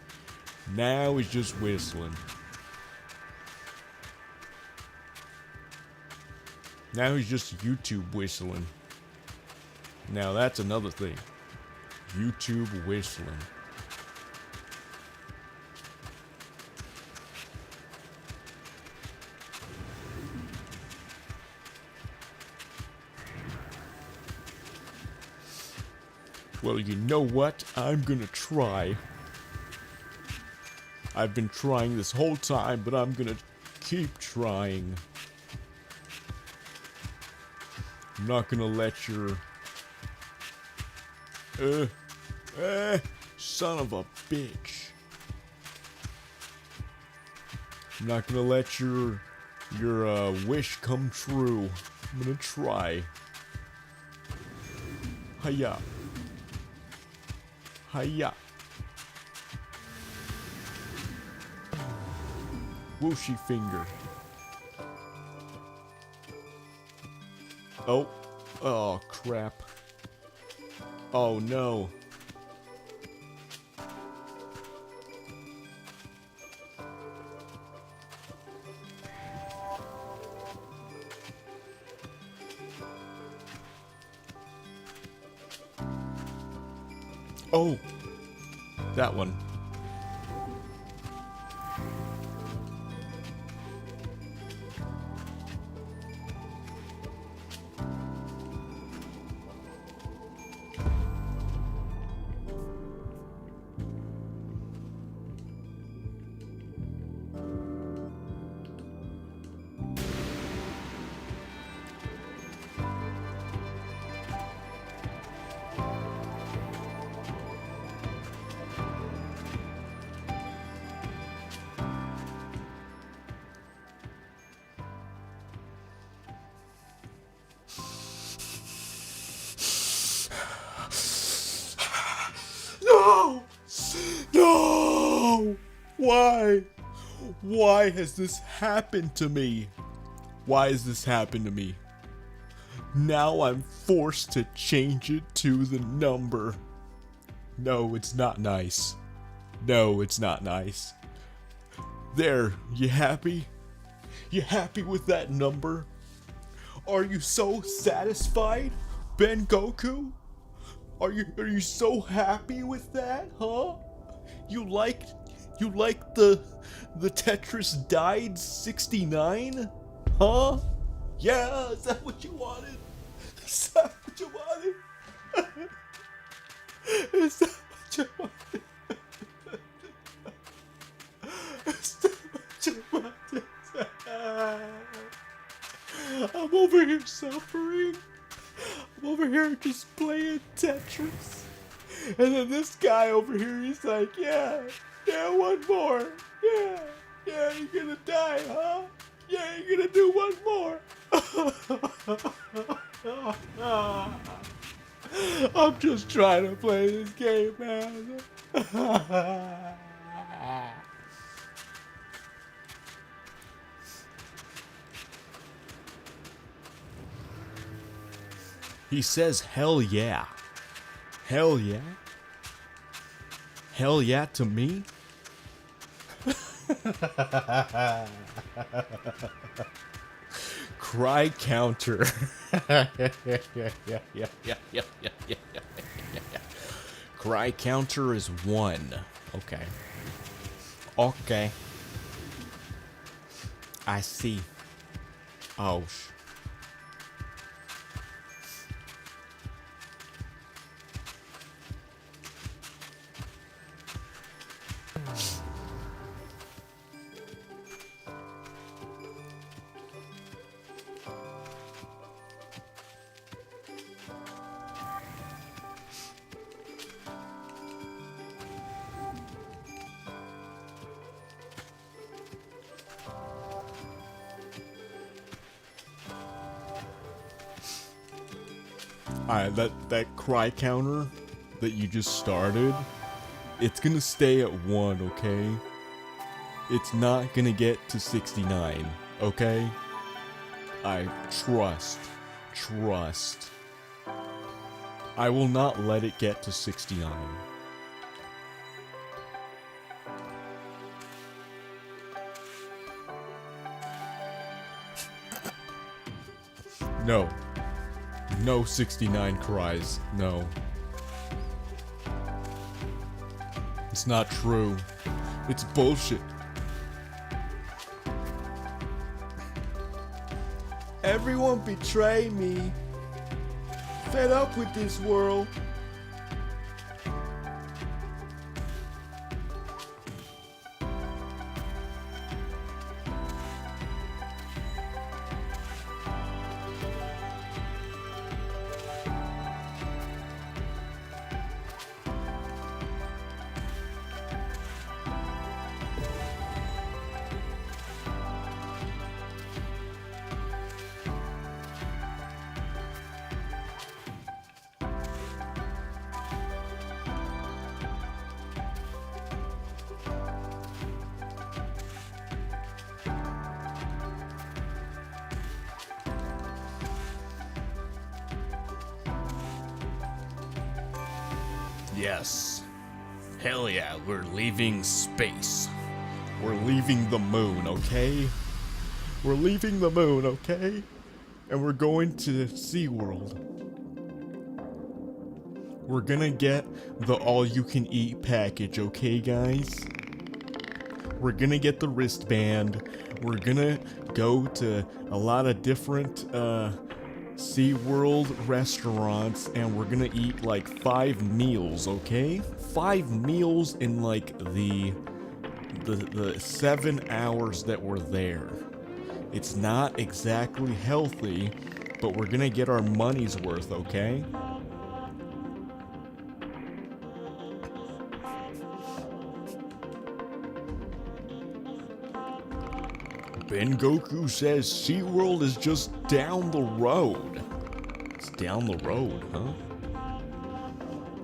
Now he's just whistling. Now he's just YouTube whistling. Now that's another thing. YouTube whistling. Well, you know what? I'm gonna try. I've been trying this whole time, but I'm gonna keep trying. I'm not gonna let your... son of a bitch. I'm not gonna let your wish come true. I'm gonna try. Hiya. Hiya. Whooshy finger. Oh. Oh, crap. Oh, no. Oh. That one. No! No! Why? Why has this happened to me? Why has this happened to me? Now I'm forced to change it to the number. No, it's not nice. No, it's not nice. There, you happy? You happy with that number? Are you so satisfied, Ben Goku? Are you so happy with that, huh? You like the Tetris died 69? Huh? Yeah, is that what you wanted? Is that what you wanted? Is that what you wanted? Is that what you wanted? I'm over here suffering. I'm over here just playing Tetris. And then this guy over here, he's like, yeah, one more. Yeah, you're gonna die, huh? Yeah, you're gonna do one more. I'm just trying to play this game, man. He says, hell yeah. Hell yeah? Hell yeah to me? Cry counter. Yeah. Cry counter is 1. Okay. I see. Oh, Alright, that cry counter that you just started, it's gonna stay at 1, okay? It's not gonna get to 69, okay? I trust. I will not let it get to 69. No. No 69 cries. No. It's not true. It's bullshit. Everyone betray me. Fed up with this world. Yes. Hell yeah, we're leaving space. We're leaving the moon, okay? We're leaving the moon, okay? And we're going to SeaWorld. We're gonna get the all-you-can-eat package, okay, guys? We're gonna get the wristband. We're gonna go to a lot of different, SeaWorld restaurants, and we're gonna eat like 5 meals, okay? 5 meals in like the 7 hours that we're there. It's not exactly healthy, but we're gonna get our money's worth, okay? Ben Goku says SeaWorld is just down the road. It's down the road, huh?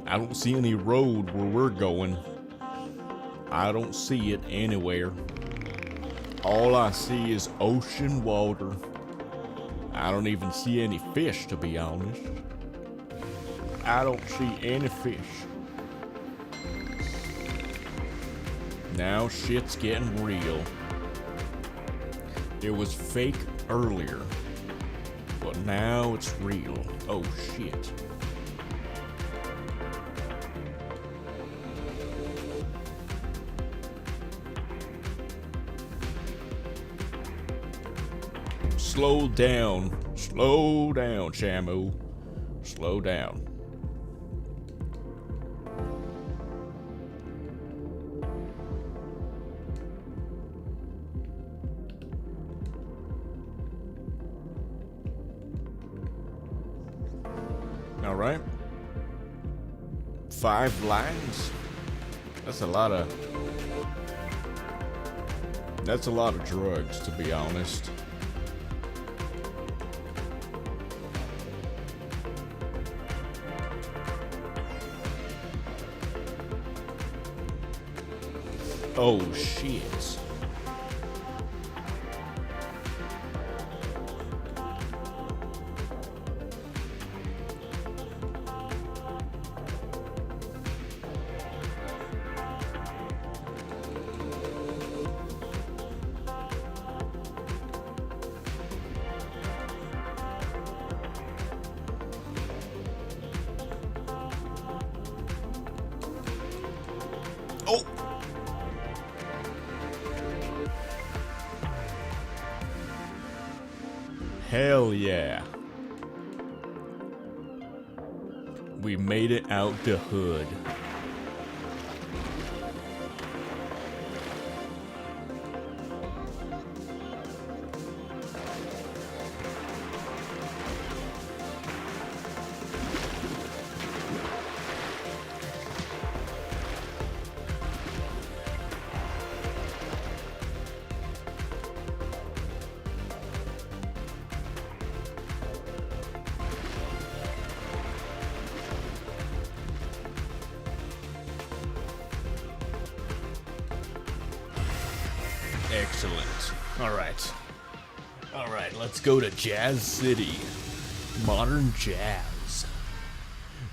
I don't see any road where we're going. I don't see it anywhere. All I see is ocean water. I don't even see any fish, to be honest. I don't see any fish. Now shit's getting real. It was fake earlier, but now it's real. Oh shit. Slow down, Shamu. Slow down. All right. 5 lines. That's a lot of drugs, to be honest. Oh shit. Oh! Hell yeah. We made it out the hood. Excellent. All right, let's go to Jazz City. Modern jazz.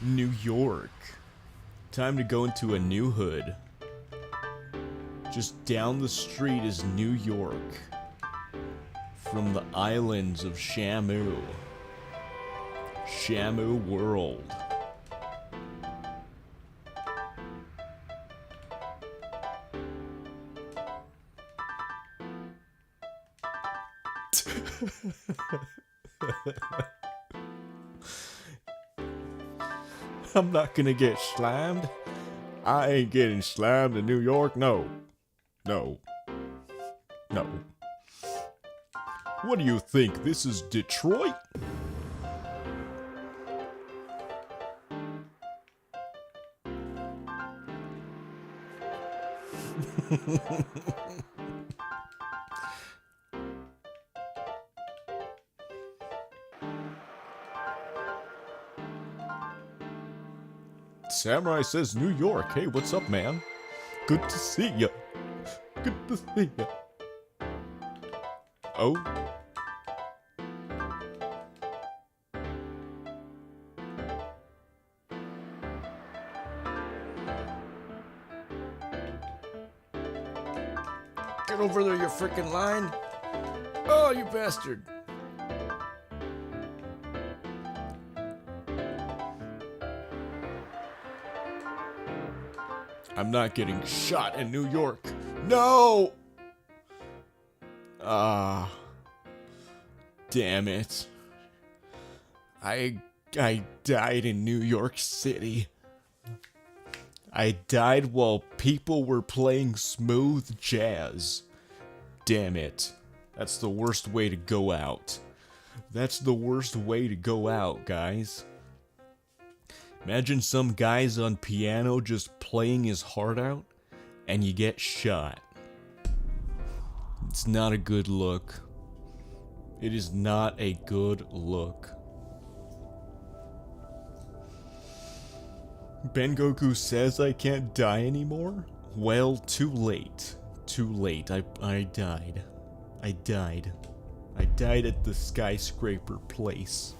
New York. Time to go into a new hood. Just down the street is New York. From the islands of Shamu. Shamu World. I'm not gonna get slimed. I ain't getting slimed in New York, no. No. No. What do you think? This is Detroit? Samurai says New York. Hey, what's up, man? Good to see ya. Good to see ya. Oh. Get over there, you freaking line. Oh, you bastard. I'm not getting shot in New York. No! Ah. Damn it. I died in New York City. I died while people were playing smooth jazz. Damn it. That's the worst way to go out. That's the worst way to go out, guys. Imagine some guy's on piano just playing his heart out, and you get shot. It's not a good look. It is not a good look. Ben Goku says I can't die anymore? Well, too late. Too late. I died. I died. I died at the skyscraper place.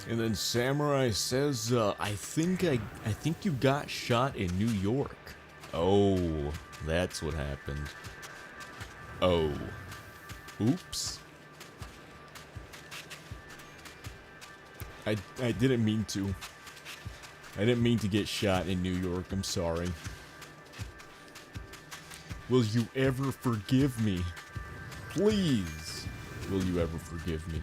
And then Samurai says, I think you got shot in New York. Oh, that's what happened. Oh. Oops. I didn't mean to. I didn't mean to get shot in New York. I'm sorry. Will you ever forgive me? Please. Will you ever forgive me?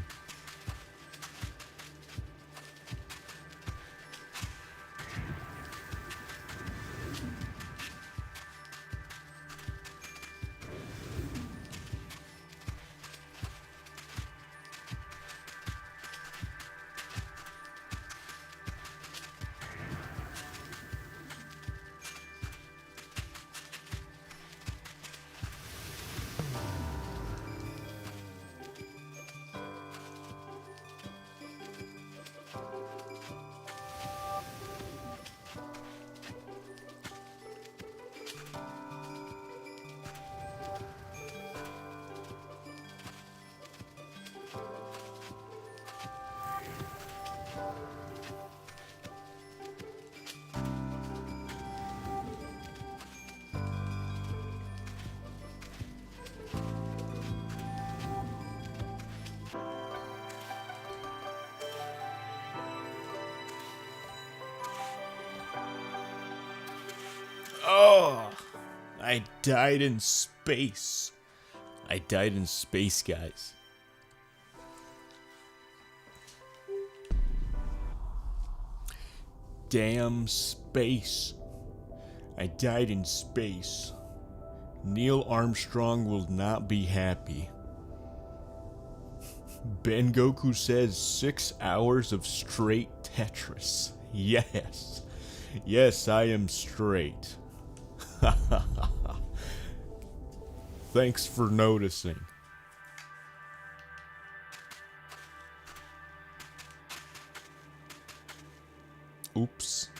Oh, I died in space. I died in space, guys. Damn space. I died in space. Neil Armstrong will not be happy. Ben Goku says 6 hours of straight Tetris. Yes. Yes, I am straight. Thanks for noticing. Oops.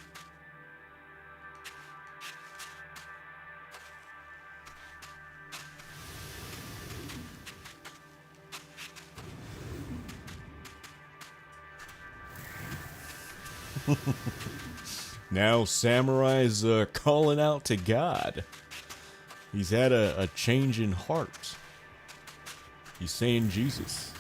Now Samurai's calling out to God. He's had a change in heart. He's saying Jesus.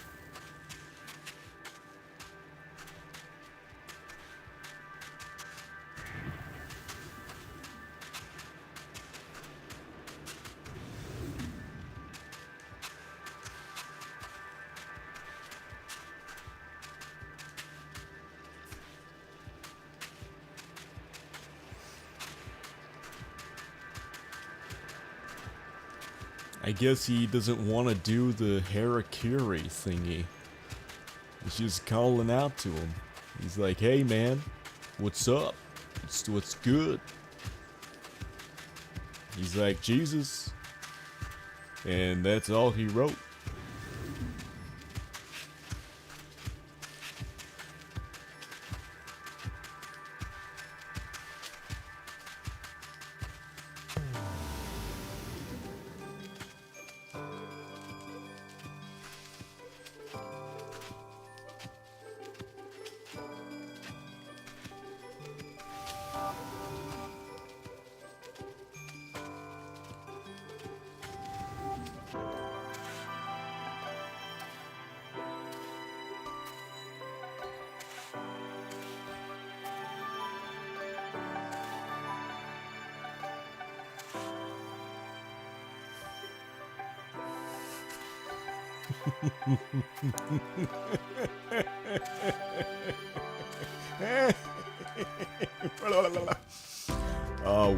I guess he doesn't want to do the harakiri thingy. He's just calling out to him. He's like, hey man, what's up? What's good? He's like, Jesus. And that's all he wrote.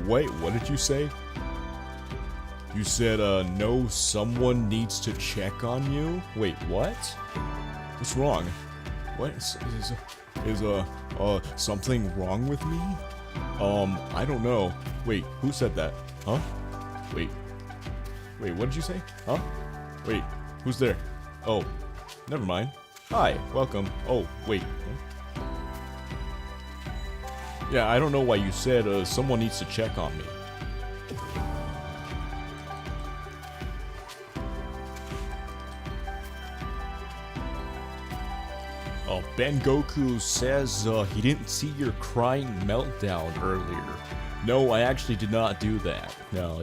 Wait, what did you say? You said, no, someone needs to check on you? Wait, what? What's wrong? What is something wrong with me? I don't know. Wait, who said that? Huh? Wait, what did you say? Huh? Wait, who's there? Oh, never mind. Hi, welcome. Oh, wait. Yeah, I don't know why you said, someone needs to check on me. Ben Goku says, he didn't see your crying meltdown earlier. No, I actually did not do that. No,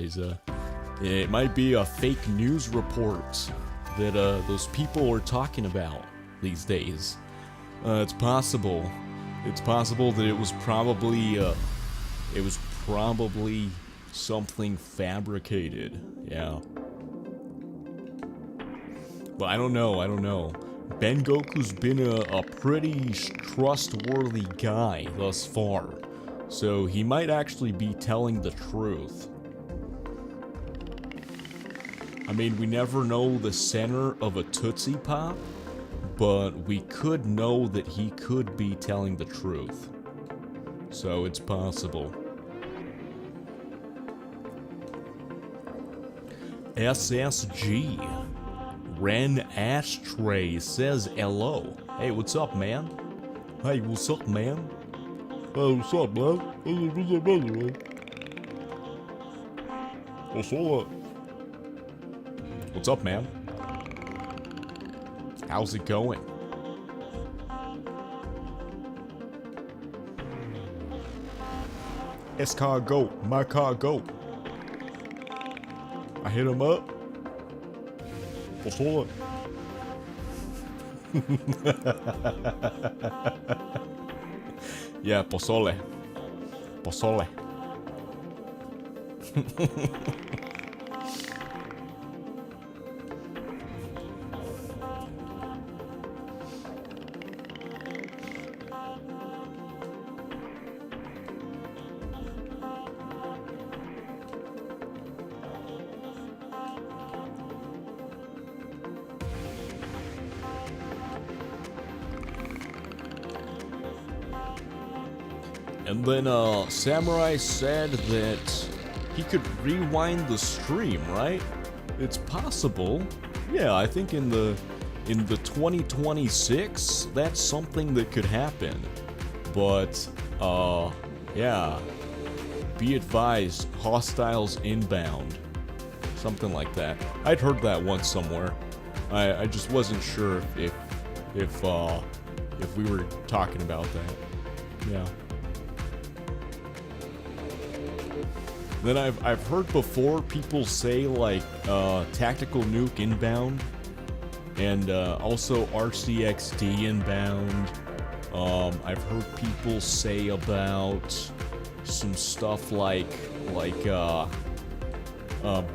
it might be a fake news report that, those people are talking about these days. It's possible. It's possible that it was probably something fabricated. Yeah. But I don't know. Ben Goku's been a pretty trustworthy guy thus far. So he might actually be telling the truth. I mean, we never know the center of a Tootsie Pop, but we could know that he could be telling the truth. So it's possible. SSG. Ren Ashtray says hello. Hey, what's up, man? Hey, what's up, man? Hey, what's up, man? What's up? What's up, man? How's it going? S car go, my car go. I hit him up. What's up? Yeah, pozole. Pozole. And then, Samurai said that he could rewind the stream, right? It's possible. Yeah, I think in the 2026, that's something that could happen. But, yeah. Be advised, hostiles inbound. Something like that. I'd heard that once somewhere. I just wasn't sure if we were talking about that. Yeah. Then I've heard before people say like tactical nuke inbound, and also RCXD inbound. I've heard people say about some stuff like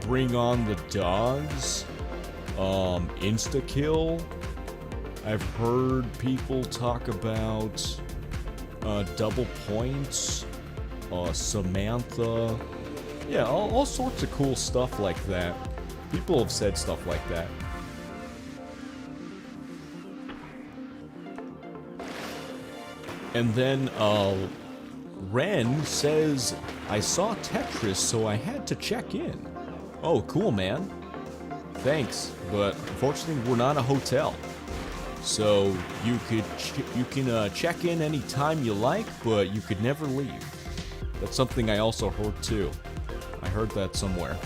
bring on the dogs, insta kill. I've heard people talk about double points, Samantha. Yeah, all sorts of cool stuff like that. People have said stuff like that. And then, Ren says, I saw Tetris, so I had to check in. Oh, cool, man. Thanks, but unfortunately we're not a hotel. So you can check in any time you like, but you could never leave. That's something I also heard too. I heard that somewhere.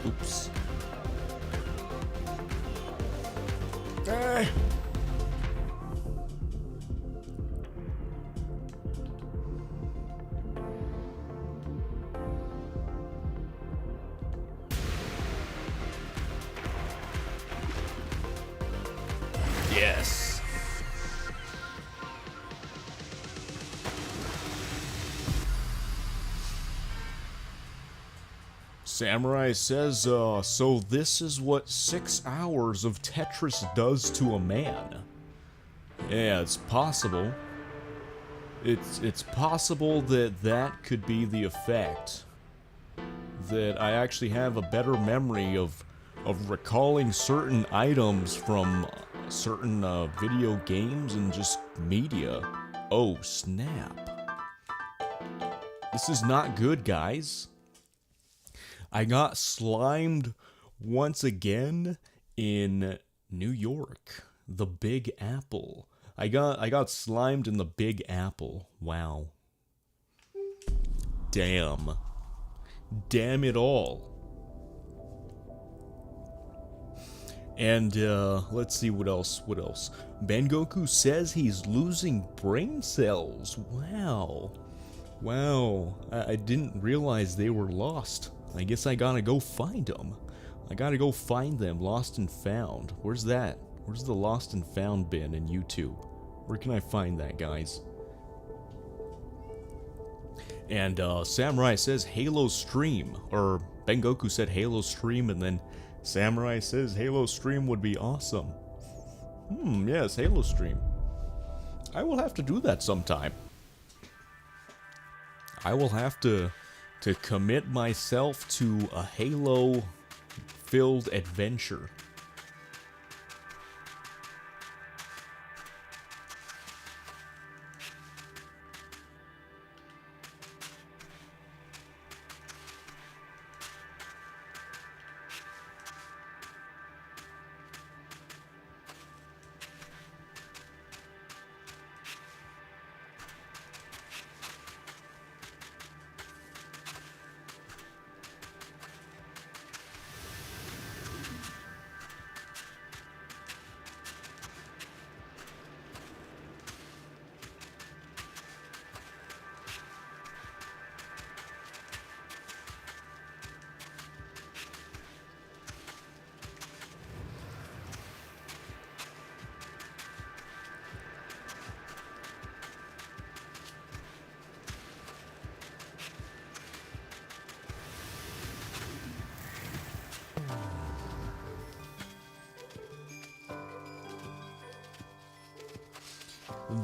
Oops. Yes. Samurai says, so this is what 6 hours of Tetris does to a man. Yeah, it's possible. It's possible that that could be the effect. That I actually have a better memory of recalling certain items from certain video games and just media. Oh, snap. This is not good, guys. I got slimed once again in New York, the Big Apple. I got slimed in the Big Apple. Wow. Damn. Damn it all. And let's see what else. Bangoku says he's losing brain cells. Wow. Wow. I didn't realize they were lost. I guess I gotta go find them. I gotta go find them, lost and found. Where's that? Where's the lost and found bin in YouTube? Where can I find that, guys? And Samurai says Halo stream, or Bangoku said Halo stream, and then Samurai says Halo stream would be awesome. Yes, Halo stream. I will have to do that sometime. I will have to commit myself to a Halo-filled adventure.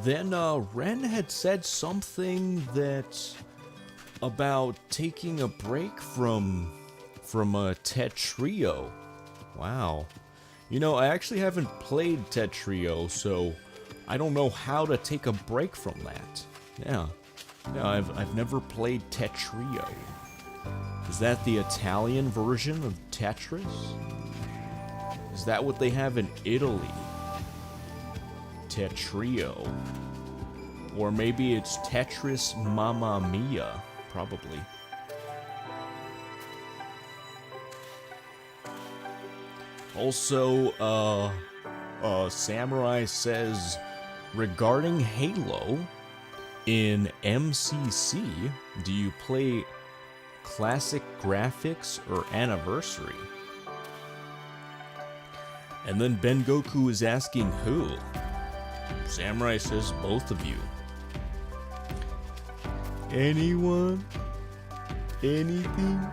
Then Ren had said something that about taking a break from Tetrio. Wow. You know, I actually haven't played Tetrio, so I don't know how to take a break from that. Yeah. Yeah, I've never played Tetrio. Is that the Italian version of Tetris? Is that what they have in Italy? Tetrio. Or maybe it's Tetris Mamma Mia, probably. Also, Samurai says, regarding Halo, in MCC, do you play classic graphics or anniversary? And then Ben Goku is asking who? Samurai says both of you. Anyone? Anything?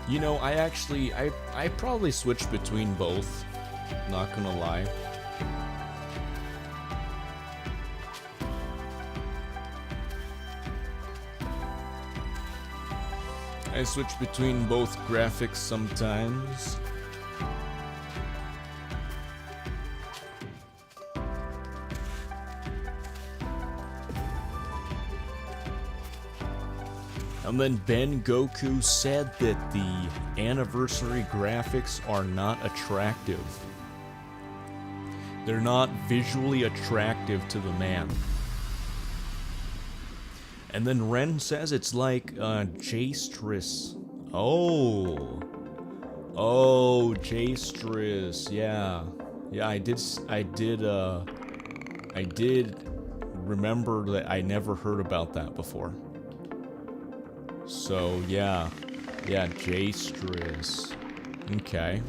You know, I probably switch between both, not gonna lie. I switch between both graphics sometimes. And then Ben Goku said that the anniversary graphics are not attractive. They're not visually attractive to the man. And then Ren says it's like Tetris. Oh, Tetris. Yeah, I did remember that. I never heard about that before. So yeah, Tetris. Okay.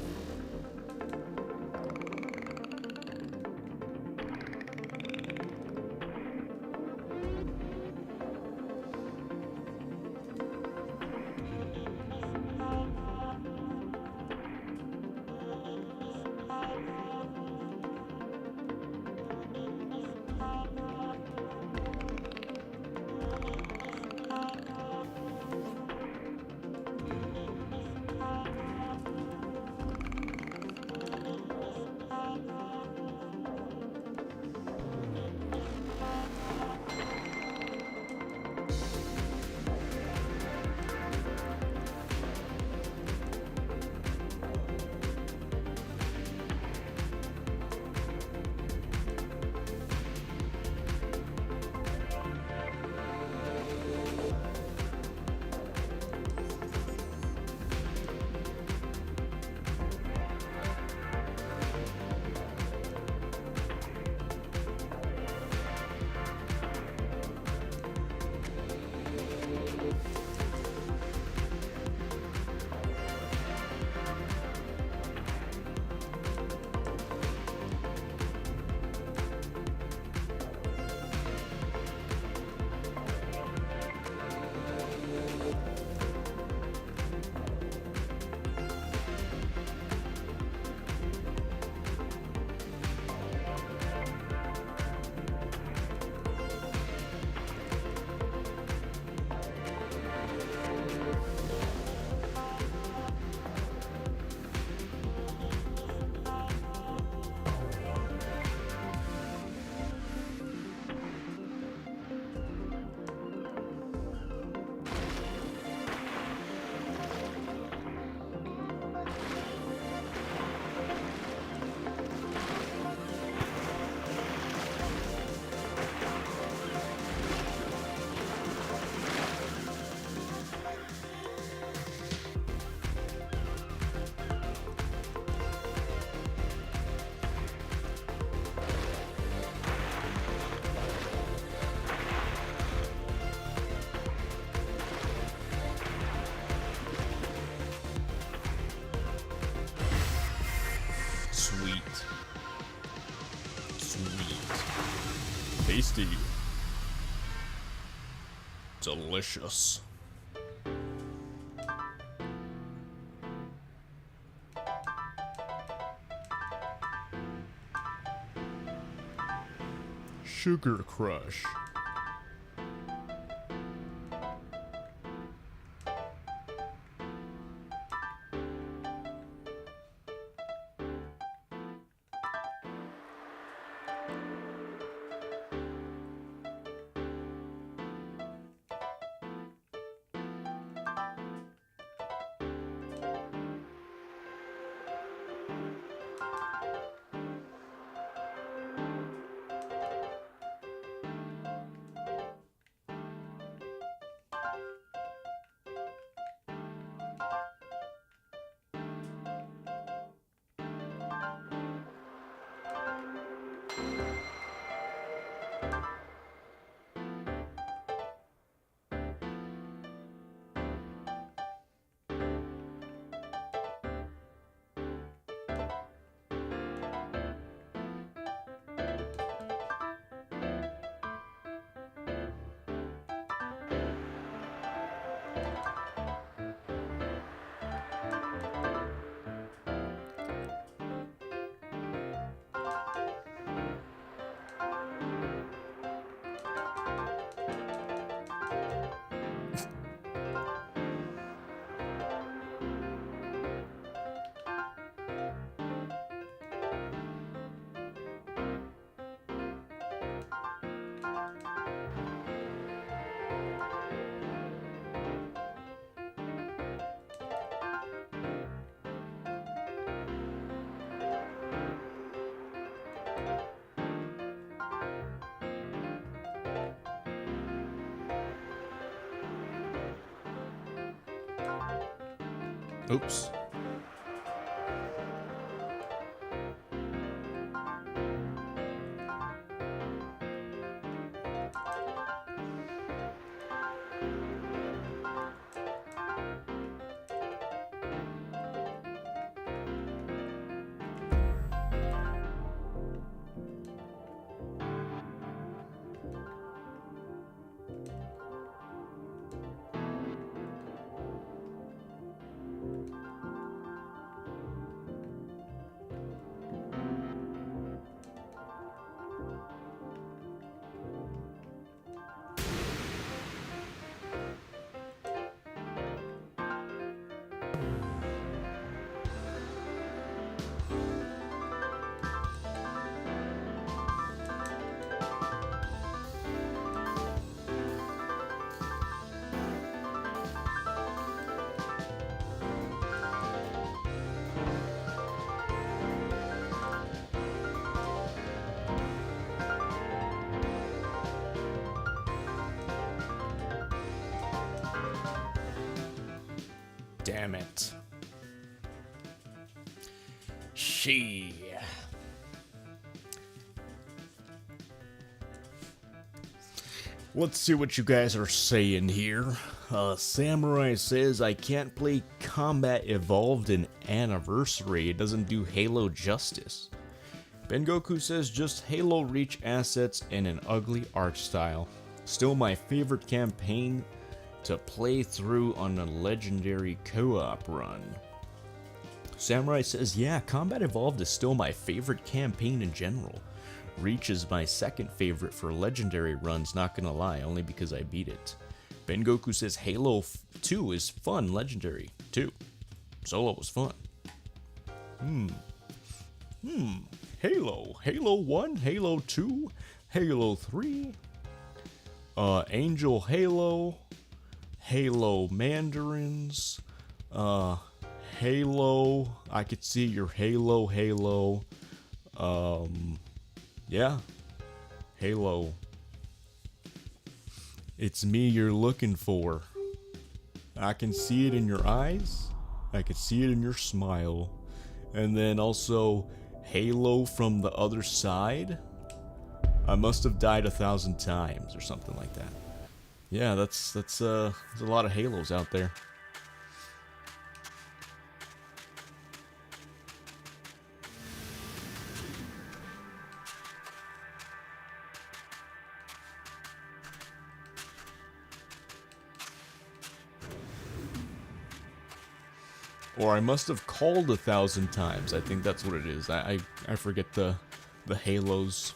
Tasty. Delicious. Sugar Crush. Oops. Damn it. Let's see what you guys are saying here. Samurai says, I can't play Combat Evolved in Anniversary. It doesn't do Halo justice. Ben Goku says, just Halo Reach assets and an ugly art style. Still my favorite campaign to play through on a legendary co-op run. Samurai says, yeah, Combat Evolved is still my favorite campaign in general. Reach is my second favorite for legendary runs, not gonna lie, only because I beat it. Ben Goku says Halo 2 is fun, legendary, too. Solo was fun. Halo 1, Halo 2, Halo 3, Angel Halo, Halo Mandarins, Halo, I could see your Halo, yeah, Halo. It's me you're looking for. I can see it in your eyes, I can see it in your smile, and then also Halo from the other side. I must have died 1,000 times or something like that. Yeah, there's a lot of Halos out there. Or I must have called 1,000 times. I think that's what it is. I forget the Halos.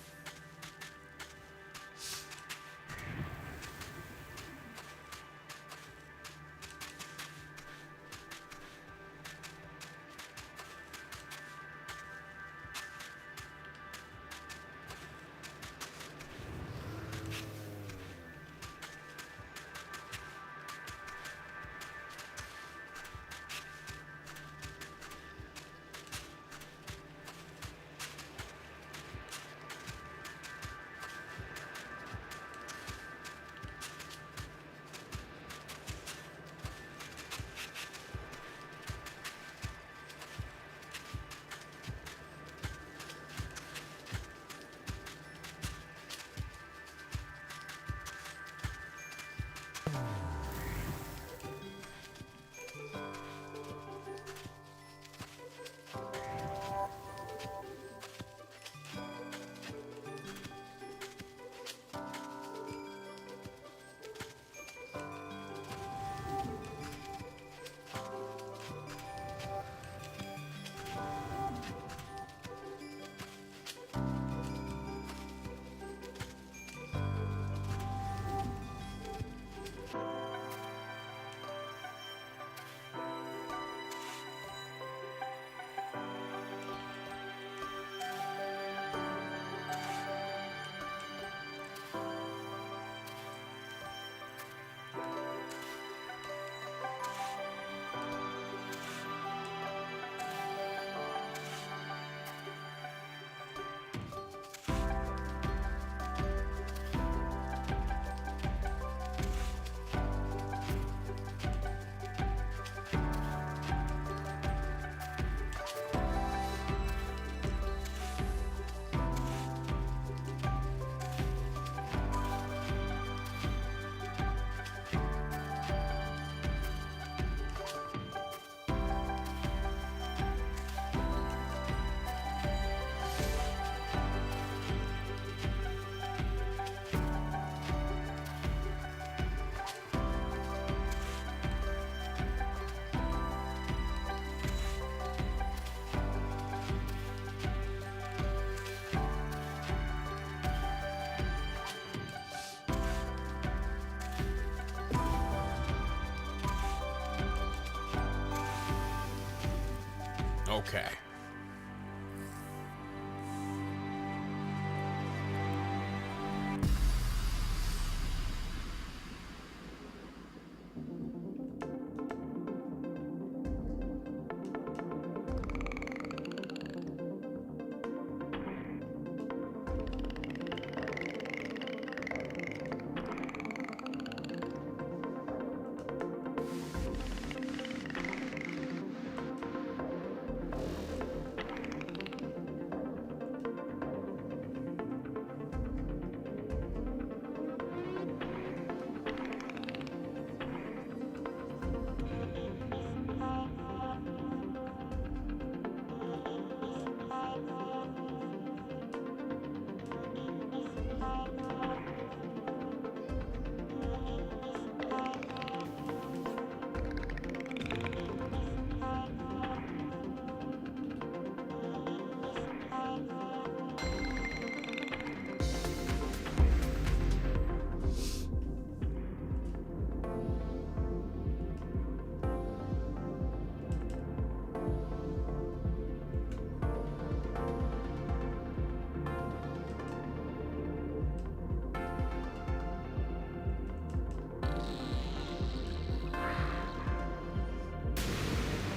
Okay.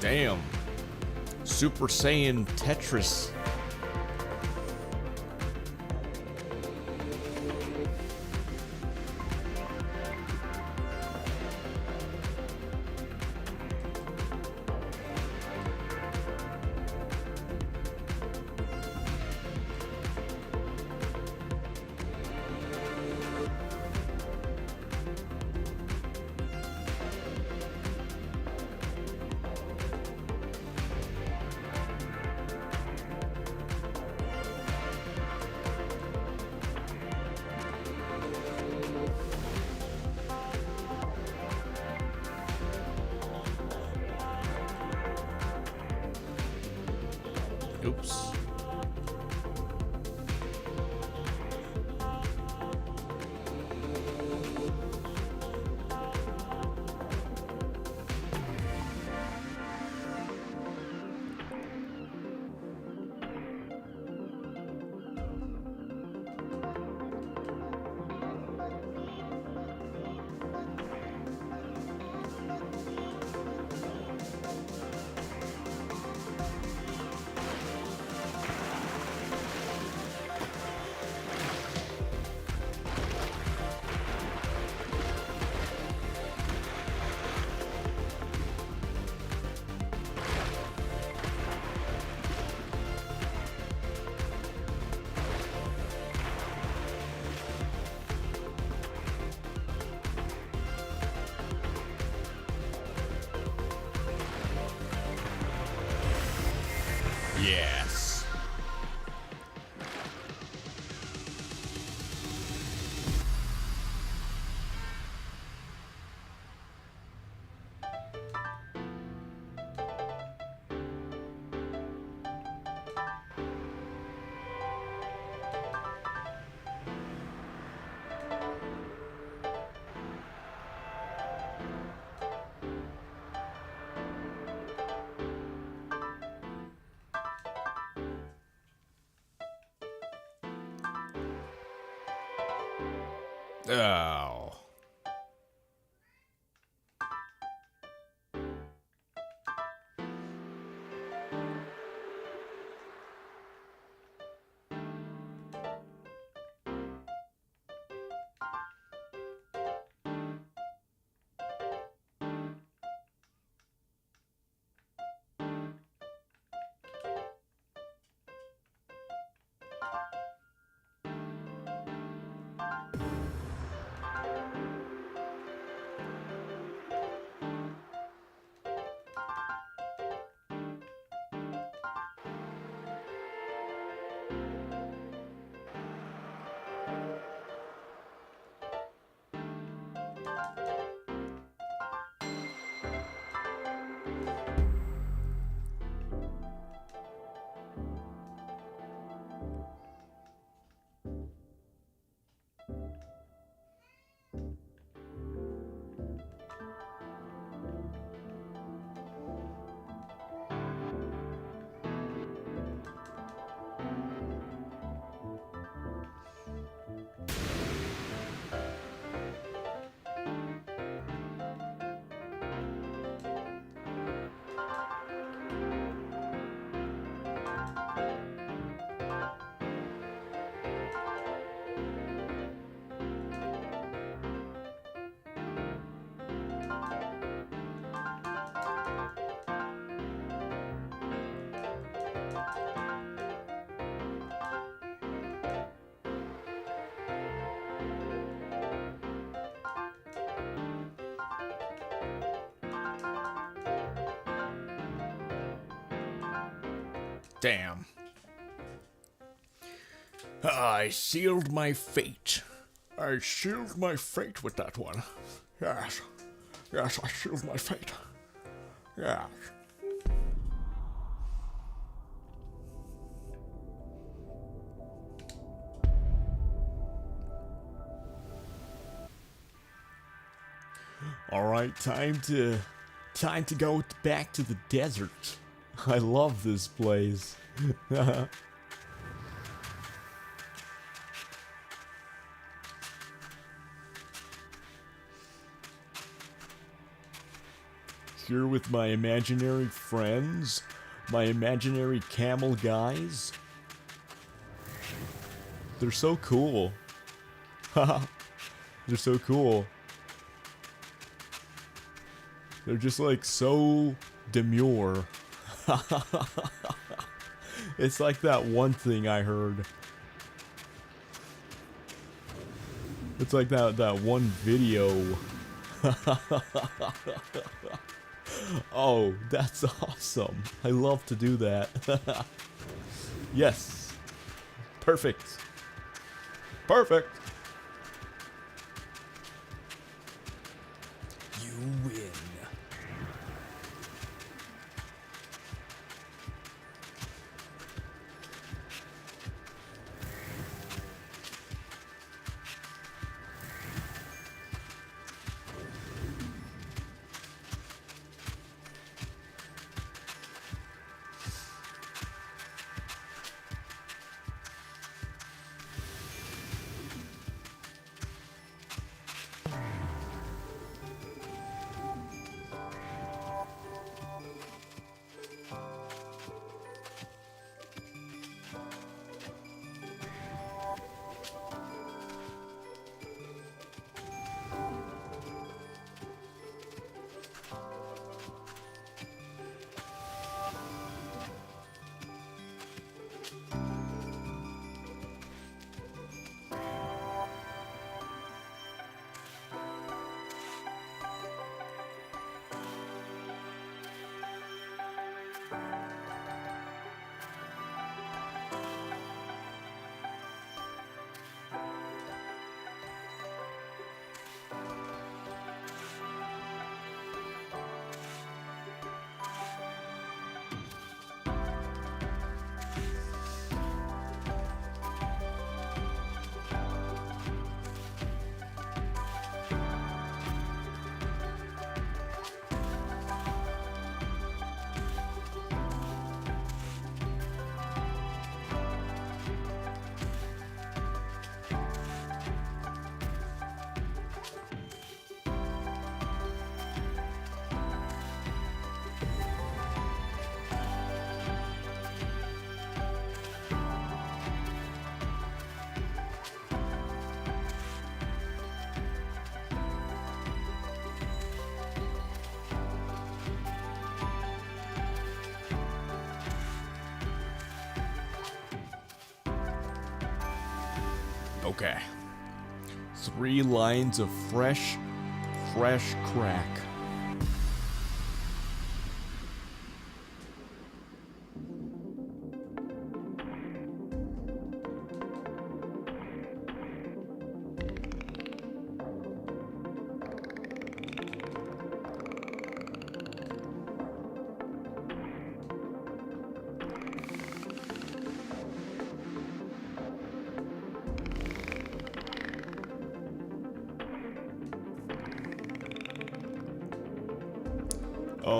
Damn. Super Saiyan Tetris. Oops. Yes. Oh. Damn. I sealed my fate. I sealed my fate with that one. Yes. Yes, I sealed my fate. Yes. All right, time to go back to the desert. I love this place. Here with my imaginary friends, my imaginary camel guys. They're so cool. They're so cool. They're just like so demure. It's like that one thing I heard. It's like that one video. Oh, that's awesome. I love to do that. Yes. Perfect. Perfect. You win. Okay. 3 lines of fresh crack.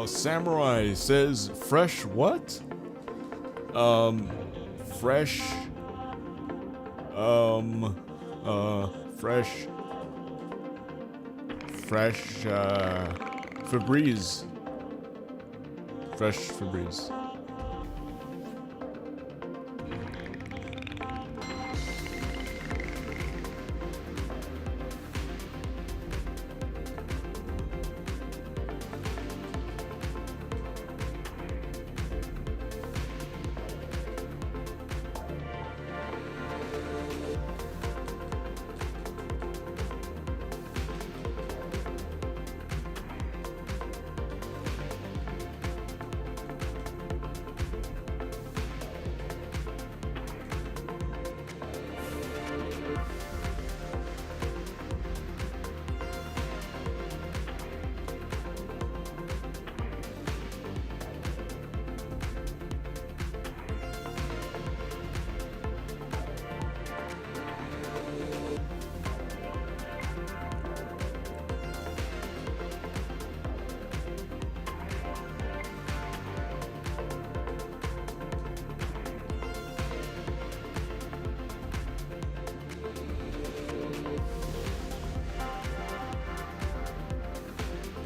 Samurai says fresh what? Fresh. Fresh, Febreze. Fresh Febreze.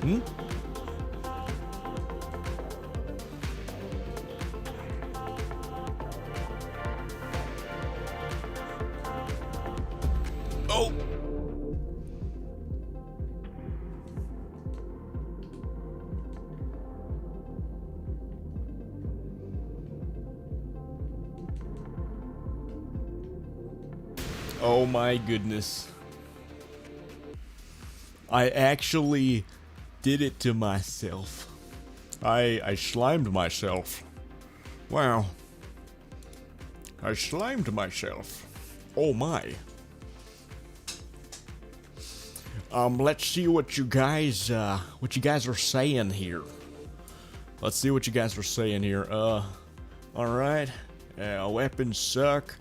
Hmm? Oh! Oh my goodness. I actually did it to myself. I slimed myself. Wow. I slimed myself. Oh my. Let's see what you guys are saying here. Let's see what you guys are saying here. Alright. Weapons suck.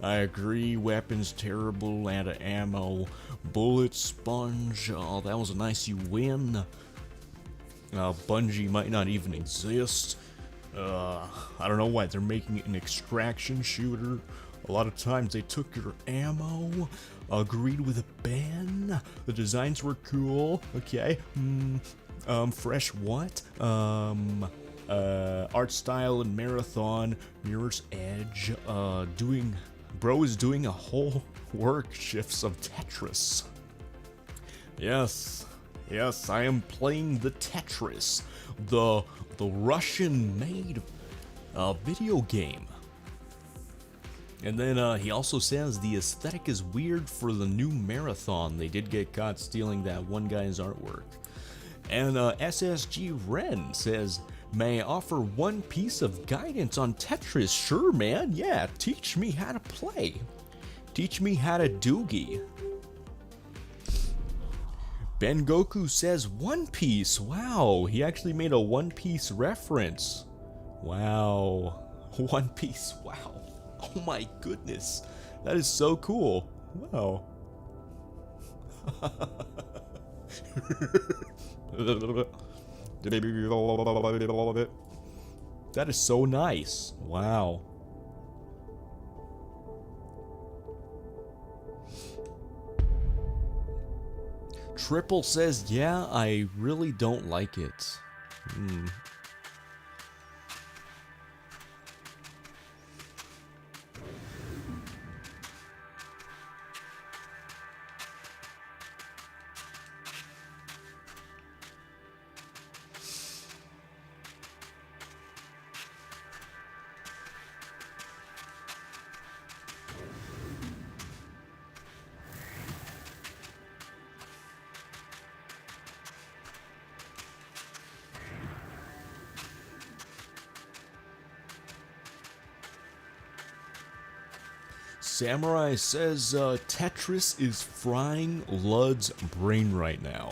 I agree, weapons terrible, out of ammo. Bullet sponge, oh, that was a nice you win. Bungie might not even exist. I don't know why they're making an extraction shooter. A lot of times they took your ammo. Agreed with Ben. The designs were cool. Okay. Fresh what? Art style and marathon. Mirror's Edge. Bro is doing a whole work shifts of Tetris. Yes, I am playing the Tetris, the Russian-made video game. And then he also says the aesthetic is weird for the new marathon. They did get caught stealing that one guy's artwork. And SSG Ren says, may I offer one piece of guidance on Tetris? Sure, man. Yeah, teach me how to play. Teach me how to doogie. Ben Goku says One Piece. Wow, he actually made a One Piece reference. Wow. One Piece, wow. Oh my goodness. That is so cool. Wow. That is so nice. Wow. Triple says, yeah, I really don't like it. Samurai says Tetris is frying Lud's brain right now.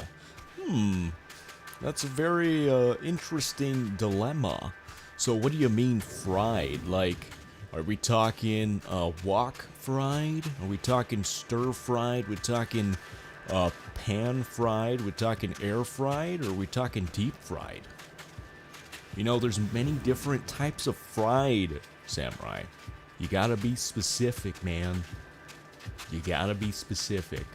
That's a very interesting dilemma. So what do you mean fried? Like, are we talking wok fried? Are we talking stir fried? We're talking pan fried? We're talking air fried? Or are we talking deep fried? You know, there's many different types of fried, Samurai. You gotta be specific, man. You gotta be specific.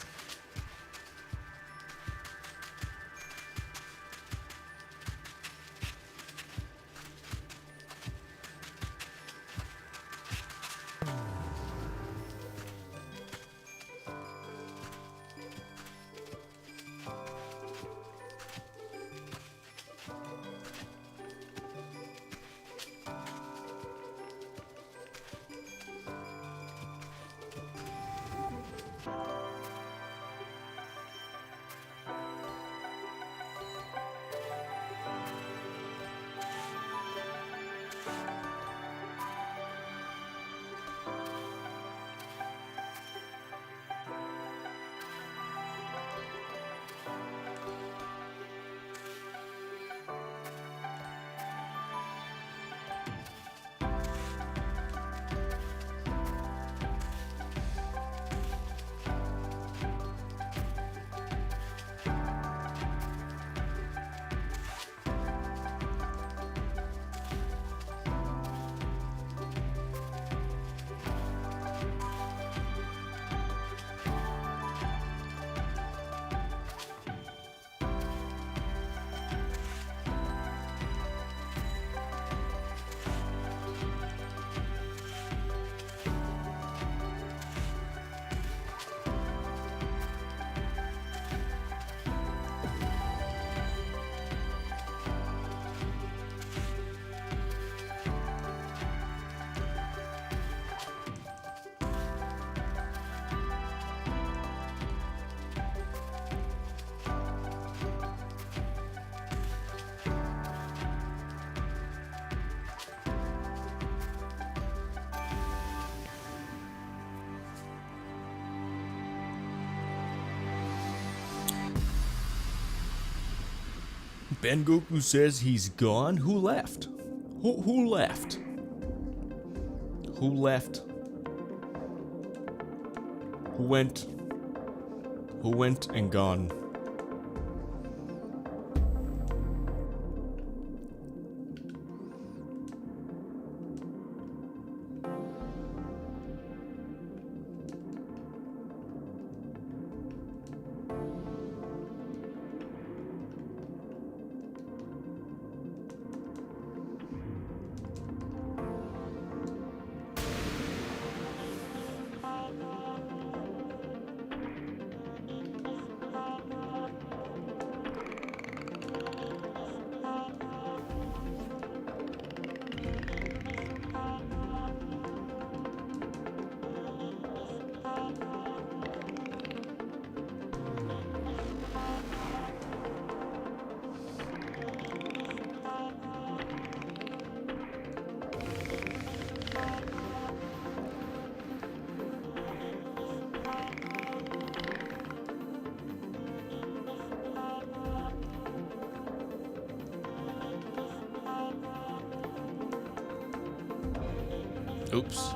Ben Goku says he's gone. Who left? Who left? Who left? Who went? Who went and gone? Oops.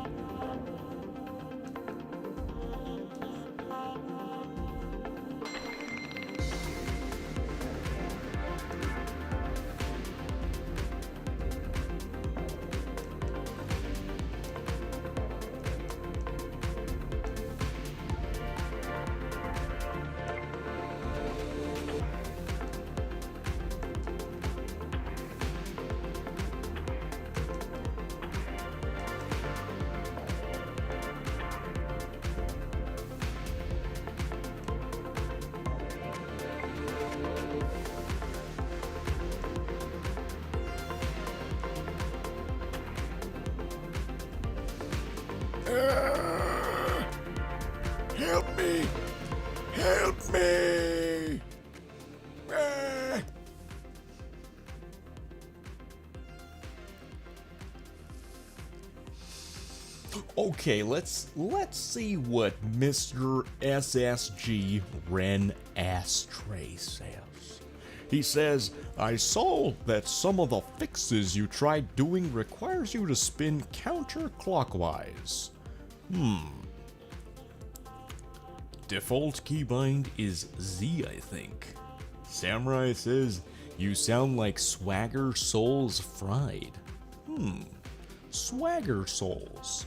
Help me! Help me! Okay, let's see what Mr. SSG Ren Ashtray says. He says, I saw that some of the fixes you tried doing requires you to spin counterclockwise. Default keybind is Z, I think. Samurai says, you sound like Swagger Souls Fried. Swagger Souls.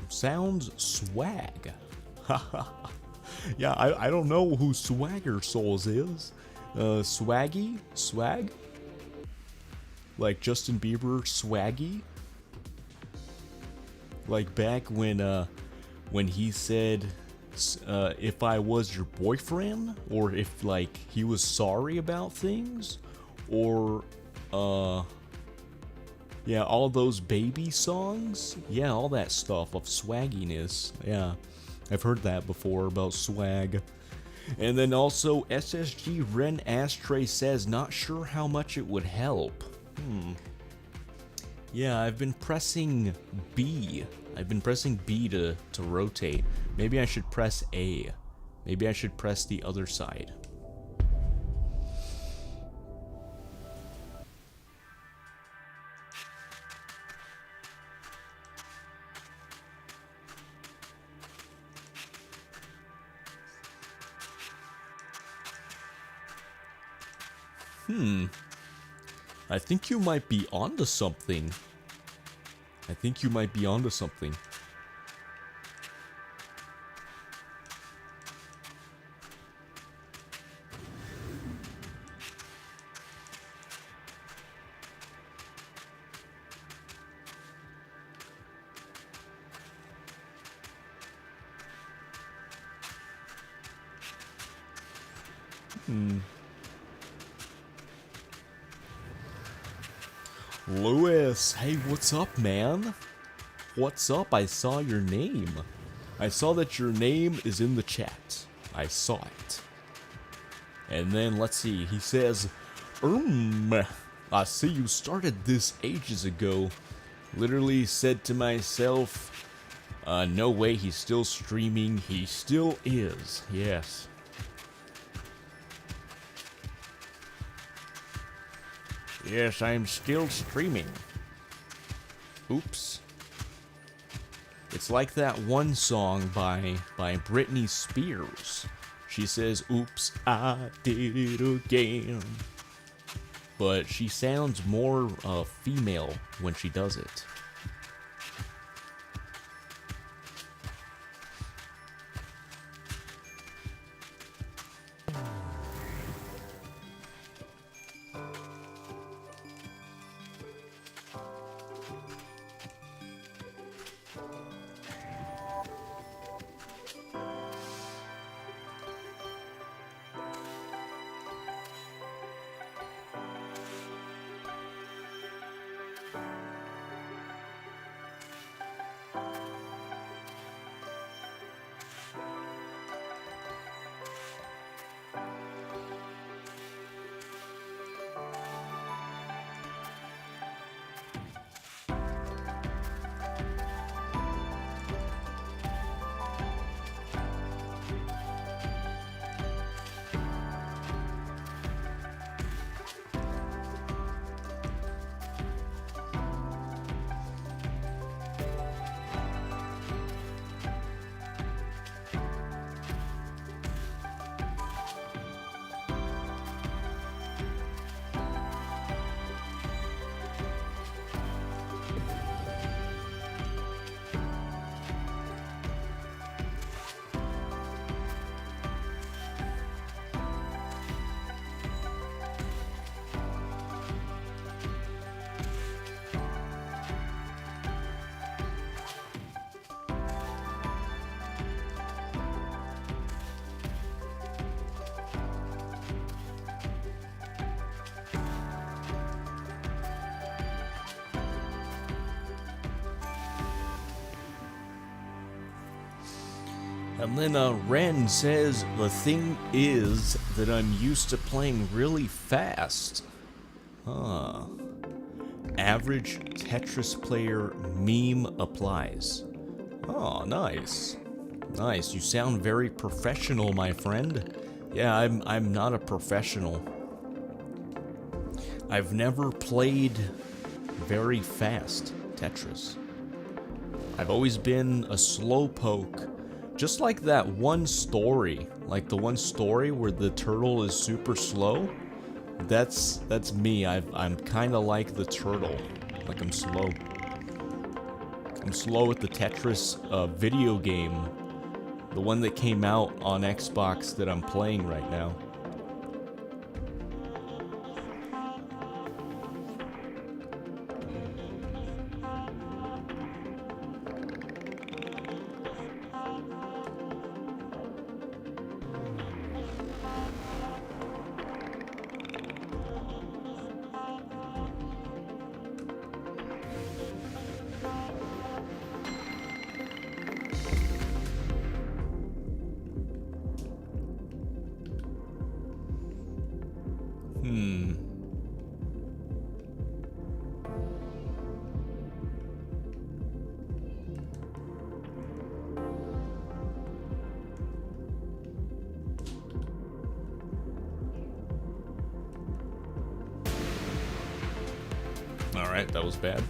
Sounds swag. Yeah, I don't know who Swagger Souls is. Swaggy? Swag? Like Justin Bieber Swaggy? Like back when he said, if I was your boyfriend, or if like he was sorry about things, or yeah, all those baby songs, yeah, all that stuff of swagginess. Yeah, I've heard that before about swag. And then also SSG Ren Ashtray says, not sure how much it would help. Yeah, I've been pressing B. I've been pressing B to rotate. Maybe I should press A. Maybe I should press the other side. I think you might be onto something. I think you might be onto something. Lewis, hey, what's up, man? What's up? I saw your name. I saw that your name is in the chat. I saw it. And then, let's see, he says, I see you started this ages ago. Literally said to myself, no way, he's still streaming. He still is, yes. Yes, I'm still streaming. Oops. It's like that one song by Britney Spears. She says, "Oops, I did it again." But she sounds more female when she does it. And then Ren says, the thing is that I'm used to playing really fast. Average Tetris player meme applies. Oh, nice. Nice, you sound very professional, my friend. Yeah, I'm not a professional. I've never played very fast Tetris. I've always been a slowpoke. Just like that one story, like the one story where the turtle is super slow. That's me. I'm kind of like the turtle. Like I'm slow. I'm slow at the Tetris video game. The one that came out on Xbox that I'm playing right now. Alright, that was bad.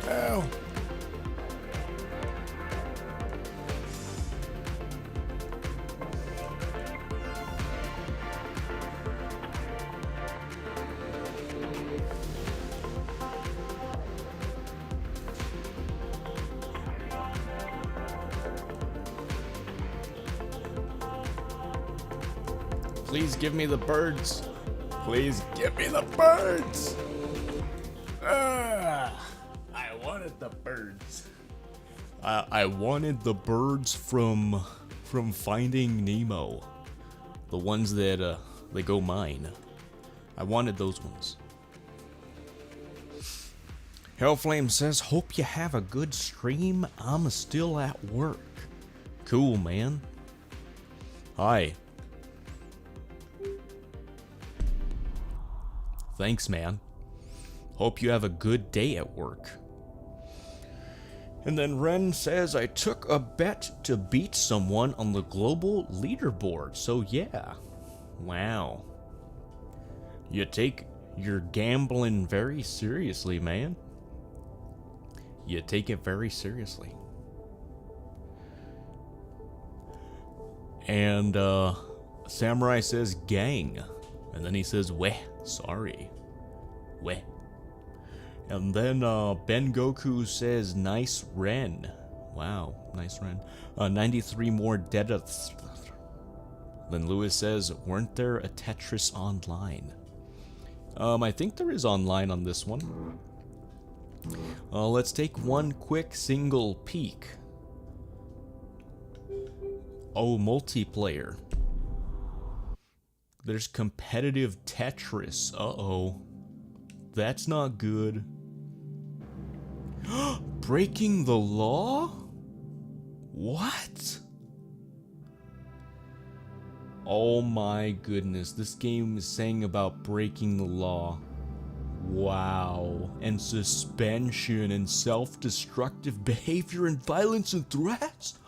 Ow. Please give me the birds. Please give me the birds. I wanted the birds. I wanted the birds from Finding Nemo. The ones that they go mine. I wanted those ones. Hellflame says, hope you have a good stream. I'm still at work. Cool, man. Hi. Thanks, man. Hope you have a good day at work. And then Ren says, I took a bet to beat someone on the global leaderboard. So yeah. Wow. You take your gambling very seriously, man. You take it very seriously. And Samurai says gang. And then he says, weh, sorry. Weh. And then Ben Goku says, nice Ren. Wow, nice Ren. 93 more deaths. Then Lewis says, weren't there a Tetris online? I think there is online on this one. Let's take one quick single peek. Oh, multiplayer. There's competitive Tetris. Uh-oh. That's not good. Breaking the law? What? Oh my goodness. This game is saying about breaking the law. Wow. And suspension and self-destructive behavior and violence and threats?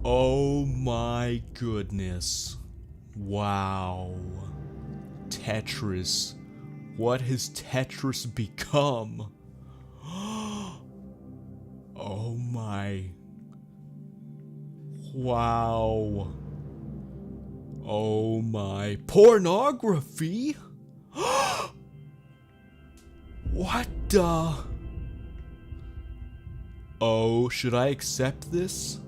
Oh my goodness. Wow. Tetris. What has Tetris become? Oh my. Wow. Oh my. Pornography? What the? Oh, should I accept this?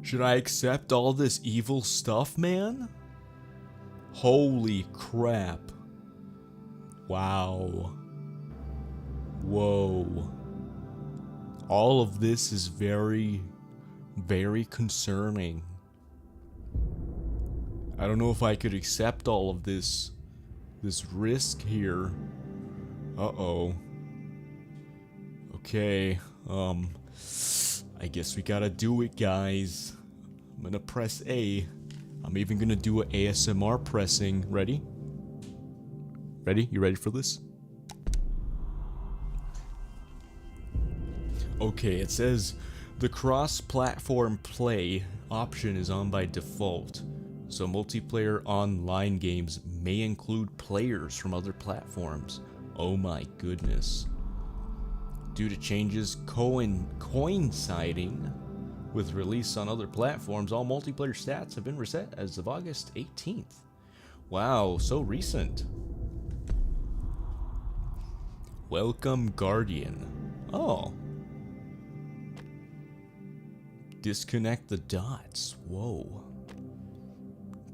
Should I accept all this evil stuff, man? Holy crap. Wow. Whoa. All of this is very, very concerning. I don't know if I could accept all of this risk here. Uh-oh. Okay, I guess we gotta do it, guys. I'm gonna press A. I'm even gonna do an ASMR pressing. Ready? Ready? You ready for this? Okay, it says the cross-platform play option is on by default. So multiplayer online games may include players from other platforms. Oh my goodness. Due to changes coinciding with release on other platforms, all multiplayer stats have been reset as of August 18th. Wow, so recent. Welcome, Guardian. Oh. Disconnect the dots. Whoa.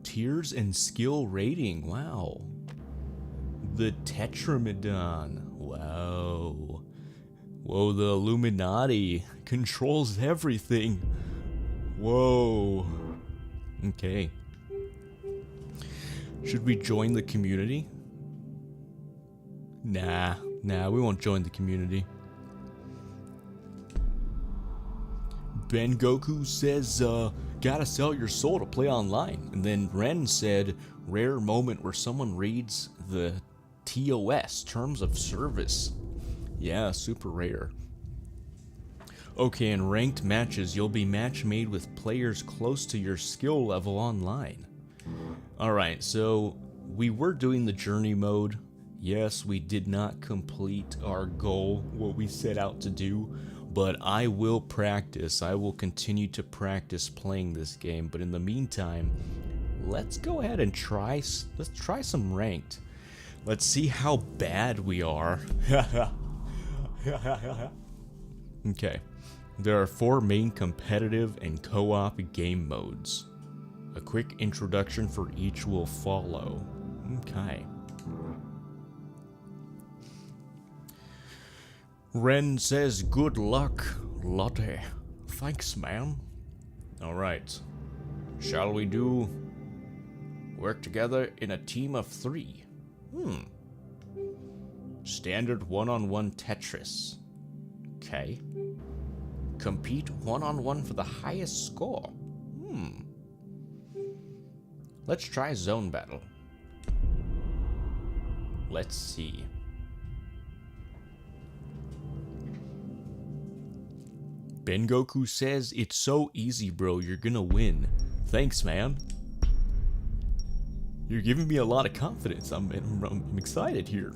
Tiers and skill rating. Wow. The Tetramedon. Wow. Whoa, the Illuminati controls everything. Whoa. Okay. Should we join the community? Nah, we won't join the community. Ben Goku says, gotta sell your soul to play online. And then Ren said, rare moment where someone reads the TOS, Terms of Service. Yeah, super rare. Okay, in ranked matches, you'll be match made with players close to your skill level online. Alright, so we were doing the journey mode. Yes, we did not complete our goal, what we set out to do, but I will practice. I will continue to practice playing this game, but in the meantime, let's go ahead and let's try some ranked. Let's see how bad we are. Okay. There are 4 main competitive and co-op game modes. A quick introduction for each will follow. Okay. Ren says, good luck, Lotte. Thanks, man. Alright. Shall we do work together in a team of 3? Standard one-on-one Tetris. Okay. Compete one-on-one for the highest score. Let's try zone battle. Let's see. Ben Goku says, it's so easy, bro. You're gonna win. Thanks, man. You're giving me a lot of confidence. I'm excited here.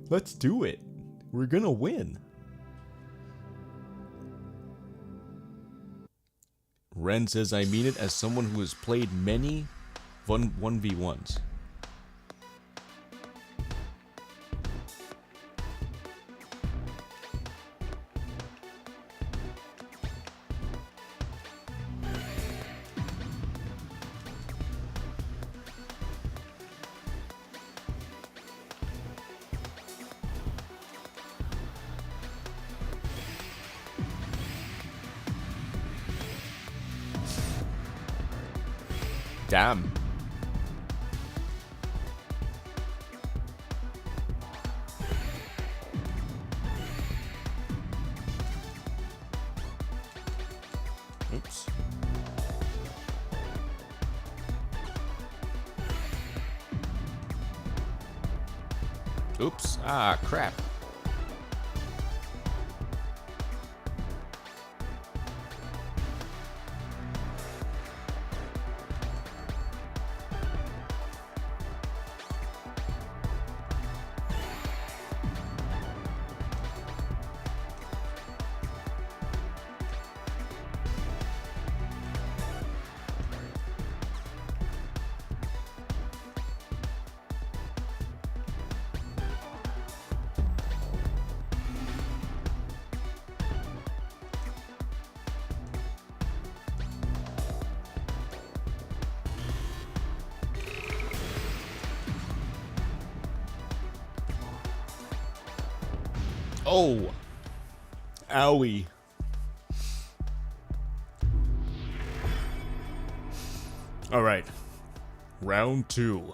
Let's do it. We're gonna win. Ren says, I mean it as someone who has played many 1v1s. Damn. Oops. Oops. Ah, crap. Oh, owie. All right, round 2.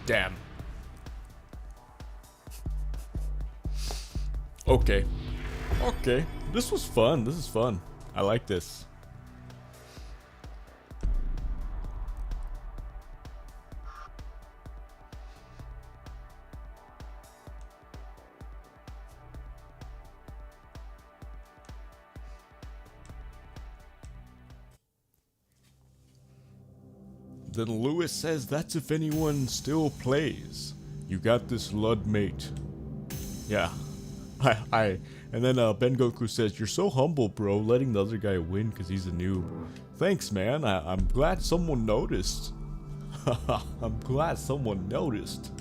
Damn. Okay. Okay. This was fun. This is fun. I like this. Then Lewis says that's if anyone still plays. You got this, Lud mate. Yeah. And then Ben Goku says, you're so humble, bro, letting the other guy win because he's a noob. Thanks, man. I'm glad someone noticed. I'm glad someone noticed.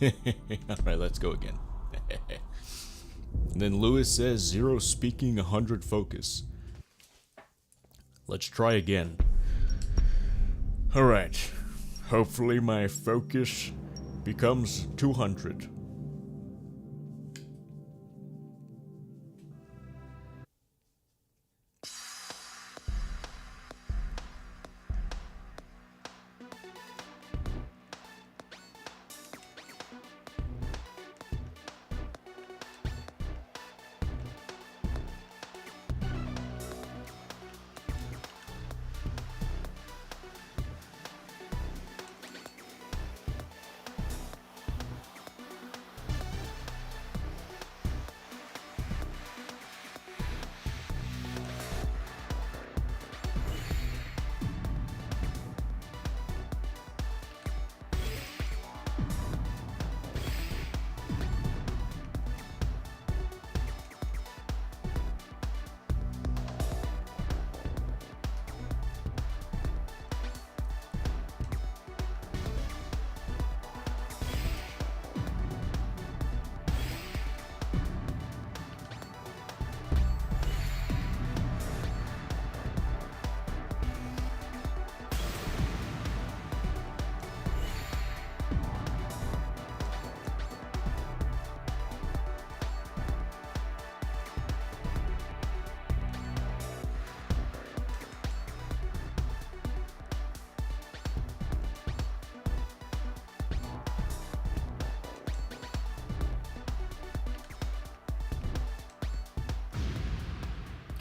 Alright, let's go again. And then Lewis says, 0 speaking, 100 focus. Let's try again. Alright. Hopefully my focus becomes 200.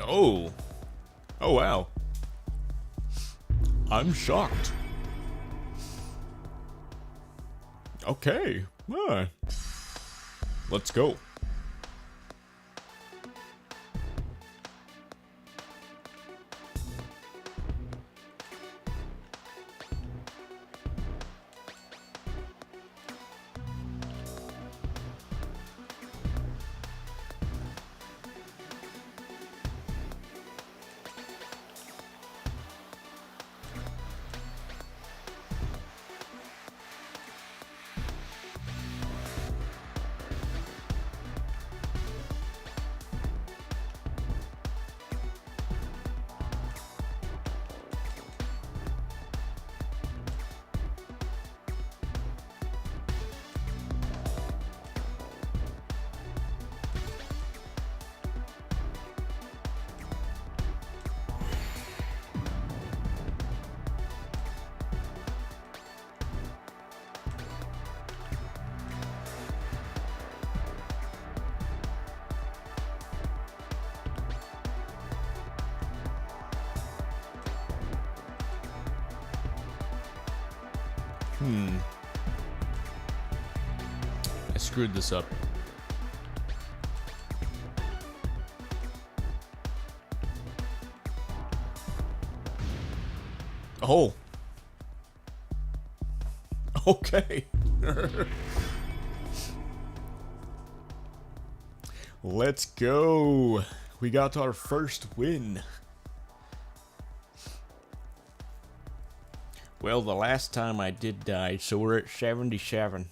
Oh. Oh, wow. I'm shocked. Okay. Let's go. I screwed this up. Oh. Okay. Let's go. We got our first win. Well, the last time I did die, so we're at 77.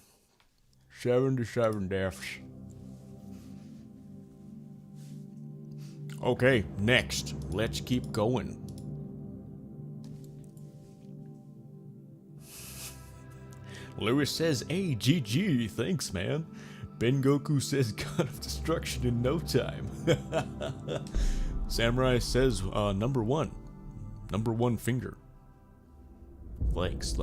77 deaths. Okay, next. Let's keep going. Lewis says, hey, GG, thanks, man. Ben Goku says, God of Destruction in no time. Samurai says, number one. Number one finger. Likes.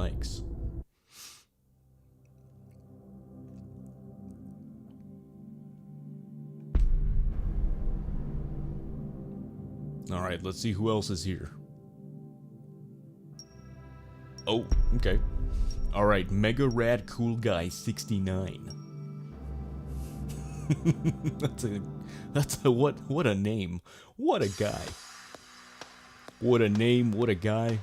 Alright, let's see who else is here. Oh, okay. Alright, Mega Rad Cool Guy 69. That's a what a name. What a guy. What a name, what a guy.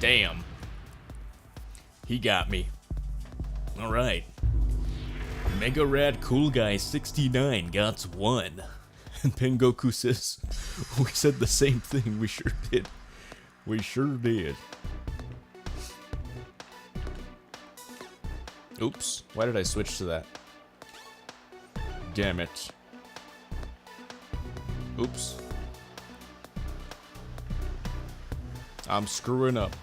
Damn. He got me. Alright. Mega Rad Cool Guy 69 got one. And Pengoku says, we said the same thing. We sure did. We sure did. Oops. Why did I switch to that? Damn it. Oops. I'm screwing up.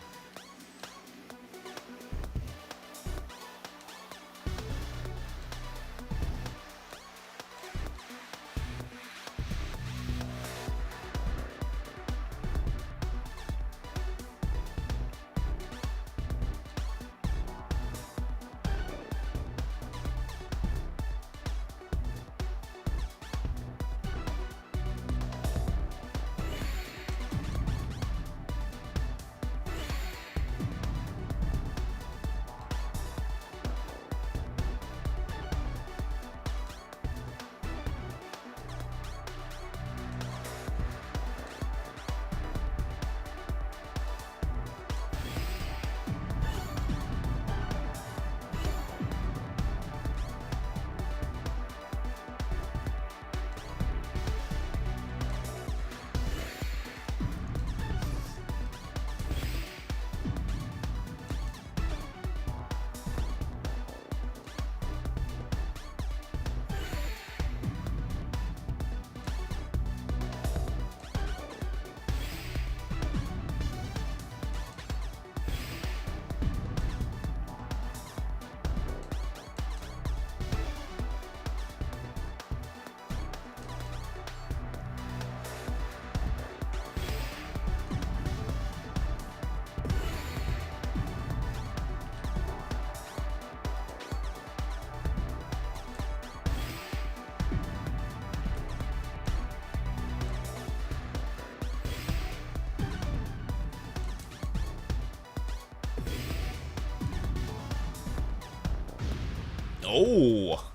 Oh!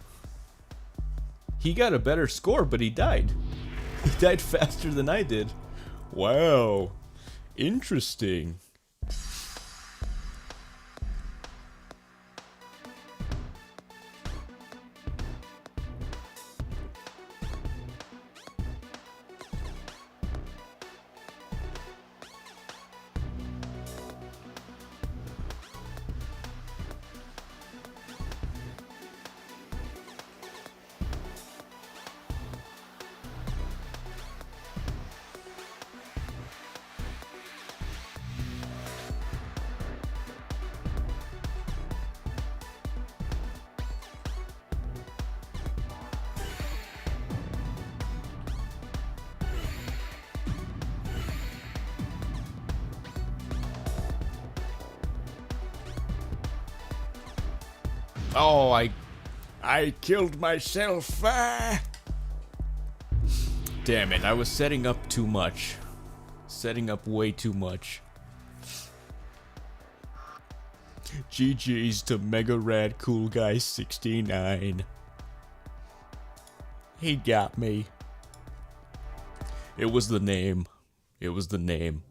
He got a better score, but he died. He died faster than I did. Wow. Interesting. Oh, I killed myself. Ah. Damn it, I was setting up too much. Setting up way too much. GG's to Mega Rad Cool Guy 69. He got me. It was the name. It was the name.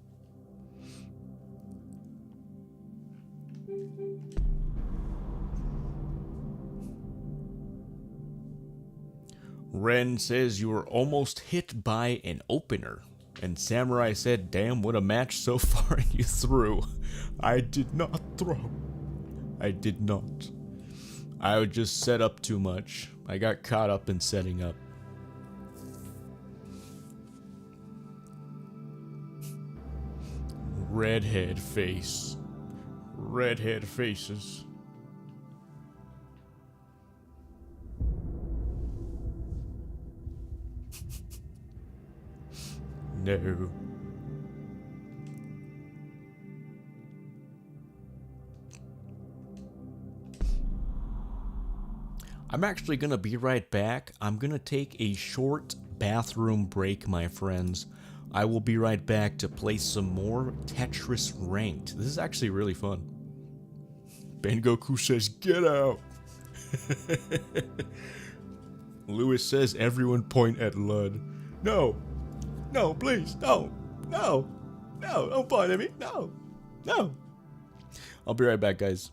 Ren says you were almost hit by an opener. And Samurai said, damn, what a match so far, and you threw. I did not throw. I did not. I would just set up too much. I got caught up in setting up. Redhead face. Redhead faces. No. I'm actually gonna be right back. I'm gonna take a short bathroom break, my friends. I will be right back to play some more Tetris Ranked. This is actually really fun. Bengoku says, get out. Lewis says, everyone point at Lud. No. No, please, no, no, no, don't point at me, no, no. I'll be right back, guys.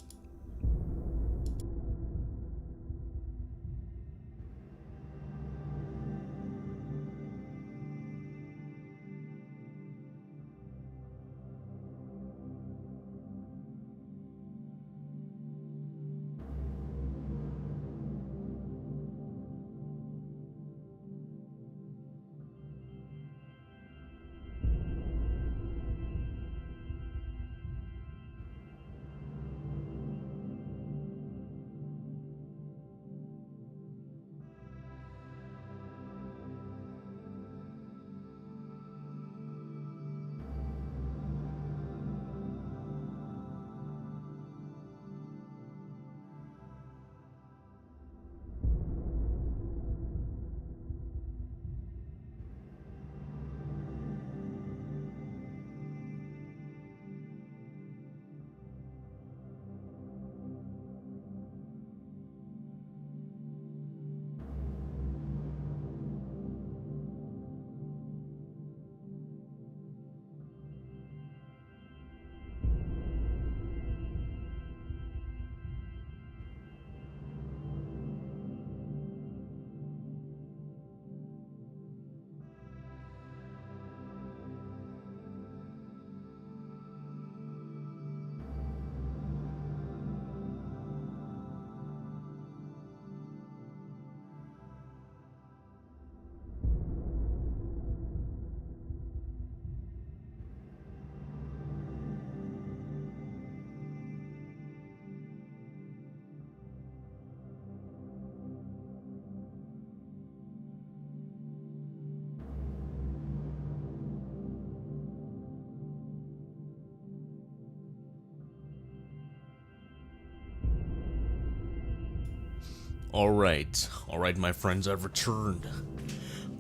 Alright, my friends, I've returned.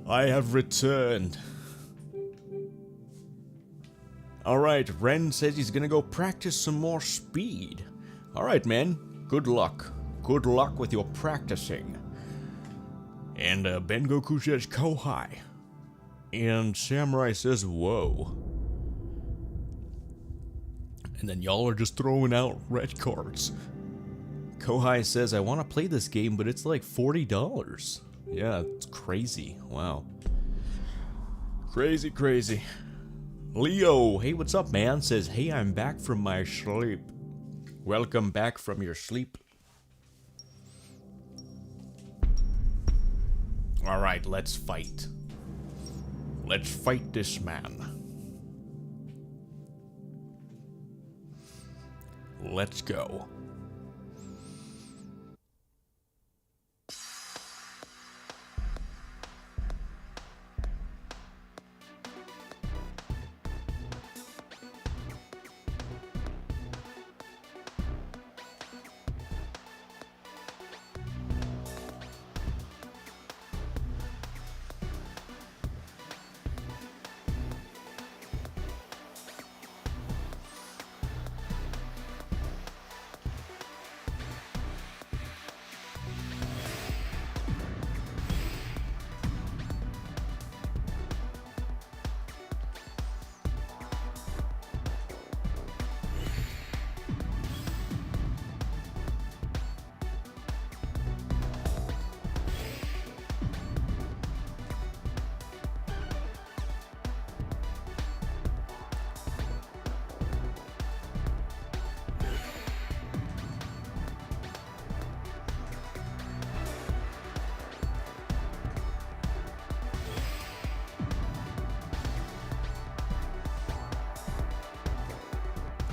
I have returned. Alright, Ren says he's gonna go practice some more speed. Alright, man, good luck. Good luck with your practicing. And Ben Goku says Kohai. And Samurai says whoa. And then y'all are just throwing out red cards. Kohai says, I want to play this game, but it's like $40. Yeah, it's crazy. Wow. Crazy, crazy. Leo, hey, what's up, man? Says, hey, I'm back from my sleep. Welcome back from your sleep. Alright, let's fight. Let's fight this man. Let's go.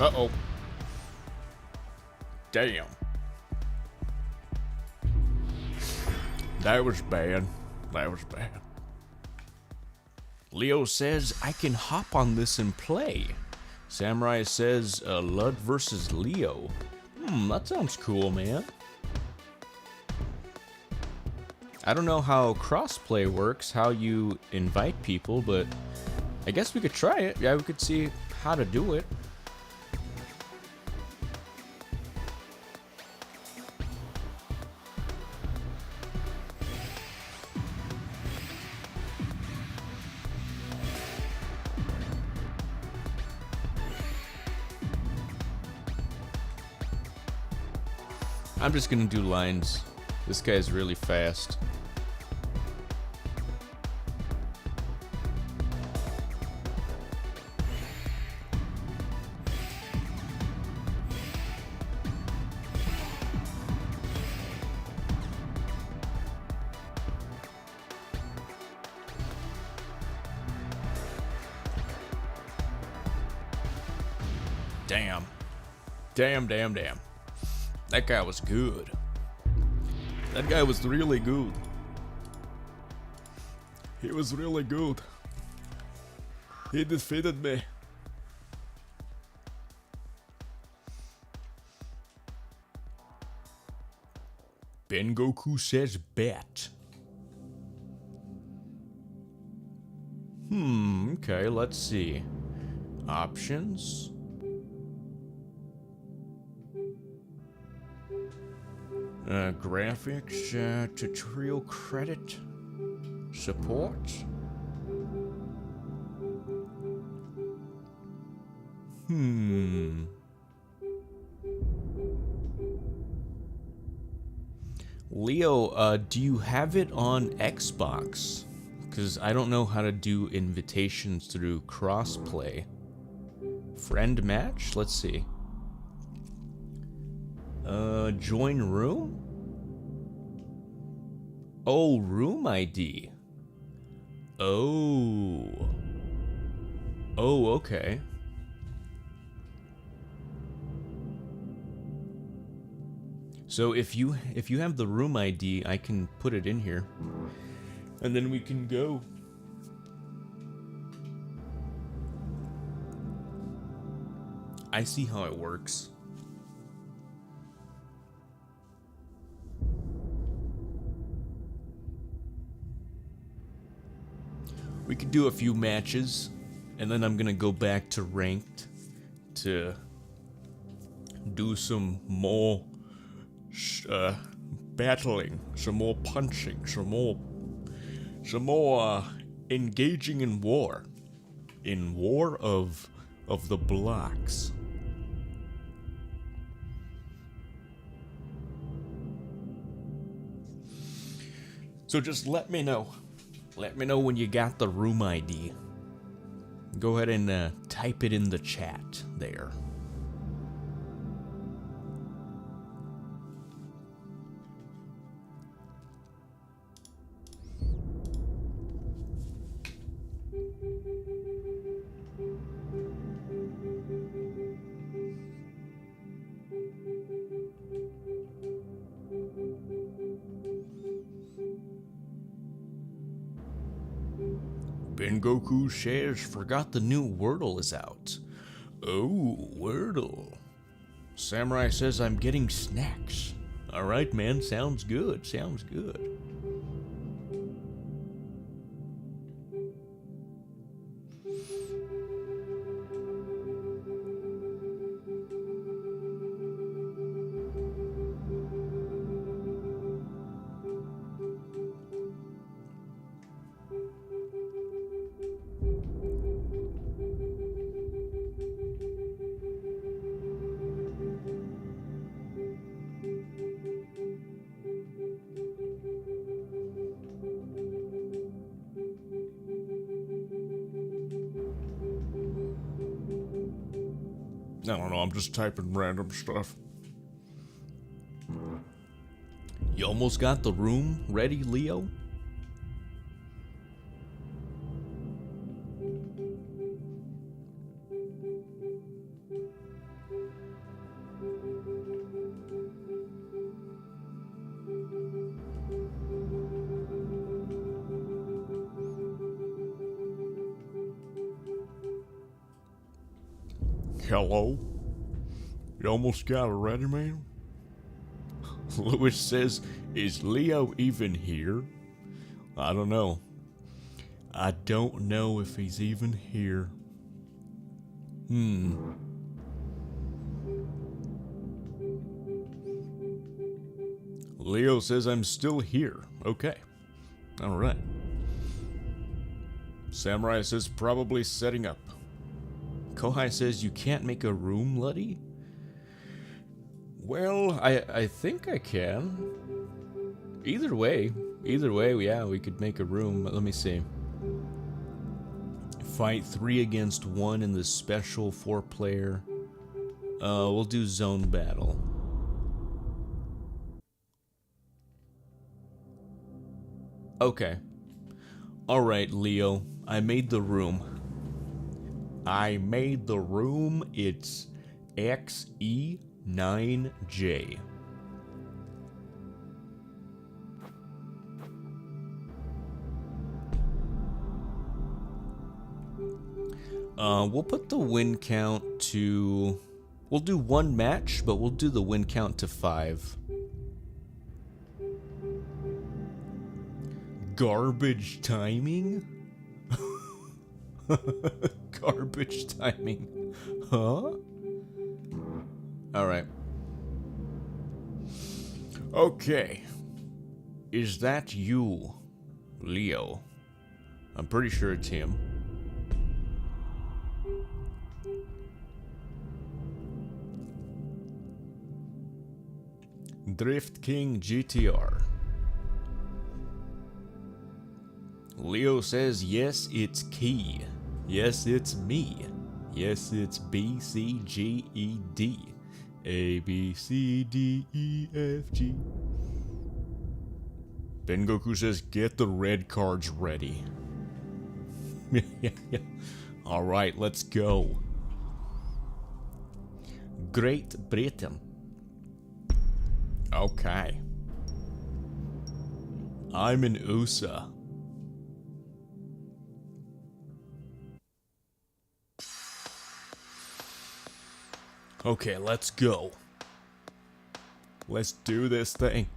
Uh-oh. Damn. That was bad. That was bad. Leo says, I can hop on this and play. Samurai says, Lud versus Leo. That sounds cool, man. I don't know how crossplay works, how you invite people, but I guess we could try it. Yeah, we could see how to do it. I'm just gonna do lines. This guy's really fast. Damn. Damn. That guy was good. That guy was really good. He was really good. He defeated me. Ben Goku says bet. Okay, let's see. Options. Graphics, tutorial credit, support. Leo, do you have it on Xbox? Because I don't know how to do invitations through crossplay. Friend match? Let's see. Join room? Oh, room ID. Oh, okay. So if you have the room ID, I can put it in here. And then we can go. I see how it works. We could do a few matches, and then I'm gonna go back to ranked to do some more battling, some more punching, some more engaging in war of the blocks. So just let me know. Let me know when you got the room ID. Go ahead and type it in the chat there. Ben Goku shares forgot the new Wordle is out. Oh, Wordle. Samurai says I'm getting snacks. Alright, man, sounds good, sounds good. I don't know, I'm just typing random stuff. You almost got the room ready, Leo? Hello? You almost got it ready, man? Lewis says, is Leo even here? I don't know. I don't know if he's even here. Leo says I'm still here. Okay. Alright. Samurai says probably setting up. Kohai says you can't make a room, Luddy? Well, I think I can. Either way, yeah, we could make a room. Let me see. Fight 3 against 1 in the special 4-player. We'll do zone battle. Okay. Alright, Leo. I made the room. It's XE9J. We'll put the win count to... We'll do 1 match, but we'll do the win count to 5. Garbage timing? Garbage timing. Huh? Alright. Okay. Is that you, Leo? I'm pretty sure it's him. Drift King GTR. Leo says, yes, it's Key. Yes, it's me. Yes, it's B, C, G, E, D. A, B, C, D, E, F, G. Ben Goku says, get the red cards ready. Yeah. Alright, let's go. Great Britain. Okay. I'm in USA. Okay, let's go. Let's do this thing.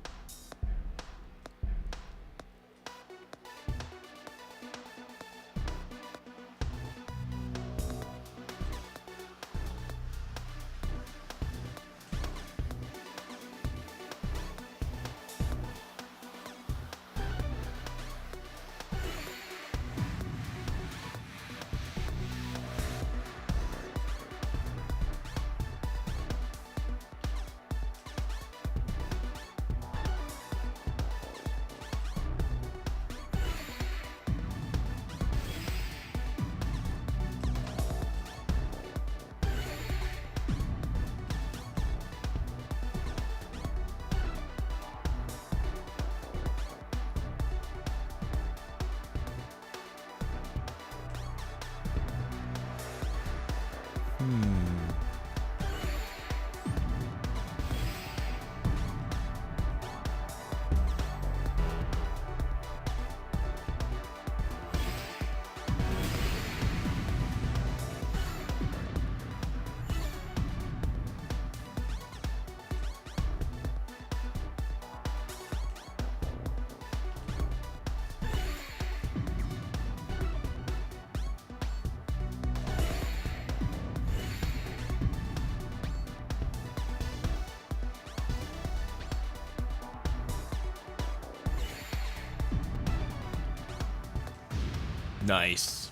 Nice.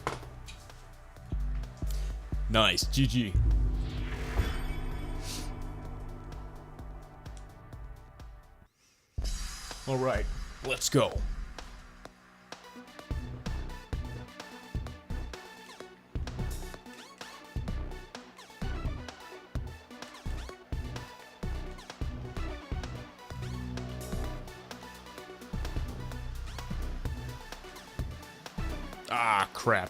Nice, GG. Alright, let's go. Ah, crap.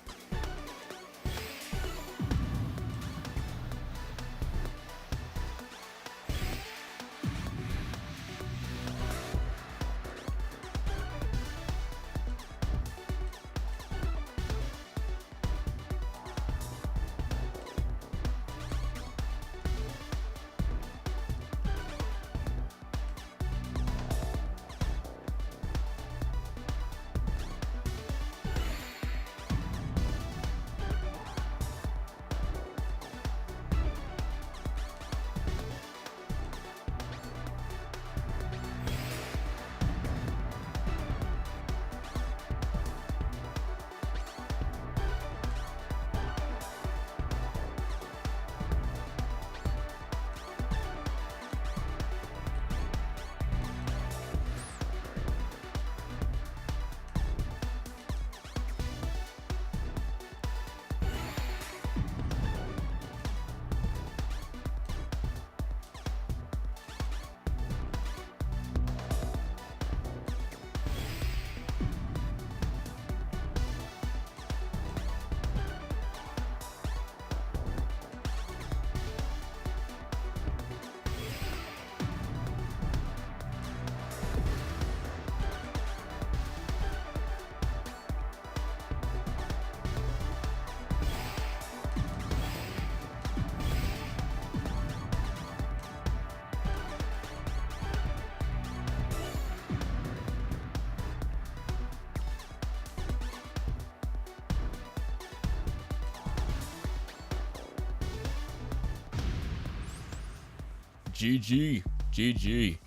GG. GG.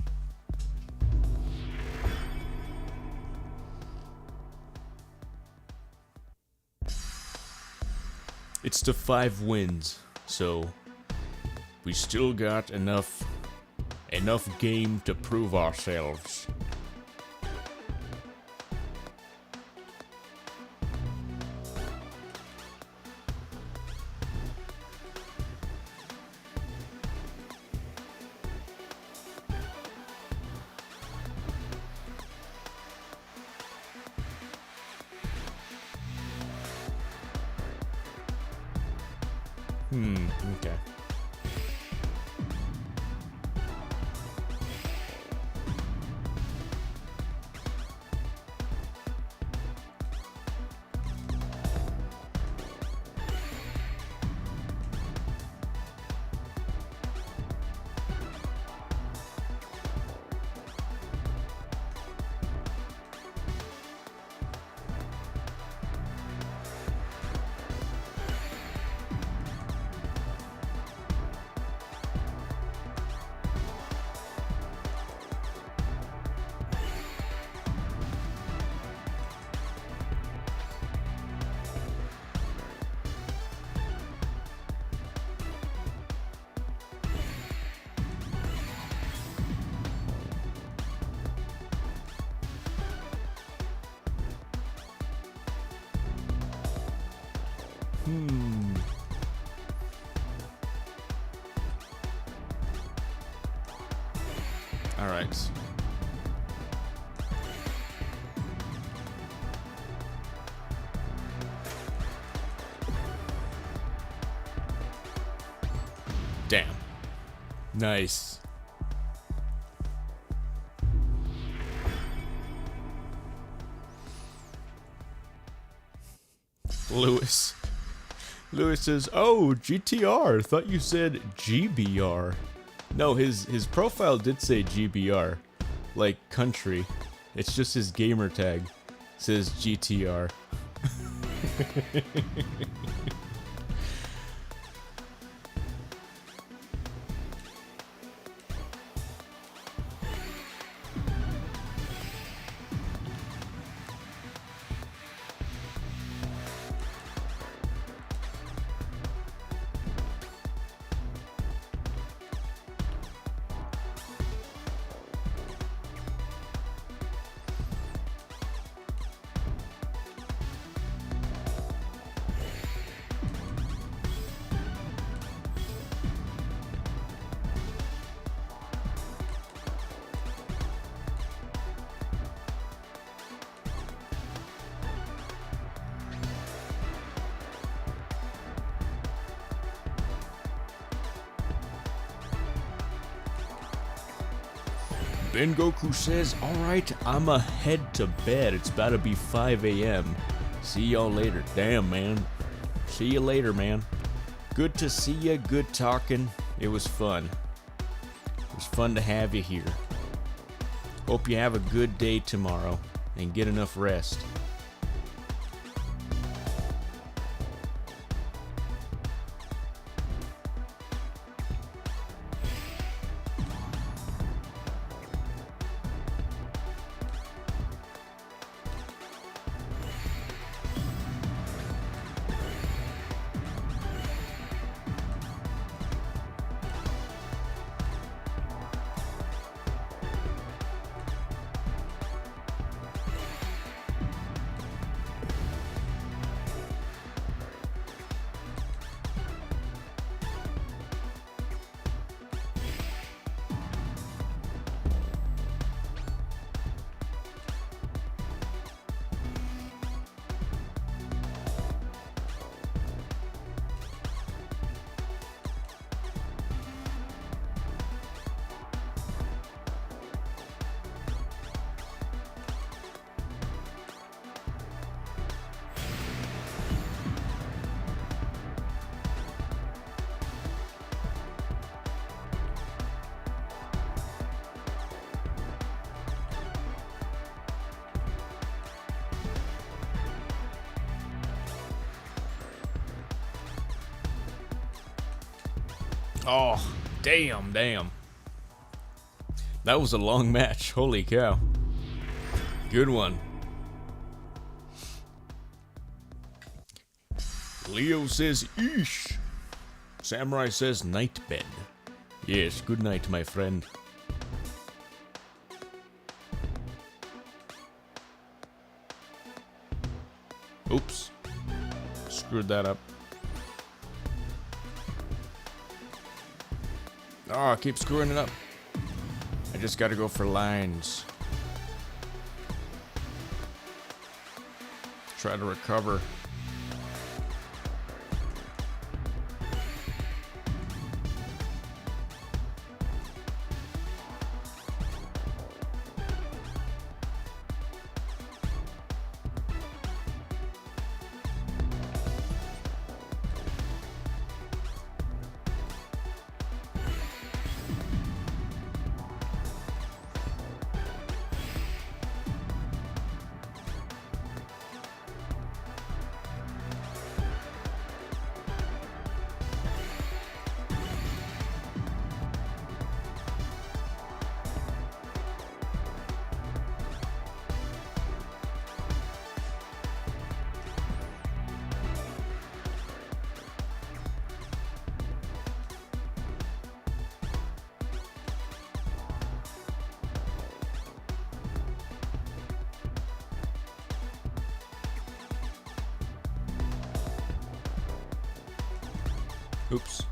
It's to 5 wins, so we still got enough game to prove ourselves. Okay. All right. Damn. Nice. Lewis says, "Oh, GTR. Thought you said GBR." No, his profile did say GBR, like country. It's just his gamer tag says GTR. Ben Goku says, "Alright, I'ma head to bed. It's about to be 5 a.m. See y'all later." Damn, man. See you later, man. Good to see ya. Good talking. It was fun. It was fun to have you here. Hope you have a good day tomorrow and get enough rest. Oh, damn. That was a long match. Holy cow. Good one. Leo says, eesh. Samurai says, night bed. Yes, good night, my friend. Oops. Screwed that up. Oh, I keep screwing it up. I just gotta go for lines. Try to recover. Oops.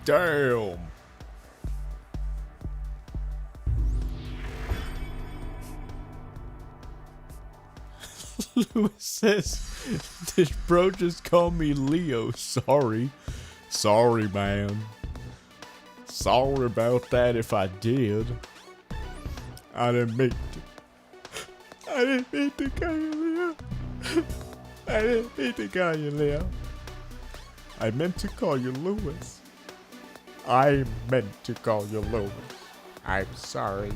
Damn. Lewis says, "This bro just called me Leo. Sorry. Sorry, man. Sorry about that if I did. I didn't mean to. I didn't mean to call you Leo. I didn't mean to call you Leo. I meant to call you Lewis. I meant to call you Lewis. I'm sorry.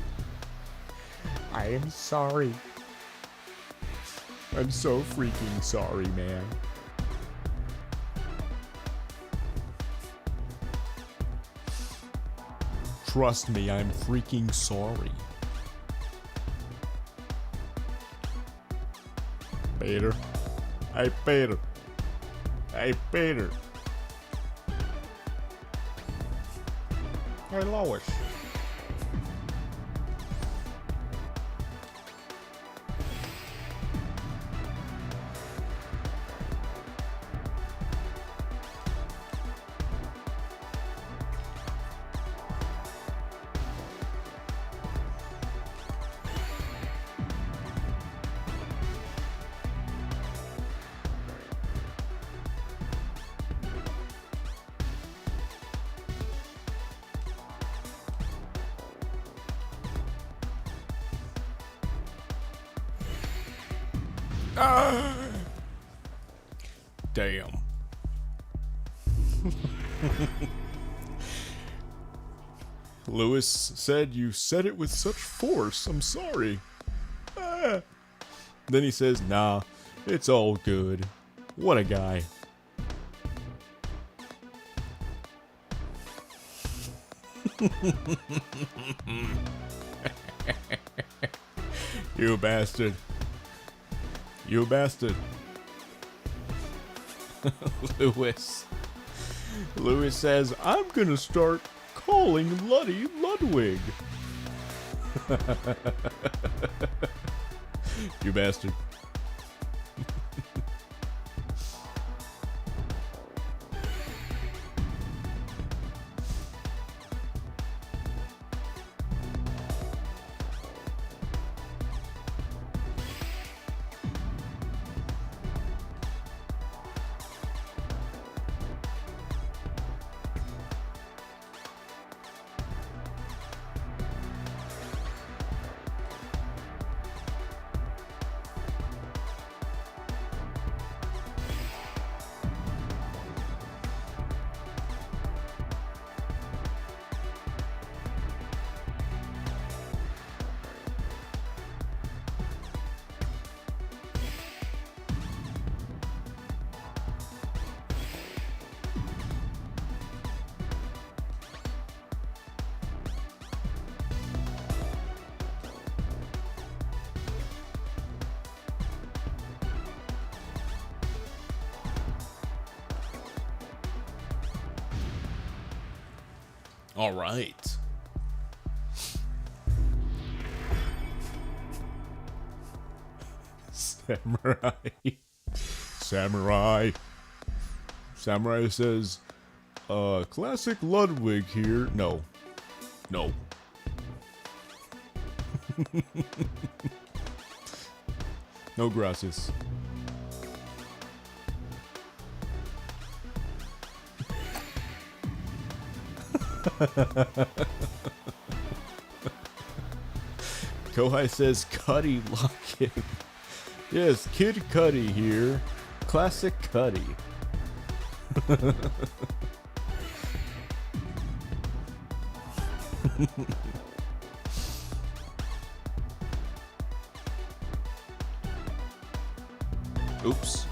I am sorry. I'm so freaking sorry, man. Trust me, I'm freaking sorry. Peter. Hey, Peter. Hey, Peter. Hey, Lois. Ah! Damn. Lewis said, "You said it with such force. I'm sorry." Ah. Then he says, "Nah, it's all good." What a guy. You bastard. You bastard. Lewis. Lewis says, "I'm gonna start calling Luddy Ludwig." You bastard. All right. Samurai. Samurai. Samurai says, classic Ludwig here. No. No. No gracias. Kohai says, Cuddy lock-in. Yes, Kid Cuddy here. Classic Cuddy. Oops.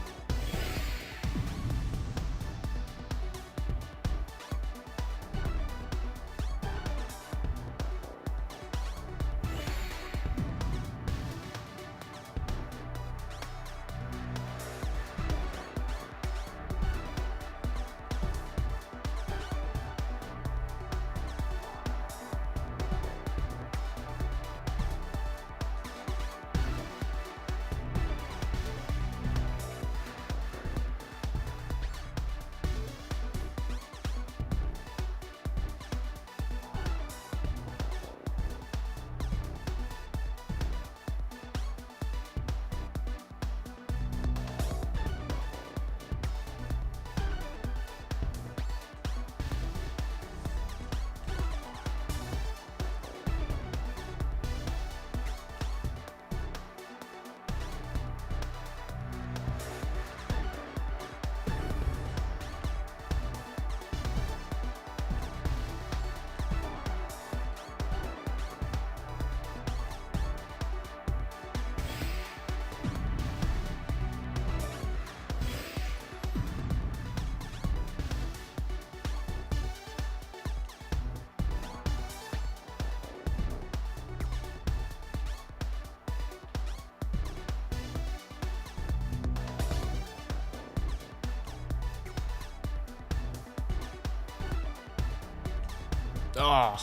Oh.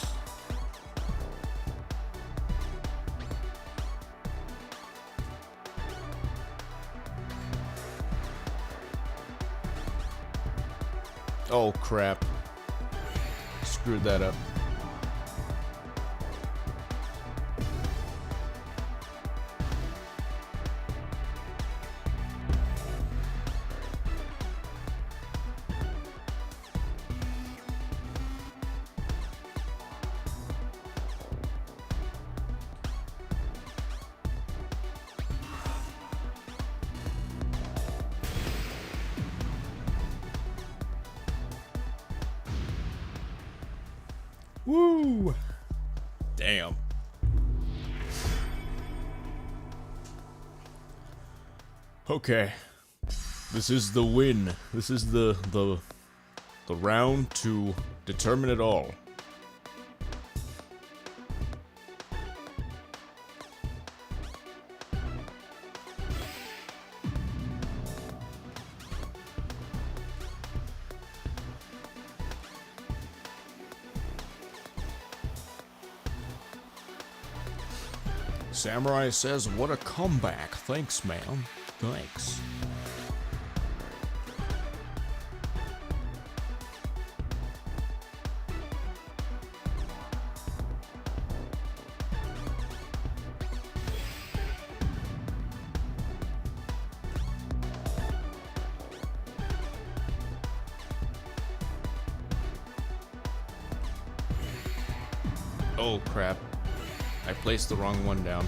Oh crap. Screwed that up. Woo! Damn. Okay. This is the win. This is the round to determine it all. Samurai says, what a comeback. Thanks, man. Thanks. Oh, crap. I placed the wrong one down.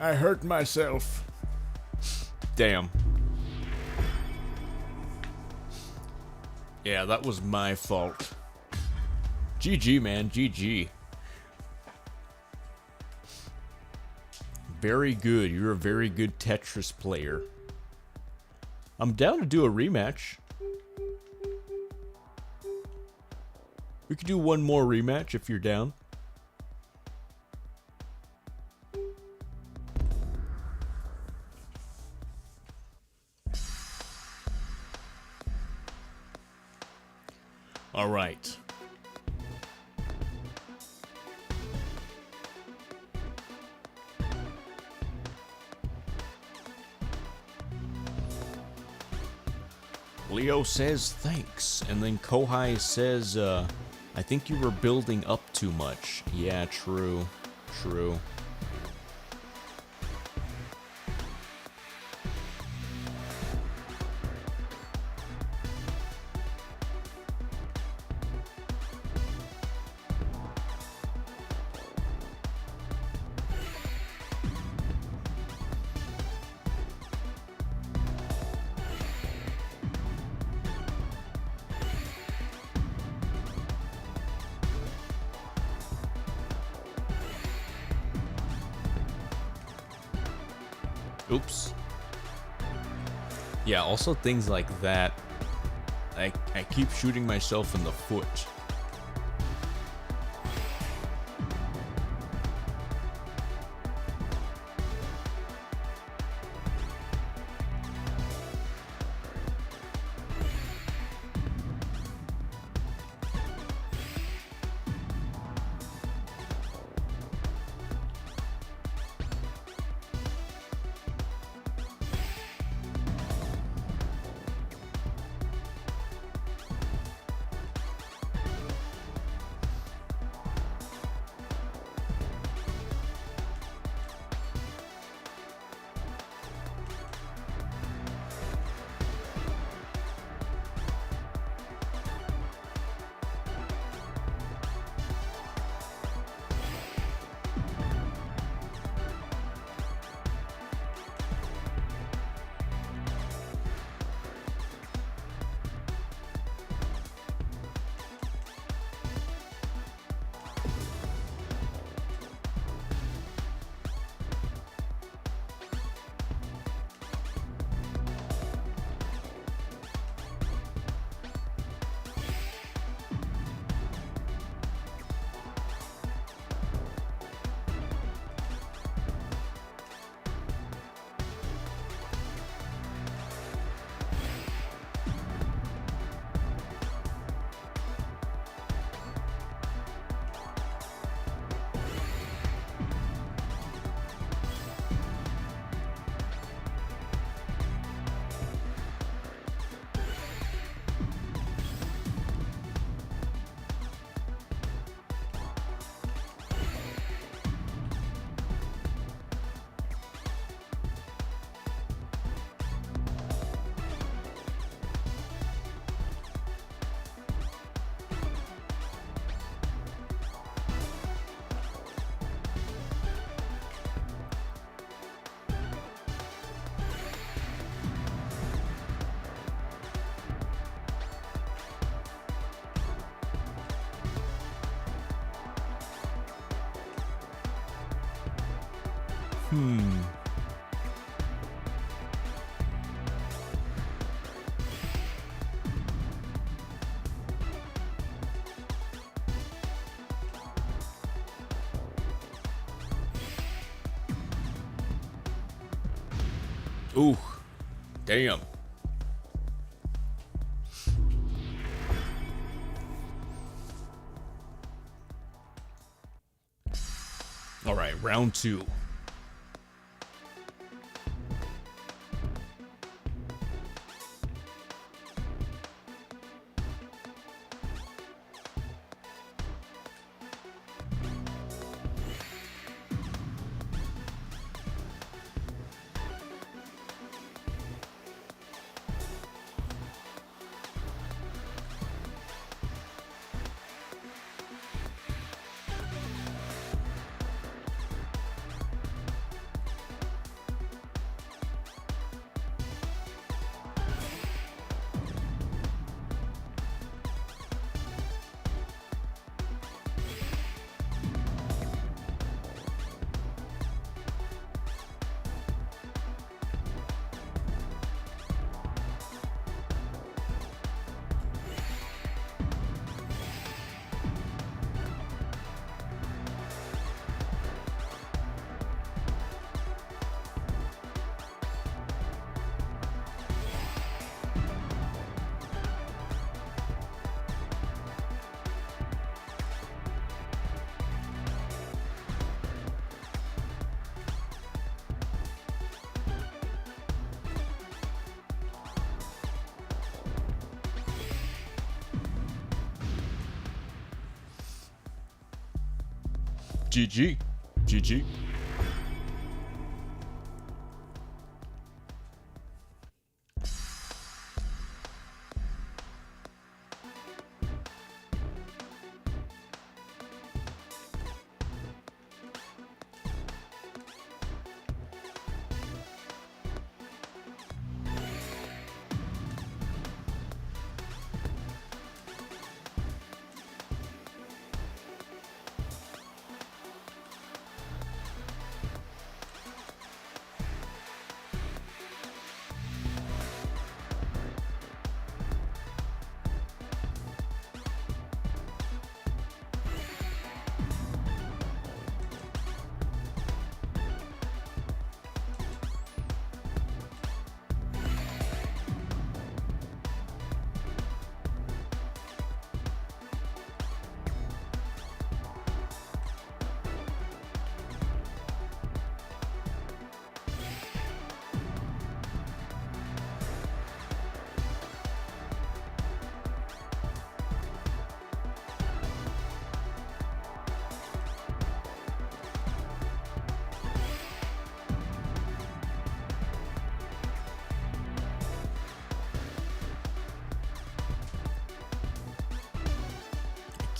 I hurt myself. Damn. Yeah, that was my fault. GG, man. GG. Very good. You're a very good Tetris player. I'm down to do a rematch. We could do one more rematch if you're down. All right. Leo says thanks, and then Kohai says, I think you were building up too much. Yeah, true. True. Oops. Yeah, also things like that. I keep shooting myself in the foot. Ooh, damn. All right, round two. GG. GG.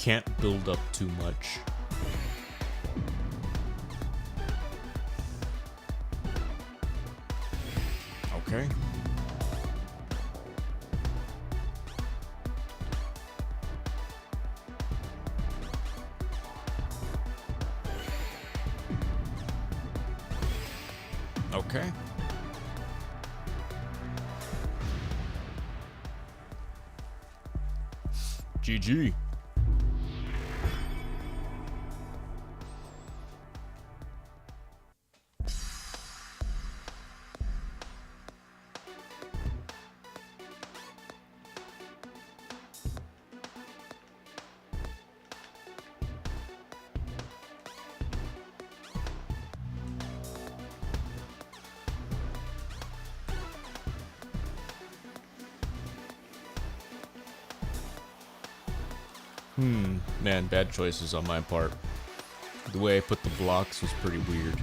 Can't build up too much. Okay. Okay. GG. Man, bad choices on my part. The way I put the blocks was pretty weird.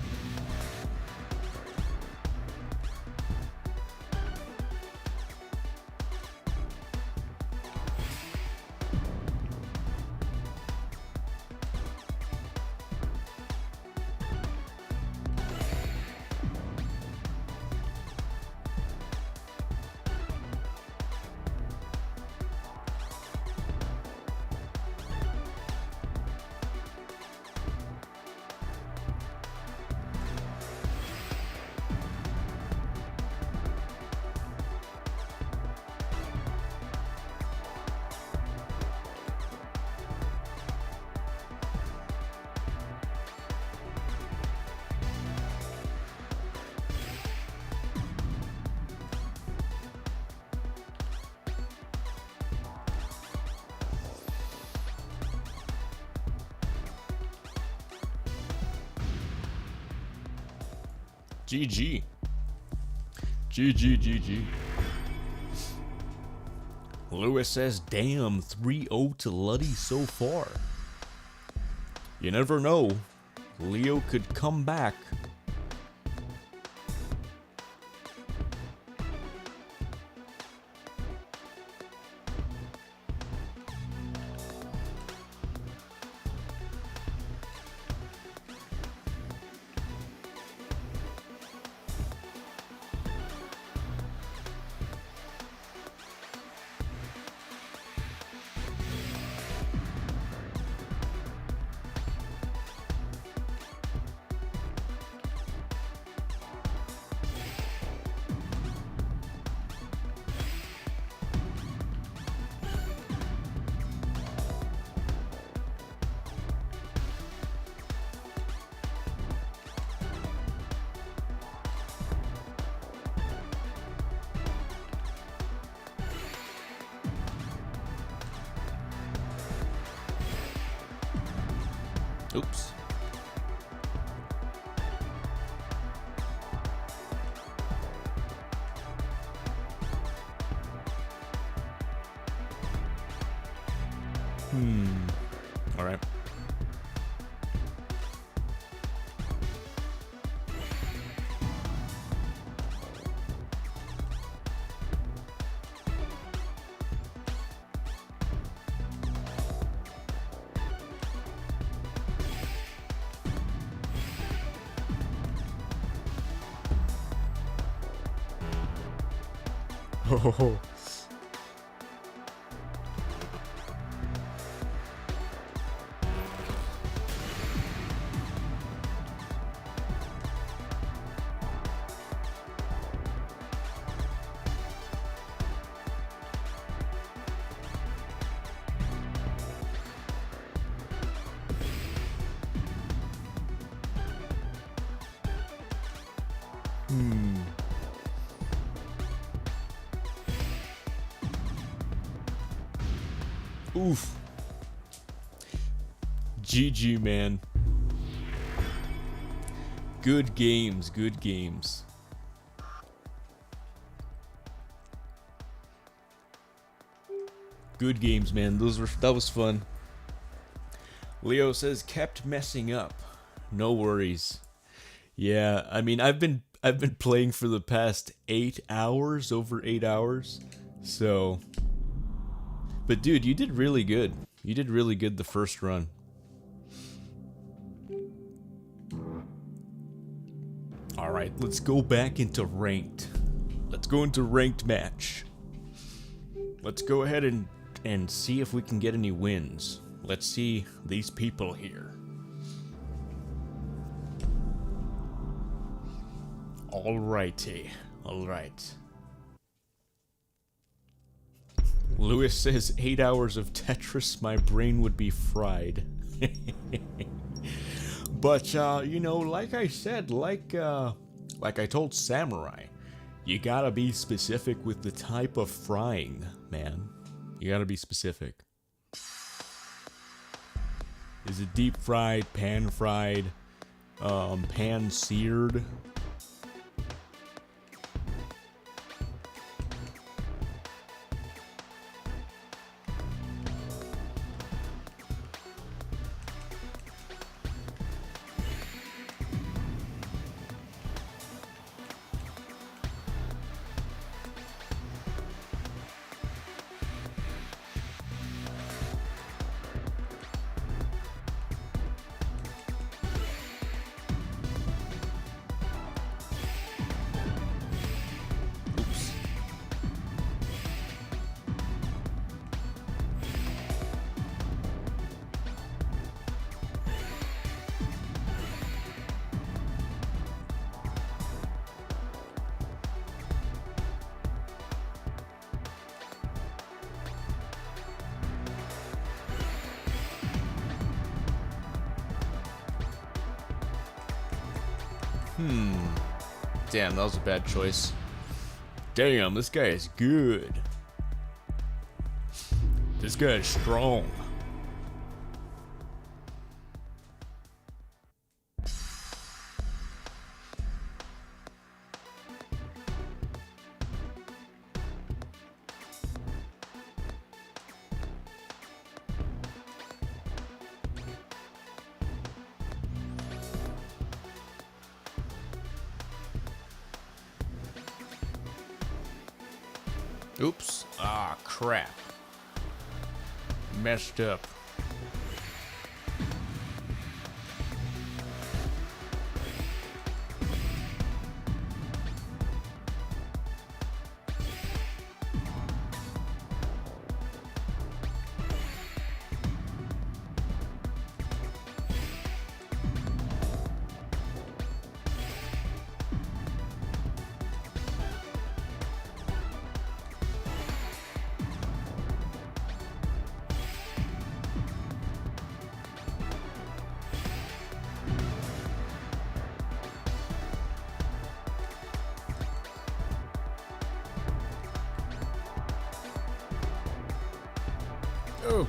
GG. GG. Lewis says, damn, 3-0 to Luddy so far. You never know. Leo could come back. Oops. All right. Oh. Oof. GG, man. Good games, good games. Good games, man. That was fun. Leo says kept messing up. No worries. Yeah, I mean I've been playing for the past 8 hours, over 8 hours. So, but dude, you did really good. You did really good the first run. All right, let's go back into ranked. Let's go into ranked match. Let's go ahead and see if we can get any wins. Let's see these people here. Alrighty, alright. Lewis says 8 hours of Tetris, my brain would be fried. But, you know, like I said, like I told Samurai, you gotta be specific with the type of frying, man. You gotta be specific. Is it deep fried, pan fried, pan seared? Damn, that was a bad choice. Damn, this guy is good. This guy is strong. Oops. Ah, crap. Messed up. Oh.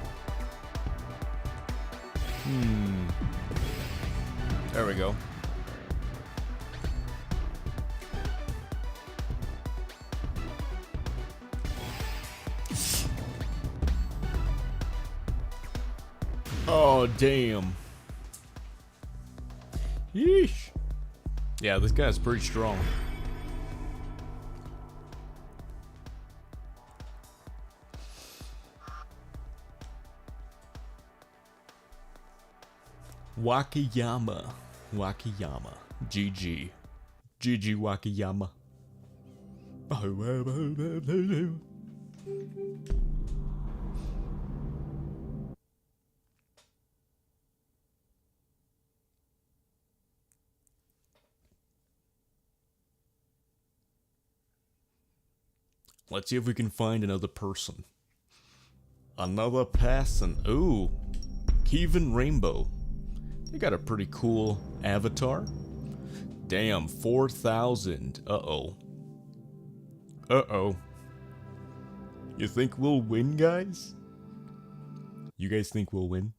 There we go. Oh, damn. Yeesh. Yeah, this guy's pretty strong. Wakayama. GG. GG Wakayama. Let's see if we can find another person. Another person. Ooh. Kevin Rainbow. They got a pretty cool avatar. Damn, 4,000. Uh-oh. Uh-oh. You think we'll win, guys? You guys think we'll win?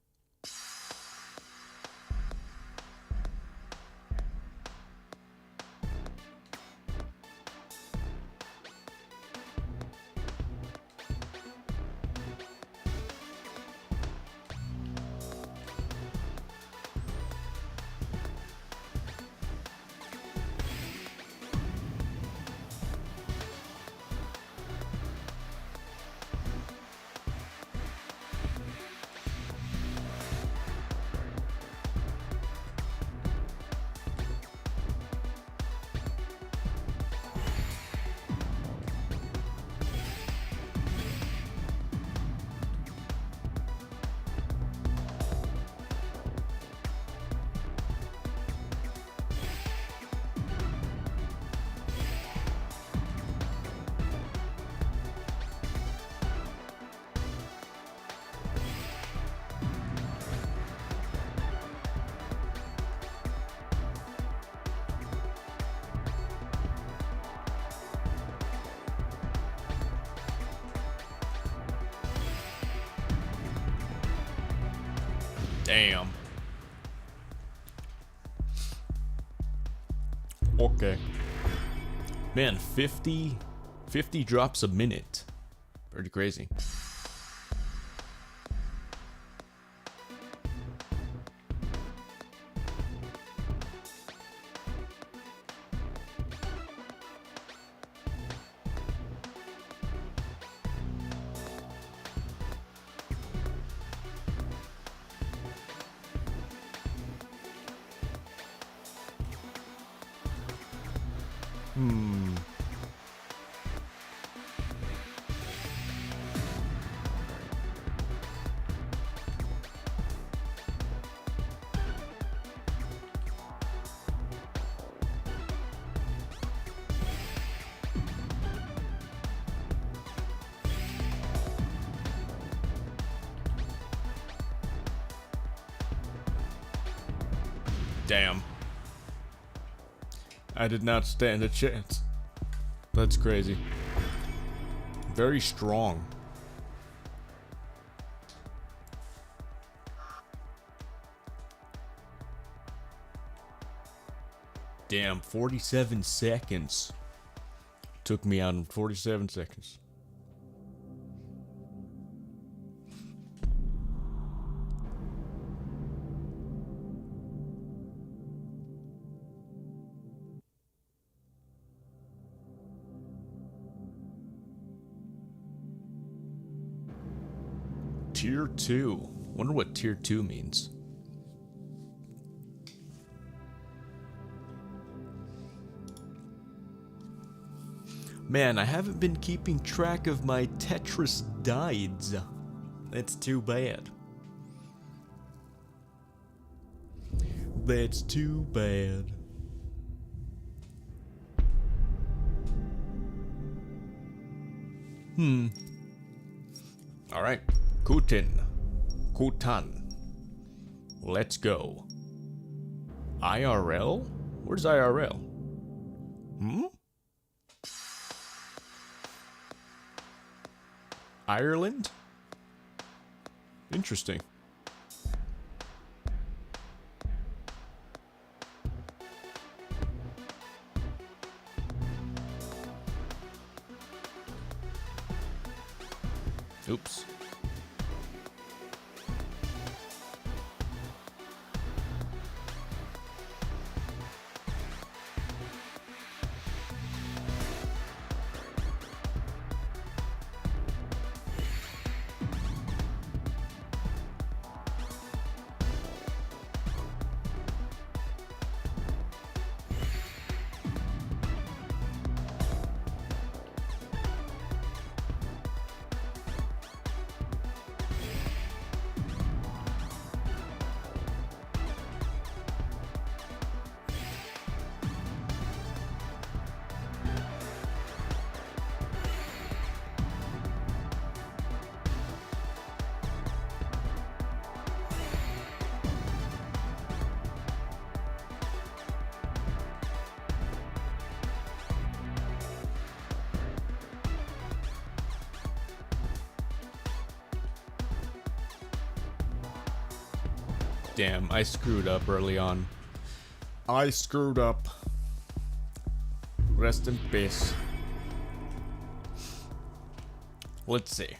Damn. Okay. Man, 50 drops a minute. Pretty crazy. Damn. I did not stand a chance. That's crazy. Very strong. Damn, 47 seconds. Took me out in 47 seconds. Tier 2. Wonder what Tier 2 means. Man, I haven't been keeping track of my Tetris dides. That's too bad. That's too bad. Alright. Kutan. Let's go. IRL? Where's IRL? Ireland? Interesting. Oops. Damn, I screwed up early on. I screwed up. Rest in peace. Let's see.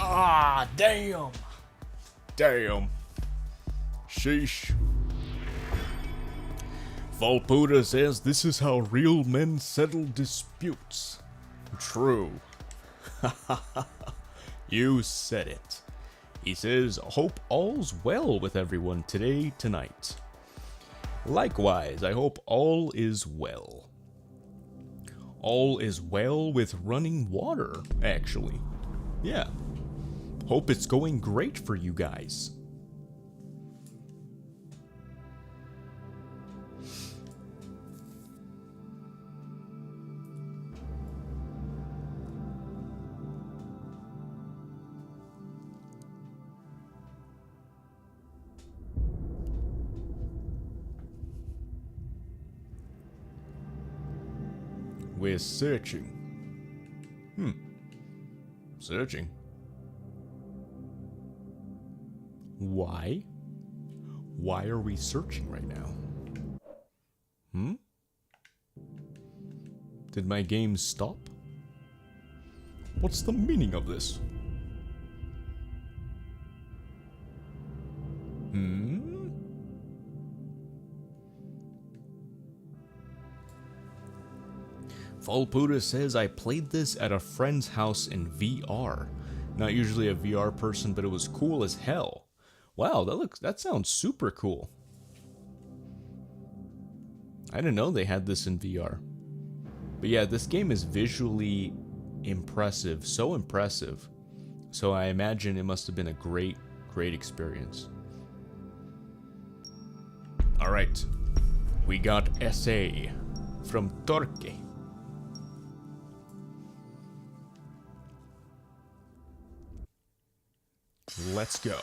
Ah, damn. Damn. Sheesh. Volpuda says this is how real men settle disputes. True. You said it. He says, hope all's well with everyone today, tonight. Likewise, I hope all is well. All is well with running water, actually. Yeah. Hope it's going great for you guys. We're searching. Searching. Why? Why are we searching right now? Did my game stop? What's the meaning of this? Volpuda says I played this at a friend's house in VR. Not usually a VR person, but it was cool as hell. Wow, that sounds super cool. I didn't know they had this in VR. But yeah, this game is visually impressive, so impressive. So I imagine it must have been a great experience. Alright, we got essay from Turkey. Let's go.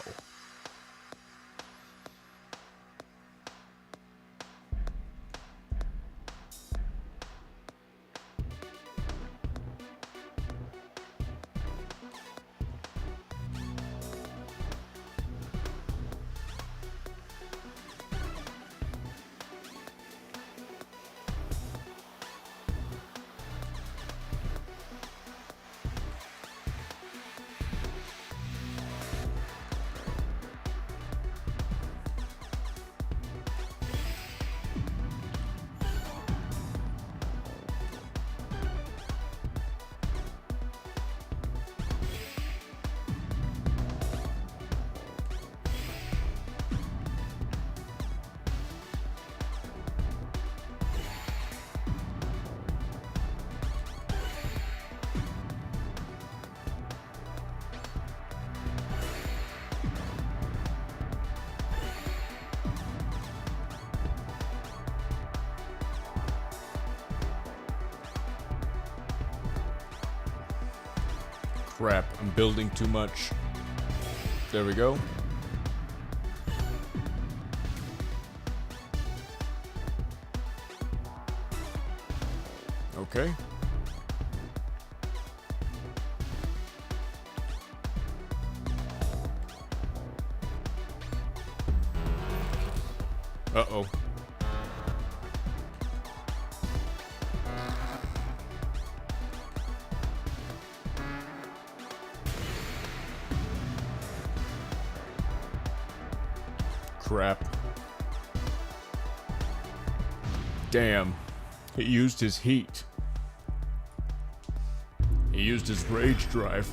Crap, I'm building too much. There we go. Okay. Uh-oh. Crap. Damn. He used his heat. He used his rage drive.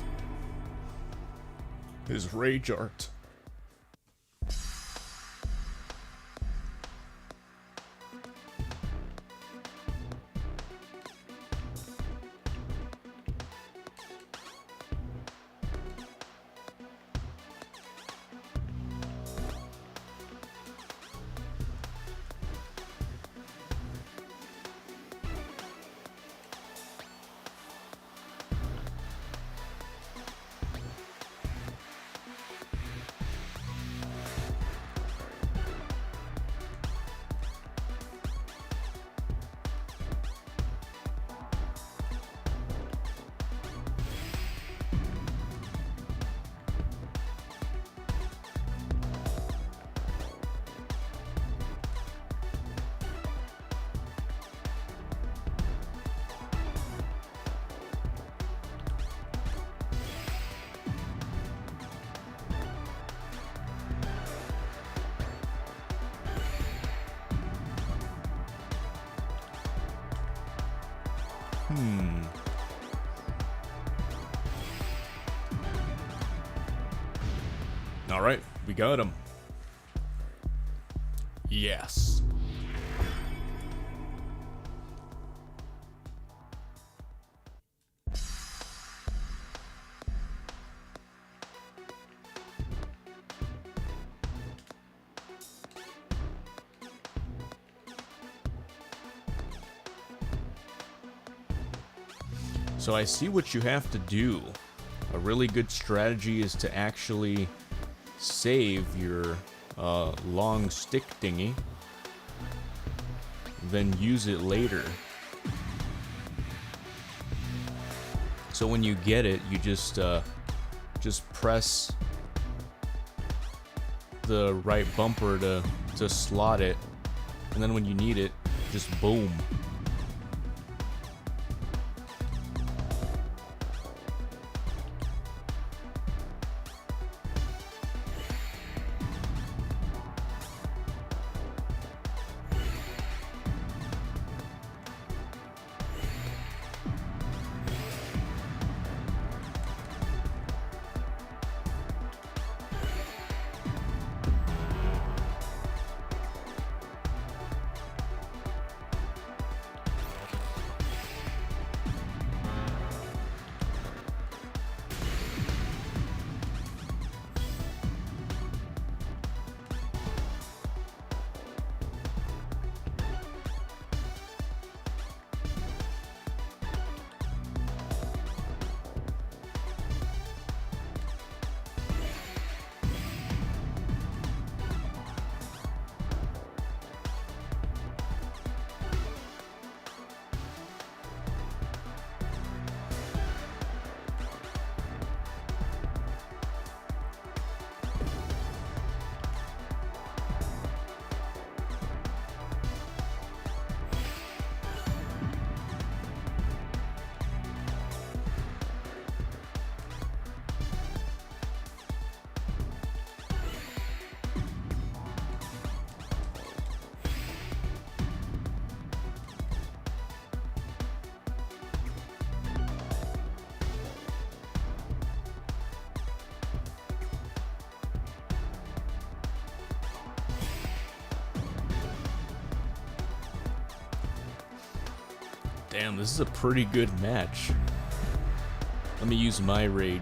His rage art. All right, we got him. Yes. So I see what you have to do. A really good strategy is to actually save your long stick thingy, then use it later. So when you get it, you just press the right bumper to slot it, and then when you need it, just boom. Damn, this is a pretty good match. Let me use my rage.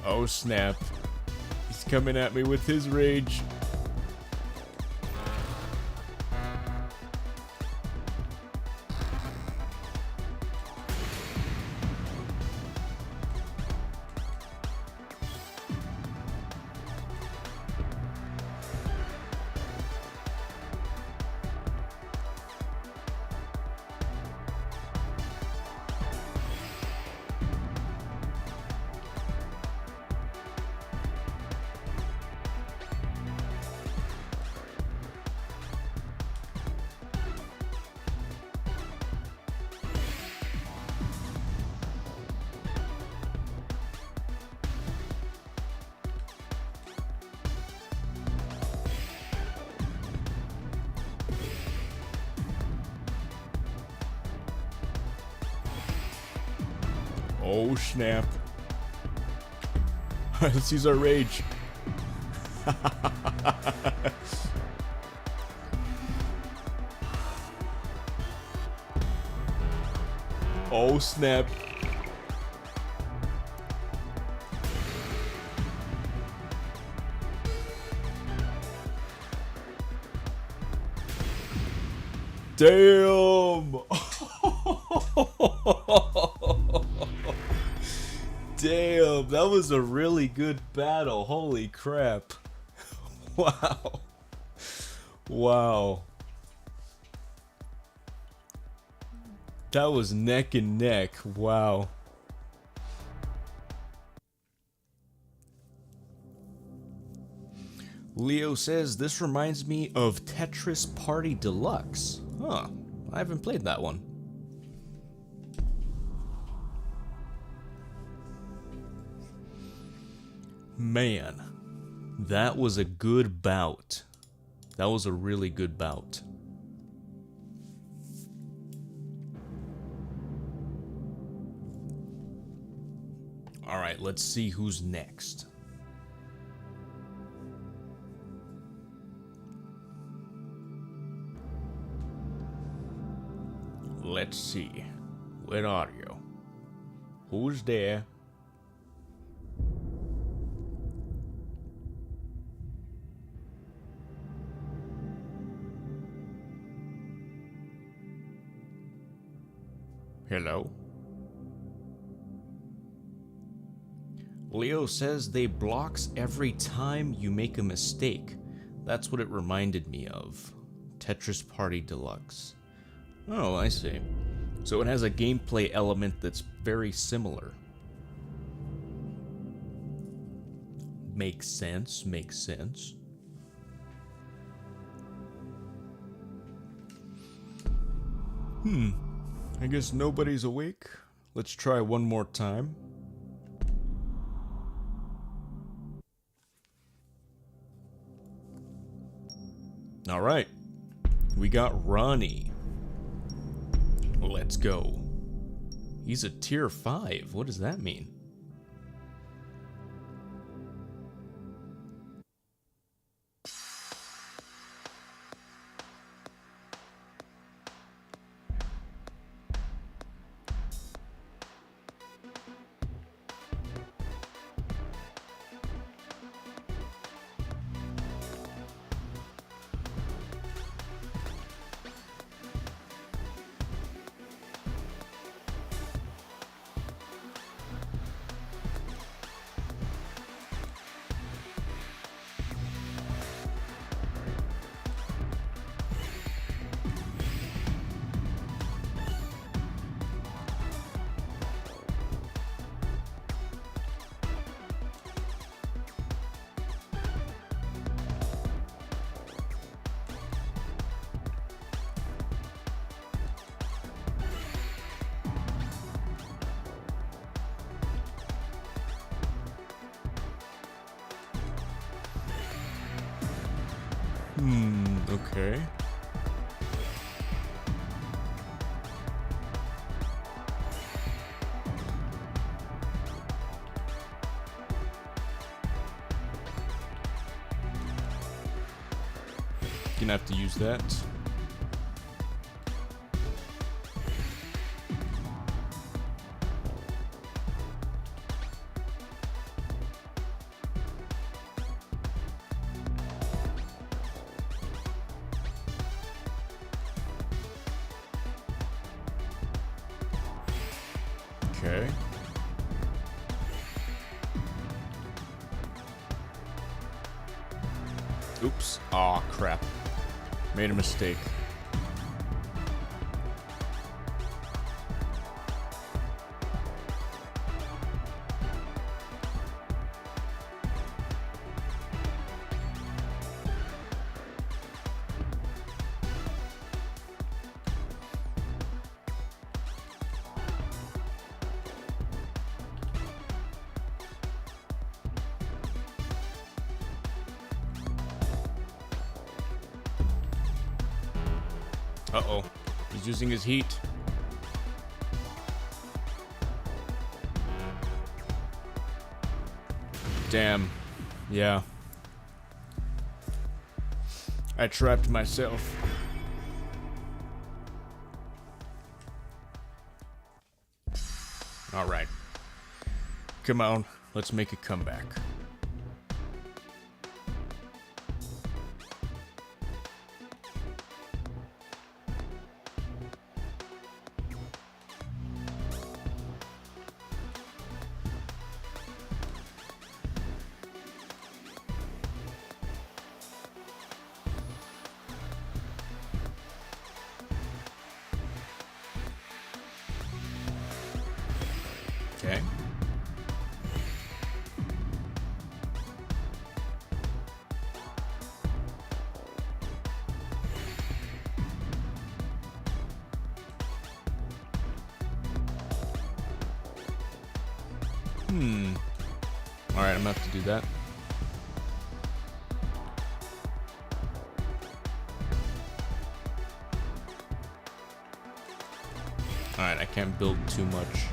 Oh snap. He's coming at me with his rage. Oh snap. Alright, let's use our rage. Oh snap. Damn. Damn, that was a really good battle. Holy crap. Wow. Wow. That was neck and neck. Wow. Leo says, this reminds me of Tetris Party Deluxe. Huh. I haven't played that one. Man, that was a good bout. That was a really good bout. Alright, let's see who's next. Let's see. Where are you? Who's there? Hello? Leo says they blocks every time you make a mistake. That's what it reminded me of. Tetris Party Deluxe. Oh, I see. So it has a gameplay element that's very similar. Makes sense, makes sense. I guess nobody's awake. Let's try one more time. Alright. We got Ronnie. Let's go. He's a tier 5. What does that mean? Okay. Gonna have to use that. Okay. Oops. Aw, crap. Made a mistake. Uh-oh. He's using his heat. Damn. Yeah. I trapped myself. Alright. Come on, let's make a comeback. Okay. Alright, I'm gonna have to do that. Alright, I can't build too much.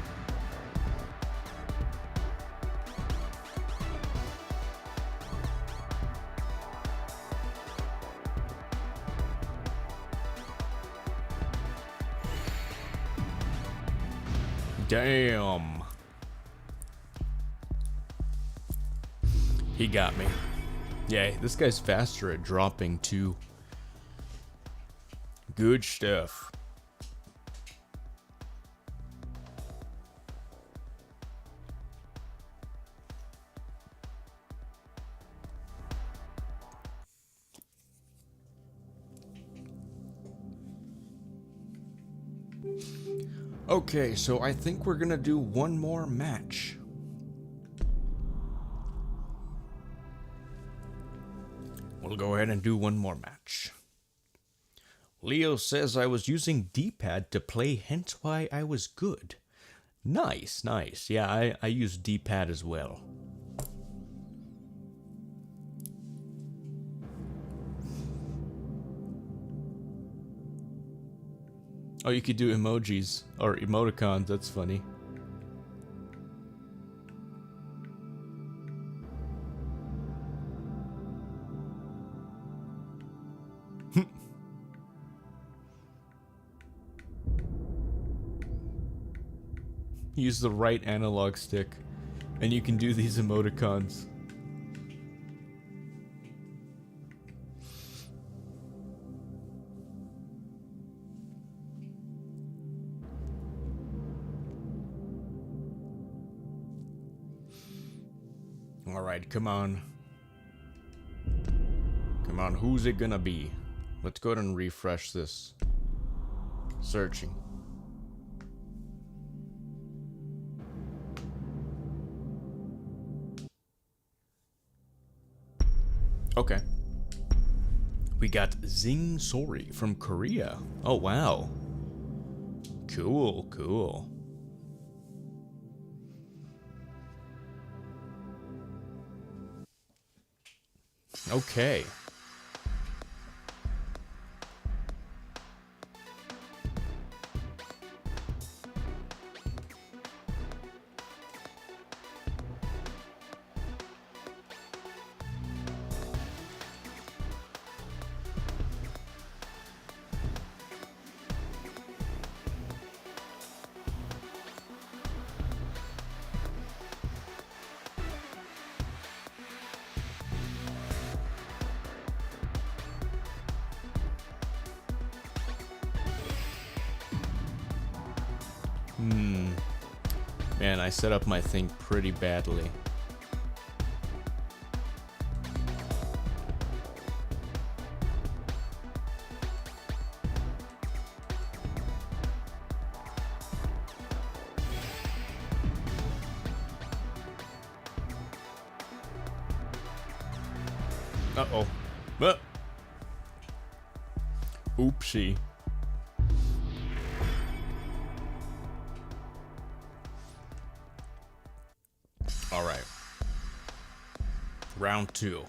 Damn. He got me. Yeah, this guy's faster at dropping too. Good stuff. Okay, so I think we're gonna do one more match. We'll go ahead and do one more match. Leo says I was using D-pad to play, hence why I was good. Nice, nice. Yeah, I use D-pad as well. Oh, you could do emojis or emoticons. That's funny. Use the right analog stick, and you can do these emoticons. Alright, come on. Come on, who's it gonna be? Let's go ahead and refresh this. Searching. Okay. We got Zing Sori from Korea. Oh, wow. Cool, cool. Okay. Man, I set up my thing pretty badly. Uh-oh. Oopsie. All right. Round 2.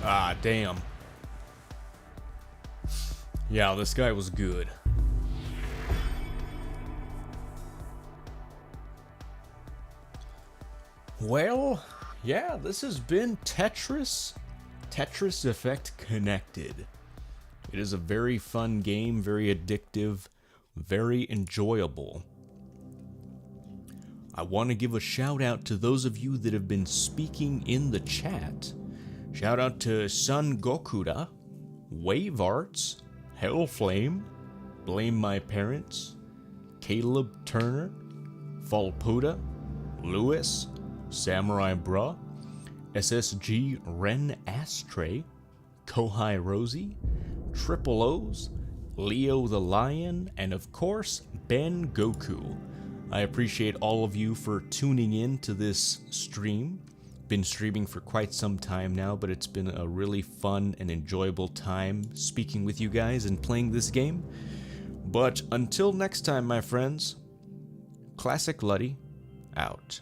Ah, damn. Yeah, this guy was good. Well, yeah, this has been Tetris. Tetris Effect Connected. It is a very fun game, very addictive, very enjoyable. I want to give a shout out to those of you that have been speaking in the chat. Shout out to Sun Gokura, Wave Arts, Hellflame, Blame My Parents, Caleb Turner, Falpuda, Lewis, Samurai Bra, SSG Ren Astray, Kohai Rosie, Triple O's, Leo the Lion, and of course, Ben Goku. I appreciate all of you for tuning in to this stream. Been streaming for quite some time now, but it's been a really fun and enjoyable time speaking with you guys and playing this game. But until next time, my friends, Classic Luddy out.